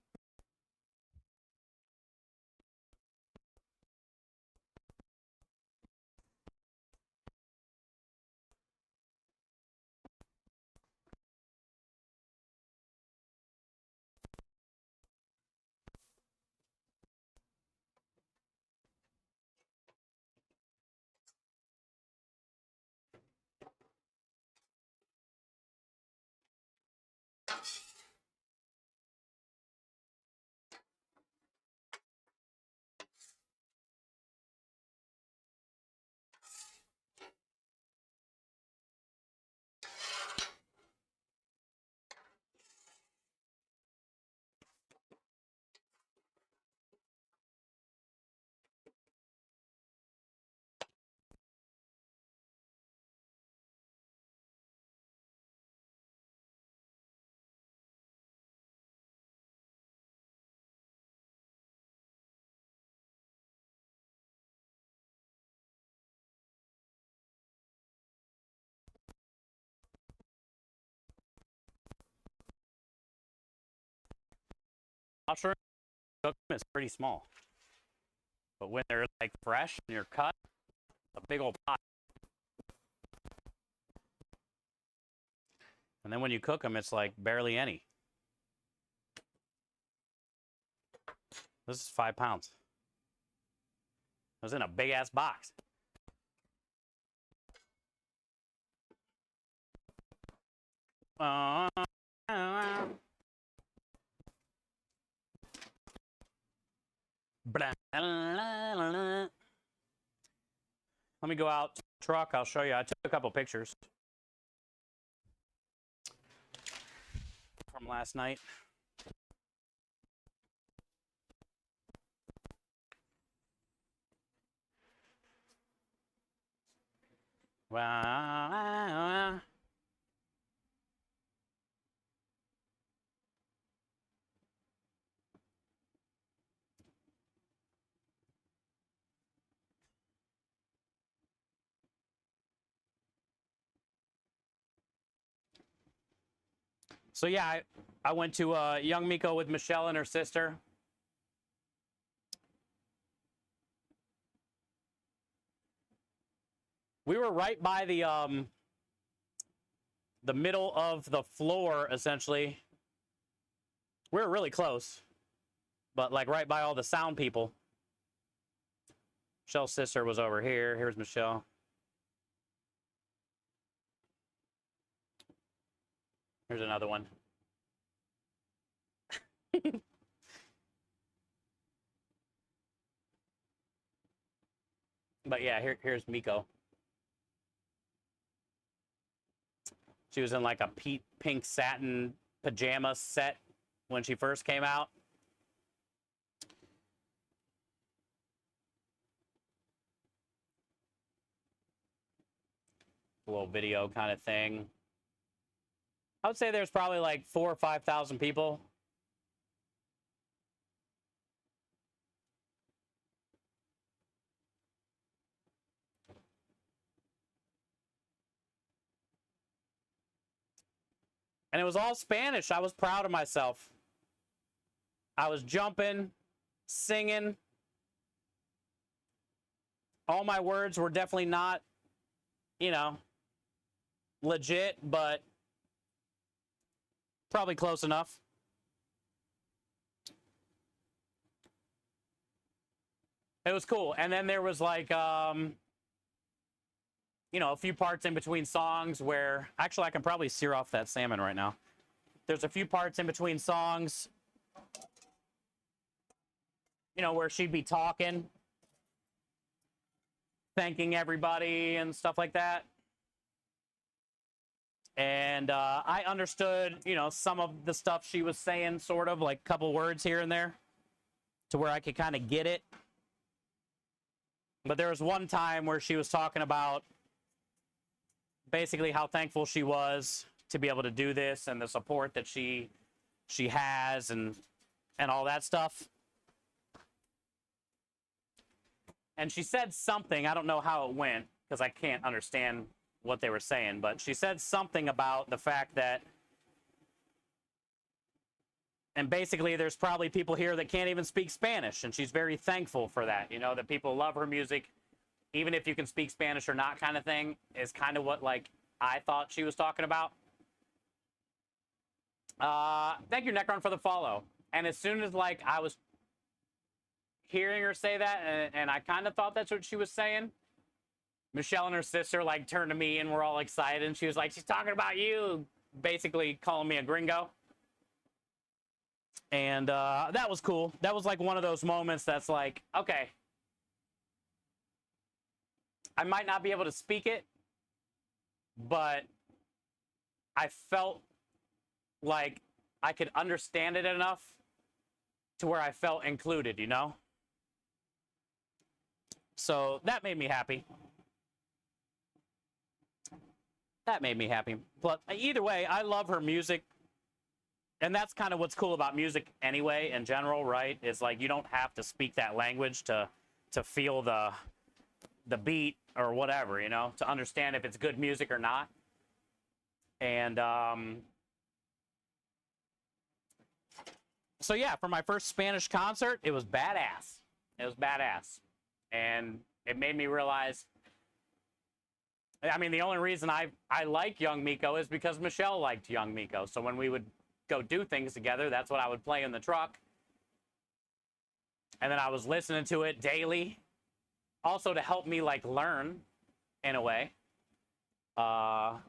Mushroom is pretty small. But when they're like fresh and you're cut, a big old pot. And then when you cook them, it's like barely any. This is 5 pounds. It was in a big ass box. Let me go out to the truck. I'll show you. I took a couple pictures from last night. Wow. So yeah, I went to Young Miko with Michelle and her sister. We were right by the middle of the floor, essentially. We were really close, but like right by all the sound people. Michelle's sister was over here. Here's Michelle. Here's another one. But yeah, here's Miko. She was in like a pink satin pajama set when she first came out. A little video kind of thing. I would say there's probably like 4,000 or 5,000 people. And it was all Spanish. I was proud of myself. I was jumping, singing. All my words were definitely not, you know, legit, but probably close enough. It was cool. And then there was like, you know, a few parts in between songs where, actually I can probably sear off that salmon right now. There's a few parts in between songs, you know, where she'd be talking, thanking everybody and stuff like that. And I understood, you know, some of the stuff she was saying, sort of, like a couple words here and there, to where I could kind of get it. But there was one time where she was talking about basically how thankful she was to be able to do this and the support that she has and all that stuff. And she said something, I don't know how it went, because I can't understand what they were saying, but she said something about the fact that, and basically there's probably people here that can't even speak Spanish, and she's very thankful for that, you know, that people love her music, even if you can speak Spanish or not, kind of thing, is kind of what, like, I thought she was talking about. Thank you, Necron, for the follow. And as soon as, like, I was hearing her say that, and I kind of thought that's what she was saying, Michelle and her sister, like, turned to me and were all excited, and she was like, she's talking about you, basically calling me a gringo. And that was cool. That was, like, one of those moments that's like, okay, I might not be able to speak it, but I felt like I could understand it enough to where I felt included, you know? So that made me happy. That made me happy. But either way, I love her music. And that's kind of what's cool about music anyway, in general, right? Is like you don't have to speak that language to feel the beat or whatever, you know, to understand if it's good music or not. And so yeah, for my first Spanish concert, it was badass. It was badass. And it made me realize, I mean, the only reason I like Young Miko is because Michelle liked Young Miko. So when we would go do things together, that's what I would play in the truck. And then I was listening to it daily, also to help me like learn in a way. So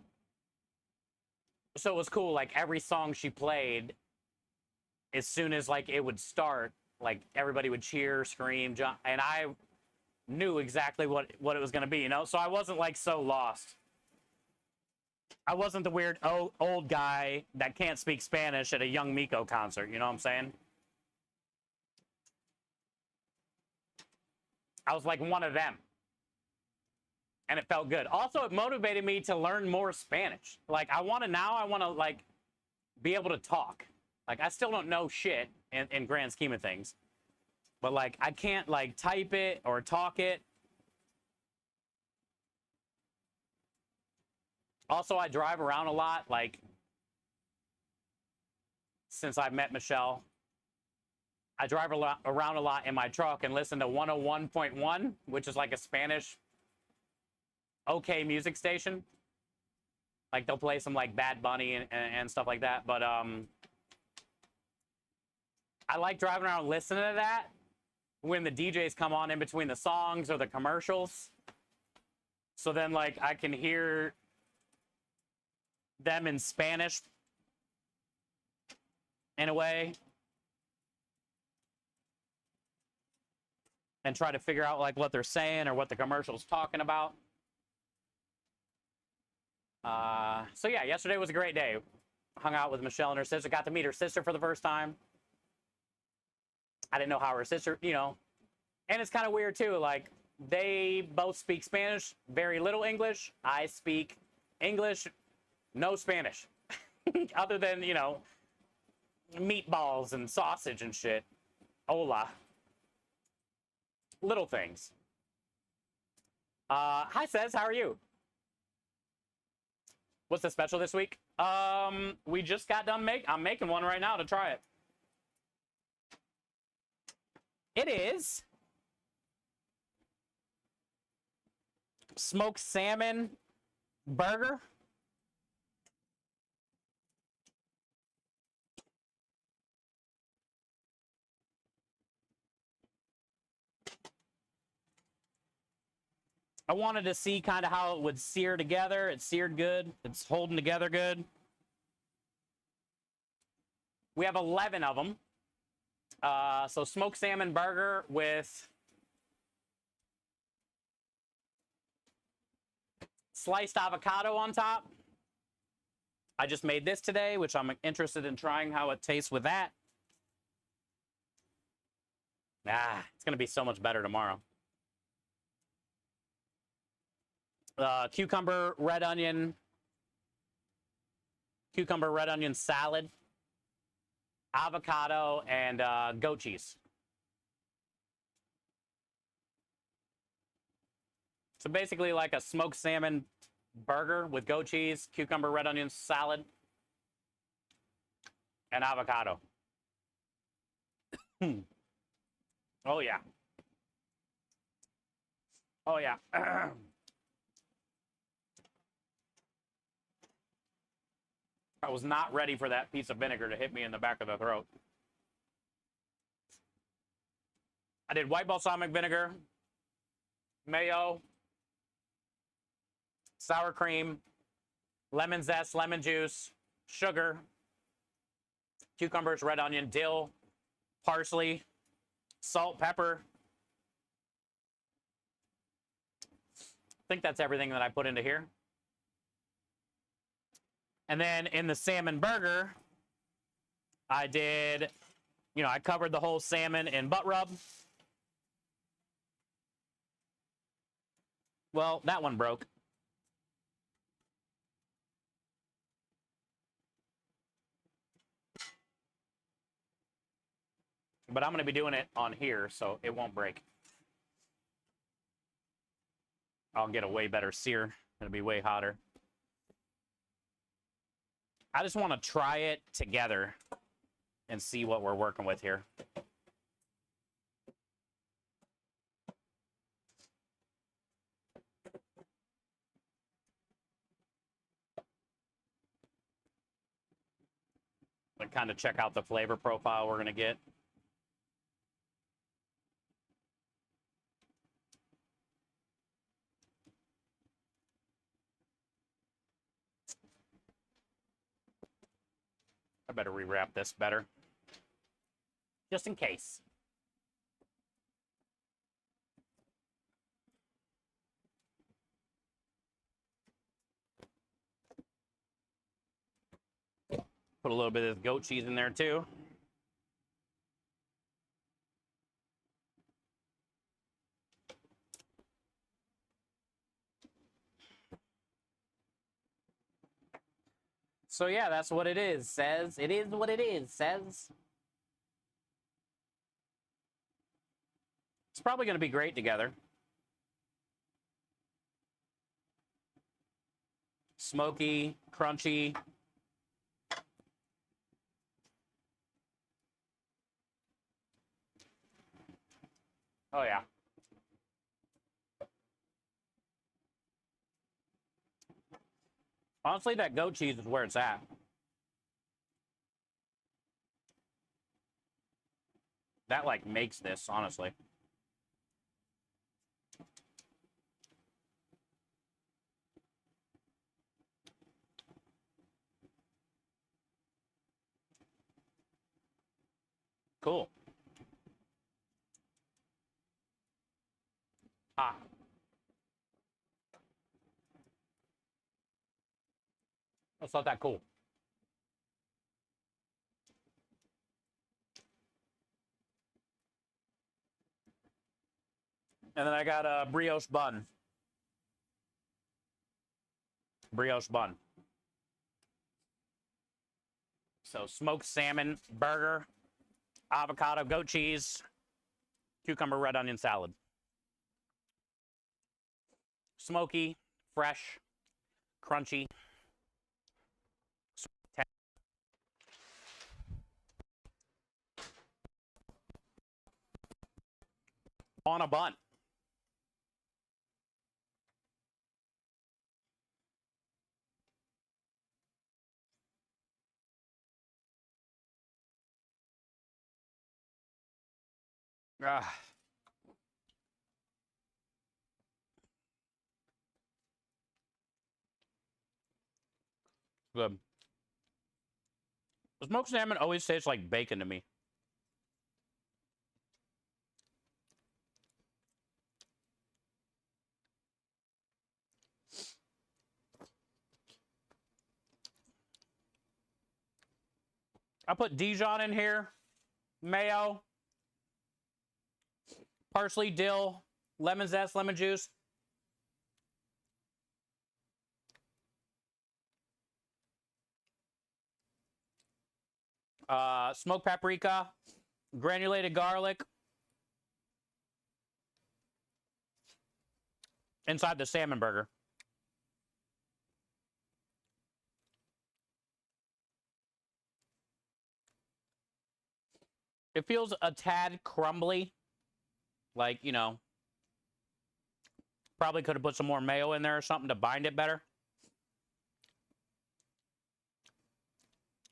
it was cool. Like every song she played, as soon as like it would start, like everybody would cheer, scream, jump, and I knew exactly what it was going to be, you know? So I wasn't like so lost. I wasn't the weird old guy that can't speak Spanish at a Young Miko concert, you know what I'm saying? I was like one of them. And it felt good. Also, it motivated me to learn more Spanish. Like I want to like be able to talk. Like I still don't know shit in grand scheme of things. But like I can't like type it or talk it. Also, I drive around a lot, like since I met Michelle. I drive around a lot in my truck and listen to 101.1, which is like a Spanish okay music station. Like they'll play some like Bad Bunny and stuff like that. But I like driving around listening to that when the DJs come on in between the songs or the commercials. So then like I can hear them in Spanish in a way. And try to figure out like what they're saying or what the commercial's talking about. So yeah, yesterday was a great day. Hung out with Michelle and her sister. Got to meet her sister for the first time. I didn't know how her sister, you know. And it's kind of weird too. Like they both speak Spanish, very little English. I speak English, no Spanish. Other than, you know, meatballs and sausage and shit. Hola. Little things. Hi, Says. How are you? What's the special this week? We just got done I'm making one right now to try it. It is smoked salmon burger. I wanted to see kind of how it would sear together. It's seared good. It's holding together good. We have 11 of them. So smoked salmon burger with sliced avocado on top. I just made this today, which I'm interested in trying how it tastes with that. It's going to be so much better tomorrow. Cucumber red onion salad, avocado, and goat cheese. So basically like a smoked salmon burger with goat cheese, cucumber red onion salad, and avocado. Oh yeah. Oh yeah. I was not ready for that piece of vinegar to hit me in the back of the throat. I did white balsamic vinegar, mayo, sour cream, lemon zest, lemon juice, sugar, cucumbers, red onion, dill, parsley, salt, pepper. I think that's everything that I put into here. And then in the salmon burger, I did, you know, I covered the whole salmon in butt rub. Well, that one broke. But I'm going to be doing it on here, so it won't break. I'll get a way better sear. It'll be way hotter. I just want to try it together and see what we're working with here. kind of check out the flavor profile we're going to get. I better rewrap this better. Just in case. Put a little bit of this goat cheese in there too. So yeah, that's what it is, says. It is what it is, says. It's probably going to be great together. Smoky, crunchy. Oh, yeah. Honestly, that goat cheese is where it's at. That, like, makes this, honestly. Cool. Ah. That's not that cool. And then I got a brioche bun. Brioche bun. So smoked salmon burger, avocado, goat cheese, cucumber, red onion salad. Smoky, fresh, crunchy. On a bun. Ah. Good. The smoked salmon always tastes like bacon to me. I put Dijon in here, mayo, parsley, dill, lemon zest, lemon juice. Smoked paprika, granulated garlic. Inside the salmon burger. It feels a tad crumbly. Like, you know, probably could have put some more mayo in there or something to bind it better.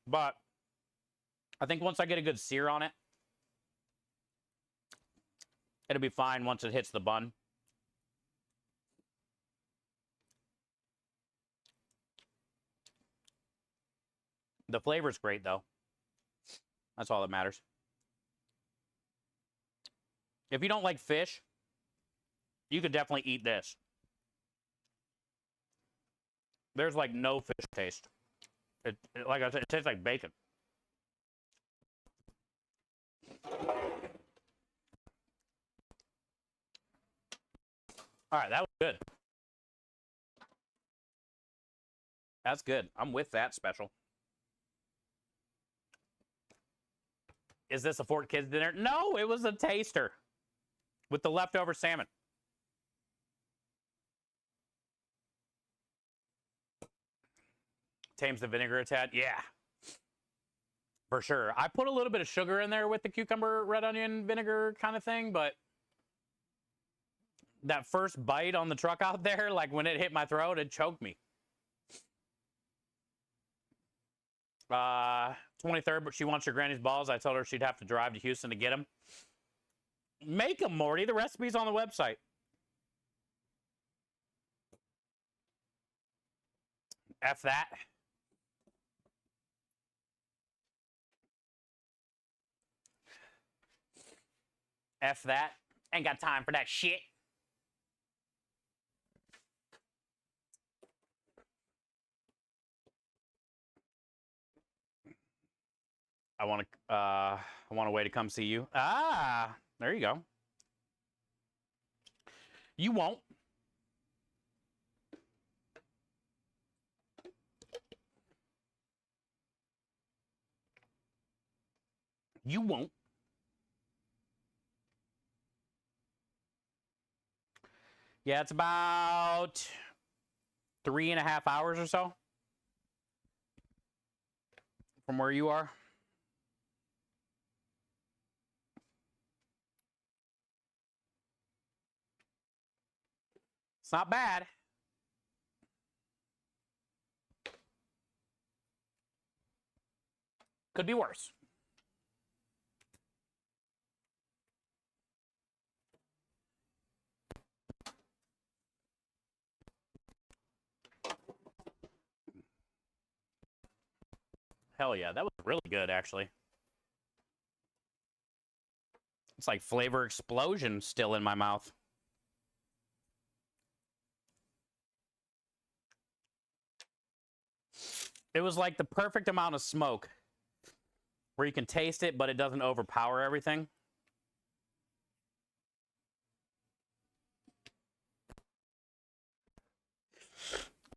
But I think once I get a good sear on it, it'll be fine once it hits the bun. The flavor's great, though. That's all that matters. If you don't like fish, you could definitely eat this. There's like no fish taste. Like I said, it tastes like bacon. All right, that was good. That's good. I'm with that special. Is this a Fort Kids dinner? No, it was a taster with the leftover salmon. Tames the vinegar a tad. Yeah, for sure. I put a little bit of sugar in there with the cucumber, red onion vinegar kind of thing, but that first bite on the truck out there, like when it hit my throat, it choked me. 23rd, but she wants your granny's balls. I told her she'd have to drive to Houston to get them. Make them, Morty. The recipe's on the website. F that. F that. Ain't got time for that shit. I want a way to come see you. Ah, there you go. You won't. You won't. Yeah, it's about 3.5 hours or so from where you are. It's not bad. Could be worse. Hell yeah, that was really good, actually. It's like flavor explosion still in my mouth. It was like the perfect amount of smoke where you can taste it, but it doesn't overpower everything.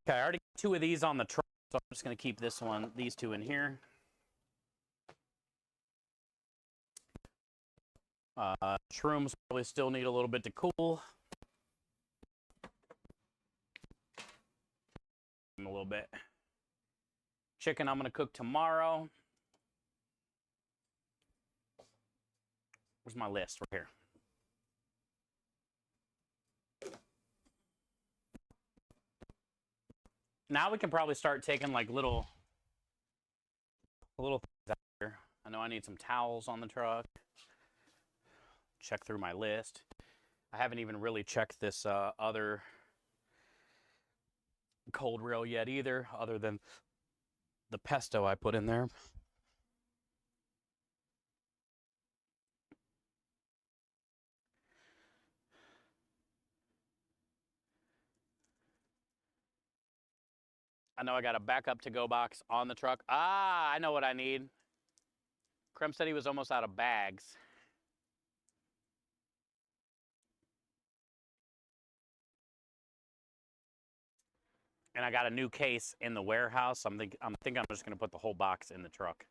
Okay, I already got 2 of these on the truck, so I'm just going to keep these 2 in here. Shrooms probably still need a little bit to cool. A little bit. Chicken I'm going to cook tomorrow. Where's my list? Right here. Now we can probably start taking like little things out here. I know I need some towels on the truck. Check through my list. I haven't even really checked this other cold reel yet either, other than the pesto I put in there. I know I got a backup to-go box on the truck. Ah, I know what I need. Krem said he was almost out of bags. And I got a new case in the warehouse. I'm thinking I'm just going to put the whole box in the truck.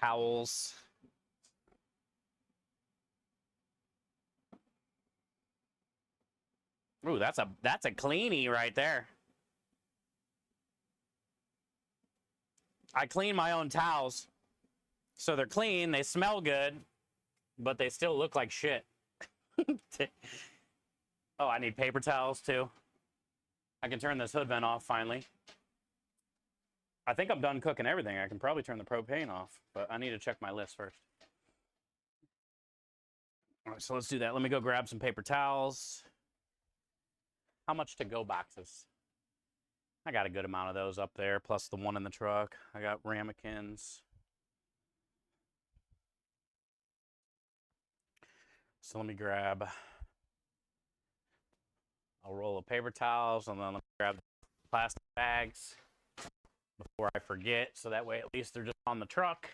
Towels. Ooh, that's a cleanie right there. I clean my own towels. So they're clean, they smell good, but they still look like shit. Oh, I need paper towels too. I can turn this hood vent off finally. I think I'm done cooking everything. I can probably turn the propane off, but I need to check my list first. All right, so let's do that. Let me go grab some paper towels. How much to-go boxes? I got a good amount of those up there, plus the one in the truck. I got ramekins. So let me grab a roll of paper towels, and then let me grab plastic bags before I forget, so that way at least they're just on the truck.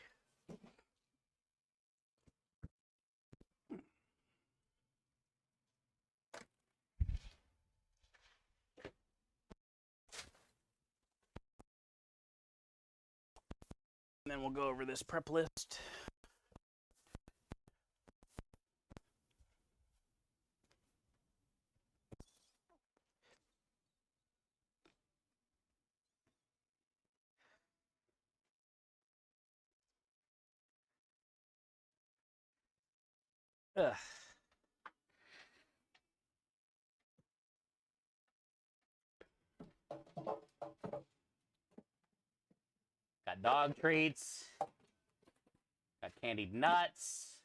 And then we'll go over this prep list. Ugh. Got dog treats. Got candied nuts.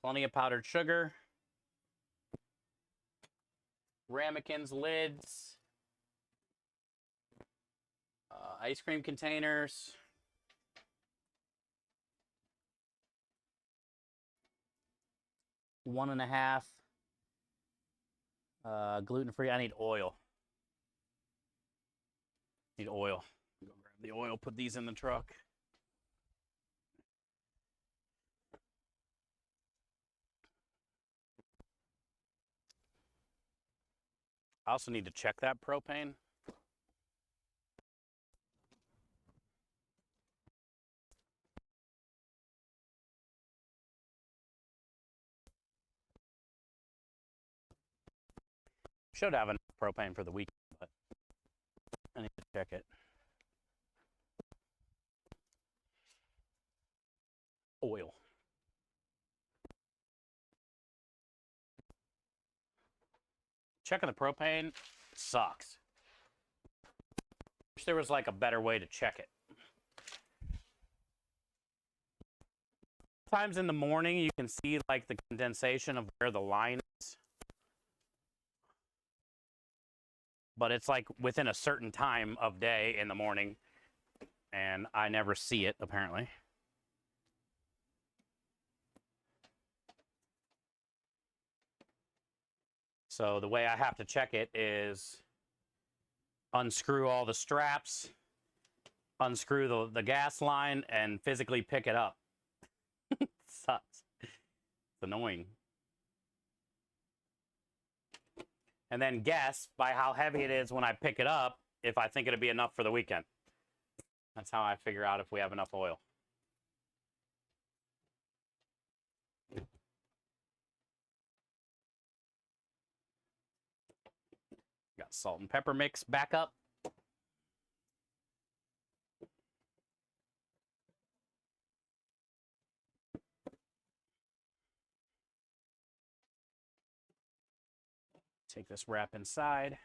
Plenty of powdered sugar. Ramekins lids. Ice cream containers. One and a half. Gluten-free. I need oil. Need oil. Go grab the oil, put these in the truck. I also need to check that propane. Should have enough propane for the week, but I need to check it. Oil. Checking the propane sucks. Wish there was like a better way to check it. Sometimes in the morning you can see like the condensation of where the line is. But it's like within a certain time of day in the morning, and I never see it apparently. So the way I have to check it is unscrew all the straps, unscrew the gas line, and physically pick it up. It sucks. It's annoying. And then guess by how heavy it is when I pick it up if I think it'll be enough for the weekend. That's how I figure out if we have enough oil. Got salt and pepper mix back up. Take this wrap inside.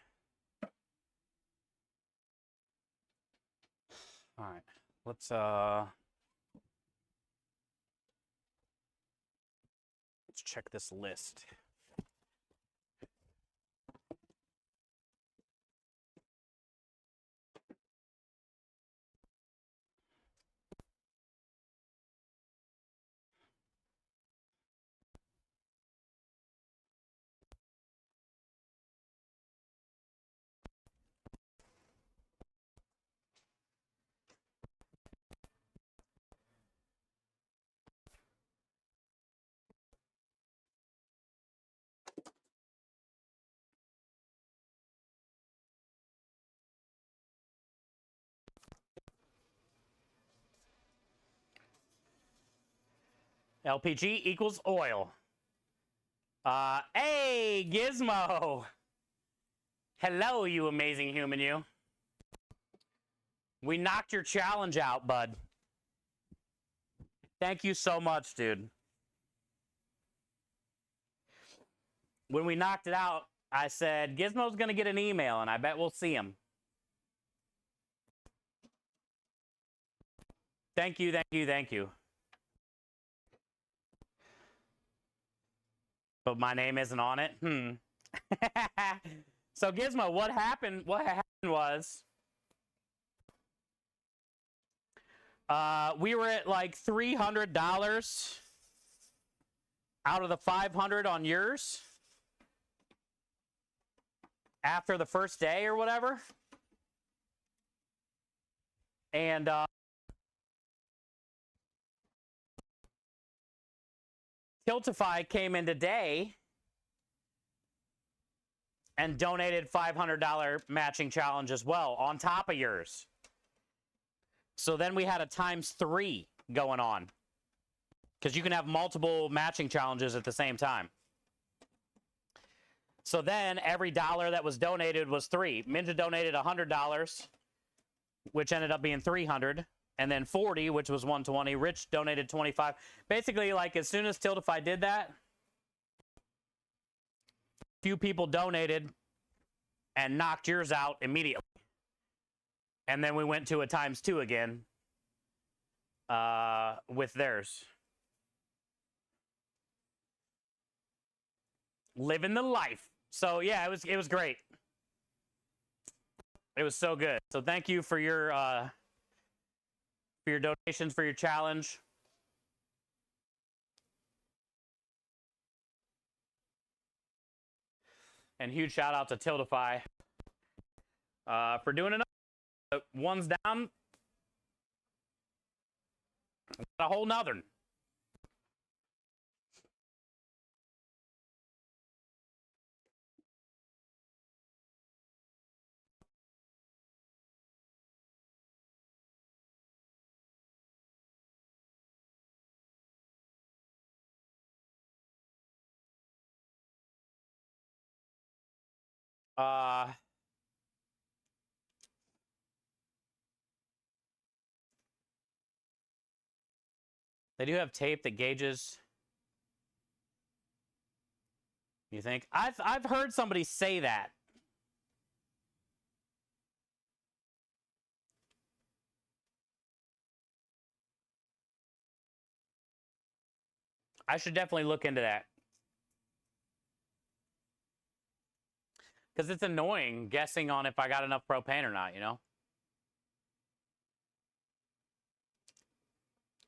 All right, let's check this list. LPG equals oil. Hey, Gizmo. Hello, you amazing human, you. We knocked your challenge out, bud. Thank you so much, dude. When we knocked it out, I said, Gizmo's going to get an email, and I bet we'll see him. Thank you, thank you, thank you. But my name isn't on it? So, Gizmo, what happened was we were at like $300 out of the $500 on yours after the first day or whatever. And Tiltify came in today and donated $500 matching challenge as well on top of yours. So then we had a ×3 going on because you can have multiple matching challenges at the same time. So then every dollar that was donated was 3. Minja donated $100, which ended up being 300. and then 40, which was 120. Rich donated 25. Basically, like as soon as Tiltify did that, few people donated and knocked yours out immediately. And then we went to a ×2 again with theirs. Living the life. So yeah, it was great. It was so good. So thank you for your donations, for your challenge. And huge shout out to Tiltify for doing enough. One's down. Got a whole nother. They do have tape that gauges. You think? I've heard somebody say that. I should definitely look into that. Because it's annoying guessing on if I got enough propane or not, you know?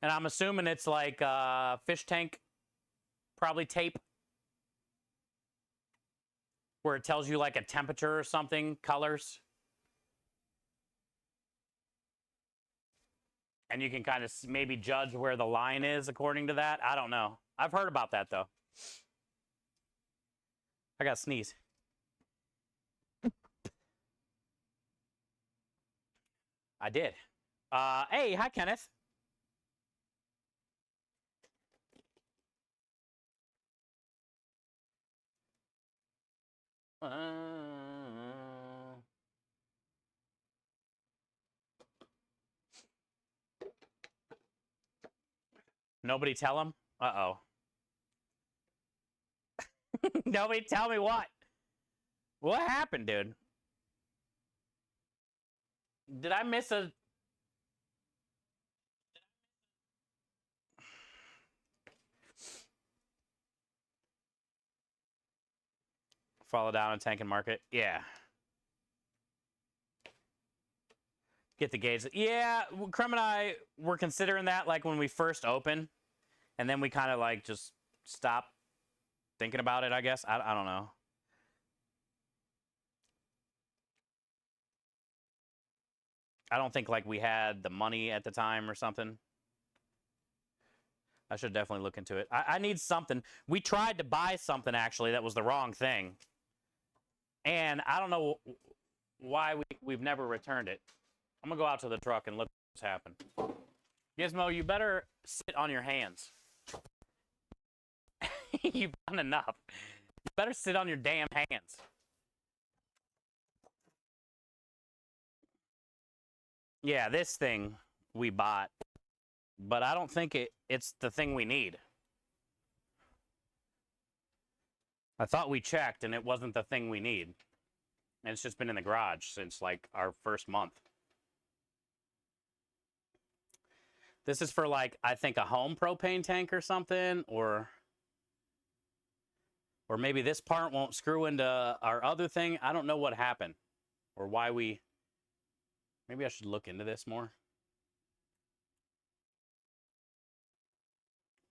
And I'm assuming it's like fish tank, probably tape, where it tells you like a temperature or something, colors. And you can kind of maybe judge where the line is according to that. I don't know. I've heard about that, though. I got to sneeze. I did. Hey, hi, Kenneth. Nobody tell him? Uh-oh. Nobody tell me what? What happened, dude? Did I miss a... Follow down a tank and market? Yeah. Get the gauge. Yeah, Crumb and I were considering that like when we first opened. And then we kind of like just stopped thinking about it, I guess. I don't know. I don't think like we had the money at the time or something. I should definitely look into it. I need something. We tried to buy something actually that was the wrong thing. And I don't know why we've never returned it. I'm gonna go out to the truck and look what's happened. Gizmo, you better sit on your hands. You've done enough. You better sit on your damn hands. Yeah, this thing we bought, but I don't think it's the thing we need. I thought we checked and it wasn't the thing we need. And it's just been in the garage since like our first month. This is for like, I think a home propane tank or something, or maybe this part won't screw into our other thing. I don't know what happened or why we... Maybe I should look into this more.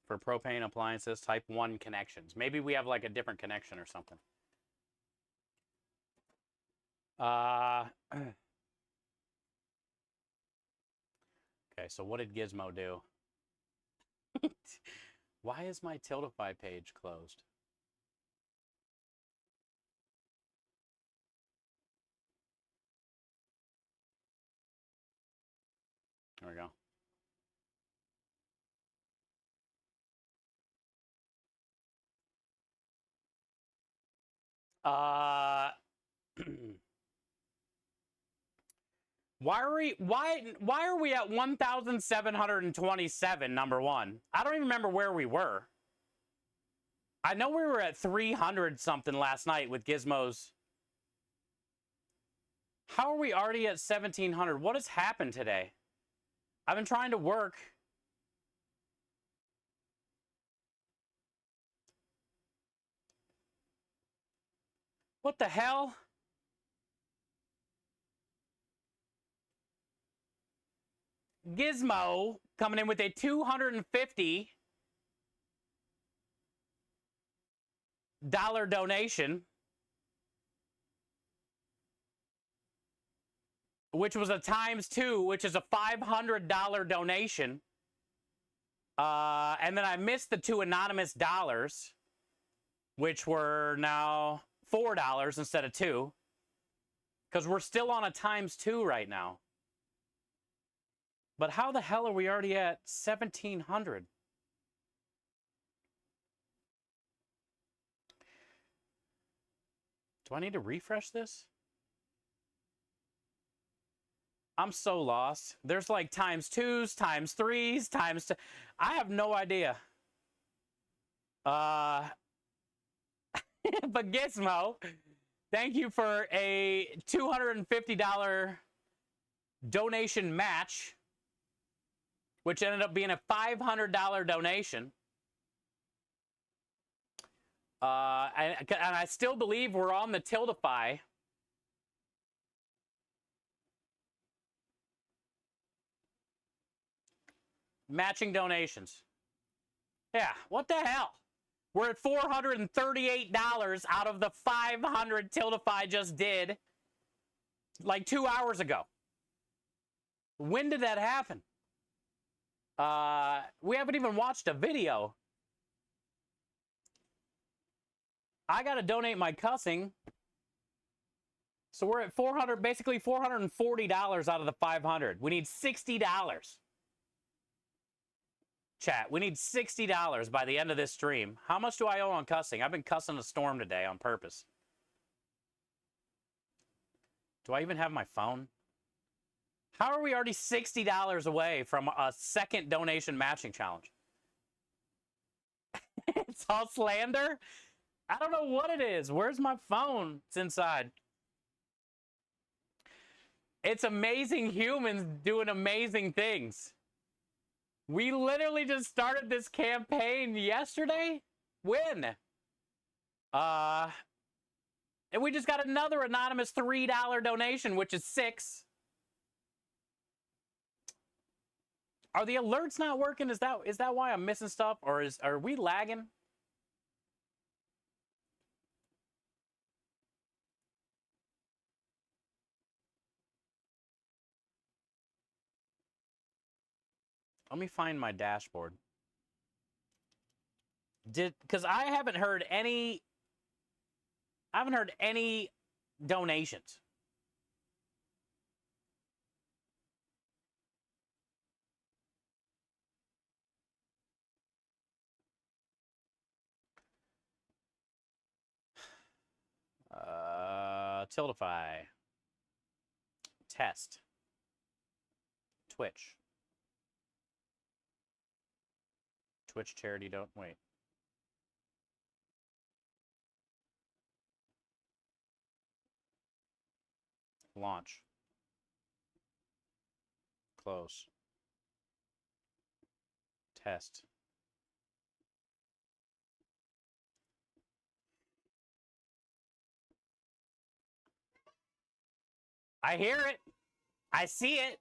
For propane appliances, type 1 connections. Maybe we have like a different connection or something. Okay, so what did Gizmo do? Why is my Tiltify page closed? There we go. Why are we at 1,727, number one? I don't even remember where we were. I know we were at 300 something last night with Gizmos. How are we already at 1,700? What has happened today? I've been trying to work. What the hell? Gizmo coming in with a $250 donation, which was a ×2, which is a $500 donation. And then I missed the 2 anonymous dollars, which were now $4 instead of 2, because we're still on a ×2 right now. But how the hell are we already at 1,700? Do I need to refresh this? I'm so lost. There's like ×2s, ×3s, ×2. I have no idea. But Gizmo, thank you for a $250 donation match, which ended up being a $500 donation. And I still believe we're on the Tiltify. Matching donations. Yeah, what the hell? We're at $438 out of the 500 Tiltify just did like 2 hours ago. When did that happen? We haven't even watched a video. I gotta donate my cussing. So we're at basically $440 out of the 500. We need $60. Chat, we need $60 by the end of this stream. How much do I owe on cussing? I've been cussing a storm today on purpose. Do I even have my phone? How are we already $60 away from a second donation matching challenge? It's all slander? I don't know what it is. Where's my phone? It's inside. It's amazing humans doing amazing things. We literally just started this campaign yesterday? When? And we just got another anonymous $3 donation, which is 6. Are the alerts not working? Is that why I'm missing stuff? Or are we lagging? Let me find my dashboard. Because I haven't heard any donations. Tiltify. Test. Twitch. Twitch charity don't wait. Launch. Close. Test. I hear it. I see it.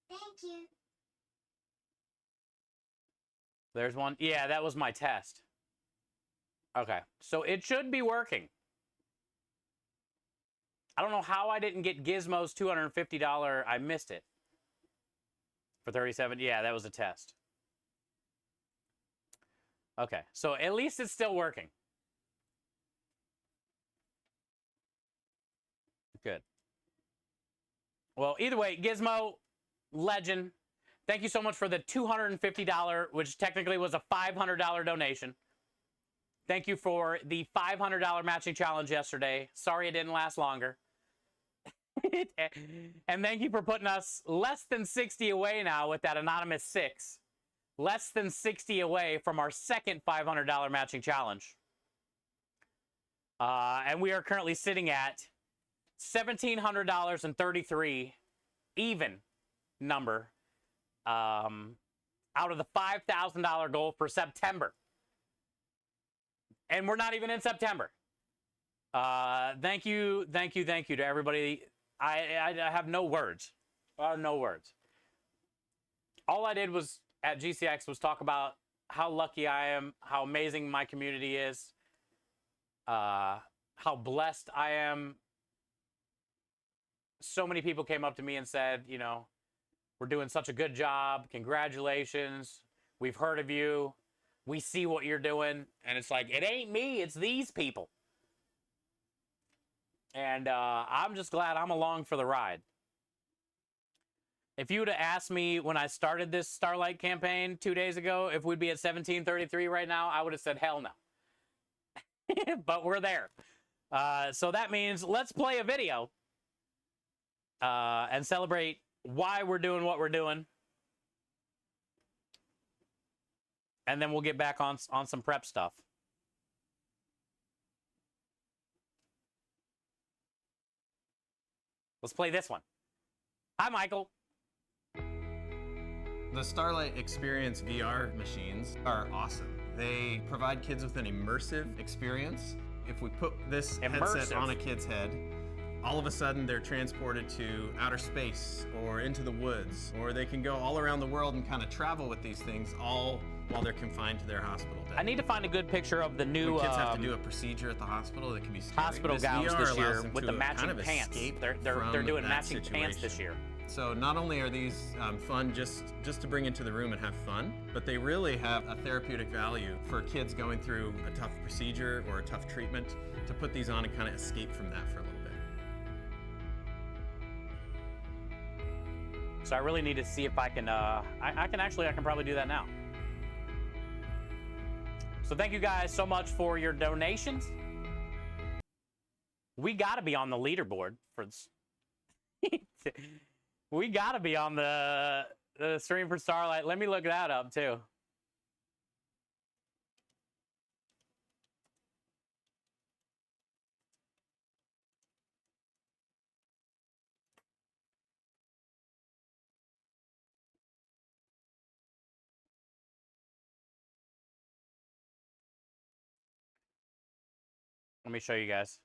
Thank you. There's one. Yeah, that was my test. Okay, so it should be working. I don't know how I didn't get Gizmo's $250. I missed it. For 37. Yeah, that was a test. Okay, so at least it's still working. Good. Well, either way, Gizmo, legend. Thank you so much for the $250, which technically was a $500 donation. Thank you for the $500 matching challenge yesterday. Sorry it didn't last longer. And thank you for putting us less than 60 away now with that anonymous 6. Less than 60 away from our second $500 matching challenge. And we are currently sitting at $1,700.33 even number out of the $5,000 goal for September. And we're not even in September. Thank you to everybody. I have no words. No words. All I did was at GCX was talk about how lucky I am, how amazing my community is, how blessed I am. So many people came up to me and said, you know, we're doing such a good job. Congratulations. We've heard of you. We see what you're doing. And it's like, it ain't me, it's these people. And I'm just glad I'm along for the ride. If you would have asked me when I started this Starlight campaign 2 days ago if we'd be at 1733 right now, I would have said hell no. But we're there. So that means let's play a video and celebrate why we're doing what we're doing. And then we'll get back on some prep stuff. Let's play this one. Hi, Michael. The Starlight Experience VR machines are awesome. They provide kids with an immersive experience. If we put this headset on a kid's head, all of a sudden they're transported to outer space or into the woods, or they can go all around the world and kind of travel with these things all while they're confined to their hospital bed. I need to find a good picture of the new when kids have to do a procedure at the hospital that can be scary. Hospital gowns this year with the matching pants. They're doing matching pants this year. So not only are these fun just to bring into the room and have fun, but they really have a therapeutic value for kids going through a tough procedure or a tough treatment to put these on and kind of escape from that for a little bit. So I really need to see if I can, I can probably do that now. So thank you guys so much for your donations. We gotta be on the leaderboard for this. We gotta be on the stream for Starlight. Let me look that up too. Let me show you guys.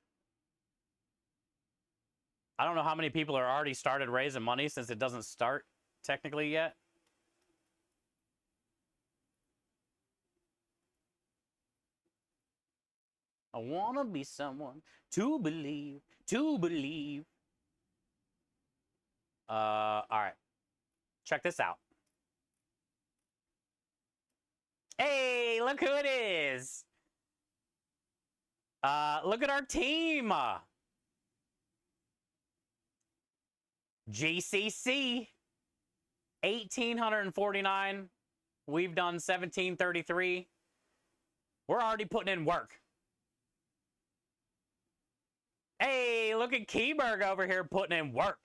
I don't know how many people are already started raising money since it doesn't start technically yet. I want to be someone to believe, to believe. All right. Check this out. Hey, look who it is. Look at our team. GCC, 1,849. We've done 1,733. We're already putting in work. Hey, look at Keyberg over here putting in work.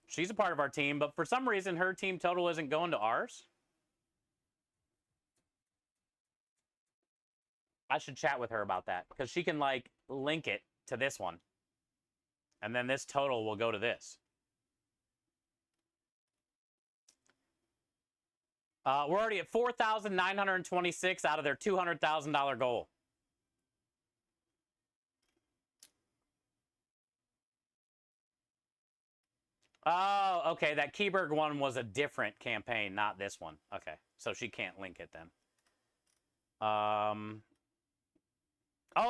She's a part of our team, but for some reason, her team total isn't going to ours. I should chat with her about that because she can, like, link it to this one. And then this total will go to this. We're already at 4,926 out of their $200,000 goal. Oh, okay. That Keyberg one was a different campaign, not this one. Okay, so she can't link it then. Oh,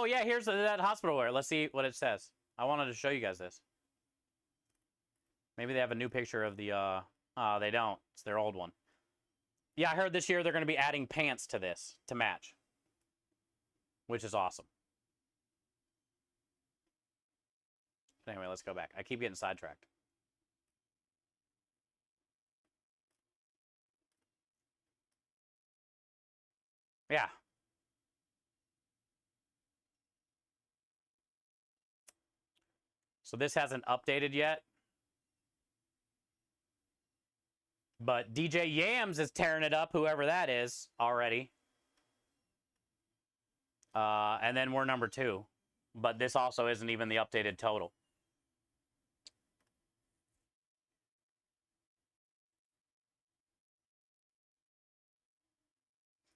yeah, here's that hospital wear. Let's see what it says. I wanted to show you guys this. Maybe they have a new picture of the, they don't. It's their old one. Yeah, I heard this year they're going to be adding pants to this to match, which is awesome. Anyway, let's go back. I keep getting sidetracked. Yeah. So this hasn't updated yet. But DJ Yams is tearing it up, whoever that is, already. And then we're number 2. But this also isn't even the updated total.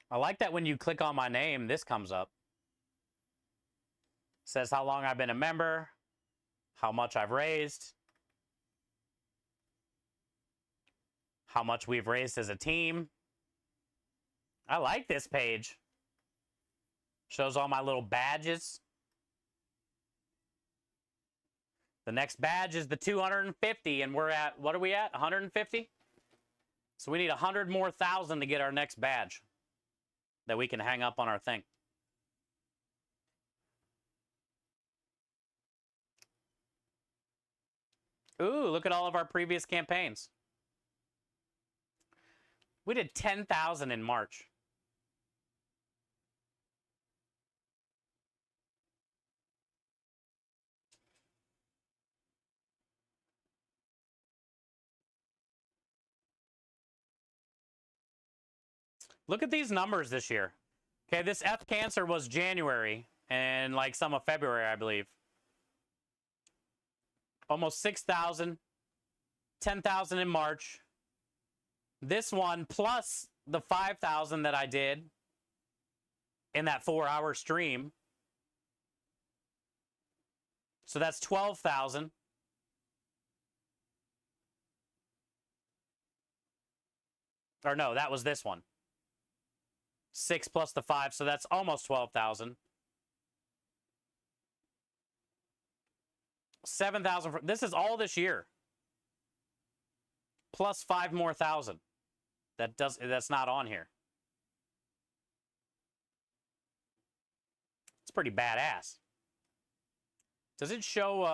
I like that when you click on my name, this comes up. Says how long I've been a member, how much I've raised, how much we've raised as a team. I like this page. Shows all my little badges. The next badge is the 250, and we're at, what are we at, 150? So we need 100 more thousand to get our next badge that we can hang up on our thing. Ooh, look at all of our previous campaigns. We did 10,000 in March. Look at these numbers this year. Okay, this F Cancer was January and like some of February, I believe. Almost 6,000, 10,000 in March. This one plus the 5,000 that I did in that 4-hour stream. So that's 12,000. Or no, that was this one. 6 plus the 5, so that's almost 12,000. 7,000. This is all this year. Plus 5 more thousand. That's not on here. It's pretty badass. Does it show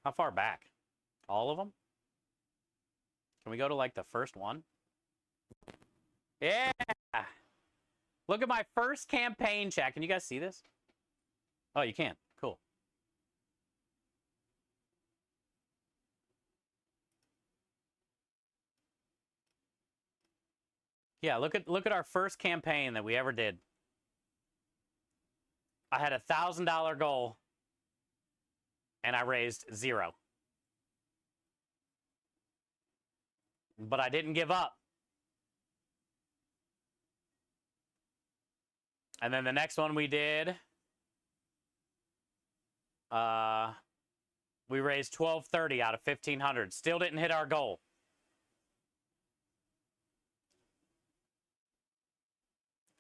how far back? All of them? Can we go to like the first one? Yeah. Look at my first campaign chat. Can you guys see this? Oh, you can. Cool. Yeah, look at our first campaign that we ever did. I had a $1,000 goal and I raised 0. But I didn't give up. And then the next one we did, we raised $1,230 out of $1,500. Still didn't hit our goal.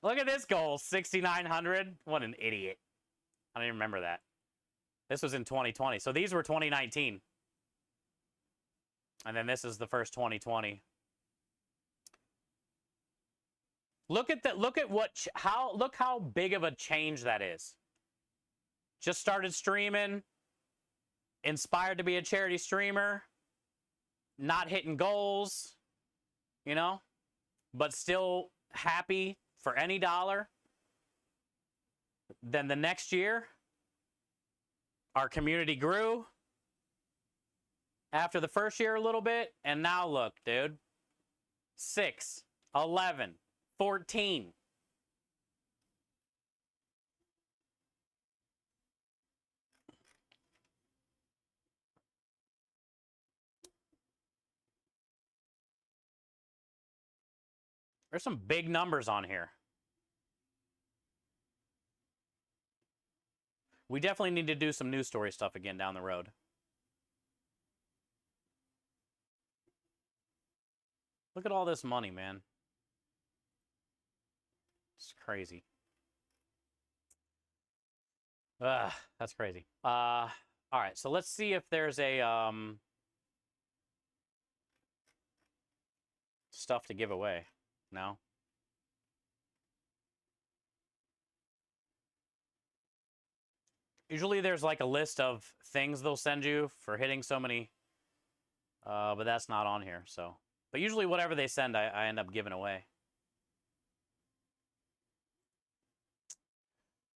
Look at this goal, $6,900. What an idiot. I don't even remember that. This was in 2020. So these were 2019. And then this is the first 2020. Look how big of a change that is. Just started streaming, inspired to be a charity streamer, not hitting goals, you know, but still happy for any dollar. Then the next year, our community grew after the first year a little bit, and now look, dude, 6, 11, 14. There's some big numbers on here. We definitely need to do some news story stuff again down the road. Look at all this money, man. It's crazy. That's crazy. All right, so let's see if there's a stuff to give away. No. Usually there's like a list of things they'll send you for hitting so many, but that's not on here. So, but usually whatever they send, I end up giving away.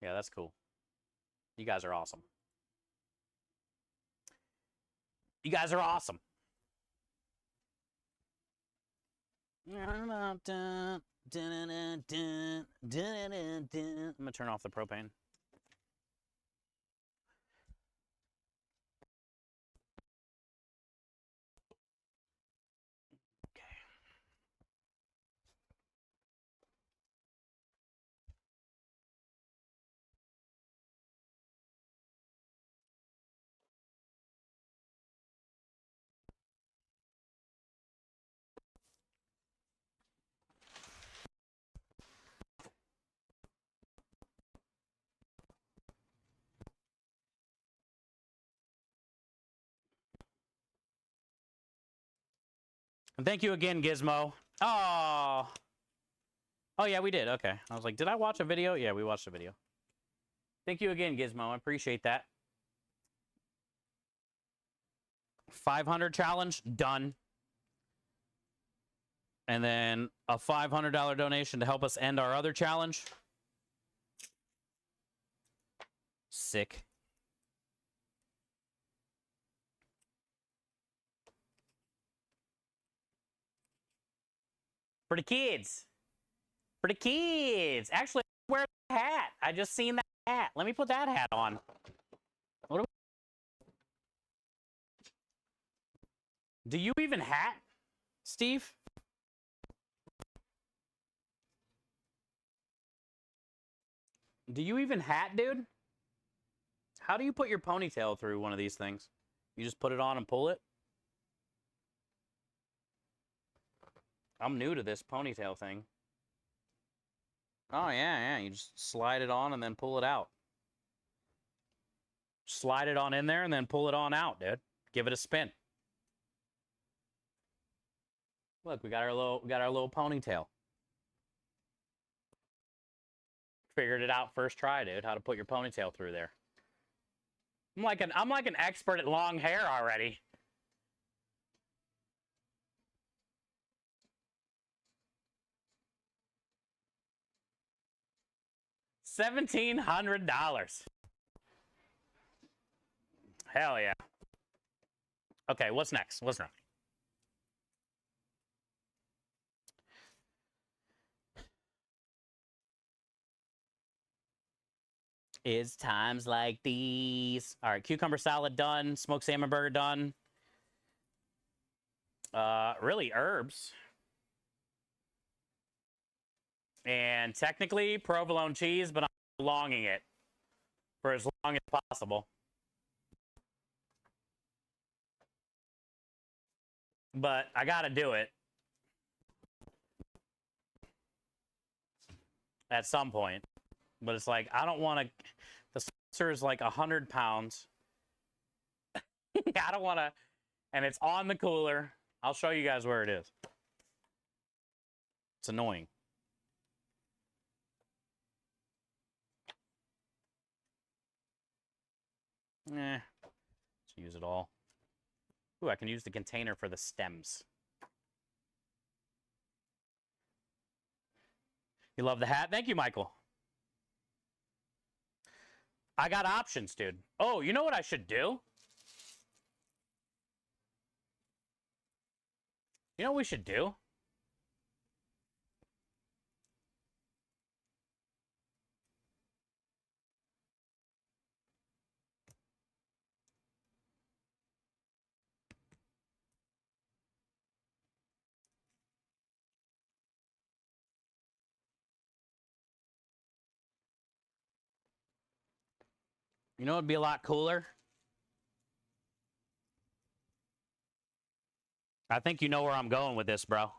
Yeah, that's cool. You guys are awesome. You guys are awesome. I'm gonna turn off the propane. And thank you again, Gizmo. Oh. Oh, yeah, we did. Okay. I was like, did I watch a video? Yeah, we watched a video. Thank you again, Gizmo. I appreciate that. 500 challenge, done. And then a $500 donation to help us end our other challenge. Sick. For the kids. For the kids. Actually, wear the hat. I just seen that hat. Let me put that hat on. What do you even hat, Steve? Do you even hat, dude? How do you put your ponytail through one of these things? You just put it on and pull it? I'm new to this ponytail thing. Oh, yeah. You just slide it on and then pull it out. Slide it on in there and then pull it on out, dude. Give it a spin. Look, we got our little ponytail. Figured it out first try, dude. How to put your ponytail through there. I'm like an expert at long hair already. $1,700. Hell yeah. Okay, what's next? What's next? It's times like these. All right, cucumber salad done. Smoked salmon burger done. Really herbs. And technically provolone cheese, but I'm prolonging it for as long as possible. But I gotta do it at some point. But it's like, I don't want to, the saucer is like 100 pounds. I don't want to, and it's on the cooler. I'll show you guys where it is. It's annoying. Let's use it all. Ooh, I can use the container for the stems. You love the hat? Thank you, Michael. I got options, dude. Oh, you know what I should do? You know what we should do? You know, it'd be a lot cooler. I think you know where I'm going with this, bro.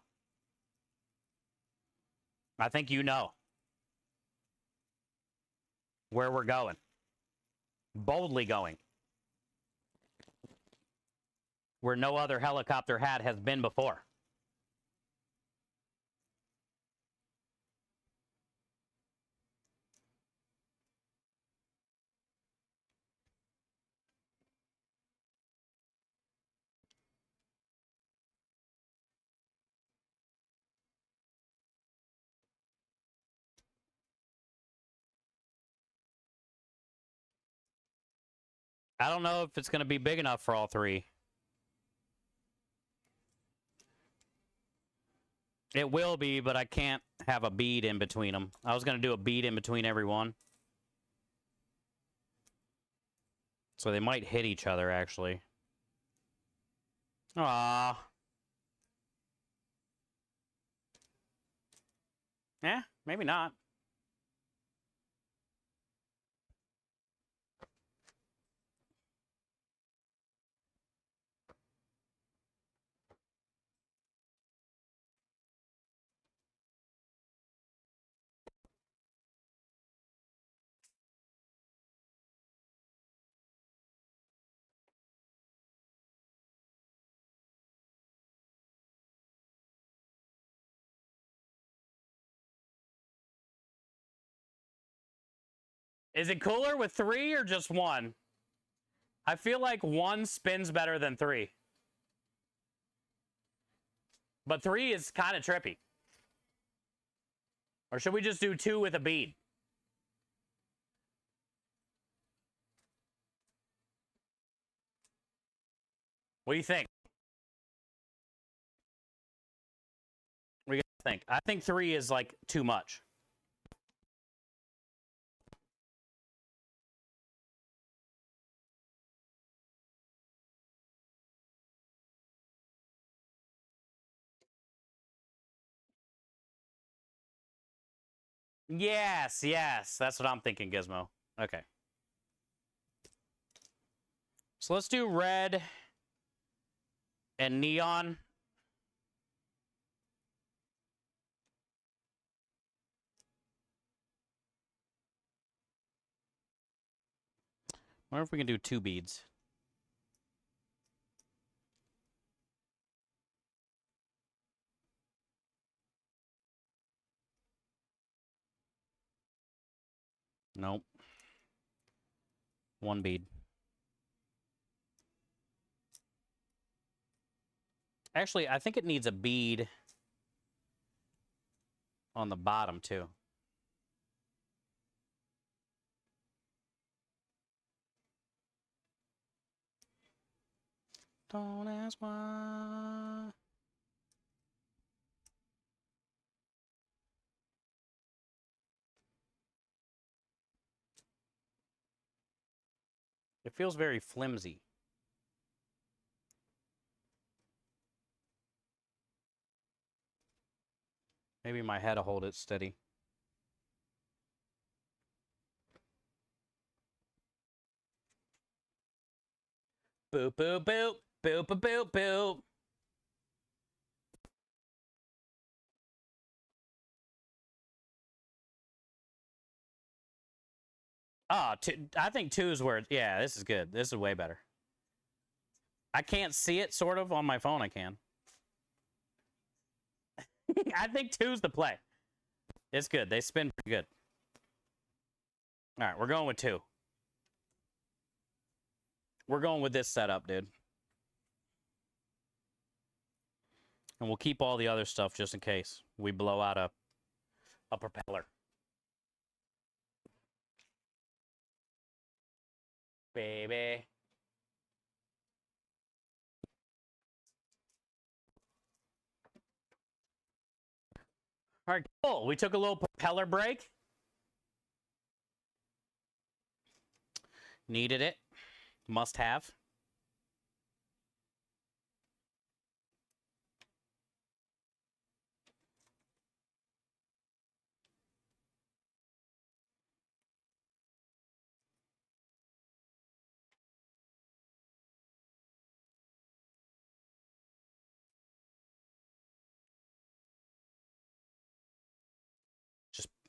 I think you know where we're going. Boldly going. Where no other helicopter hat has been before. I don't know if it's going to be big enough for all three. It will be, but I can't have a bead in between them. I was going to do a bead in between every one. So they might hit each other, actually. Ah. Eh, maybe not. Is it cooler with 3 or just 1? I feel like 1 spins better than 3. But 3 is kind of trippy. Or should we just do 2 with a bead? What do you think? What do you guys think? I think 3 is like too much. Yes, yes. That's what I'm thinking, Gizmo. Okay. So let's do red and neon. I wonder if we can do 2 beads. Nope. 1 bead. Actually, I think it needs a bead on the bottom, too. Don't ask why. It feels very flimsy. Maybe my head will hold it steady. Boop, boop, boop. Boop, boop, boop, boop. Ah, I think 2 is where, yeah, this is good. This is way better. I can't see it, sort of, on my phone I can. I think 2's the play. It's good. They spin pretty good. All right, we're going with 2. We're going with this setup, dude. And we'll keep all the other stuff just in case we blow out a propeller. Baby. All right, cool. We took a little propeller break. Needed it. Must have.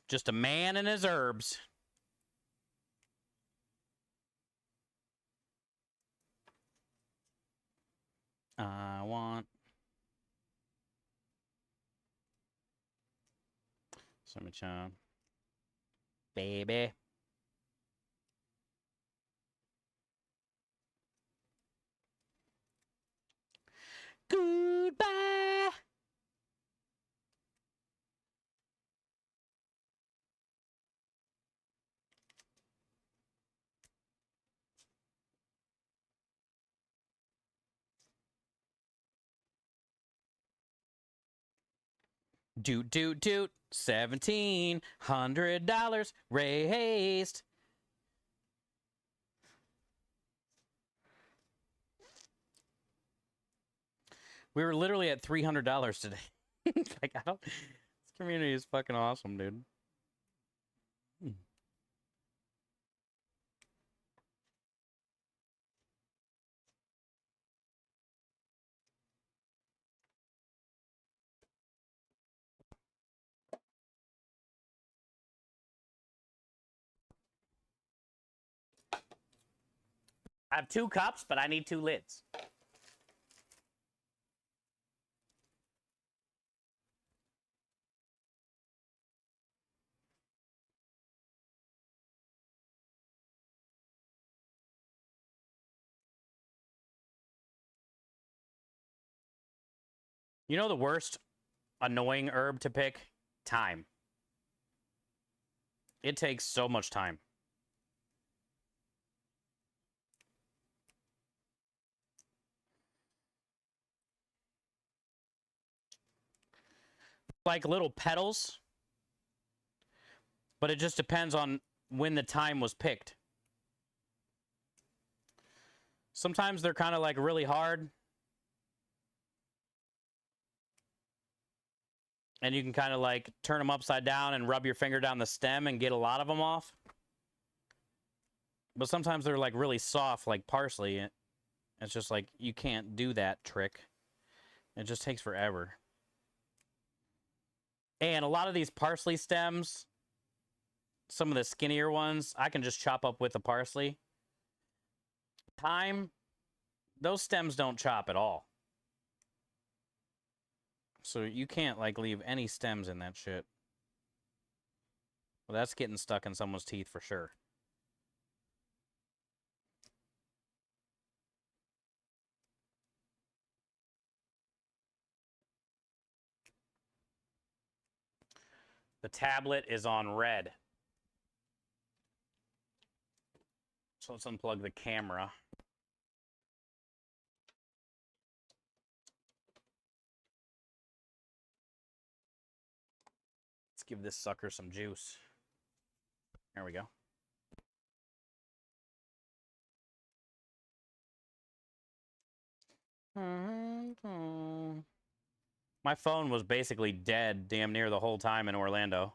Just a man and his herbs. I want Summer-chan. Baby. Goodbye. Doot, doot, doot. $1,700 raised. We were literally at $300 today. Like, I don't. This community is fucking awesome, dude. I have 2 cups, but I need 2 lids. You know the worst annoying herb to pick? Thyme. It takes so much time. Like little petals, but it just depends on when the thyme was picked. Sometimes they're kind of like really hard, and you can kind of like turn them upside down and rub your finger down the stem and get a lot of them off. But sometimes they're like really soft, like parsley. It's just like you can't do that trick. It just takes forever. And a lot of these parsley stems, some of the skinnier ones, I can just chop up with the parsley. Thyme, those stems don't chop at all. So you can't like leave any stems in that shit. Well, that's getting stuck in someone's teeth for sure. The tablet is on red. So let's unplug the camera. Let's give this sucker some juice. There we go. My phone was basically dead damn near the whole time in Orlando.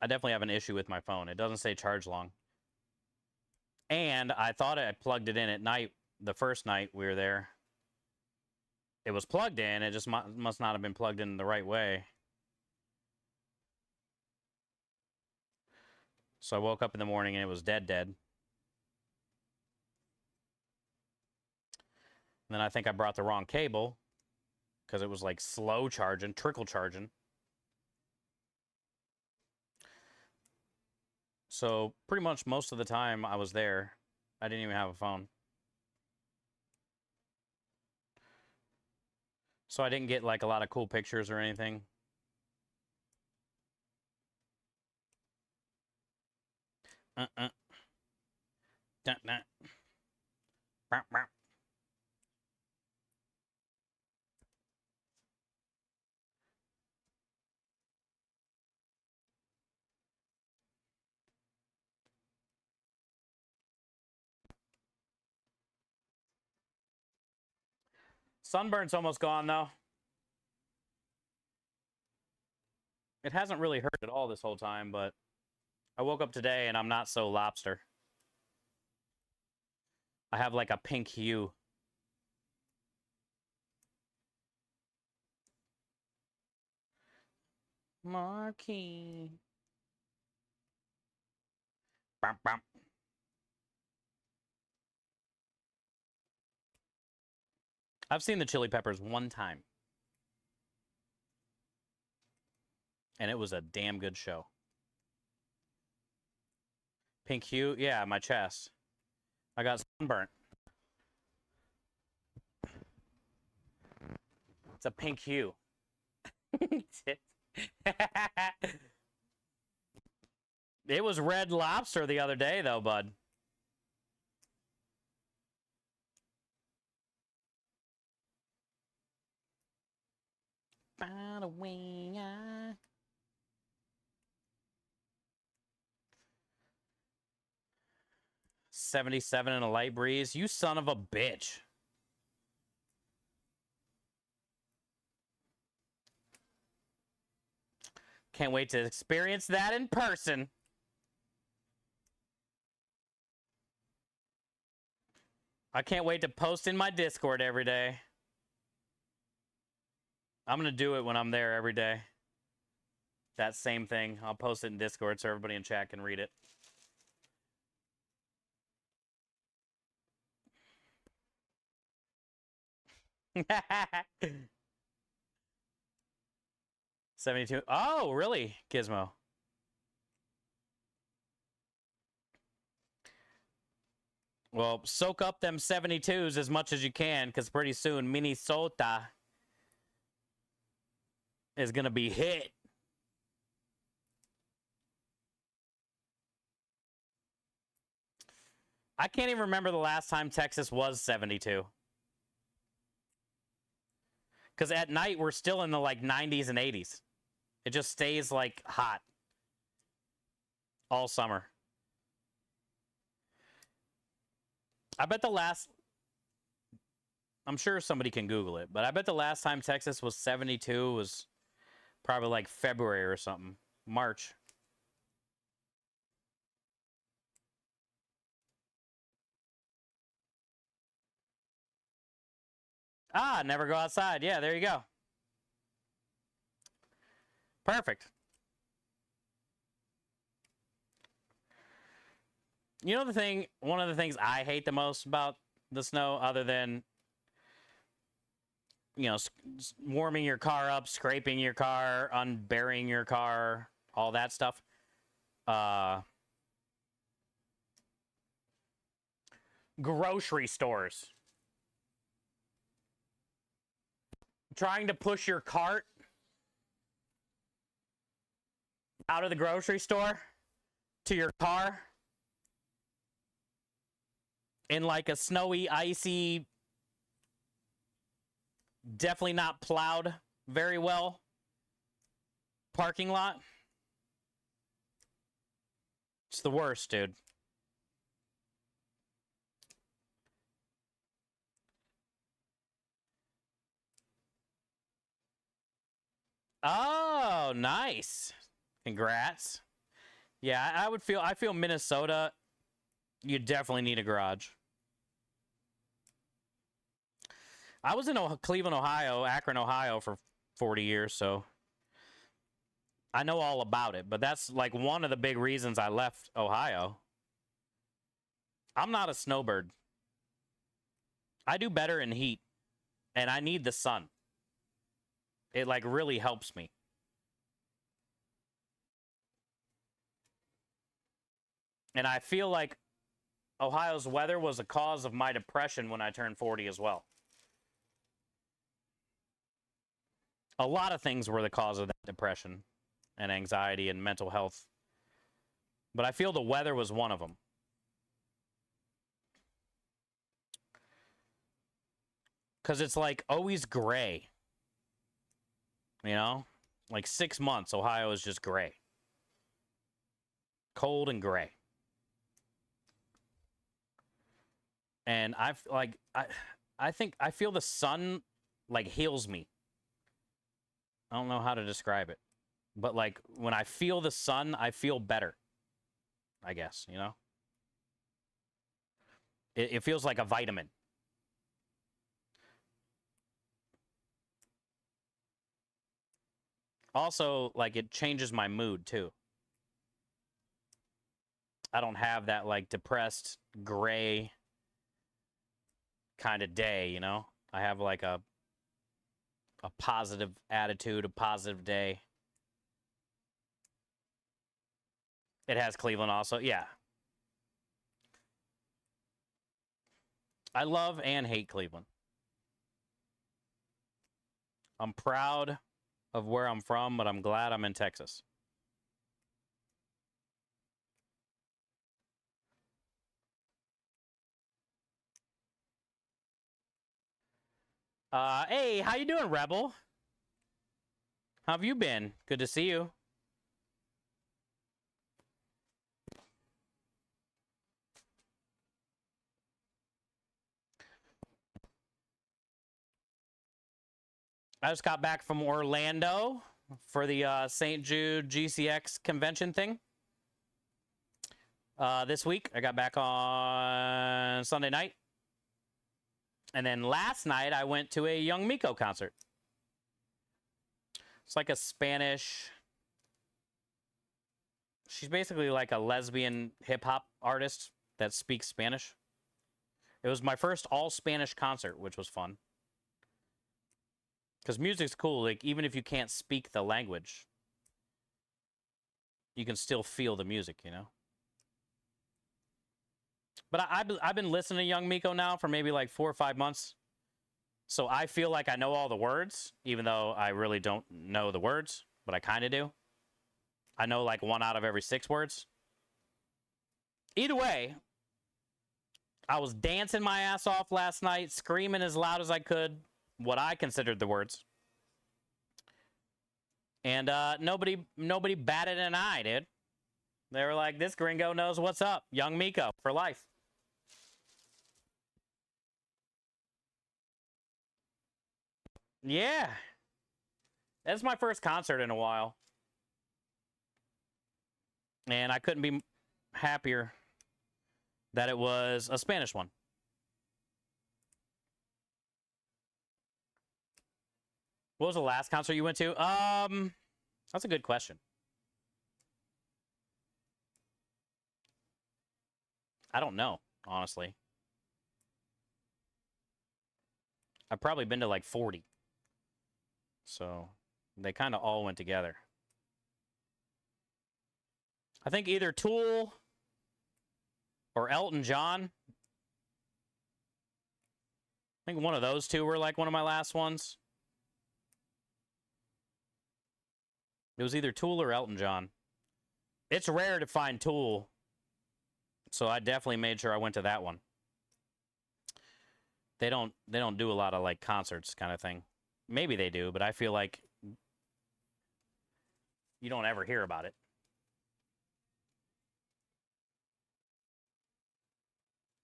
I definitely have an issue with my phone. It doesn't say charge long. And I thought I plugged it in at night, the first night we were there. It was plugged in, it just must not have been plugged in the right way. So I woke up in the morning and it was dead. And then I think I brought the wrong cable because it was like slow charging, trickle charging. So pretty much most of the time I was there, I didn't even have a phone. So I didn't get like a lot of cool pictures or anything. Sunburn's almost gone, though. It hasn't really hurt at all this whole time, but I woke up today and I'm not so lobster. I have like a pink hue. Marquee. Bum, bum. I've seen the Chili Peppers one time. And it was a damn good show. Pink hue? Yeah, my chest. I got sunburnt. It's a pink hue. It was Red Lobster the other day, though, bud. By the way, 77 and a light breeze. You son of a bitch. Can't wait to experience that in person. I can't wait to post in my Discord every day. I'm going to do it when I'm there every day. That same thing. I'll post it in Discord so everybody in chat can read it. $72. Oh, really, Gizmo? Well, soak up them 72s as much as you can, because pretty soon Minnesota is going to be hit. I can't even remember the last time Texas was 72. Because at night, we're still in the, like, 90s and 80s. It just stays, like, hot all summer. I bet the last... I'm sure somebody can Google it, but I bet the last time Texas was 72 was probably, like, February or something. March. Ah, never go outside. Yeah, there you go. Perfect. You know the thing, one of the things I hate the most about the snow, other than, you know, warming your car up, scraping your car, unburying your car, all that stuff. Grocery stores. Trying to push your cart out of the grocery store to your car in like a snowy, icy, definitely not plowed very well parking lot. It's the worst, dude. Oh, nice. Congrats. Yeah, I feel Minnesota, you definitely need a garage. I was in Cleveland, Ohio, Akron, Ohio for 40 years, so I know all about it, but that's like one of the big reasons I left Ohio. I'm not a snowbird. I do better in heat, and I need the sun. It like really helps me. And I feel like Ohio's weather was a cause of my depression when I turned 40 as well. A lot of things were the cause of that depression and anxiety and mental health. But I feel the weather was one of them. Because it's like always gray. You know? Like 6 months, Ohio is just gray. Cold and gray. And I think I feel the sun like heals me. I don't know how to describe it. But like when I feel the sun, I feel better. I guess, you know? It feels like a vitamin. Also, like it changes my mood too. I don't have that like depressed, gray kind of day, you know? I have like a positive attitude, a positive day. It has Cleveland also. Yeah. I love and hate Cleveland. I'm proud of where I'm from, but I'm glad I'm in Texas. Hey, how you doing, Rebel? How have you been? Good to see you. I just got back from Orlando for the St. Jude GCX convention thing. This week, I got back on Sunday night. And then last night, I went to a Young Miko concert. It's like a Spanish... She's basically like a lesbian hip-hop artist that speaks Spanish. It was my first all-Spanish concert, which was fun. Because music's cool. Like, even if you can't speak the language, you can still feel the music, you know? But I've been listening to Young Miko now for maybe like 4 or 5 months. So I feel like I know all the words, even though I really don't know the words, but I kind of do. I know like 1 out of every 6 words. Either way, I was dancing my ass off last night, screaming as loud as I could what I considered the words. And nobody batted an eye, dude. They were like, this gringo knows what's up. Young Miko for life. Yeah. That's my first concert in a while. And I couldn't be happier that it was a Spanish one. What was the last concert you went to? That's a good question. I don't know, honestly. I've probably been to like 40. So they kind of all went together. I think either Tool or Elton John. I think one of those two were like one of my last ones. It was either Tool or Elton John. It's rare to find Tool, so I definitely made sure I went to that one. They don't do a lot of like concerts kind of thing. Maybe they do, but I feel like you don't ever hear about it.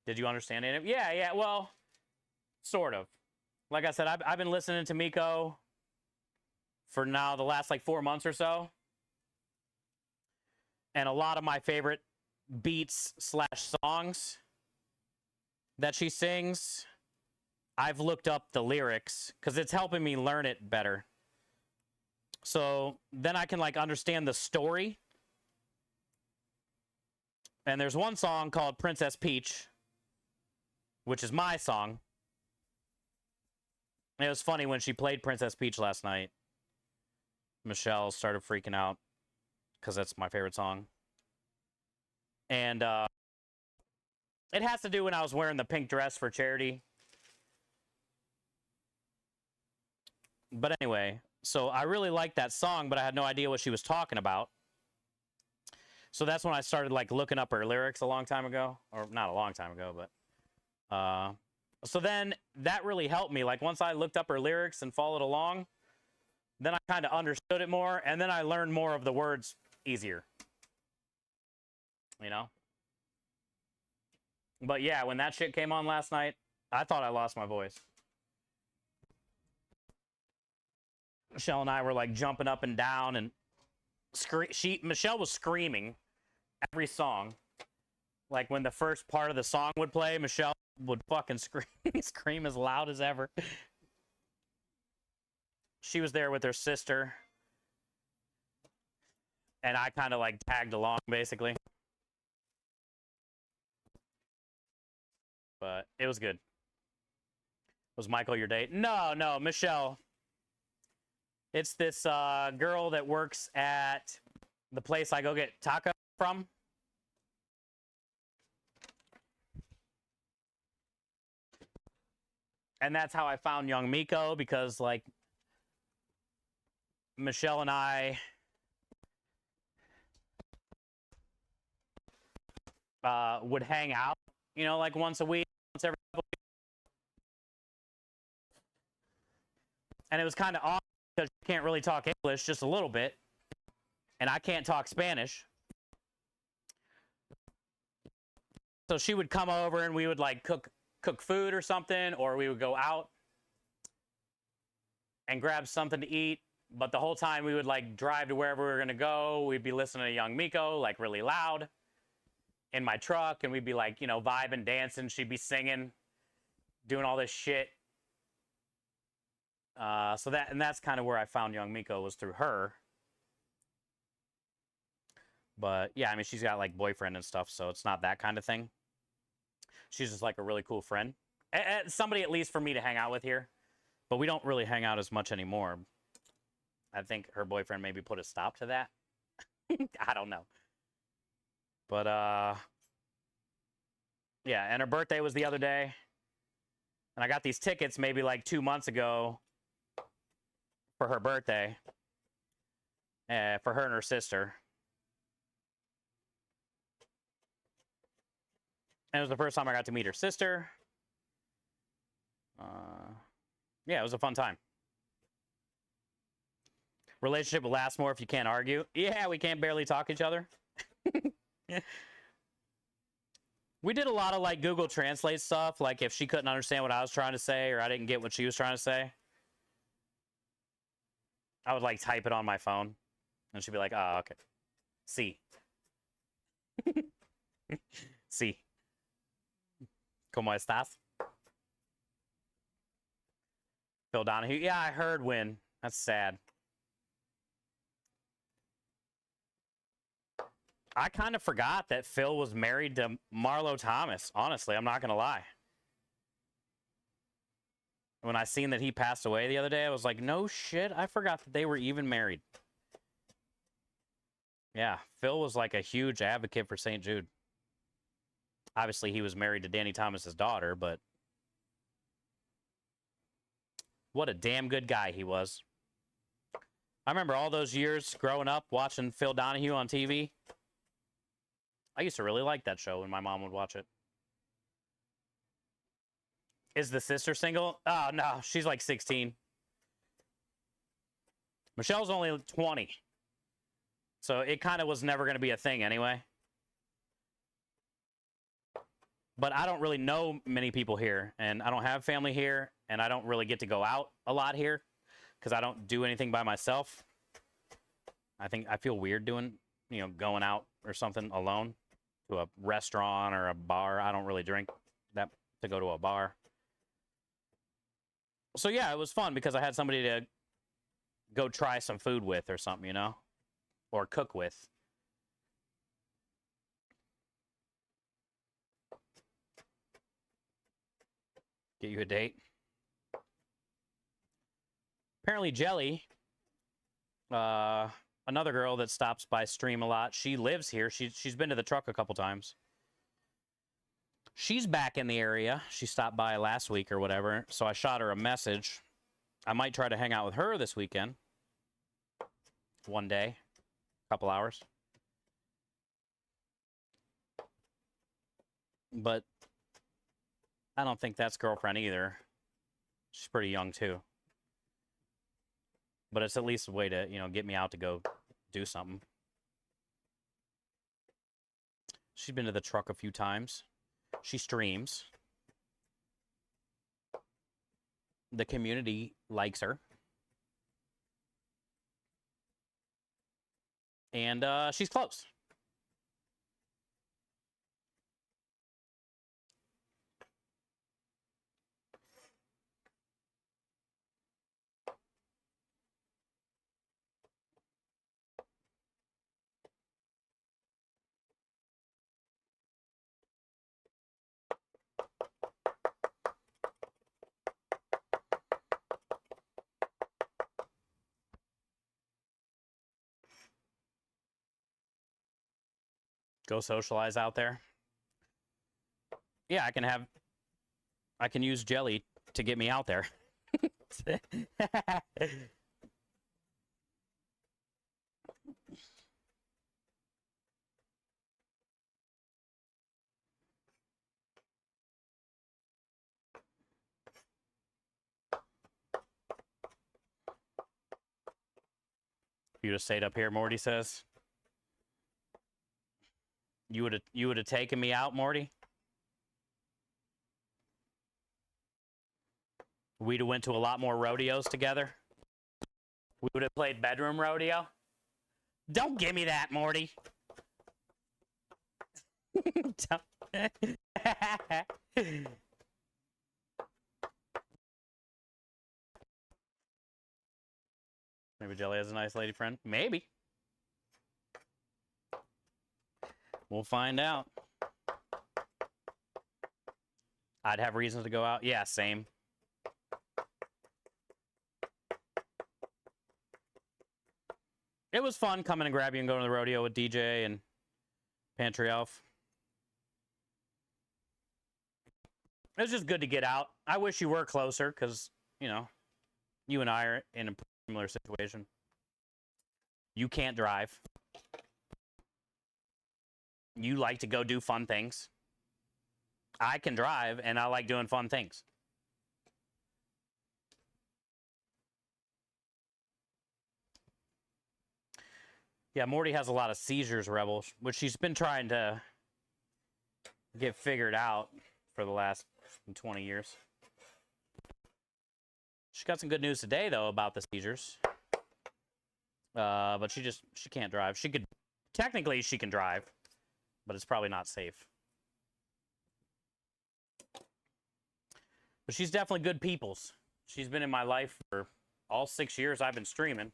Did you understand it? Yeah, well, sort of. Like I said, I've been listening to Miko for now the last like 4 months or so. And a lot of my favorite beats / songs that she sings, I've looked up the lyrics because it's helping me learn it better. So then I can like understand the story. And there's one song called Princess Peach, which is my song. And it was funny when she played Princess Peach last night. Michelle started freaking out because that's my favorite song. And it has to do when I was wearing the pink dress for charity. But anyway, so I really liked that song, but I had no idea what she was talking about. So that's when I started like looking up her lyrics a long time ago, or not a long time ago, but so then that really helped me. Like once I looked up her lyrics and followed along, then I kind of understood it more, and then I learned more of the words easier. You know? But yeah, when that shit came on last night, I thought I lost my voice. Michelle and I were like jumping up and down, and Michelle was screaming every song. Like when the first part of the song would play, Michelle would fucking scream as loud as ever. She was there with her sister, and I kind of like tagged along basically. But it was good. Was Michael your date? No, Michelle. It's this girl that works at the place I go get taco from. And that's how I found Young Miko, because like Michelle and I would hang out, you know, like once a week, once every couple weeks. And it was kind of awesome because she can't really talk English, just a little bit, and I can't talk Spanish. So she would come over and we would like cook food or something, or we would go out and grab something to eat. But the whole time we would like drive to wherever we were gonna go. We'd be listening to Young Miko like really loud in my truck, and we'd be like, you know, vibing, dancing. She'd be singing, doing all this shit. So that's kind of where I found Young Miko, was through her. But yeah, I mean, she's got like boyfriend and stuff, so it's not that kind of thing. She's just like a really cool friend. Somebody at least for me to hang out with here. But we don't really hang out as much anymore. I think her boyfriend maybe put a stop to that. I don't know. But yeah, and her birthday was the other day. And I got these tickets maybe like 2 months ago for her birthday. For her and her sister. And it was the first time I got to meet her sister. Yeah, it was a fun time. Relationship will last more if you can't argue. Yeah, we can't barely talk each other. We did a lot of like Google Translate stuff. Like if she couldn't understand what I was trying to say, or I didn't get what she was trying to say, I would like type it on my phone. And she'd be like, oh, okay. See. See. ¿Cómo estás? Phil Donahue. Yeah, I heard Win. That's sad. I kind of forgot that Phil was married to Marlo Thomas. Honestly, I'm not going to lie. When I seen that he passed away the other day, I was like, no shit. I forgot that they were even married. Yeah, Phil was like a huge advocate for St. Jude. Obviously, he was married to Danny Thomas's daughter, but what a damn good guy he was. I remember all those years growing up watching Phil Donahue on TV. I used to really like that show when my mom would watch it. Is the sister single? Oh, no, she's like 16. Michelle's only 20. So it kind of was never going to be a thing anyway. But I don't really know many people here, and I don't have family here, and I don't really get to go out a lot here because I don't do anything by myself. I think I feel weird doing, going out or something alone to a restaurant or a bar. I don't really drink that to go to a bar. So yeah, it was fun because I had somebody to go try some food with or something, or cook with. Get you a date. Apparently Jelly, another girl that stops by stream a lot, she lives here. She's been to the truck a couple times. She's back in the area. She stopped by last week or whatever, so I shot her a message. I might try to hang out with her this weekend. One day. Couple hours. But I don't think that's girlfriend either. She's pretty young too. But it's at least a way to, get me out to go do something. She's been to the truck a few times. She streams. The community likes her. And she's close. Go socialize out there. Yeah, I can use Jelly to get me out there. You'd have stayed up here, Morty says. You would have taken me out, Morty? We'd have went to a lot more rodeos together. We would have played bedroom rodeo. Don't give me that, Morty. Maybe Jelly has a nice lady friend. Maybe. We'll find out. I'd have reasons to go out. Yeah, same. It was fun coming and grabbing and going to the rodeo with DJ and Pantry Elf. It was just good to get out. I wish you were closer because, you know, you and I are in a similar situation. You can't drive. You like to go do fun things. I can drive, and I like doing fun things. Yeah, Morty has a lot of seizures, Rebel, which she's been trying to get figured out for the last 20 years. She got some good news today, though, about the seizures. But she can't drive. Technically, she can drive, but it's probably not safe. But she's definitely good people's. She's been in my life for all 6 years I've been streaming.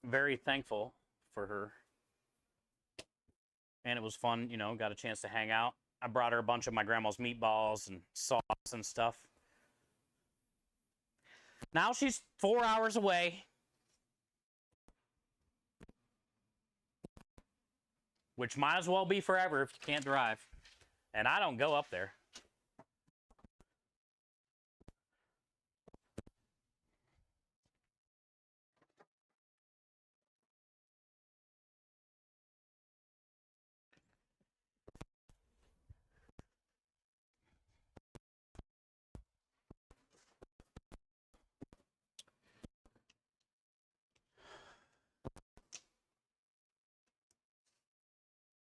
Very thankful for her. And it was fun, you know, got a chance to hang out. I brought her a bunch of my grandma's meatballs and sauce and stuff. Now she's 4 hours away. Which might as well be forever if you can't drive. And I don't go up there.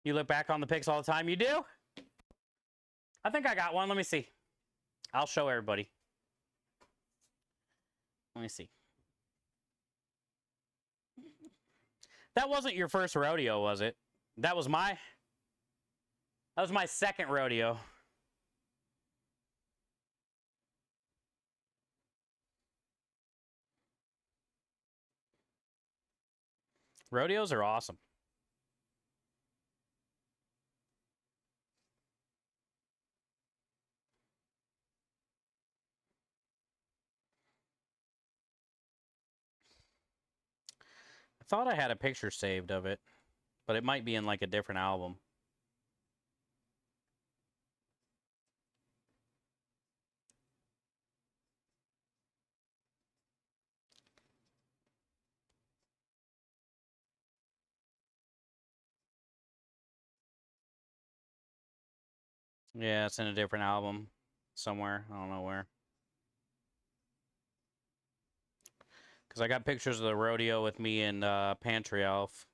You look back on the pics all the time? You do? I think I got one. Let me see. I'll show everybody. Let me see. That wasn't your first rodeo, was it? That was my second rodeo. Rodeos are awesome. I thought I had a picture saved of it, but it might be in like a different album. Yeah, it's in a different album somewhere. I don't know where. Because I got pictures of the rodeo with me and Pantry Elf.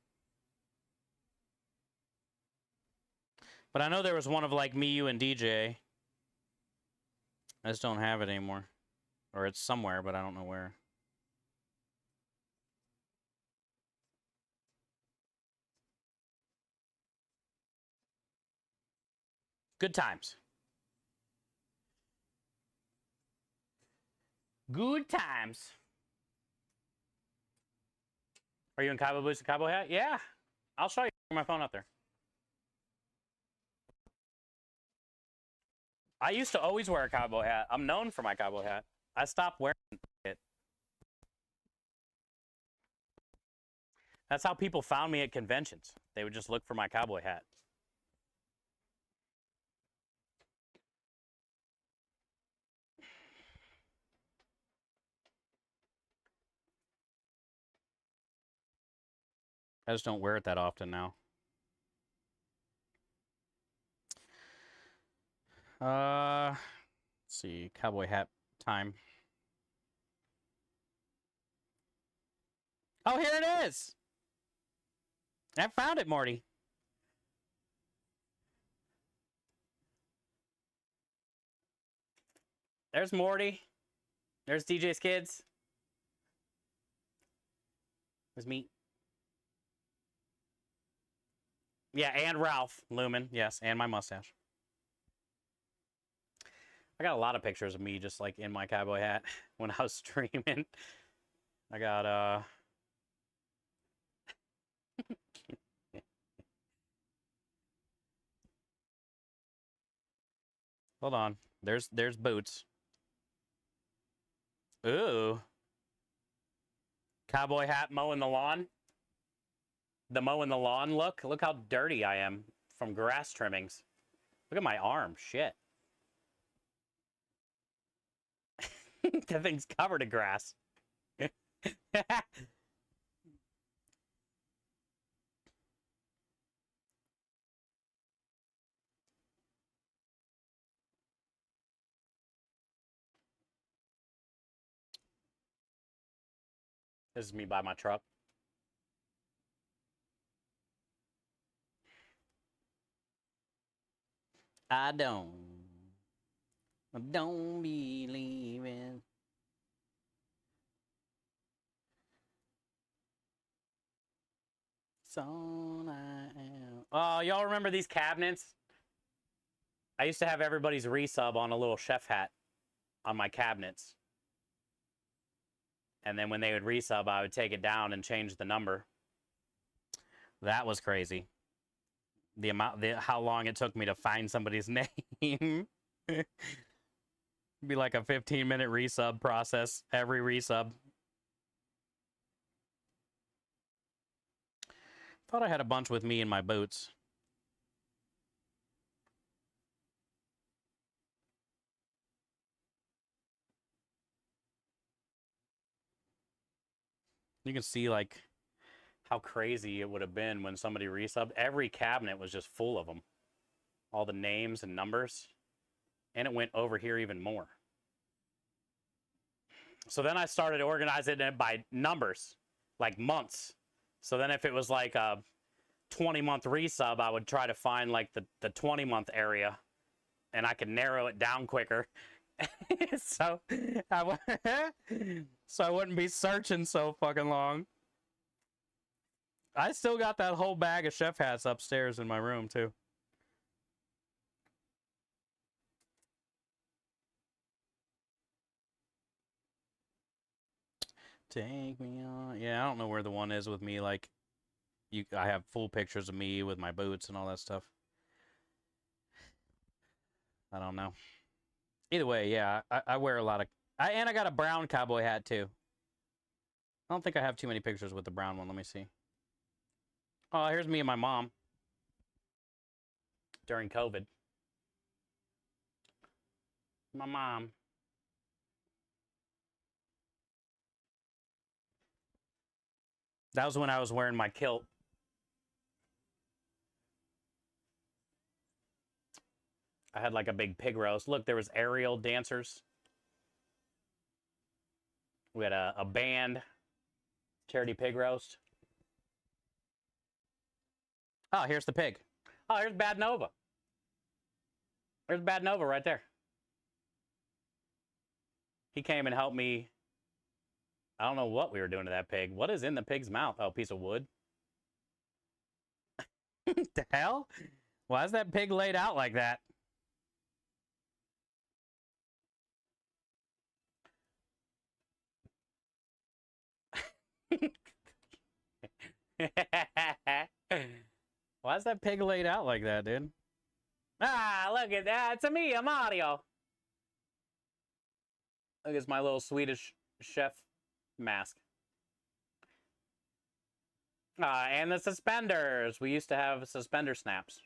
But I know there was one of like me, you, and DJ. I just don't have it anymore. Or it's somewhere, but I don't know where. Good times. Good times. Are you in cowboy boots and cowboy hat? Yeah. I'll show you. My phone up there. I used to always wear a cowboy hat. I'm known for my cowboy hat. I stopped wearing it. That's how people found me at conventions. They would just look for my cowboy hat. I just don't wear it that often now. Let's see, cowboy hat time. Oh, here it is. I found it, Morty. There's Morty. There's DJ's kids. There's me. Yeah, and Ralph Lumen. Yes, and my mustache. I got a lot of pictures of me just like in my cowboy hat when I was streaming. I got hold on. There's Boots. Ooh. Cowboy hat mowing the lawn. The mowing the lawn look. Look how dirty I am from grass trimmings. Look at my arm. Shit. That thing's covered in grass. This is me by my truck. I don't believe in. So I am. Oh, y'all remember these cabinets? I used to have everybody's resub on a little chef hat on my cabinets. And then when they would resub, I would take it down and change the number. That was crazy. How long it took me to find somebody's name. Be like a 15-minute resub process every resub. Thought I had a bunch with me in my boots. You can see like how crazy it would have been when somebody resubbed. Every cabinet was just full of them. All the names and numbers. And it went over here even more. So then I started organizing it by numbers, like months. So then if it was like a 20-month resub, I would try to find like the 20-month area. And I could narrow it down quicker. so I wouldn't be searching so fucking long. I still got that whole bag of chef hats upstairs in my room too. Take me on. Yeah, I don't know where the one is with me. Like, I have full pictures of me with my boots and all that stuff. I don't know. Either way, yeah, I wear a lot of... and I got a brown cowboy hat, too. I don't think I have too many pictures with the brown one. Let me see. Oh, here's me and my mom. During COVID. My mom. That was when I was wearing my kilt. I had like a big pig roast. Look, there was aerial dancers. We had a band. Charity pig roast. Oh, here's the pig. Oh, here's Bad Nova. There's Bad Nova right there. He came and helped me. I don't know what we were doing to that pig. What is in the pig's mouth? Oh, a piece of wood. The hell? Why is that pig laid out like that? Why is that pig laid out like that, dude? Ah, look at that. It's me, I'm Mario. Look, it's my little Swedish chef mask. And the suspenders. We used to have suspender snaps.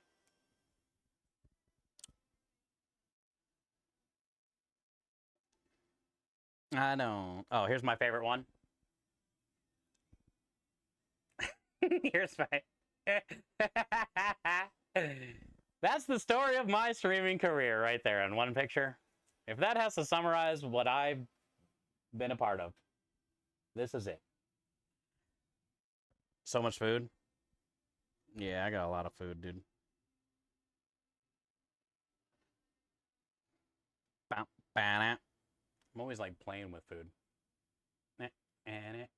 I don't. Oh, here's my favorite one. Here's my... That's the story of my streaming career right there in one picture. If that has to summarize what I've been a part of, this is it. So much food. Yeah, I got a lot of food, dude. I'm always like playing with food. Look at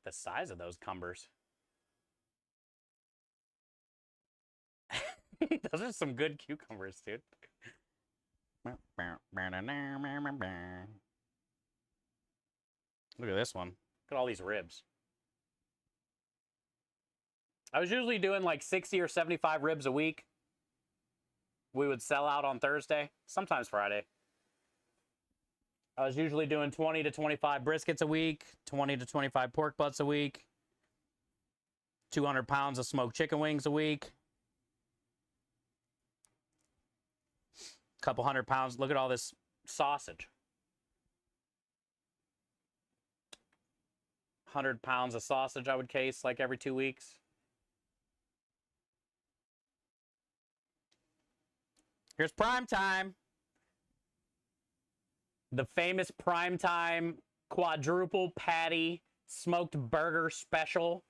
the size of those cumbers. Those are some good cucumbers, dude. Look at this one. Look at all these ribs. I was usually doing like 60 or 75 ribs a week. We would sell out on Thursday, sometimes Friday. I was usually doing 20 to 25 briskets a week, 20 to 25 pork butts a week, 200 pounds of smoked chicken wings a week, a couple 100 pounds. Look at all this sausage. 100 pounds of sausage I would case like every 2 weeks. Here's prime time. The famous prime time quadruple patty smoked burger special.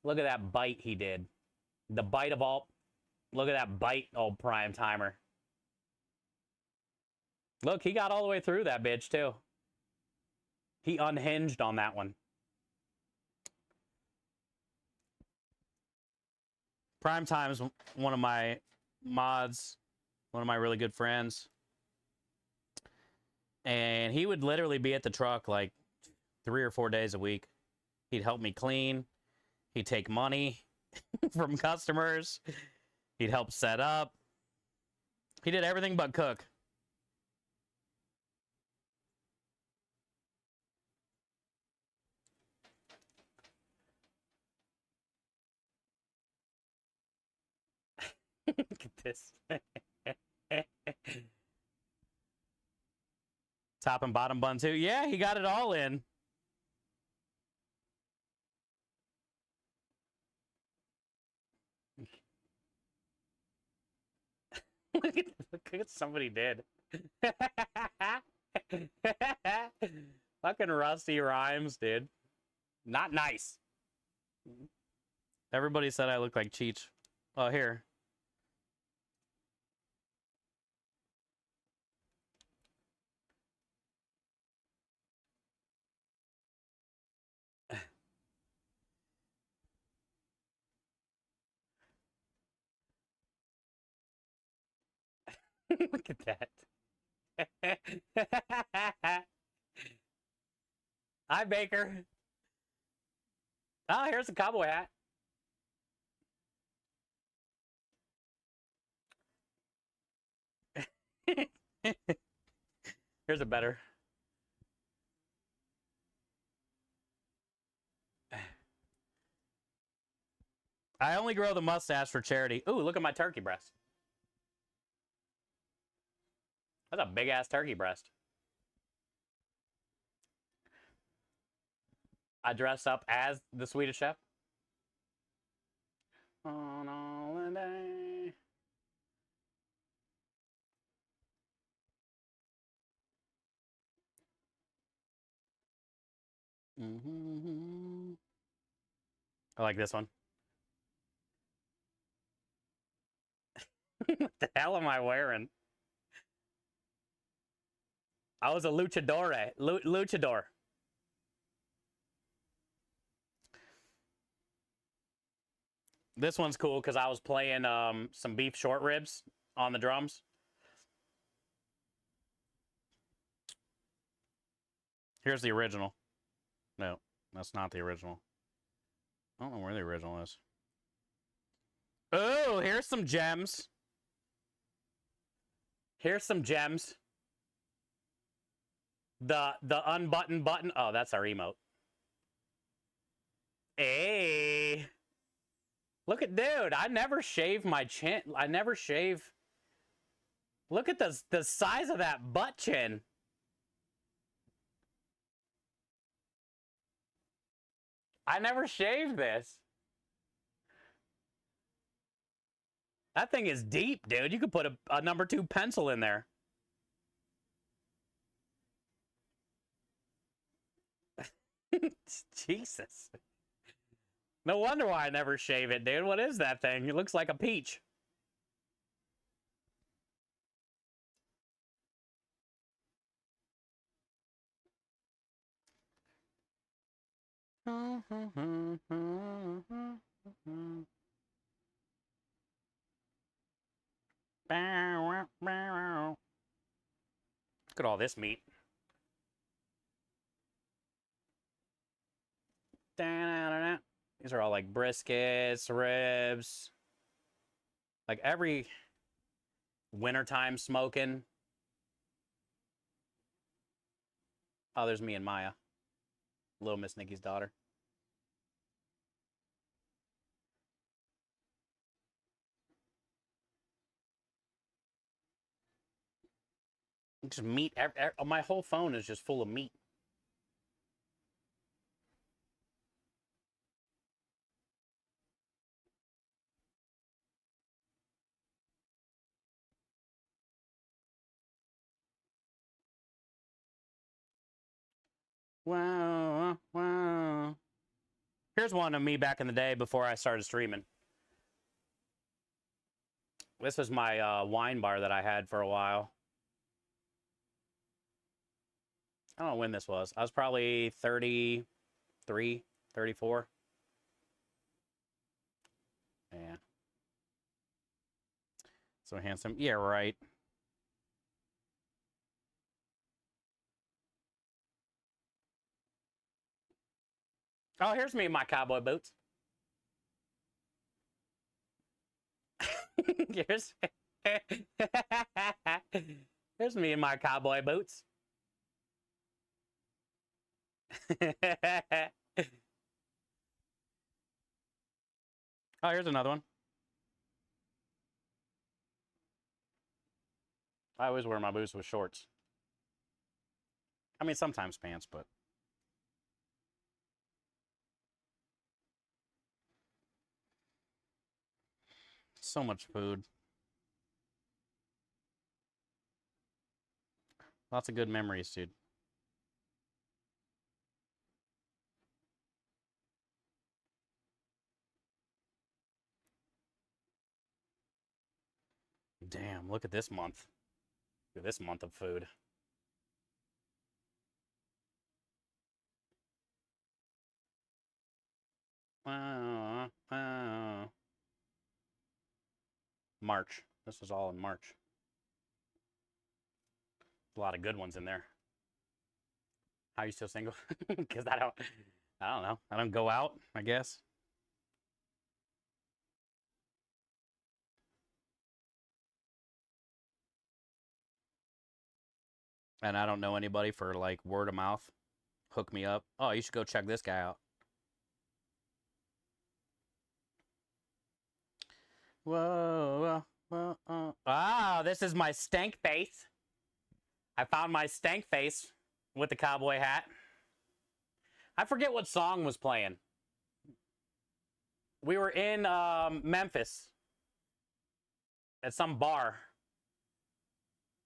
Look at that bite he did. The bite of all. Look at that bite, old prime timer. Look, he got all the way through that bitch too. He unhinged on that one. Prime Time's one of my mods, one of my really good friends. And he would literally be at the truck like 3 or 4 days a week. He'd help me clean. He'd take money from customers. He'd help set up. He did everything but cook. Look at this. Top and bottom bun too. Yeah, he got it all in. Look at what somebody did. Fucking Rusty Rhymes, dude. Not nice. Everybody said I look like Cheech. Oh, here. Look at that. Hi, Baker. Oh, here's a cowboy hat. Here's a better. I only grow the mustache for charity. Ooh, look at my turkey breast. That's a big-ass turkey breast. I dress up as the Swedish Chef. On holiday. I like this one. What the hell am I wearing? I was a luchador. Luchador. This one's cool because I was playing some beef short ribs on the drums. Here's the original. No, that's not the original. I don't know where the original is. Oh, here's some gems. Here's some gems. The unbuttoned button. Oh, that's our emote. Hey. Look at, dude, I never shave my chin. I never shave. Look at the size of that butt chin. I never shaved this. That thing is deep, dude. You could put a number 2 pencil in there. Jesus. No wonder why I never shave it, dude. What is that thing? It looks like a peach. Look at all this meat. These are all like briskets, ribs. Like every wintertime smoking. Oh, there's me and Maya. Little Miss Nikki's daughter. Just meat. My whole phone is just full of meat. Wow, wow. Here's one of me back in the day before I started streaming. This is my wine bar that I had for a while. I don't know when this was. I was probably 33, 34. Yeah. So handsome. Yeah, right. Oh, here's me in my cowboy boots. here's, here's me in my cowboy boots. Oh, here's another one. I always wear my boots with shorts. I mean, sometimes pants, but... So much food. Lots of good memories, dude. Damn, look at this month. Look at this month of food. March. This was all in March. A lot of good ones in there. How are you still single? Because I don't know. I don't go out, I guess. And I don't know anybody for like word of mouth. Hook me up. Oh, you should go check this guy out. Whoa, whoa, whoa. Ah, this is my stank face. I found my stank face with the cowboy hat. I forget what song was playing. We were in Memphis at some bar.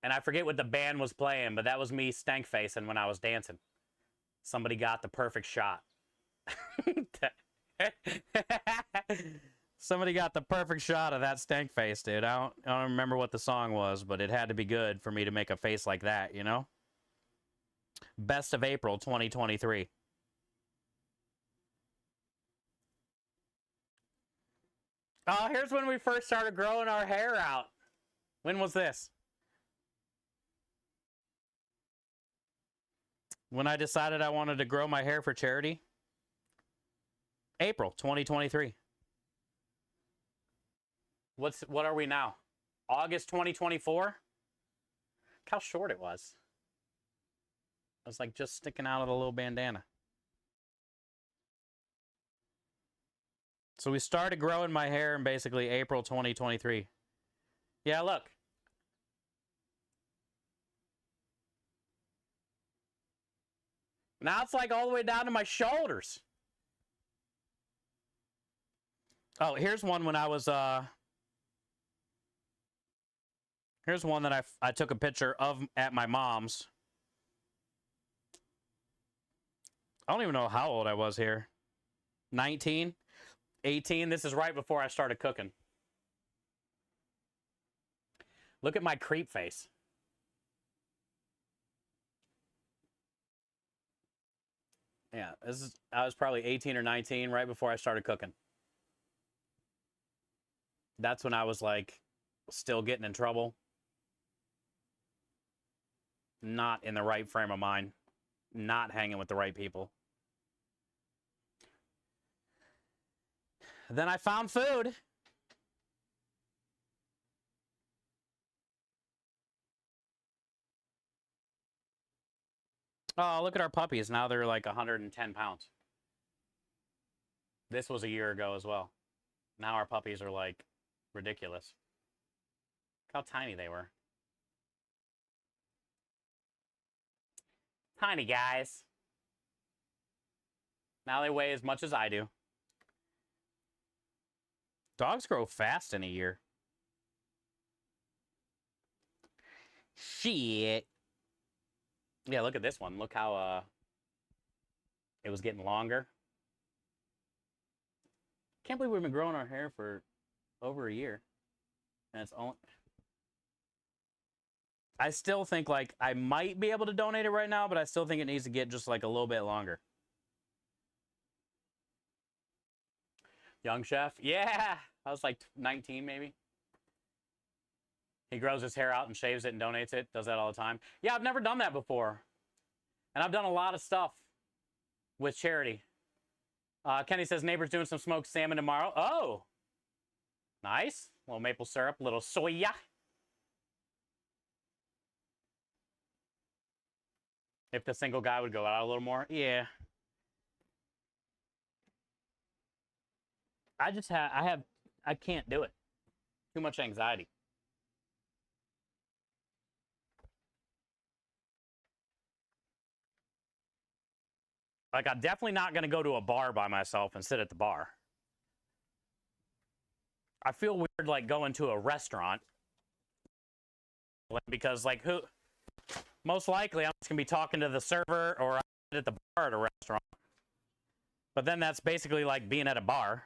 And I forget what the band was playing, but that was me stank facing when I was dancing. Somebody got the perfect shot. Somebody got the perfect shot of that stank face, dude. I don't remember what the song was, but it had to be good for me to make a face like that, you know? Best of April 2023. Oh, here's when we first started growing our hair out. When was this? When I decided I wanted to grow my hair for charity? April 2023. What are we now? August 2024? Look how short it was. It was like just sticking out of the little bandana. So we started growing my hair in basically April 2023. Yeah, look. Now it's like all the way down to my shoulders. Oh, here's one when I was, here's one that I took a picture of at my mom's. I don't even know how old I was here. 19? 18. This is right before I started cooking. Look at my creep face. Yeah, I was probably 18 or 19 right before I started cooking. That's when I was like still getting in trouble. Not in the right frame of mind. Not hanging with the right people. Then I found food. Oh, look at our puppies. Now they're like 110 pounds. This was a year ago as well. Now our puppies are like ridiculous. Look how tiny they were. Tiny guys. Now they weigh as much as I do. Dogs grow fast in a year. Shit. Yeah, look at this one. Look how it was getting longer. Can't believe we've been growing our hair for over a year. And it's only... I still think like I might be able to donate it right now, but I still think it needs to get just like a little bit longer. Young chef? Yeah. I was like 19 maybe. He grows his hair out and shaves it and donates it. Does that all the time. Yeah, I've never done that before. And I've done a lot of stuff with charity. Kenny says neighbor's doing some smoked salmon tomorrow. Oh, nice. A little maple syrup, a little soya. If the single guy would go out a little more. Yeah. I can't do it. Too much anxiety. Like, I'm definitely not going to go to a bar by myself and sit at the bar. I feel weird, like, going to a restaurant. Because, like, most likely, I'm just going to be talking to the server or I'm at the bar at a restaurant. But then that's basically like being at a bar.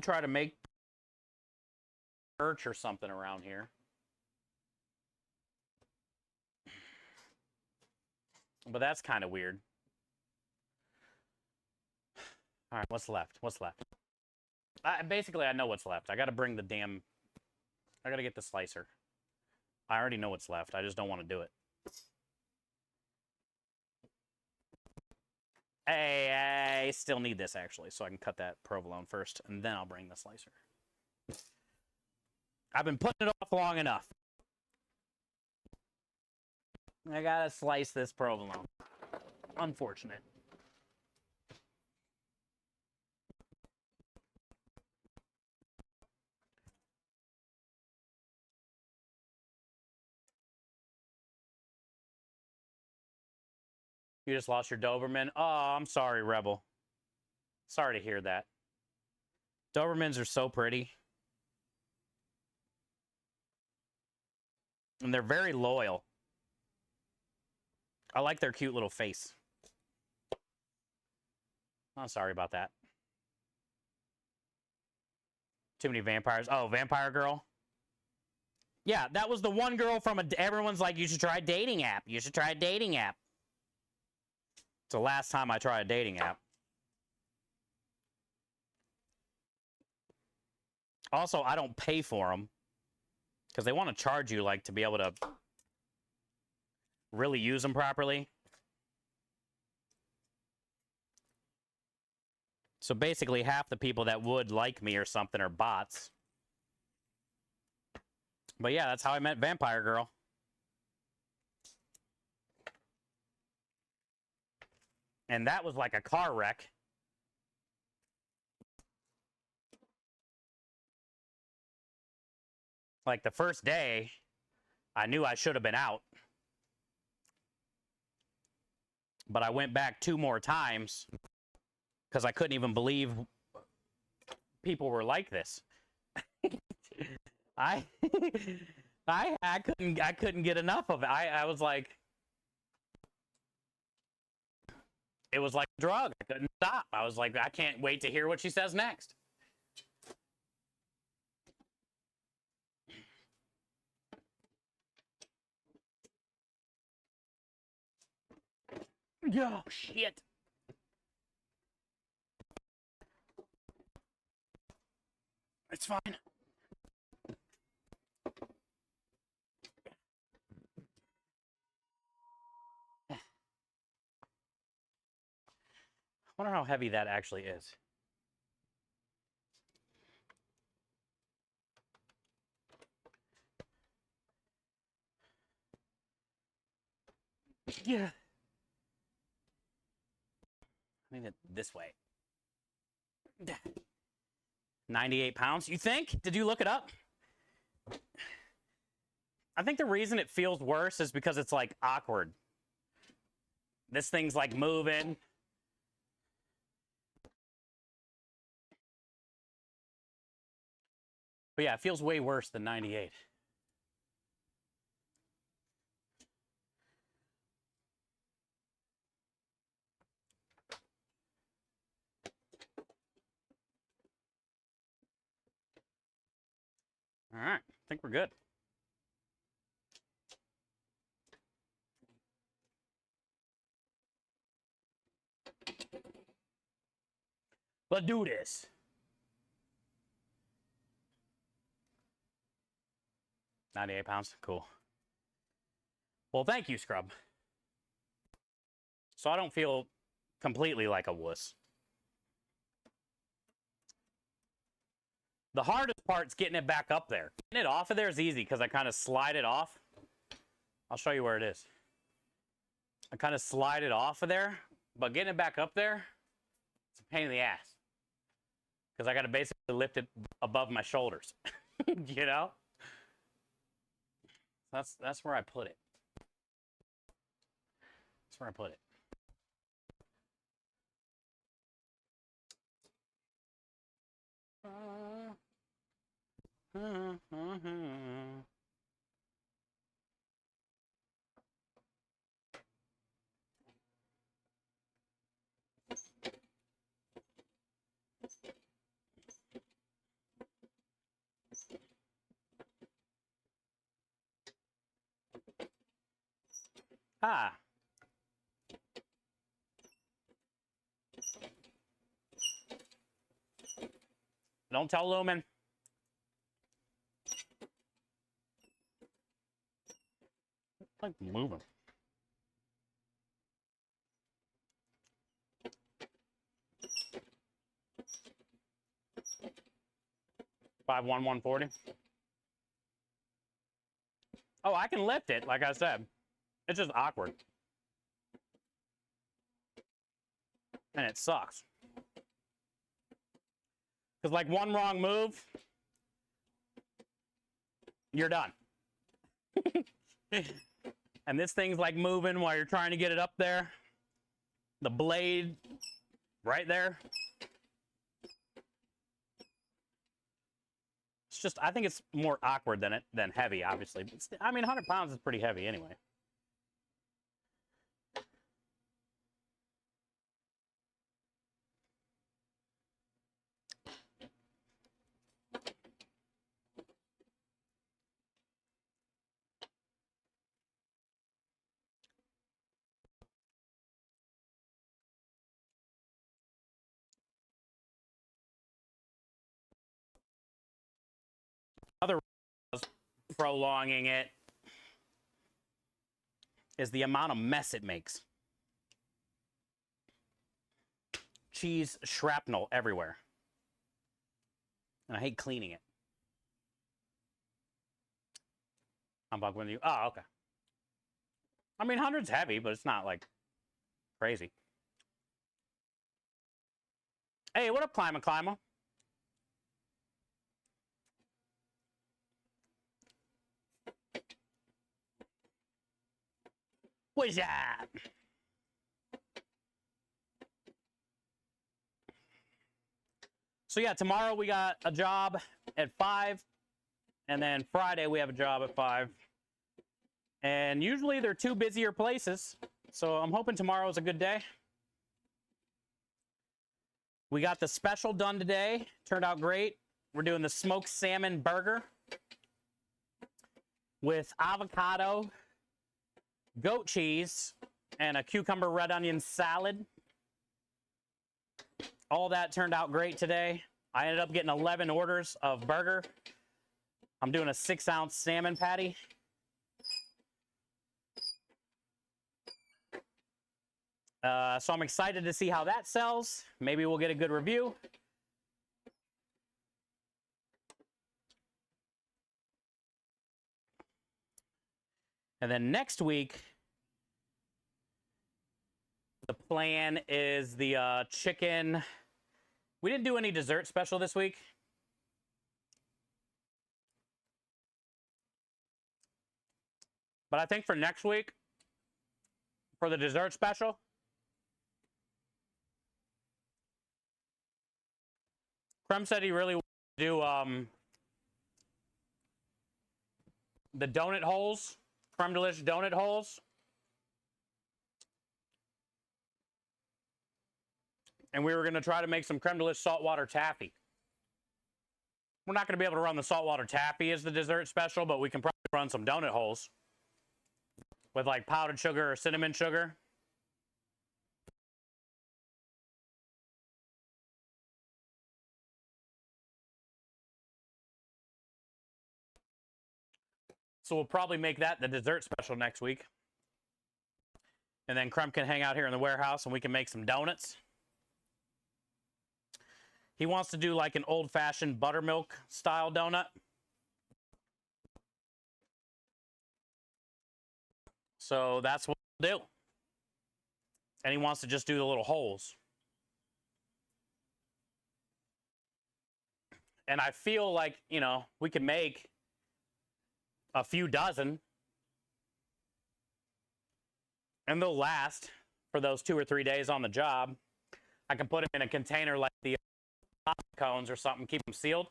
Try to make church or something around here. But that's kind of weird. All right, what's left? What's left? Basically, I know what's left. I got to bring the damn... I got to get the slicer. I already know what's left. I just don't want to do it. Hey, I still need this, actually, so I can cut that provolone first, and then I'll bring the slicer. I've been putting it off long enough. I gotta slice this provolone. Unfortunate. You just lost your Doberman? Oh, I'm sorry, Rebel. Sorry to hear that. Dobermans are so pretty. And they're very loyal. I like their cute little face. Oh, sorry about that. Too many vampires. Oh, Vampire Girl? Yeah, that was the one girl from everyone's like, you should try a dating app. You should try a dating app. It's the last time I tried a dating app. Also, I don't pay for them. Because they want to charge you, like, to be able to really use them properly. So basically, half the people that would like me or something are bots. But yeah, that's how I met Vampire Girl. And that was like a car wreck. Like the first day, I knew I should have been out. But I went back 2 more times because I couldn't even believe people were like this. I couldn't get enough of it. I was like, it was like a drug. I couldn't stop. I was like, I can't wait to hear what she says next. Oh, shit. It's fine. I wonder how heavy that actually is. Yeah. I think it this way. 98 pounds, you think? Did you look it up? I think the reason it feels worse is because it's like awkward. This thing's like moving. But yeah, it feels way worse than 98. All right, I think we're good. Let's do this. £98, cool. Well, thank you, Scrub. So I don't feel completely like a wuss. The hardest part's getting it back up there. Getting it off of there is easy because I kind of slide it off. I'll show you where it is. I kind of slide it off of there, but getting it back up there, it's a pain in the ass. Because I got to basically lift it above my shoulders, you know? That's where I put it. That's where I put it. Ah. Don't tell Lumen. It's like moving. $5,140. 140. Oh, I can lift it, like I said. It's just awkward. And it sucks. Because like one wrong move, you're done. And this thing's like moving while you're trying to get it up there. The blade right there. It's just, I think it's more awkward than heavy, obviously. But I mean, 100 pounds is pretty heavy anyway. Other prolonging it is the amount of mess it makes. Cheese shrapnel everywhere. And I hate cleaning it. I'm bugging you. Oh, okay. I mean, 100's heavy, but it's not like crazy. Hey, what up, Climber? What's that? So yeah, tomorrow we got a job at 5, and then Friday we have a job at 5. And usually they're two busier places, so I'm hoping tomorrow's a good day. We got the special done today. Turned out great. We're doing the smoked salmon burger with avocado, goat cheese, and a cucumber red onion salad. All that turned out great today. I ended up getting 11 orders of burger. I'm doing a 6-ounce salmon patty. So I'm excited to see how that sells. Maybe we'll get a good review. And then next week, the plan is the chicken. We didn't do any dessert special this week. But I think for next week, for the dessert special, Crumb said he really wanted to do the donut holes, Crumb Delish donut holes. And we were going to try to make some Creme Delish saltwater taffy. We're not going to be able to run the saltwater taffy as the dessert special, but we can probably run some donut holes with like powdered sugar or cinnamon sugar. So we'll probably make that the dessert special next week. And then Crumb can hang out here in the warehouse and we can make some donuts. He wants to do like an old-fashioned buttermilk style donut. So that's what we'll do. And he wants to just do the little holes. And I feel like, you know, we could make a few dozen. And they'll last for those 2 or 3 days on the job. I can put them in a container like the cones or something, keep them sealed.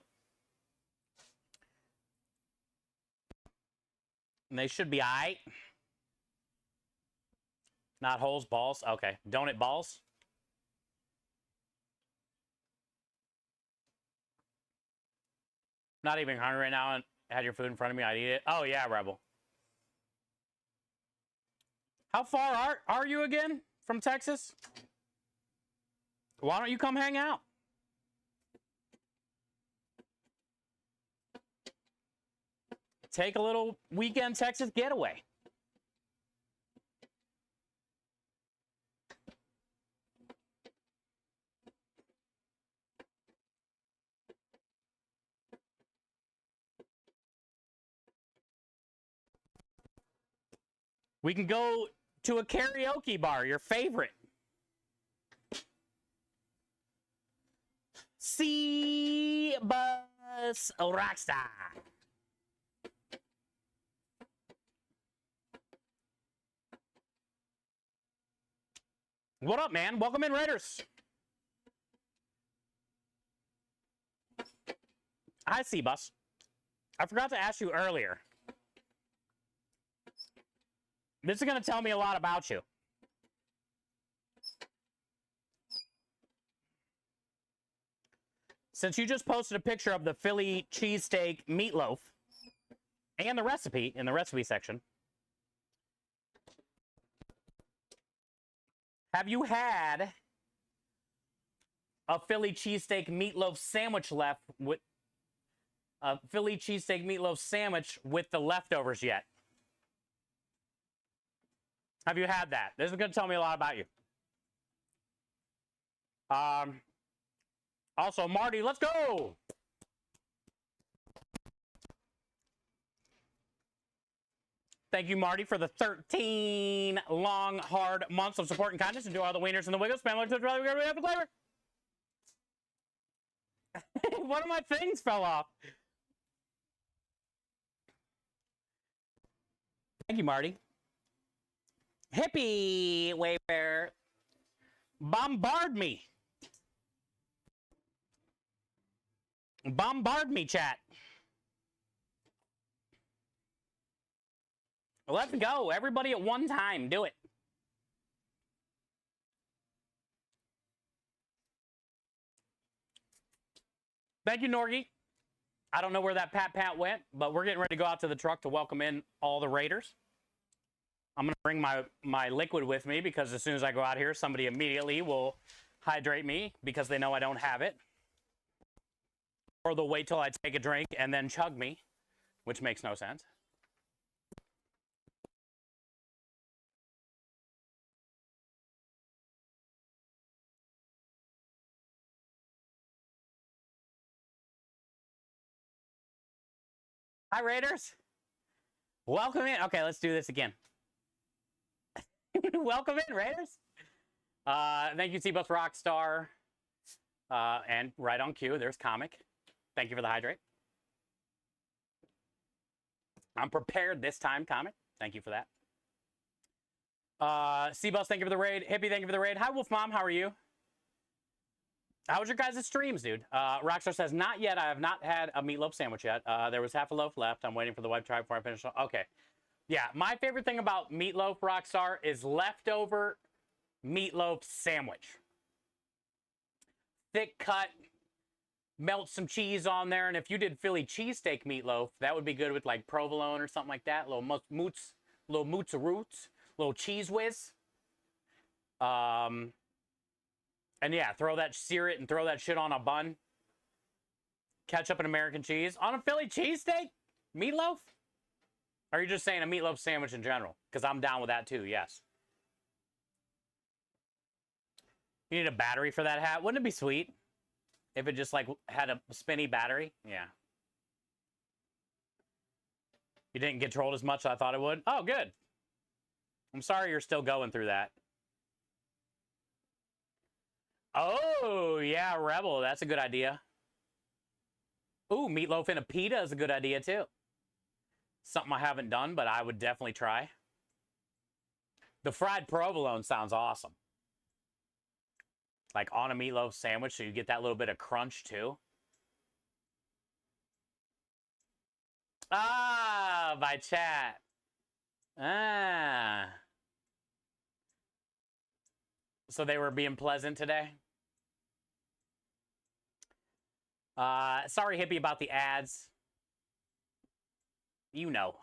And they should be all right. Not holes, balls. Okay, donut balls. Not even hungry right now and had your food in front of me, I'd eat it. Oh yeah, Rebel. How far are you again from Texas? Why don't you come hang out? Take a little weekend Texas getaway. We can go to a karaoke bar, your favorite. C-Bus Rockstar. What up, man? Welcome in, Raiders. Hi, C-Bus. I forgot to ask you earlier. This is going to tell me a lot about you. Since you just posted a picture of the Philly cheesesteak meatloaf and the recipe in the recipe section, have you had a Philly cheesesteak meatloaf sandwich left with a Philly cheesesteak meatloaf sandwich with the leftovers yet? Have you had that? This is going to tell me a lot about you. Also, Marty, let's go! Thank you, Marty, for the 13 long, hard months of support and kindness. Enjoy all the wieners and the wiggles. Spam like to rather we have the flavor. One of my things fell off. Thank you, Marty. Hippie Wayfair. Bombard me. Bombard me, chat. Let's go. Everybody at one time. Do it. Thank you, Norgie. I don't know where that Pat went, but we're getting ready to go out to the truck to welcome in all the Raiders. I'm going to bring my liquid with me because as soon as I go out here, somebody immediately will hydrate me because they know I don't have it. Or they'll wait till I take a drink and then chug me, which makes no sense. Hi, Raiders. Welcome in. Okay, let's do this again. Welcome in, Raiders. Thank you, T-Bus Rockstar. And right on cue, there's Comic. Thank you for the hydrate. I'm prepared this time, Comic. Thank you for that. C-Bus, thank you for the raid. Hippie, thank you for the raid. Hi, Wolf Mom. How are you? How was your guys' streams, dude? Rockstar says, not yet. I have not had a meatloaf sandwich yet. There was half a loaf left. I'm waiting for the wife to try before I finish. Okay. Yeah, my favorite thing about meatloaf, Rockstar, is leftover meatloaf sandwich. Thick cut, melt some cheese on there, and if you did Philly cheesesteak meatloaf, that would be good with like provolone or something like that. Little mozzaroots, little cheese whiz. And yeah, sear it and throw that shit on a bun. Ketchup and American cheese. On a Philly cheesesteak? Meatloaf? Or are you just saying a meatloaf sandwich in general? Because I'm down with that too, yes. You need a battery for that hat? Wouldn't it be sweet if it just like had a spinny battery? Yeah. You didn't get trolled as much as I thought it would? Oh, good. I'm sorry you're still going through that. Oh, yeah, Rebel. That's a good idea. Ooh, meatloaf in a pita is a good idea, too. Something I haven't done, but I would definitely try. The fried provolone sounds awesome. Like on a meatloaf sandwich, so you get that little bit of crunch, too. Ah, by chat. Ah. So they were being pleasant today? Sorry, Hippie, about the ads. You know.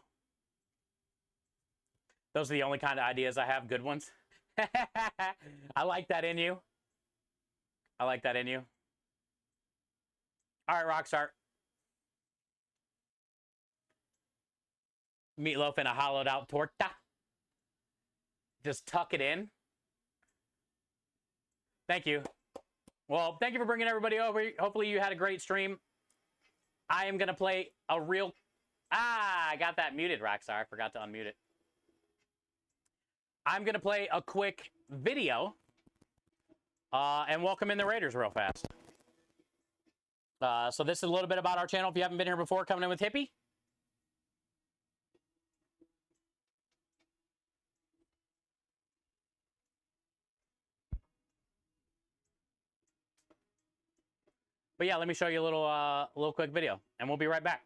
Those are the only kind of ideas I have, good ones. I like that in you. I like that in you. All right, Rockstar. Meatloaf in a hollowed out torta. Just tuck it in. Thank you. Well, thank you for bringing everybody over. Hopefully you had a great stream. I am going to play a real... Ah, I got that muted, Rockstar. I forgot to unmute it. I'm going to play a quick video and welcome in the Raiders real fast. So this is a little bit about our channel. If you haven't been here before, coming in with Hippie. But yeah, let me show you a little quick video, and we'll be right back.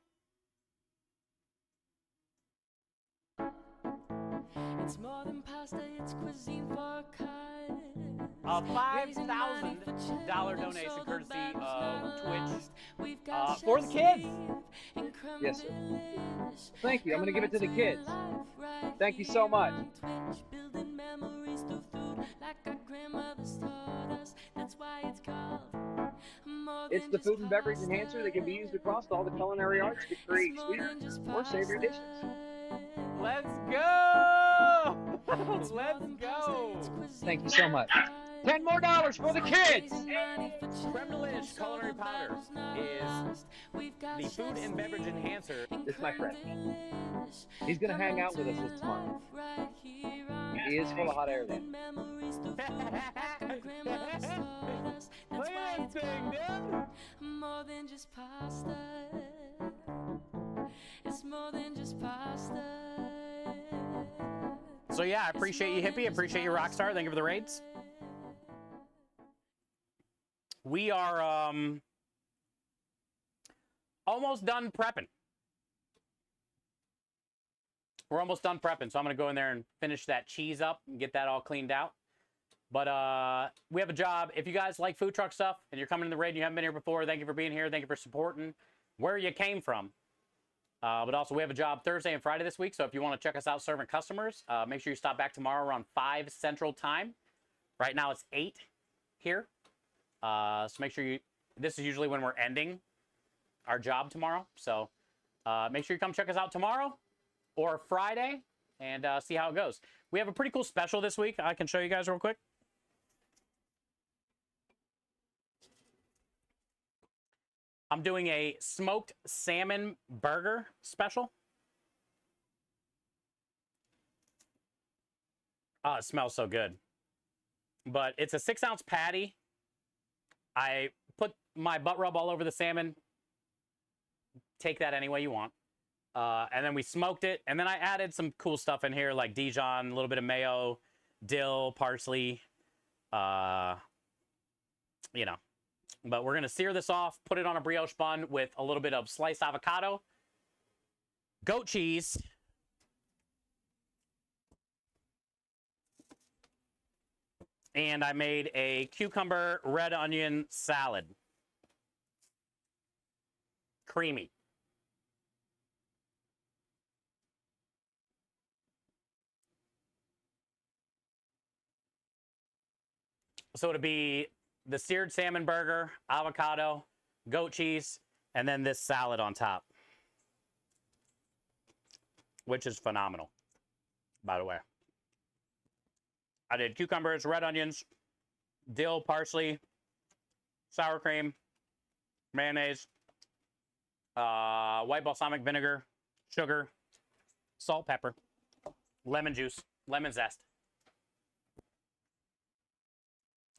It's more than pasta, it's cuisine for a cut. A $5,000 donation courtesy of Twitch for the kids. Yes, sir. Thank you. I'm going to give it to the kids. Thank you so much. It's the food and beverage enhancer that can be used across all the culinary arts to create sweeter or savory dishes. Let's go! Let's go! Thank you so much. $10 more for the kids! Creme Delish Culinary Powder is the food and beverage enhancer. This is my friend. He's going to hang out with us this month. He is full of hot air, though. Look at that thing, dude! More than just pasta. It's more than just pasta. So yeah, I appreciate you, Hippie. I appreciate you, Rockstar. Thank you for the raids. We are almost done prepping. We're almost done prepping, so I'm going to go in there and finish that cheese up and get that all cleaned out. But we have a job. If you guys like food truck stuff and you're coming to the raid and you haven't been here before, thank you for being here. Thank you for supporting where you came from. But also, we have a job Thursday and Friday this week. So if you want to check us out serving customers, make sure you stop back tomorrow around 5 Central Time. Right now it's 8 here. So make sure you, this is usually when we're ending our job tomorrow. So make sure you come check us out tomorrow or Friday and see how it goes. We have a pretty cool special this week. I can show you guys real quick. I'm doing a smoked salmon burger special. Oh, it smells so good. But it's a 6-ounce patty. I put my butt rub all over the salmon. Take that any way you want. And then we smoked it. And then I added some cool stuff in here like Dijon, a little bit of mayo, dill, parsley, you know. But we're going to sear this off, put it on a brioche bun with a little bit of sliced avocado, goat cheese, and I made a cucumber red onion salad. Creamy. So it'll be the seared salmon burger, avocado, goat cheese, and then this salad on top, which is phenomenal, by the way. I did cucumbers, red onions, dill, parsley, sour cream, mayonnaise, white balsamic vinegar, sugar, salt, pepper, lemon juice, lemon zest.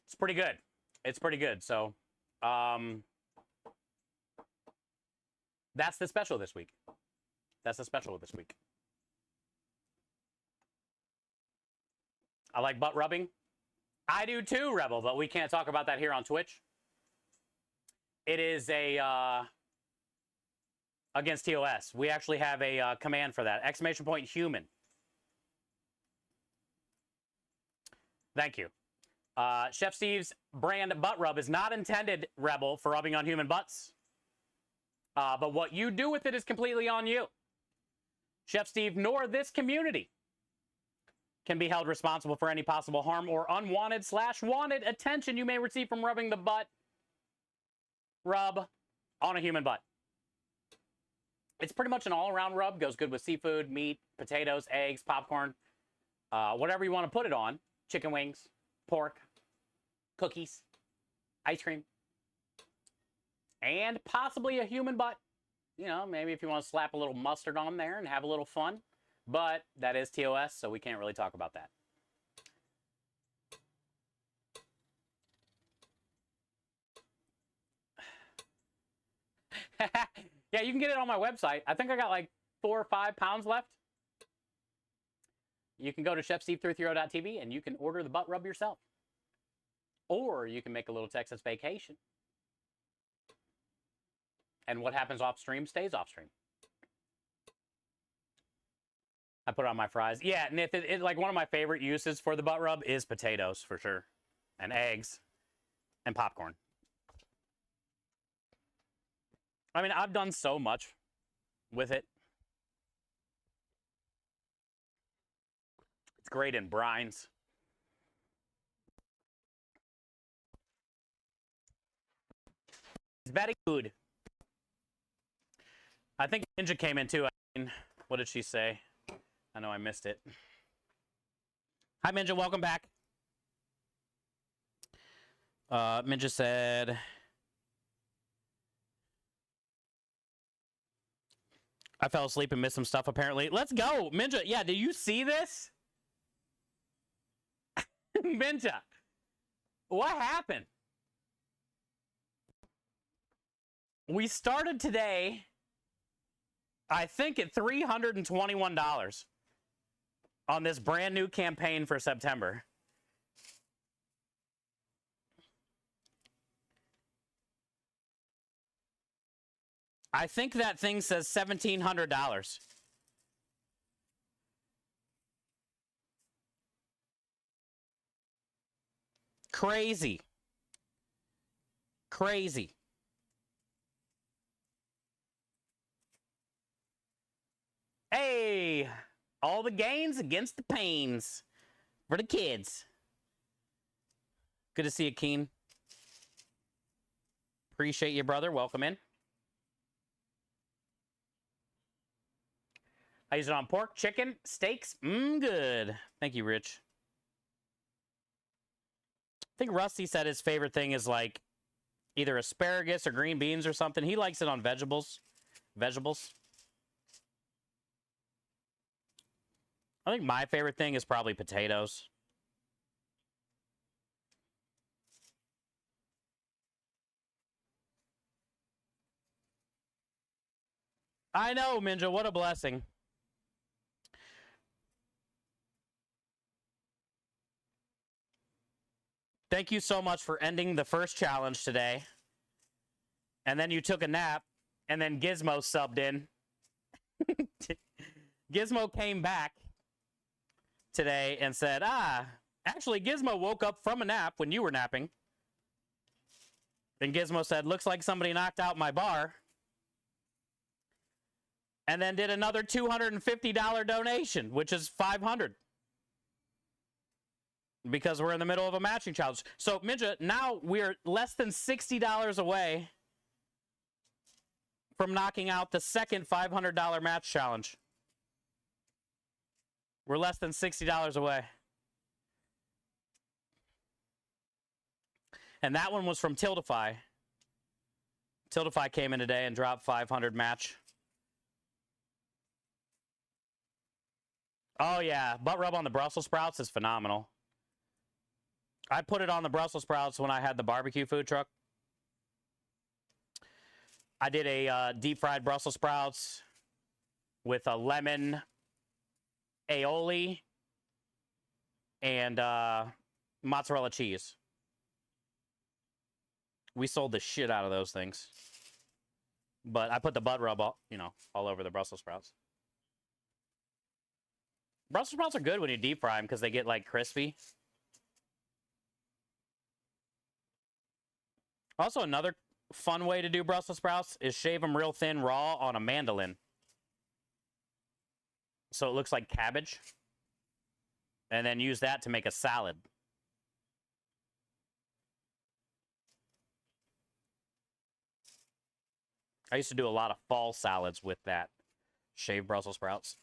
It's pretty good. It's pretty good. So, that's the special this week. That's the special this week. I like butt rubbing. I do too, Rebel, but we can't talk about that here on Twitch. It is a, against TOS. We actually have a command for that. ! human. Thank you. Chef Steve's brand butt rub is not intended, Rebel, for rubbing on human butts. But what you do with it is completely on you. Chef Steve nor this community can be held responsible for any possible harm or unwanted/wanted attention you may receive from rubbing the butt rub on a human butt. It's pretty much an all-around rub. Goes good with seafood, meat, potatoes, eggs, popcorn, whatever you want to put it on. Chicken wings, pork, cookies, ice cream, and possibly a human butt. You know, maybe if you want to slap a little mustard on there and have a little fun. But that is TOS, so we can't really talk about that. Yeah, you can get it on my website. I think I got like 4 or 5 pounds left. You can go to chefsteve330.tv and you can order the butt rub yourself. Or you can make a little Texas vacation. And what happens off stream stays off stream. I put it on my fries. Yeah, and like one of my favorite uses for the butt rub is potatoes, for sure. And eggs. And popcorn. I mean, I've done so much with it. It's great in brines. It's very good. I think Ninja came in too. I mean, what did she say? I know I missed it. Hi, Minja. Welcome back. Minja said, I fell asleep and missed some stuff, apparently. Let's go. Minja, yeah, do you see this? Minja, what happened? We started today, I think, at $321 on this brand new campaign for September. I think that thing says $1,700. crazy. Crazy. Hey, all the gains against the pains for the kids. Good to see you, Keen. Appreciate you, brother. Welcome in. I use it on pork, chicken, steaks. Good. Thank you, Rich. I think Rusty said his favorite thing is like either asparagus or green beans or something. He likes it on vegetables. I think my favorite thing is probably potatoes. I know, Minja. What a blessing. Thank you so much for ending the first challenge today. And then you took a nap, and then Gizmo subbed in. Gizmo came back today and said, actually, Gizmo woke up from a nap when you were napping. And Gizmo said, looks like somebody knocked out my bar. And then did another $250 donation, which is $500. Because we're in the middle of a matching challenge. So, Minja, now we're less than $60 away from knocking out the second $500 match challenge. We're less than $60 away. And that one was from Tildify. Tildify came in today and dropped 500 match. Oh, yeah. Butt rub on the Brussels sprouts is phenomenal. I put it on the Brussels sprouts when I had the barbecue food truck. I did a deep fried Brussels sprouts with a lemon aioli and mozzarella cheese. We sold the shit out of those things. But I put the butt rub all over the Brussels sprouts. Brussels sprouts are good when you deep fry them because they get like crispy. Also, another fun way to do Brussels sprouts is shave them real thin raw on a mandolin. So it looks like cabbage. And then use that to make a salad. I used to do a lot of fall salads with that. Shaved Brussels sprouts.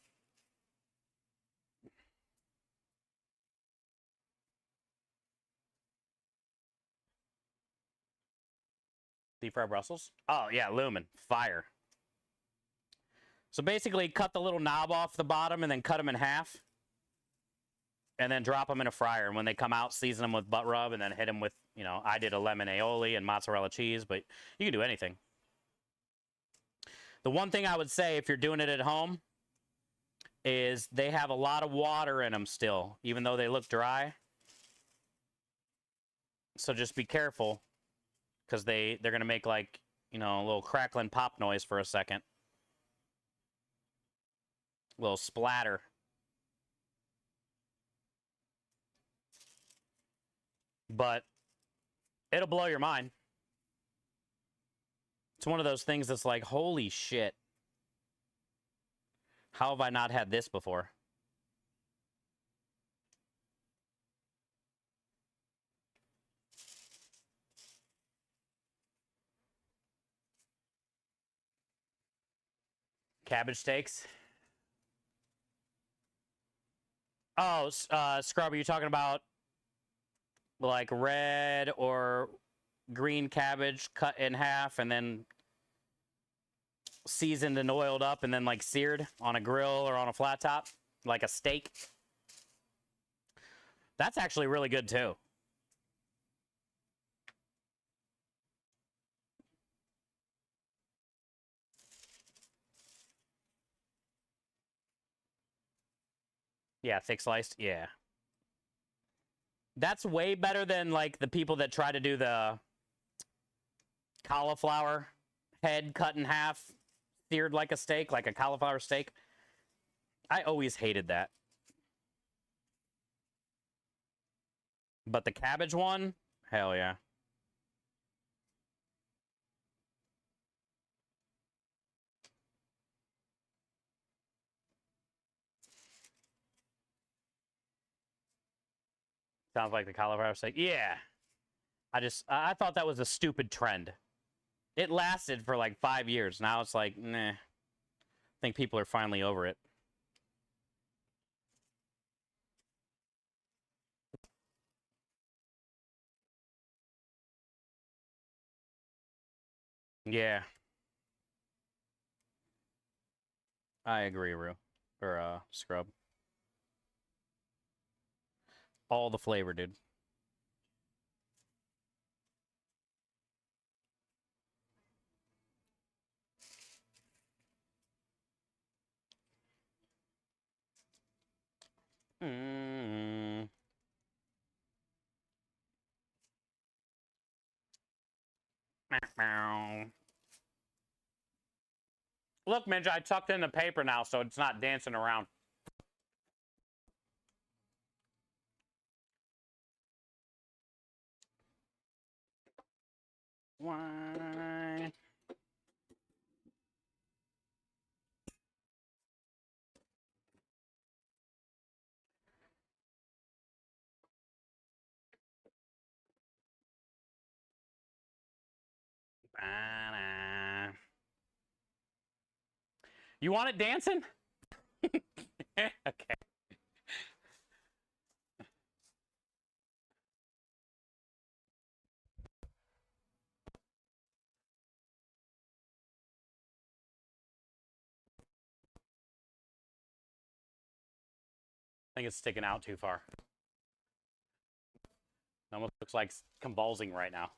Deep fried Brussels? Oh, yeah, Lumen. Fire. So basically, cut the little knob off the bottom and then cut them in half. And then drop them in a fryer. And when they come out, season them with butt rub and then hit them with, I did a lemon aioli and mozzarella cheese, but you can do anything. The one thing I would say if you're doing it at home is they have a lot of water in them still, even though they look dry. So just be careful. Because they're going to make like, a little crackling pop noise for a second. A little splatter. But it'll blow your mind. It's one of those things that's like, holy shit. How have I not had this before? Cabbage steaks. Oh, Scrub, are you talking about like red or green cabbage cut in half and then seasoned and oiled up and then like seared on a grill or on a flat top like a steak? That's actually really good too. Yeah, thick sliced. Yeah. That's way better than like the people that try to do the cauliflower head cut in half, seared like a steak, like a cauliflower steak. I always hated that. But the cabbage one, Hell yeah. Sounds like the cauliflower steak. Yeah. I thought that was a stupid trend. It lasted for like 5 years. Now it's like, nah. I think people are finally over it. Yeah. I agree, Rue. Or, Scrub. All the flavor, dude. Mm. Look, Minja, I tucked in the paper now, so it's not dancing around. Why? You want it dancing? Okay. I think it's sticking out too far. It almost looks like it's convulsing right now.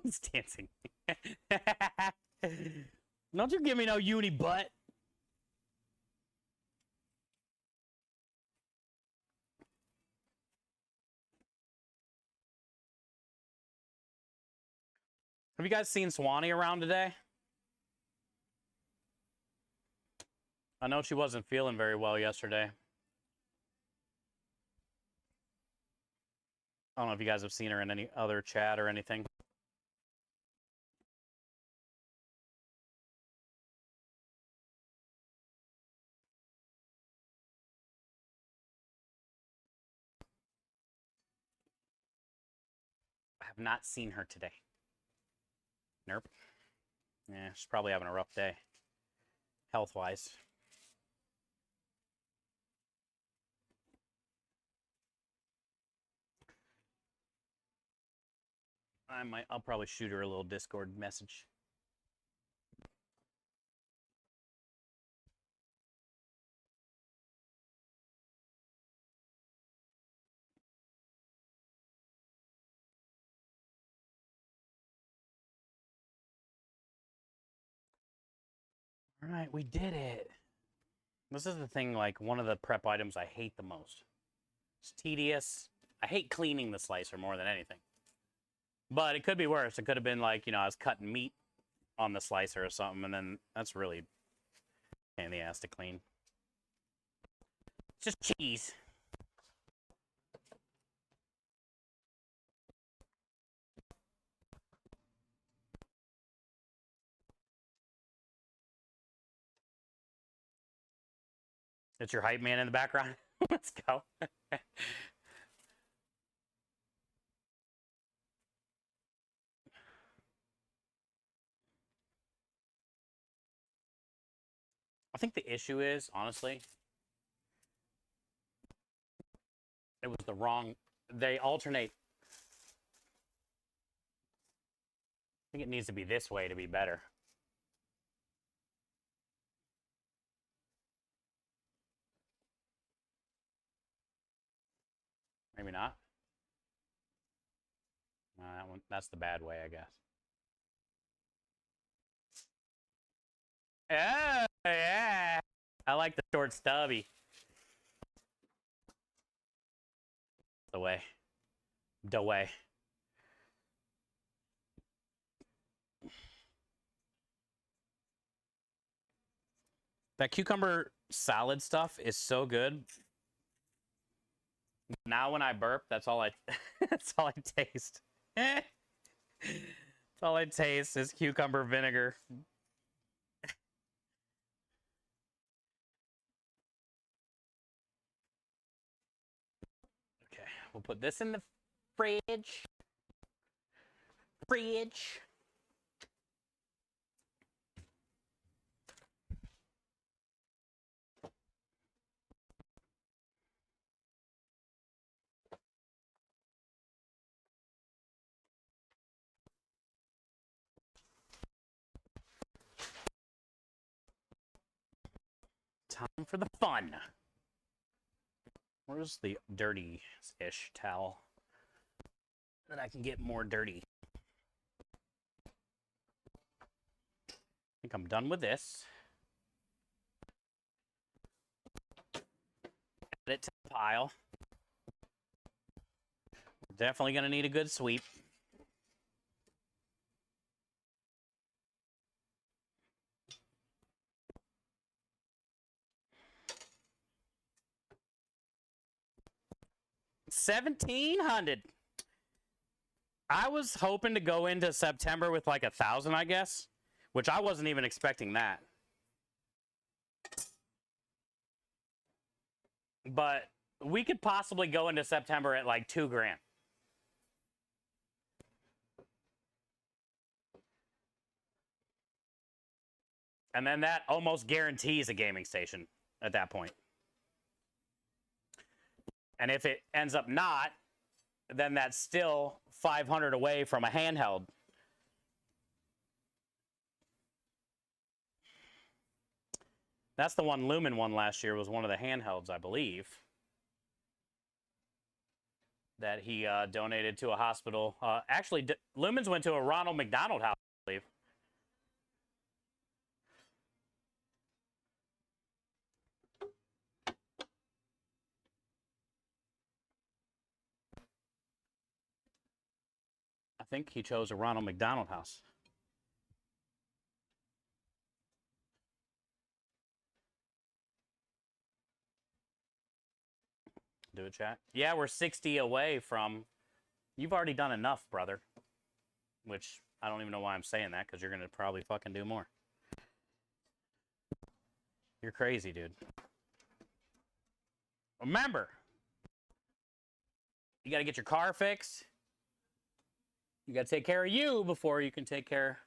It's dancing. Don't you give me no uni butt. Have you guys seen Swanee around today? I know she wasn't feeling very well yesterday. I don't know if you guys have seen her in any other chat or anything. I have not seen her today. Nope. Yeah, she's probably having a rough day, health-wise. I'll probably shoot her a little Discord message. All right, we did it. This is the thing, like, one of the prep items I hate the most. It's tedious. I hate cleaning the slicer more than anything. But it could be worse. It could have been like, I was cutting meat on the slicer or something, and then that's really pain in the ass to clean. It's just cheese. It's your hype man in the background. Let's go. I think the issue is, honestly, it was the wrong. They alternate. I think it needs to be this way to be better. Maybe not. That's the bad way, I guess. Oh, yeah. I like the short stubby. The way. The way. That cucumber salad stuff is so good. Now when I burp, that's all I that's all I taste. That's all I taste is cucumber vinegar. Okay, we'll put this in the fridge. Fridge. Time for the fun. Where's the dirty-ish towel that I can get more dirty? I think I'm done with this. Add it to the pile. We're definitely going to need a good sweep. $1,700. I was hoping to go into September with like 1,000, I guess, which I wasn't even expecting that. But we could possibly go into September at like $2,000. And then that almost guarantees a gaming station at that point. And if it ends up not, then that's still 500 away from a handheld. That's the one Lumen won last year, was one of the handhelds, I believe, that he donated to a hospital. Actually, Lumens went to a Ronald McDonald House, I believe. I think he chose a Ronald McDonald House. Do it, chat. Yeah, we're 60 away from... You've already done enough, brother. Which, I don't even know why I'm saying that, because you're going to probably fucking do more. You're crazy, dude. Remember, you got to get your car fixed. You got to take care of you before you can take care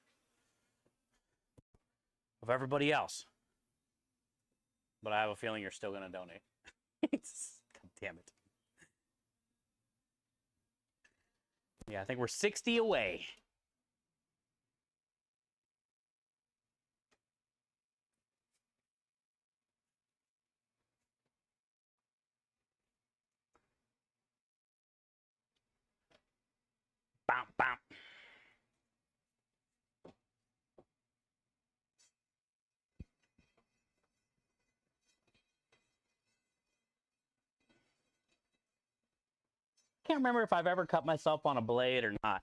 of everybody else. But I have a feeling you're still going to donate. God damn it. Yeah, I think we're 60 away. Bam, bam. Can't remember if I've ever cut myself on a blade or not.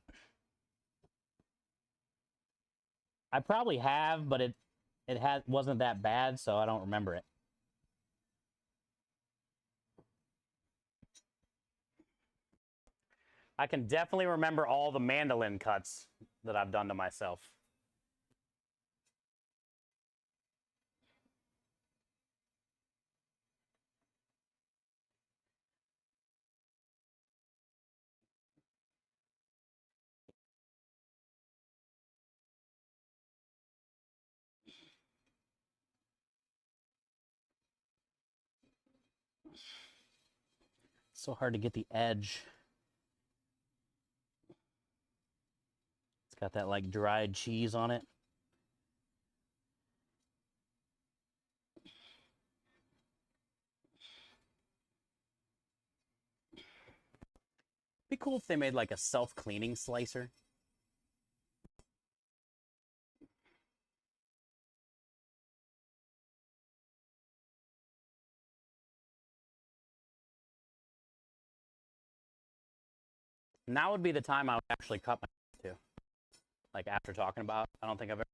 I probably have, but it wasn't that bad, so I don't remember it. I can definitely remember all the mandolin cuts that I've done to myself. It's so hard to get the edge. It's got that like dried cheese on it. Be cool if they made like a self-cleaning slicer. Now would be the time I would actually cut myself too. Like after talking about, I don't think I've ever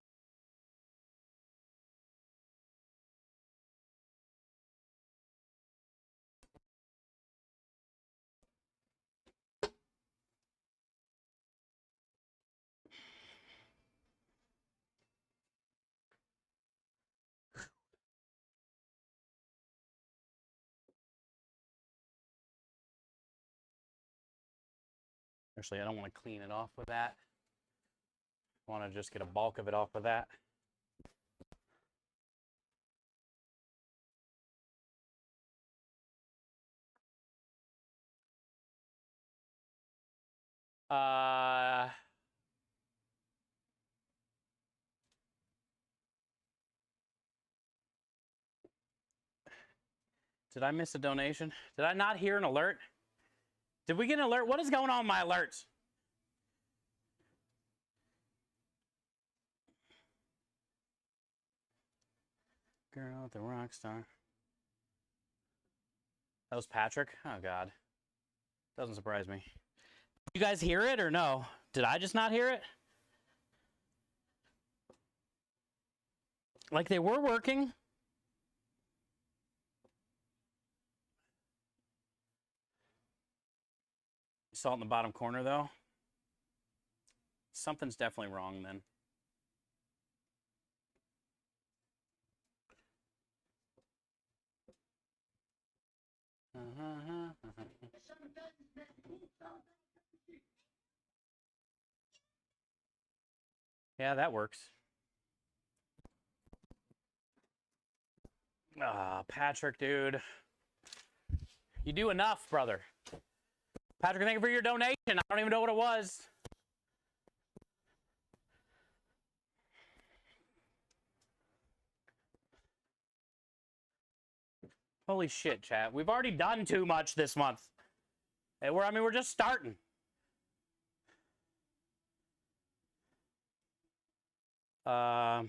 Actually, I don't want to clean it off with that. I want to just get a bulk of it off with that. Did I miss a donation? Did I not hear an alert? Did we get an alert? What is going on with my alerts? Girl, the rock star. That was Patrick? Oh, God. Doesn't surprise me. You guys hear it or no? Did I just not hear it? Like they were working. You saw it in the bottom corner, though. Something's definitely wrong then. Yeah, that works. Ah, Patrick, dude. You do enough, brother. Patrick, thank you for your donation. I don't even know what it was. Holy shit, chat. We've already done too much this month. We're just starting. So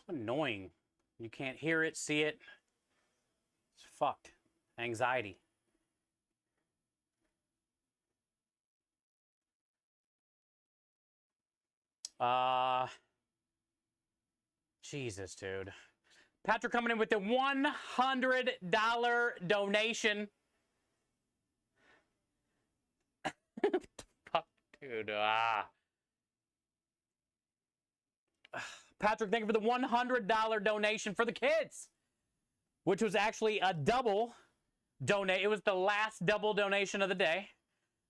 annoying. You can't hear it, see it. It's fucked. Anxiety. Jesus, dude. Patrick coming in with the $100 donation. Fuck, dude. Patrick, thank you for the $100 donation for the kids, which was actually a double donate. It was the last double donation of the day.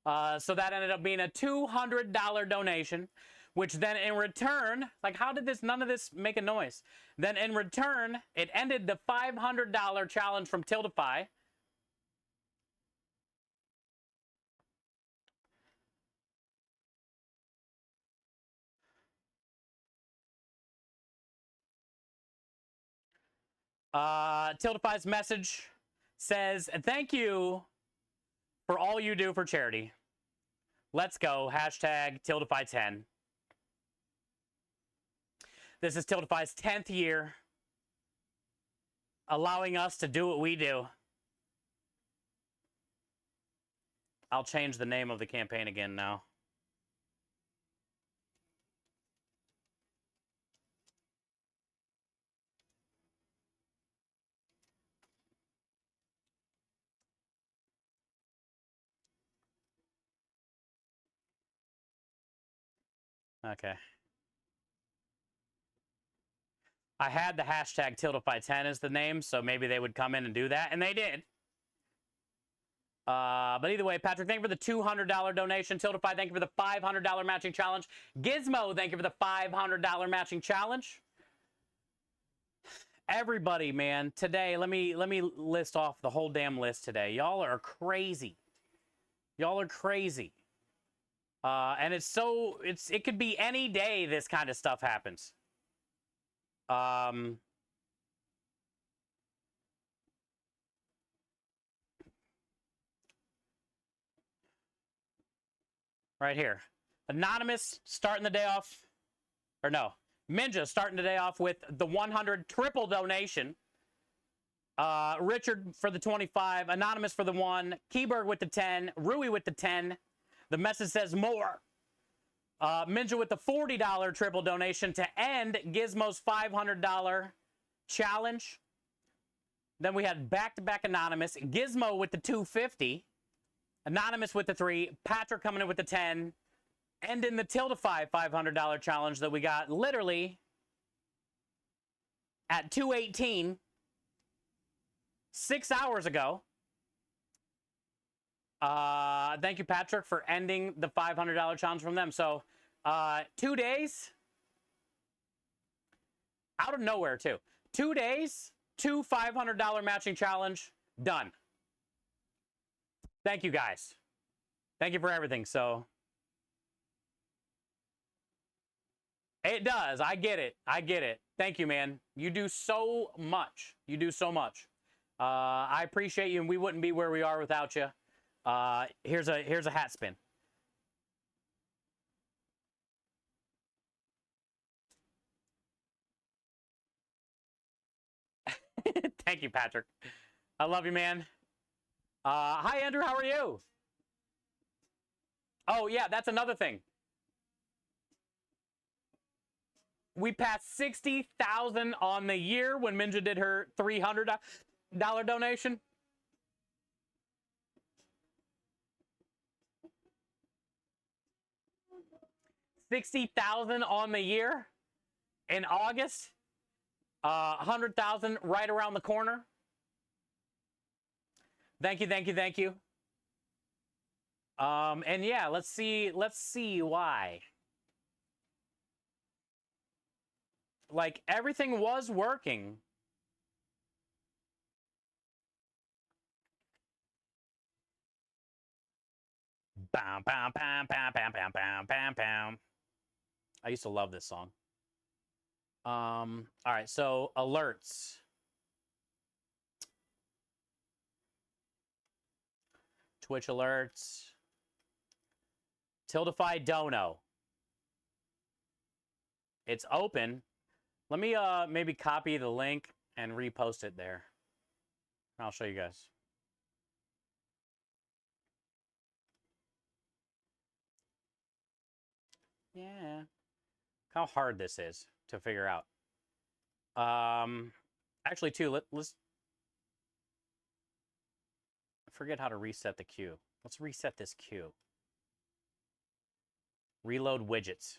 So that ended up being a $200 donation, which then in return, like how did none of this make a noise? Then in return, it ended the $500 challenge from Tiltify. Tiltify's message says, thank you for all you do for charity. Let's go. Hashtag Tiltify10. This is Tiltify's 10th year, allowing us to do what we do. I'll change the name of the campaign again now. Okay. I had the hashtag Tiltify10 as the name, so maybe they would come in and do that, and they did. But either way, Patrick, thank you for the $200 donation. Tiltify, thank you for the $500 matching challenge. Gizmo, thank you for the $500 matching challenge. Everybody, man, today, let me list off the whole damn list today. Y'all are crazy. Y'all are crazy. And it could be any day this kind of stuff happens. Right here. Anonymous starting the day off, or no, Minja starting the day off with the 100 triple donation. Richard for the 25, Anonymous for the 1, Keyberg with the 10, Rui with the 10. The message says more. Minja with the $40 triple donation to end Gizmo's $500 challenge. Then we had back-to-back Anonymous. Gizmo with the $250. Anonymous with the 3. Patrick coming in with the 10. Ending the Tiltify $500 challenge that we got literally at 2:18. 6 hours ago. Thank you, Patrick, for ending the $500 challenge from them. So 2 days out of nowhere, too. 2 days, 2 $500 matching challenge done. Thank you, guys. Thank you for everything. So it does. I get it. I get it. Thank you, man. You do so much. You do so much. I appreciate you, and we wouldn't be where we are without you. Here's a hat spin. Thank you, Patrick. I love you, man. Hi, Andrew. How are you? Oh, yeah, that's another thing. We passed 60,000 on the year when Minja did her $300 donation. $60,000 on the year in August. 100,000 right around the corner. Thank you, thank you, thank you. And yeah, let's see why. Like, everything was working. Bam, bam, bam, bam, bam, bam, bam, bam, bam. I used to love this song. All right, so alerts. Twitch alerts. Tiltify Dono. It's open. Let me maybe copy the link and repost it there. I'll show you guys. Yeah. How hard this is to figure out. Actually, too, let's forget how to reset the queue. Let's reset this queue. Reload widgets.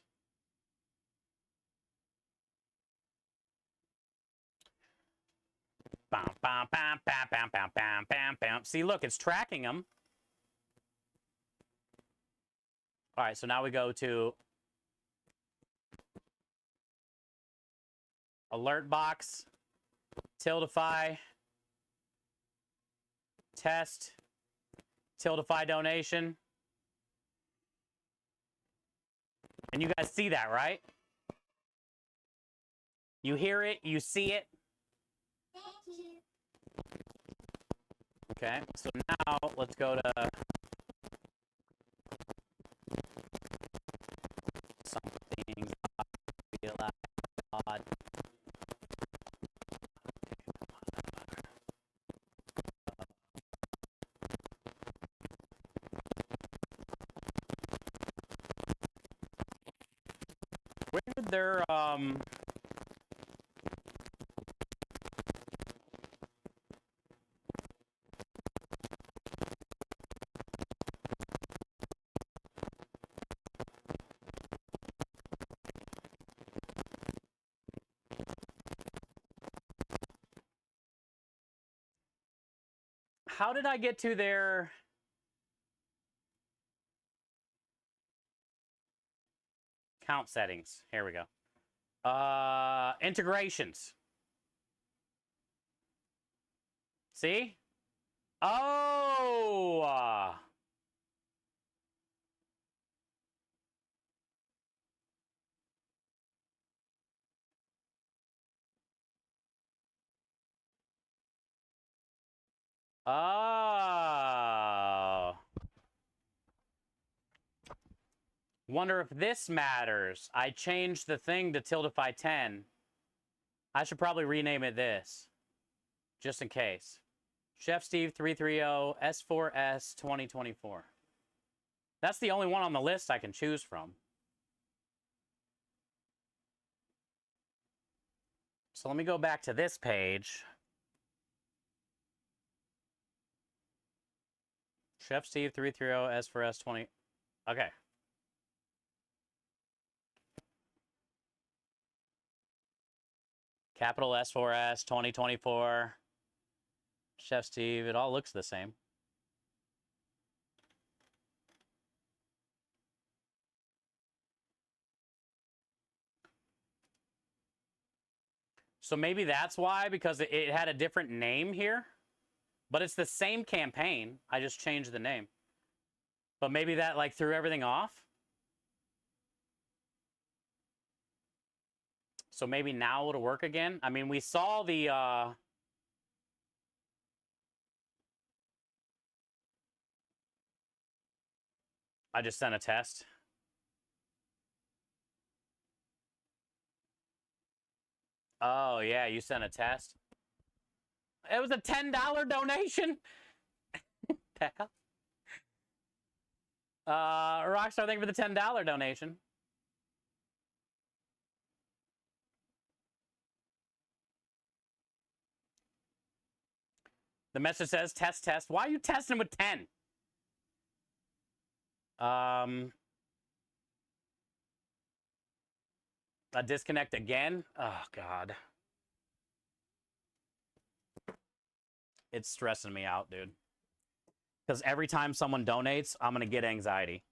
Bam, bam, bam, bam, bam, bam, bam, bam, bam. See, look, it's tracking them. All right, so now we go to alert box, Tiltify, test, Tiltify donation. And you guys see that, right? You hear it, you see it. Thank you. Okay, so now let's go to something feel like odd. Where did their how did I get to their count settings? Here we go. Integrations. See? Oh! Oh. Wonder if this matters. I changed the thing to Tiltify 10. I should probably rename it this, just in case. Chef Steve 330 S4S 2024. That's the only one on the list I can choose from. So let me go back to this page. Chef Steve 330 S4S 20. Okay. Capital S4S 2024. Chef Steve, it all looks the same. So maybe that's why, because it had a different name here. But it's the same campaign. I just changed the name. But maybe that like threw everything off. So maybe now it'll work again. I mean, we saw the I just sent a test. Oh, yeah, you sent a test. It was a $10 donation. Rockstar, thank you for the $10 donation. The message says, test, test. Why are you testing with 10? A disconnect again? Oh, God. It's stressing me out, dude. Because every time someone donates, I'm going to get anxiety.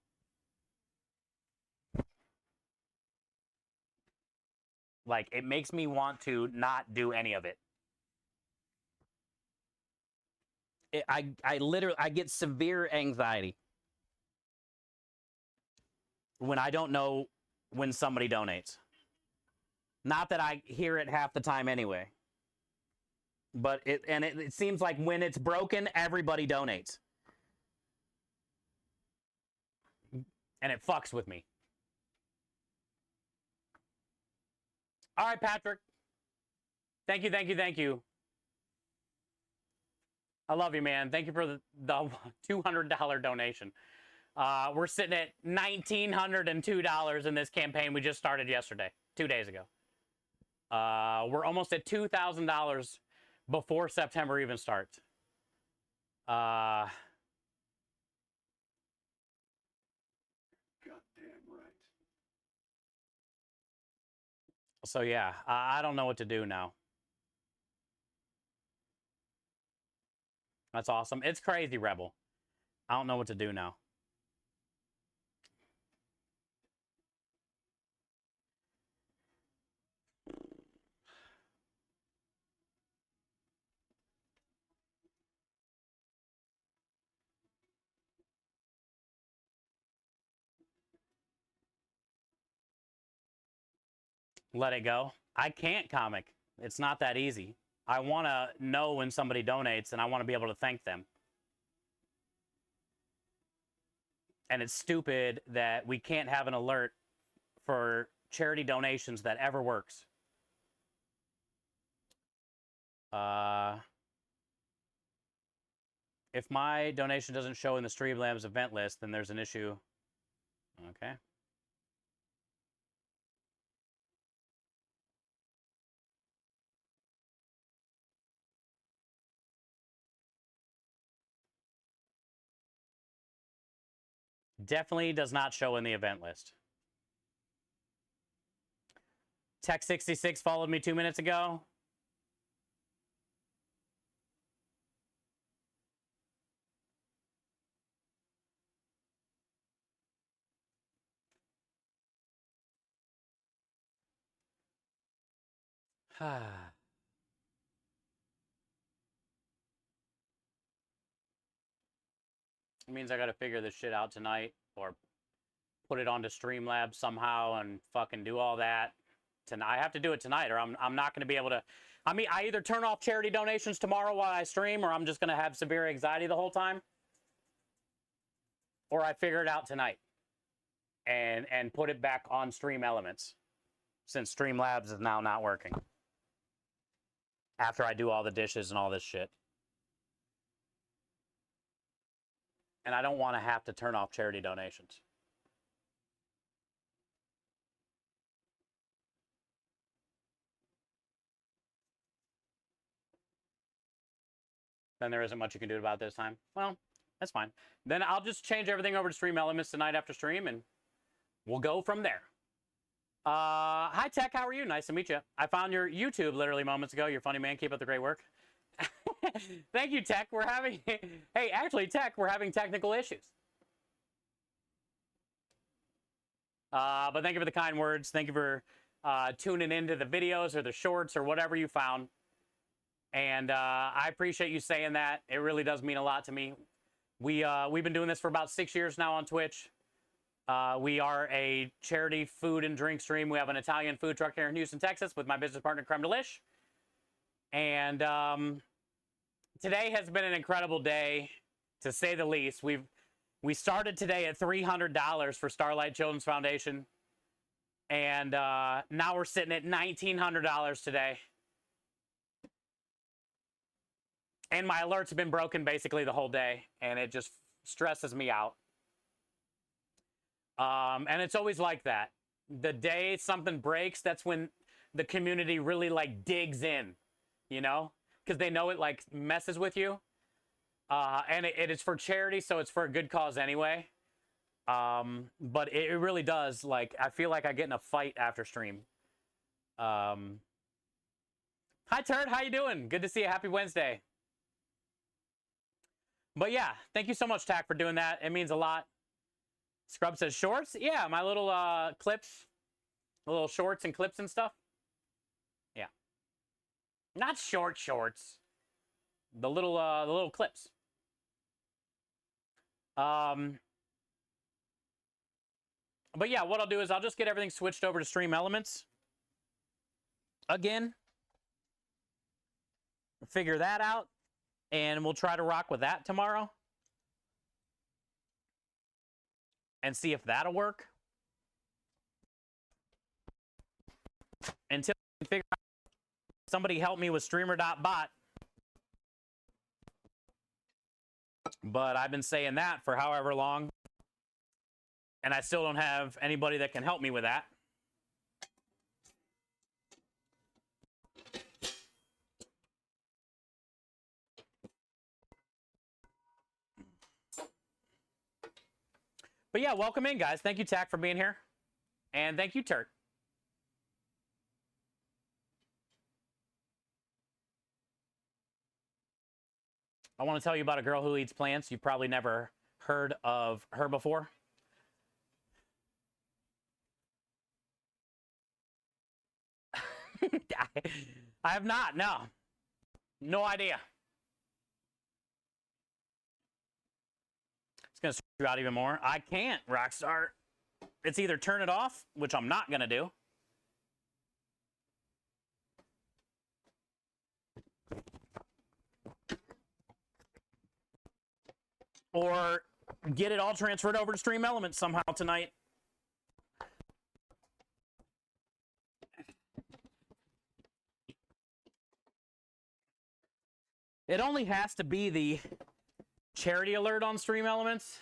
Like, it makes me want to not do any of it. I literally, I get severe anxiety when I don't know when somebody donates. Not that I hear it half the time anyway. But it seems like when it's broken, everybody donates. And it fucks with me. All right, Patrick. Thank you, thank you, thank you. I love you, man. Thank you for the $200 donation. We're sitting at $1,902 in this campaign we just started yesterday, 2 days ago. We're almost at $2,000 before September even starts. Goddamn right. So yeah, I don't know what to do now. That's awesome. It's crazy, Rebel. I don't know what to do now. Let it go. I can't, comic. It's not that easy. I want to know when somebody donates, and I want to be able to thank them. And it's stupid that we can't have an alert for charity donations that ever works. If my donation doesn't show in the Streamlabs event list, then there's an issue. Okay. Definitely does not show in the event list. Tech66 followed me 2 minutes ago. It means I gotta figure this shit out tonight, or put it onto Streamlabs somehow and fucking do all that. I have to do it tonight, or I'm not gonna be able to. I mean, I either turn off charity donations tomorrow while I stream, or I'm just gonna have severe anxiety the whole time. Or I figure it out tonight and put it back on Stream Elements, since Streamlabs is now not working. After I do all the dishes and all this shit. And I don't want to have to turn off charity donations. Then there isn't much you can do about it this time. Well, that's fine. Then I'll just change everything over to Stream Elements tonight after stream, and we'll go from there. Hi, Tech. How are you? Nice to meet you. I found your YouTube literally moments ago. You're funny, man. Keep up the great work. Thank you, Tech. We're having, hey, actually, Tech, we're having technical issues. But thank you for the kind words. Thank you for tuning into the videos or the shorts or whatever you found. And I appreciate you saying that. It really does mean a lot to me. We've been doing this for about 6 years now on Twitch. We are a charity food and drink stream. We have an Italian food truck here in Houston, Texas with my business partner, Creme Delish. And today has been an incredible day, to say the least. We started today at $300 for Starlight Children's Foundation. And now we're sitting at $1,900 today. And my alerts have been broken basically the whole day, and it just stresses me out. And it's always like that. The day something breaks, that's when the community really like digs in, you know, because they know it like messes with you. And it is for charity, so it's for a good cause anyway. But it really does, like, I feel like I get in a fight after stream. Hi, Turd, how you doing? Good to see you. Happy Wednesday. But yeah, thank you so much, Tack, for doing that. It means a lot. Scrub says shorts. Yeah, my little clips, little shorts and clips and stuff. Yeah, not shorts. The little clips. But yeah, what I'll do is I'll just get everything switched over to Stream Elements again. Figure that out. And we'll try to rock with that tomorrow. And see if that'll work. Until we figure out, somebody help me with streamer.bot. But I've been saying that for however long. And I still don't have anybody that can help me with that. But yeah, welcome in, guys. Thank you, Tack, for being here. And thank you, Turk. I want to tell you about a girl who eats plants. You've probably never heard of her before. I have not, no. No idea. It's going to stress you out even more. I can't, Rockstar. It's either turn it off, which I'm not going to do. Or get it all transferred over to Stream Elements somehow tonight. It only has to be the charity alert on Stream Elements.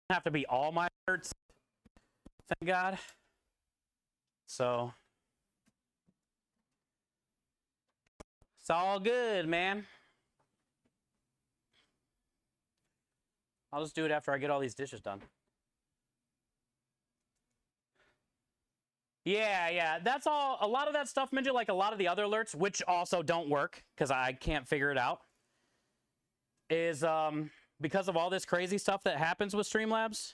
Doesn't have to be all my alerts. Thank God. So it's all good, man. I'll just do it after I get all these dishes done. Yeah, that's all. A lot of that stuff, Midget, like a lot of the other alerts, which also don't work because I can't figure it out, is because of all this crazy stuff that happens with Streamlabs.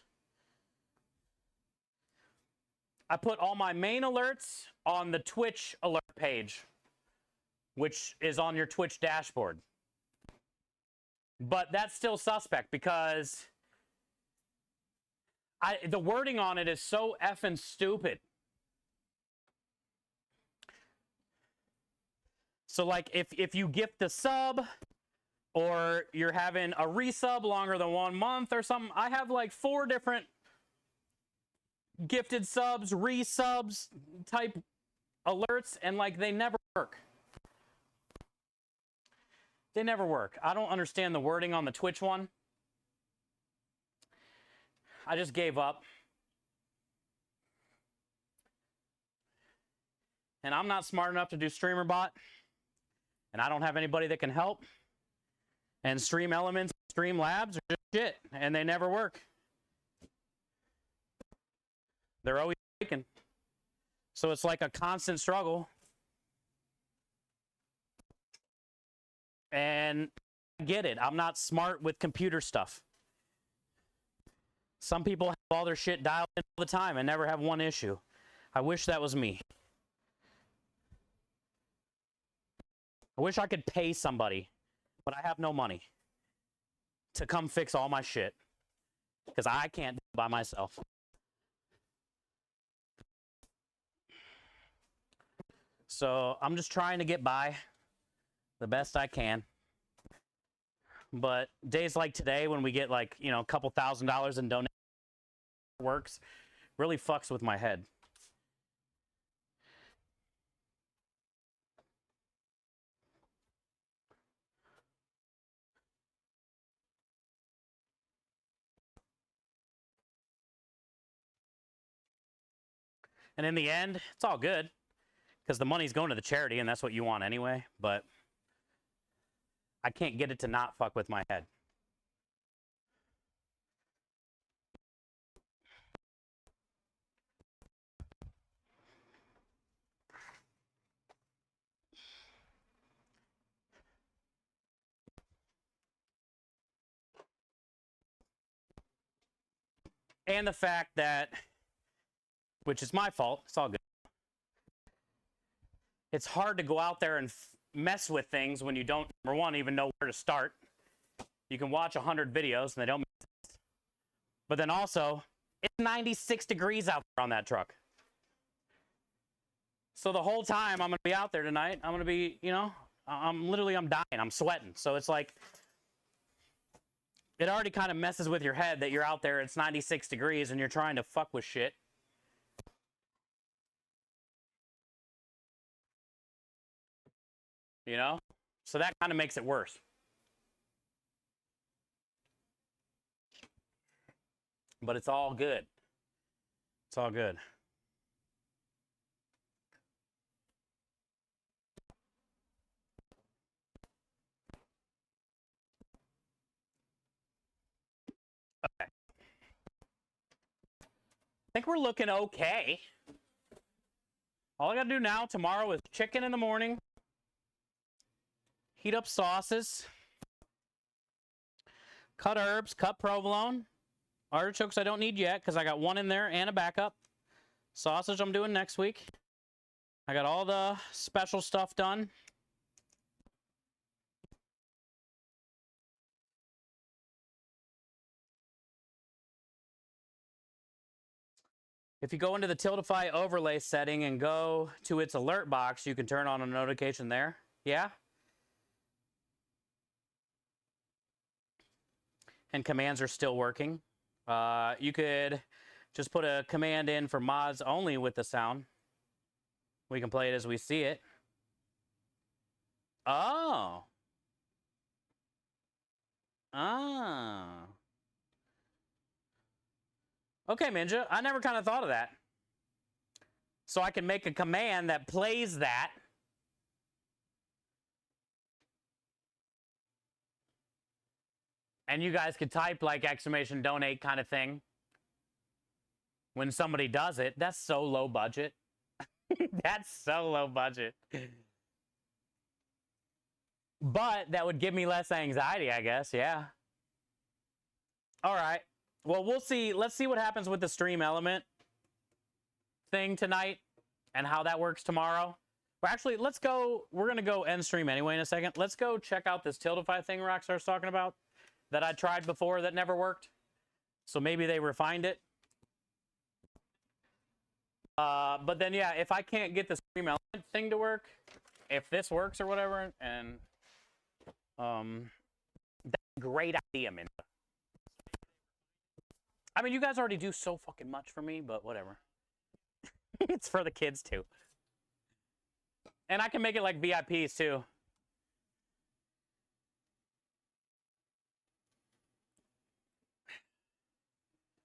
I put all my main alerts on the Twitch alert page, which is on your Twitch dashboard. But that's still suspect because the wording on it is so effing stupid. So like if you gift a sub or you're having a resub longer than 1 month or something, I have like 4 different gifted subs, resubs type alerts, and like they never work. They never work. I don't understand the wording on the Twitch one. I just gave up. And I'm not smart enough to do StreamerBot. And I don't have anybody that can help. And Stream Elements, Streamlabs are just shit. And they never work. They're always breaking. So it's like a constant struggle. And I get it. I'm not smart with computer stuff. Some people have all their shit dialed in all the time and never have one issue. I wish that was me. I wish I could pay somebody, but I have no money to come fix all my shit because I can't do it by myself. So I'm just trying to get by the best I can. But days like today, when we get like, you know, a couple $1,000s in donations, works, really fucks with my head. And in the end, it's all good because the money's going to the charity and that's what you want anyway. But I can't get it to not fuck with my head. And the fact that, which is my fault, it's all good. It's hard to go out there and mess with things when you don't, number one, even know where to start. You can watch 100 videos and they don't make sense. But then also, it's 96 degrees out there on that truck. So the whole time I'm going to be out there tonight, I'm going to be, you know, I'm dying. I'm sweating. So it's like, it already kind of messes with your head that you're out there, it's 96 degrees and you're trying to fuck with shit. You know? So that kind of makes it worse. But it's all good. It's all good. Okay. I think we're looking okay. All I gotta do now, tomorrow, is chicken in the morning. Heat up sauces. Cut herbs, cut provolone. Artichokes I don't need yet because I got one in there and a backup. Sausage I'm doing next week. I got all the special stuff done. If you go into the Tiltify overlay setting and go to its alert box, you can turn on a notification there. Yeah? And commands are still working. You could just put a command in for mods only with the sound. We can play it as we see it. Oh. Ah. Okay, Ninja. I never kind of thought of that. So I can make a command that plays that. And you guys could type like exclamation donate kind of thing when somebody does it. That's so low budget. That's so low budget. But that would give me less anxiety, I guess. Yeah. All right. Well, we'll see. Let's see what happens with the stream element thing tonight and how that works tomorrow. But actually, let's go. We're going to go end stream anyway in a second. Let's go check out this Tiltify thing Rockstar's talking about that I tried before that never worked. So maybe they refined it. But then, yeah, if I can't get the stream element thing to work, if this works or whatever, and that's a great idea, man. I mean, you guys already do so fucking much for me, but whatever. It's for the kids, too. And I can make it like VIPs, too.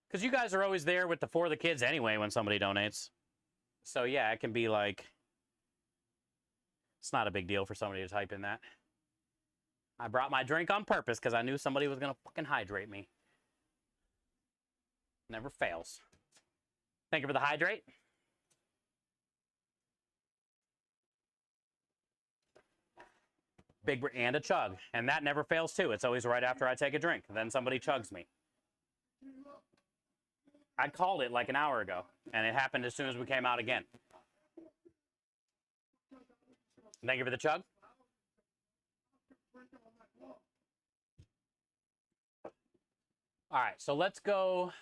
Because you guys are always there with the For the Kids anyway when somebody donates. So, yeah, it can be like... It's not a big deal for somebody to type in that. I brought my drink on purpose because I knew somebody was going to fucking hydrate me. Never fails. Thank you for the hydrate. And a chug. And that never fails too. It's always right after I take a drink. Then somebody chugs me. I called it like an hour ago, and it happened as soon as we came out again. Thank you for the chug. All right, so let's go.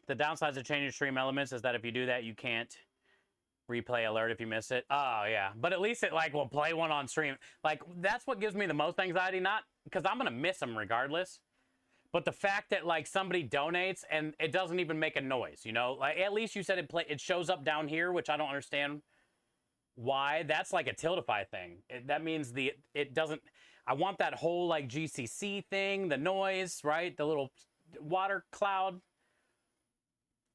The downsides of changing stream elements is that if you do that, you can't replay alert if you miss it. Oh, yeah. But at least it, like, will play one on stream. Like, that's what gives me the most anxiety, not because I'm going to miss them regardless. But the fact that, like, somebody donates and it doesn't even make a noise, you know? Like, at least you said it shows up down here, which I don't understand why. That's like a Tiltify thing. That means it doesn't... I want that whole, like, GCC thing, the noise, right? The little water cloud.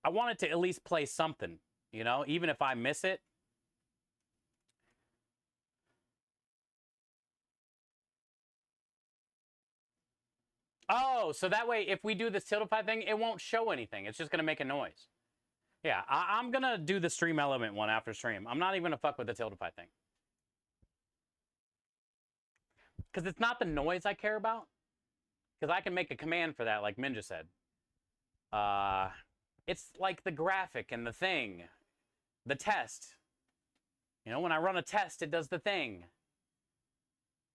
I want it to at least play something, you know, even if I miss it. Oh, so that way, if we do this Tiltify thing, it won't show anything. It's just going to make a noise. Yeah, I'm going to do the stream element one after stream. I'm not even going to fuck with the Tiltify thing. Because it's not the noise I care about. Because I can make a command for that, like Minja said. It's like the graphic and the thing. The test. You know, when I run a test, it does the thing.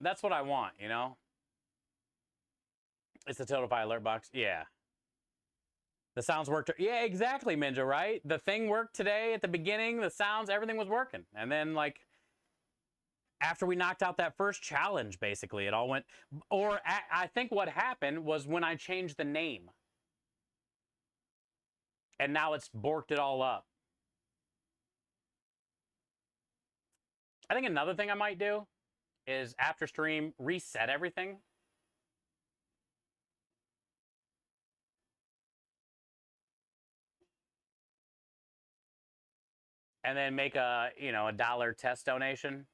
That's what I want, you know? It's the Tiltify alert box. Yeah. The sounds worked. Yeah, exactly, Minja, right? The thing worked today at the beginning. The sounds, everything was working. And then, like, after we knocked out that first challenge, basically, it all went... Or I think what happened was when I changed the name. And now it's borked it all up. I think another thing I might do is after stream, reset everything. And then make a, you know, $1 test donation.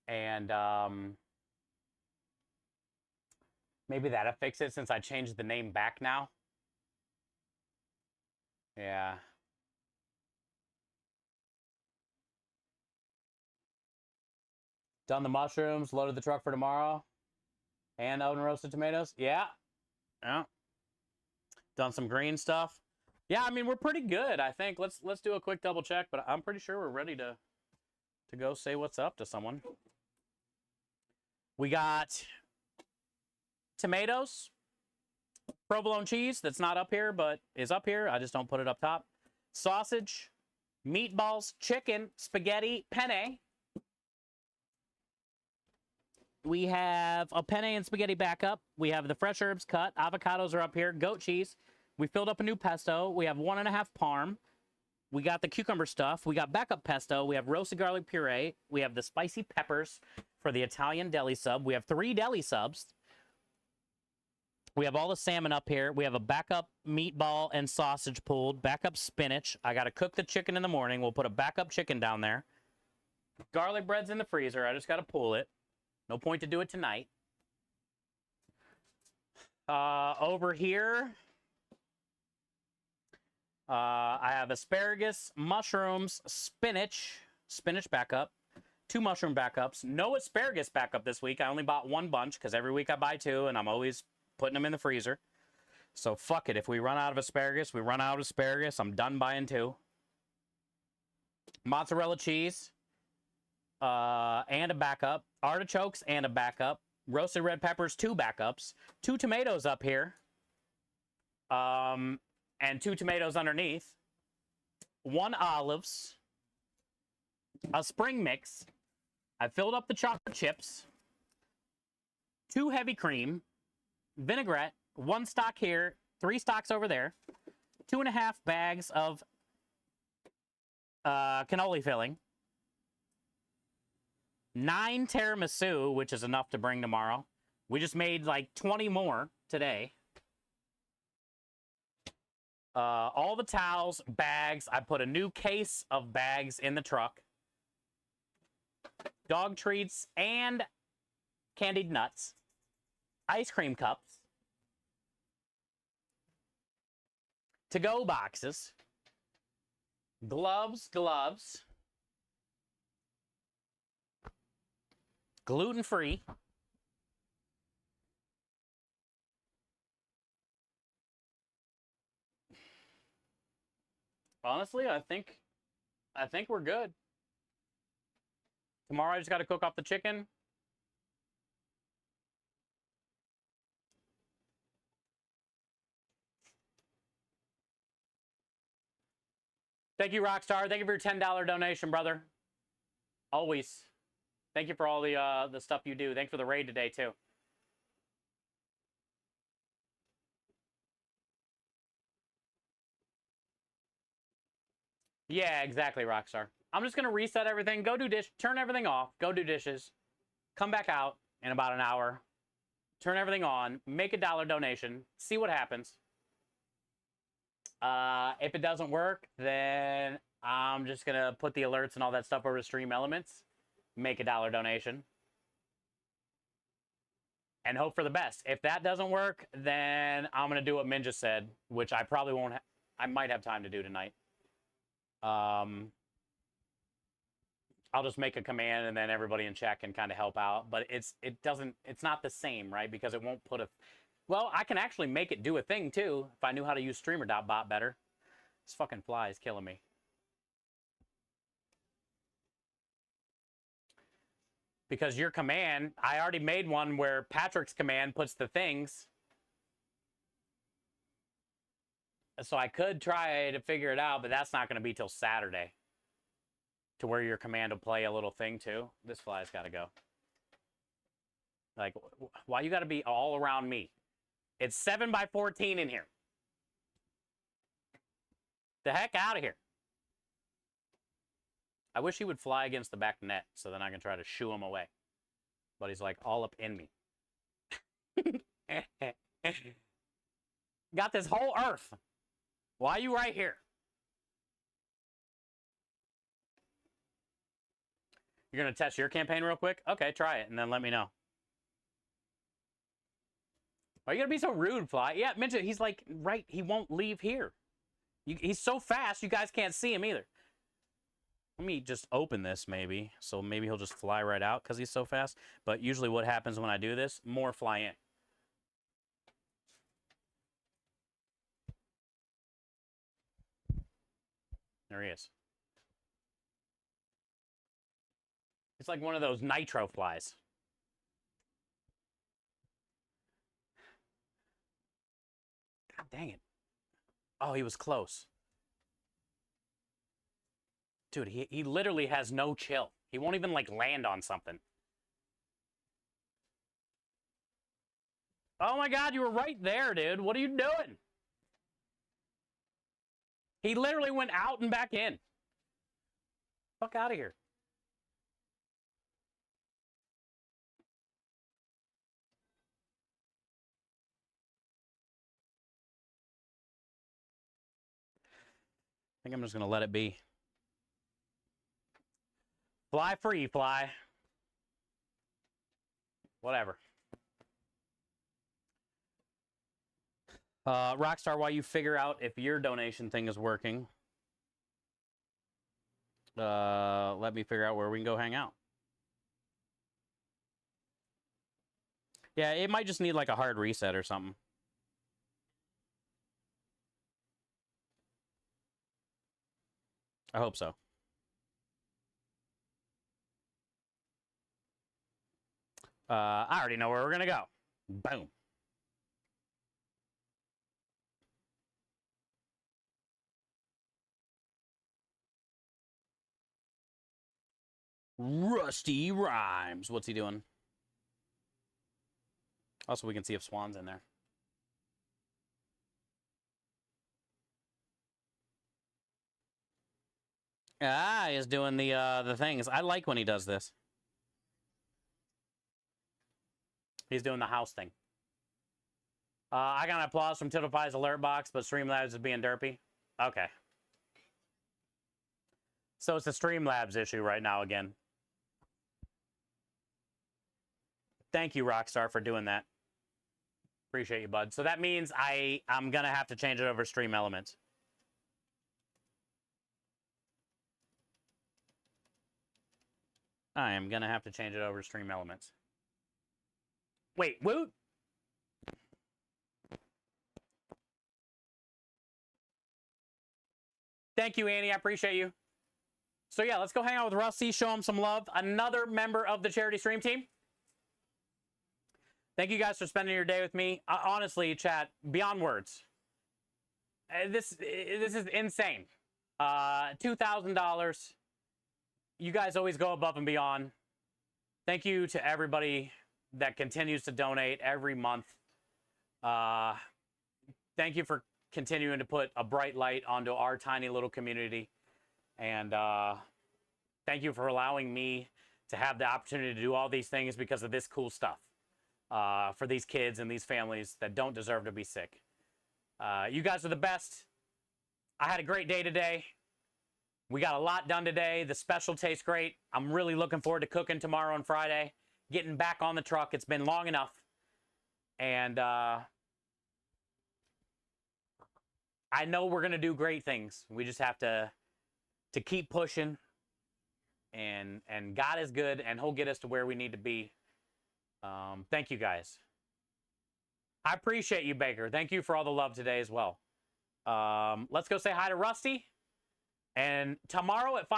And maybe that'll fix it since I changed the name back now. Yeah. Done the mushrooms, loaded the truck for tomorrow. And oven roasted tomatoes. Yeah. Yeah. Done some green stuff. Yeah, I mean, we're pretty good, I think. Let's do a quick double check, but I'm pretty sure we're ready to go say what's up to someone. We got tomatoes. Provolone cheese that's not up here, but is up here. I just don't put it up top. Sausage, meatballs, chicken, spaghetti, penne. We have a penne and spaghetti backup. We have the fresh herbs cut. Avocados are up here. Goat cheese. We filled up a new pesto. We have 1.5 parm. We got the cucumber stuff. We got backup pesto. We have roasted garlic puree. We have the spicy peppers for the Italian deli sub. We have 3 deli subs. We have all the salmon up here. We have a backup meatball and sausage pulled. Backup spinach. I got to cook the chicken in the morning. We'll put a backup chicken down there. Garlic bread's in the freezer. I just got to pull it. No point to do it tonight. Over here, I have asparagus, mushrooms, spinach backup, 2 mushroom backups. No asparagus backup this week. I only bought 1 bunch because every week I buy 2, and I'm always putting them in the freezer. So fuck it. If we run out of asparagus, we run out of asparagus. I'm done buying 2. Mozzarella cheese, and a backup. Artichokes and a backup. Roasted red peppers, 2 backups. 2 tomatoes up here. And 2 tomatoes underneath. 1 olives. A spring mix. I filled up the chocolate chips. 2 heavy cream. Vinaigrette. 1 stock here. 3 stocks over there. 2.5 bags of cannoli filling. 9 tiramisu, which is enough to bring tomorrow. We just made like 20 more today. All the towels, bags. I put a new case of bags in the truck. Dog treats and candied nuts. Ice cream cups. to-go boxes. Gloves. Gluten-free. Honestly, I think we're good. Tomorrow I just got to cook up the chicken. Thank you, Rockstar. Thank you for your $10 donation, brother. Always. Thank you for all the stuff you do. Thanks for the raid today, too. Yeah, exactly, Rockstar. I'm just going to reset everything, go do dish, turn everything off, go do dishes, come back out in about an hour, turn everything on, make a $1 donation, see what happens. If it doesn't work, then I'm just going to put the alerts and all that stuff over to Stream Elements, make a $1 donation, and hope for the best. If that doesn't work, then I'm going to do what Minja said, which I probably won't I might have time to do tonight. I'll just make a command and then everybody in chat can kind of help out, but it's not the same, right? Because it won't put a, well, I can actually make it do a thing too if I knew how to use Streamer.bot better. This fucking fly is killing me. Because your command, I already made one where Patrick's command puts the things. So I could try to figure it out, but that's not going to be till Saturday. To where your command will play a little thing too. This fly's got to go. Like, why you got to be all around me? It's 7 by 14 in here. The heck out of here. I wish he would fly against the back net so then I can try to shoo him away. But he's like all up in me. Got this whole earth. Why are you right here? You're going to test your campaign real quick? Okay, try it, and then let me know. Why are you going to be so rude, Fly? Yeah, Minja, he's like, right, he won't leave here. He's so fast, you guys can't see him either. Let me just open this, maybe. So maybe he'll just fly right out because he's so fast. But usually what happens when I do this, more fly in. There he is. It's like one of those nitro flies. God dang it. Oh, he was close. Dude, he literally has no chill. He won't even, like, land on something. Oh my God, you were right there, dude. What are you doing? He literally went out and back in. Fuck out of here. I think I'm just going to let it be. Fly free, Fly. Whatever. Rockstar, while you figure out if your donation thing is working, let me figure out where we can go hang out. Yeah, it might just need like a hard reset or something. I hope so. I already know where we're gonna go. Boom. Rusty Rhymes. What's he doing? Also, we can see if Swan's in there. Ah, he's doing the things. I like when he does this. He's doing the house thing. I got an applause from Tiddlefy's alert box, but Streamlabs is being derpy. Okay. So it's a Streamlabs issue right now again. Thank you, Rockstar, for doing that. Appreciate you, bud. So that means I'm going to have to change it over Stream Elements. I am going to have to change it over to Stream Elements. Wait, Woot? Thank you, Annie. I appreciate you. So yeah, let's go hang out with Rusty, show him some love. Another member of the charity stream team. Thank you guys for spending your day with me. Honestly, chat, beyond words. This is insane. $2,000. You guys always go above and beyond. Thank you to everybody that continues to donate every month. Thank you for continuing to put a bright light onto our tiny little community. And thank you for allowing me to have the opportunity to do all these things because of this cool stuff for these kids and these families that don't deserve to be sick. You guys are the best. I had a great day today. We got a lot done today. The special tastes great. I'm really looking forward to cooking tomorrow and Friday. Getting back on the truck. It's been long enough. And I know we're going to do great things. We just have to keep pushing. And God is good, and he'll get us to where we need to be. Thank you, guys. I appreciate you, Baker. Thank you for all the love today as well. Let's go say hi to Rusty. And tomorrow at 5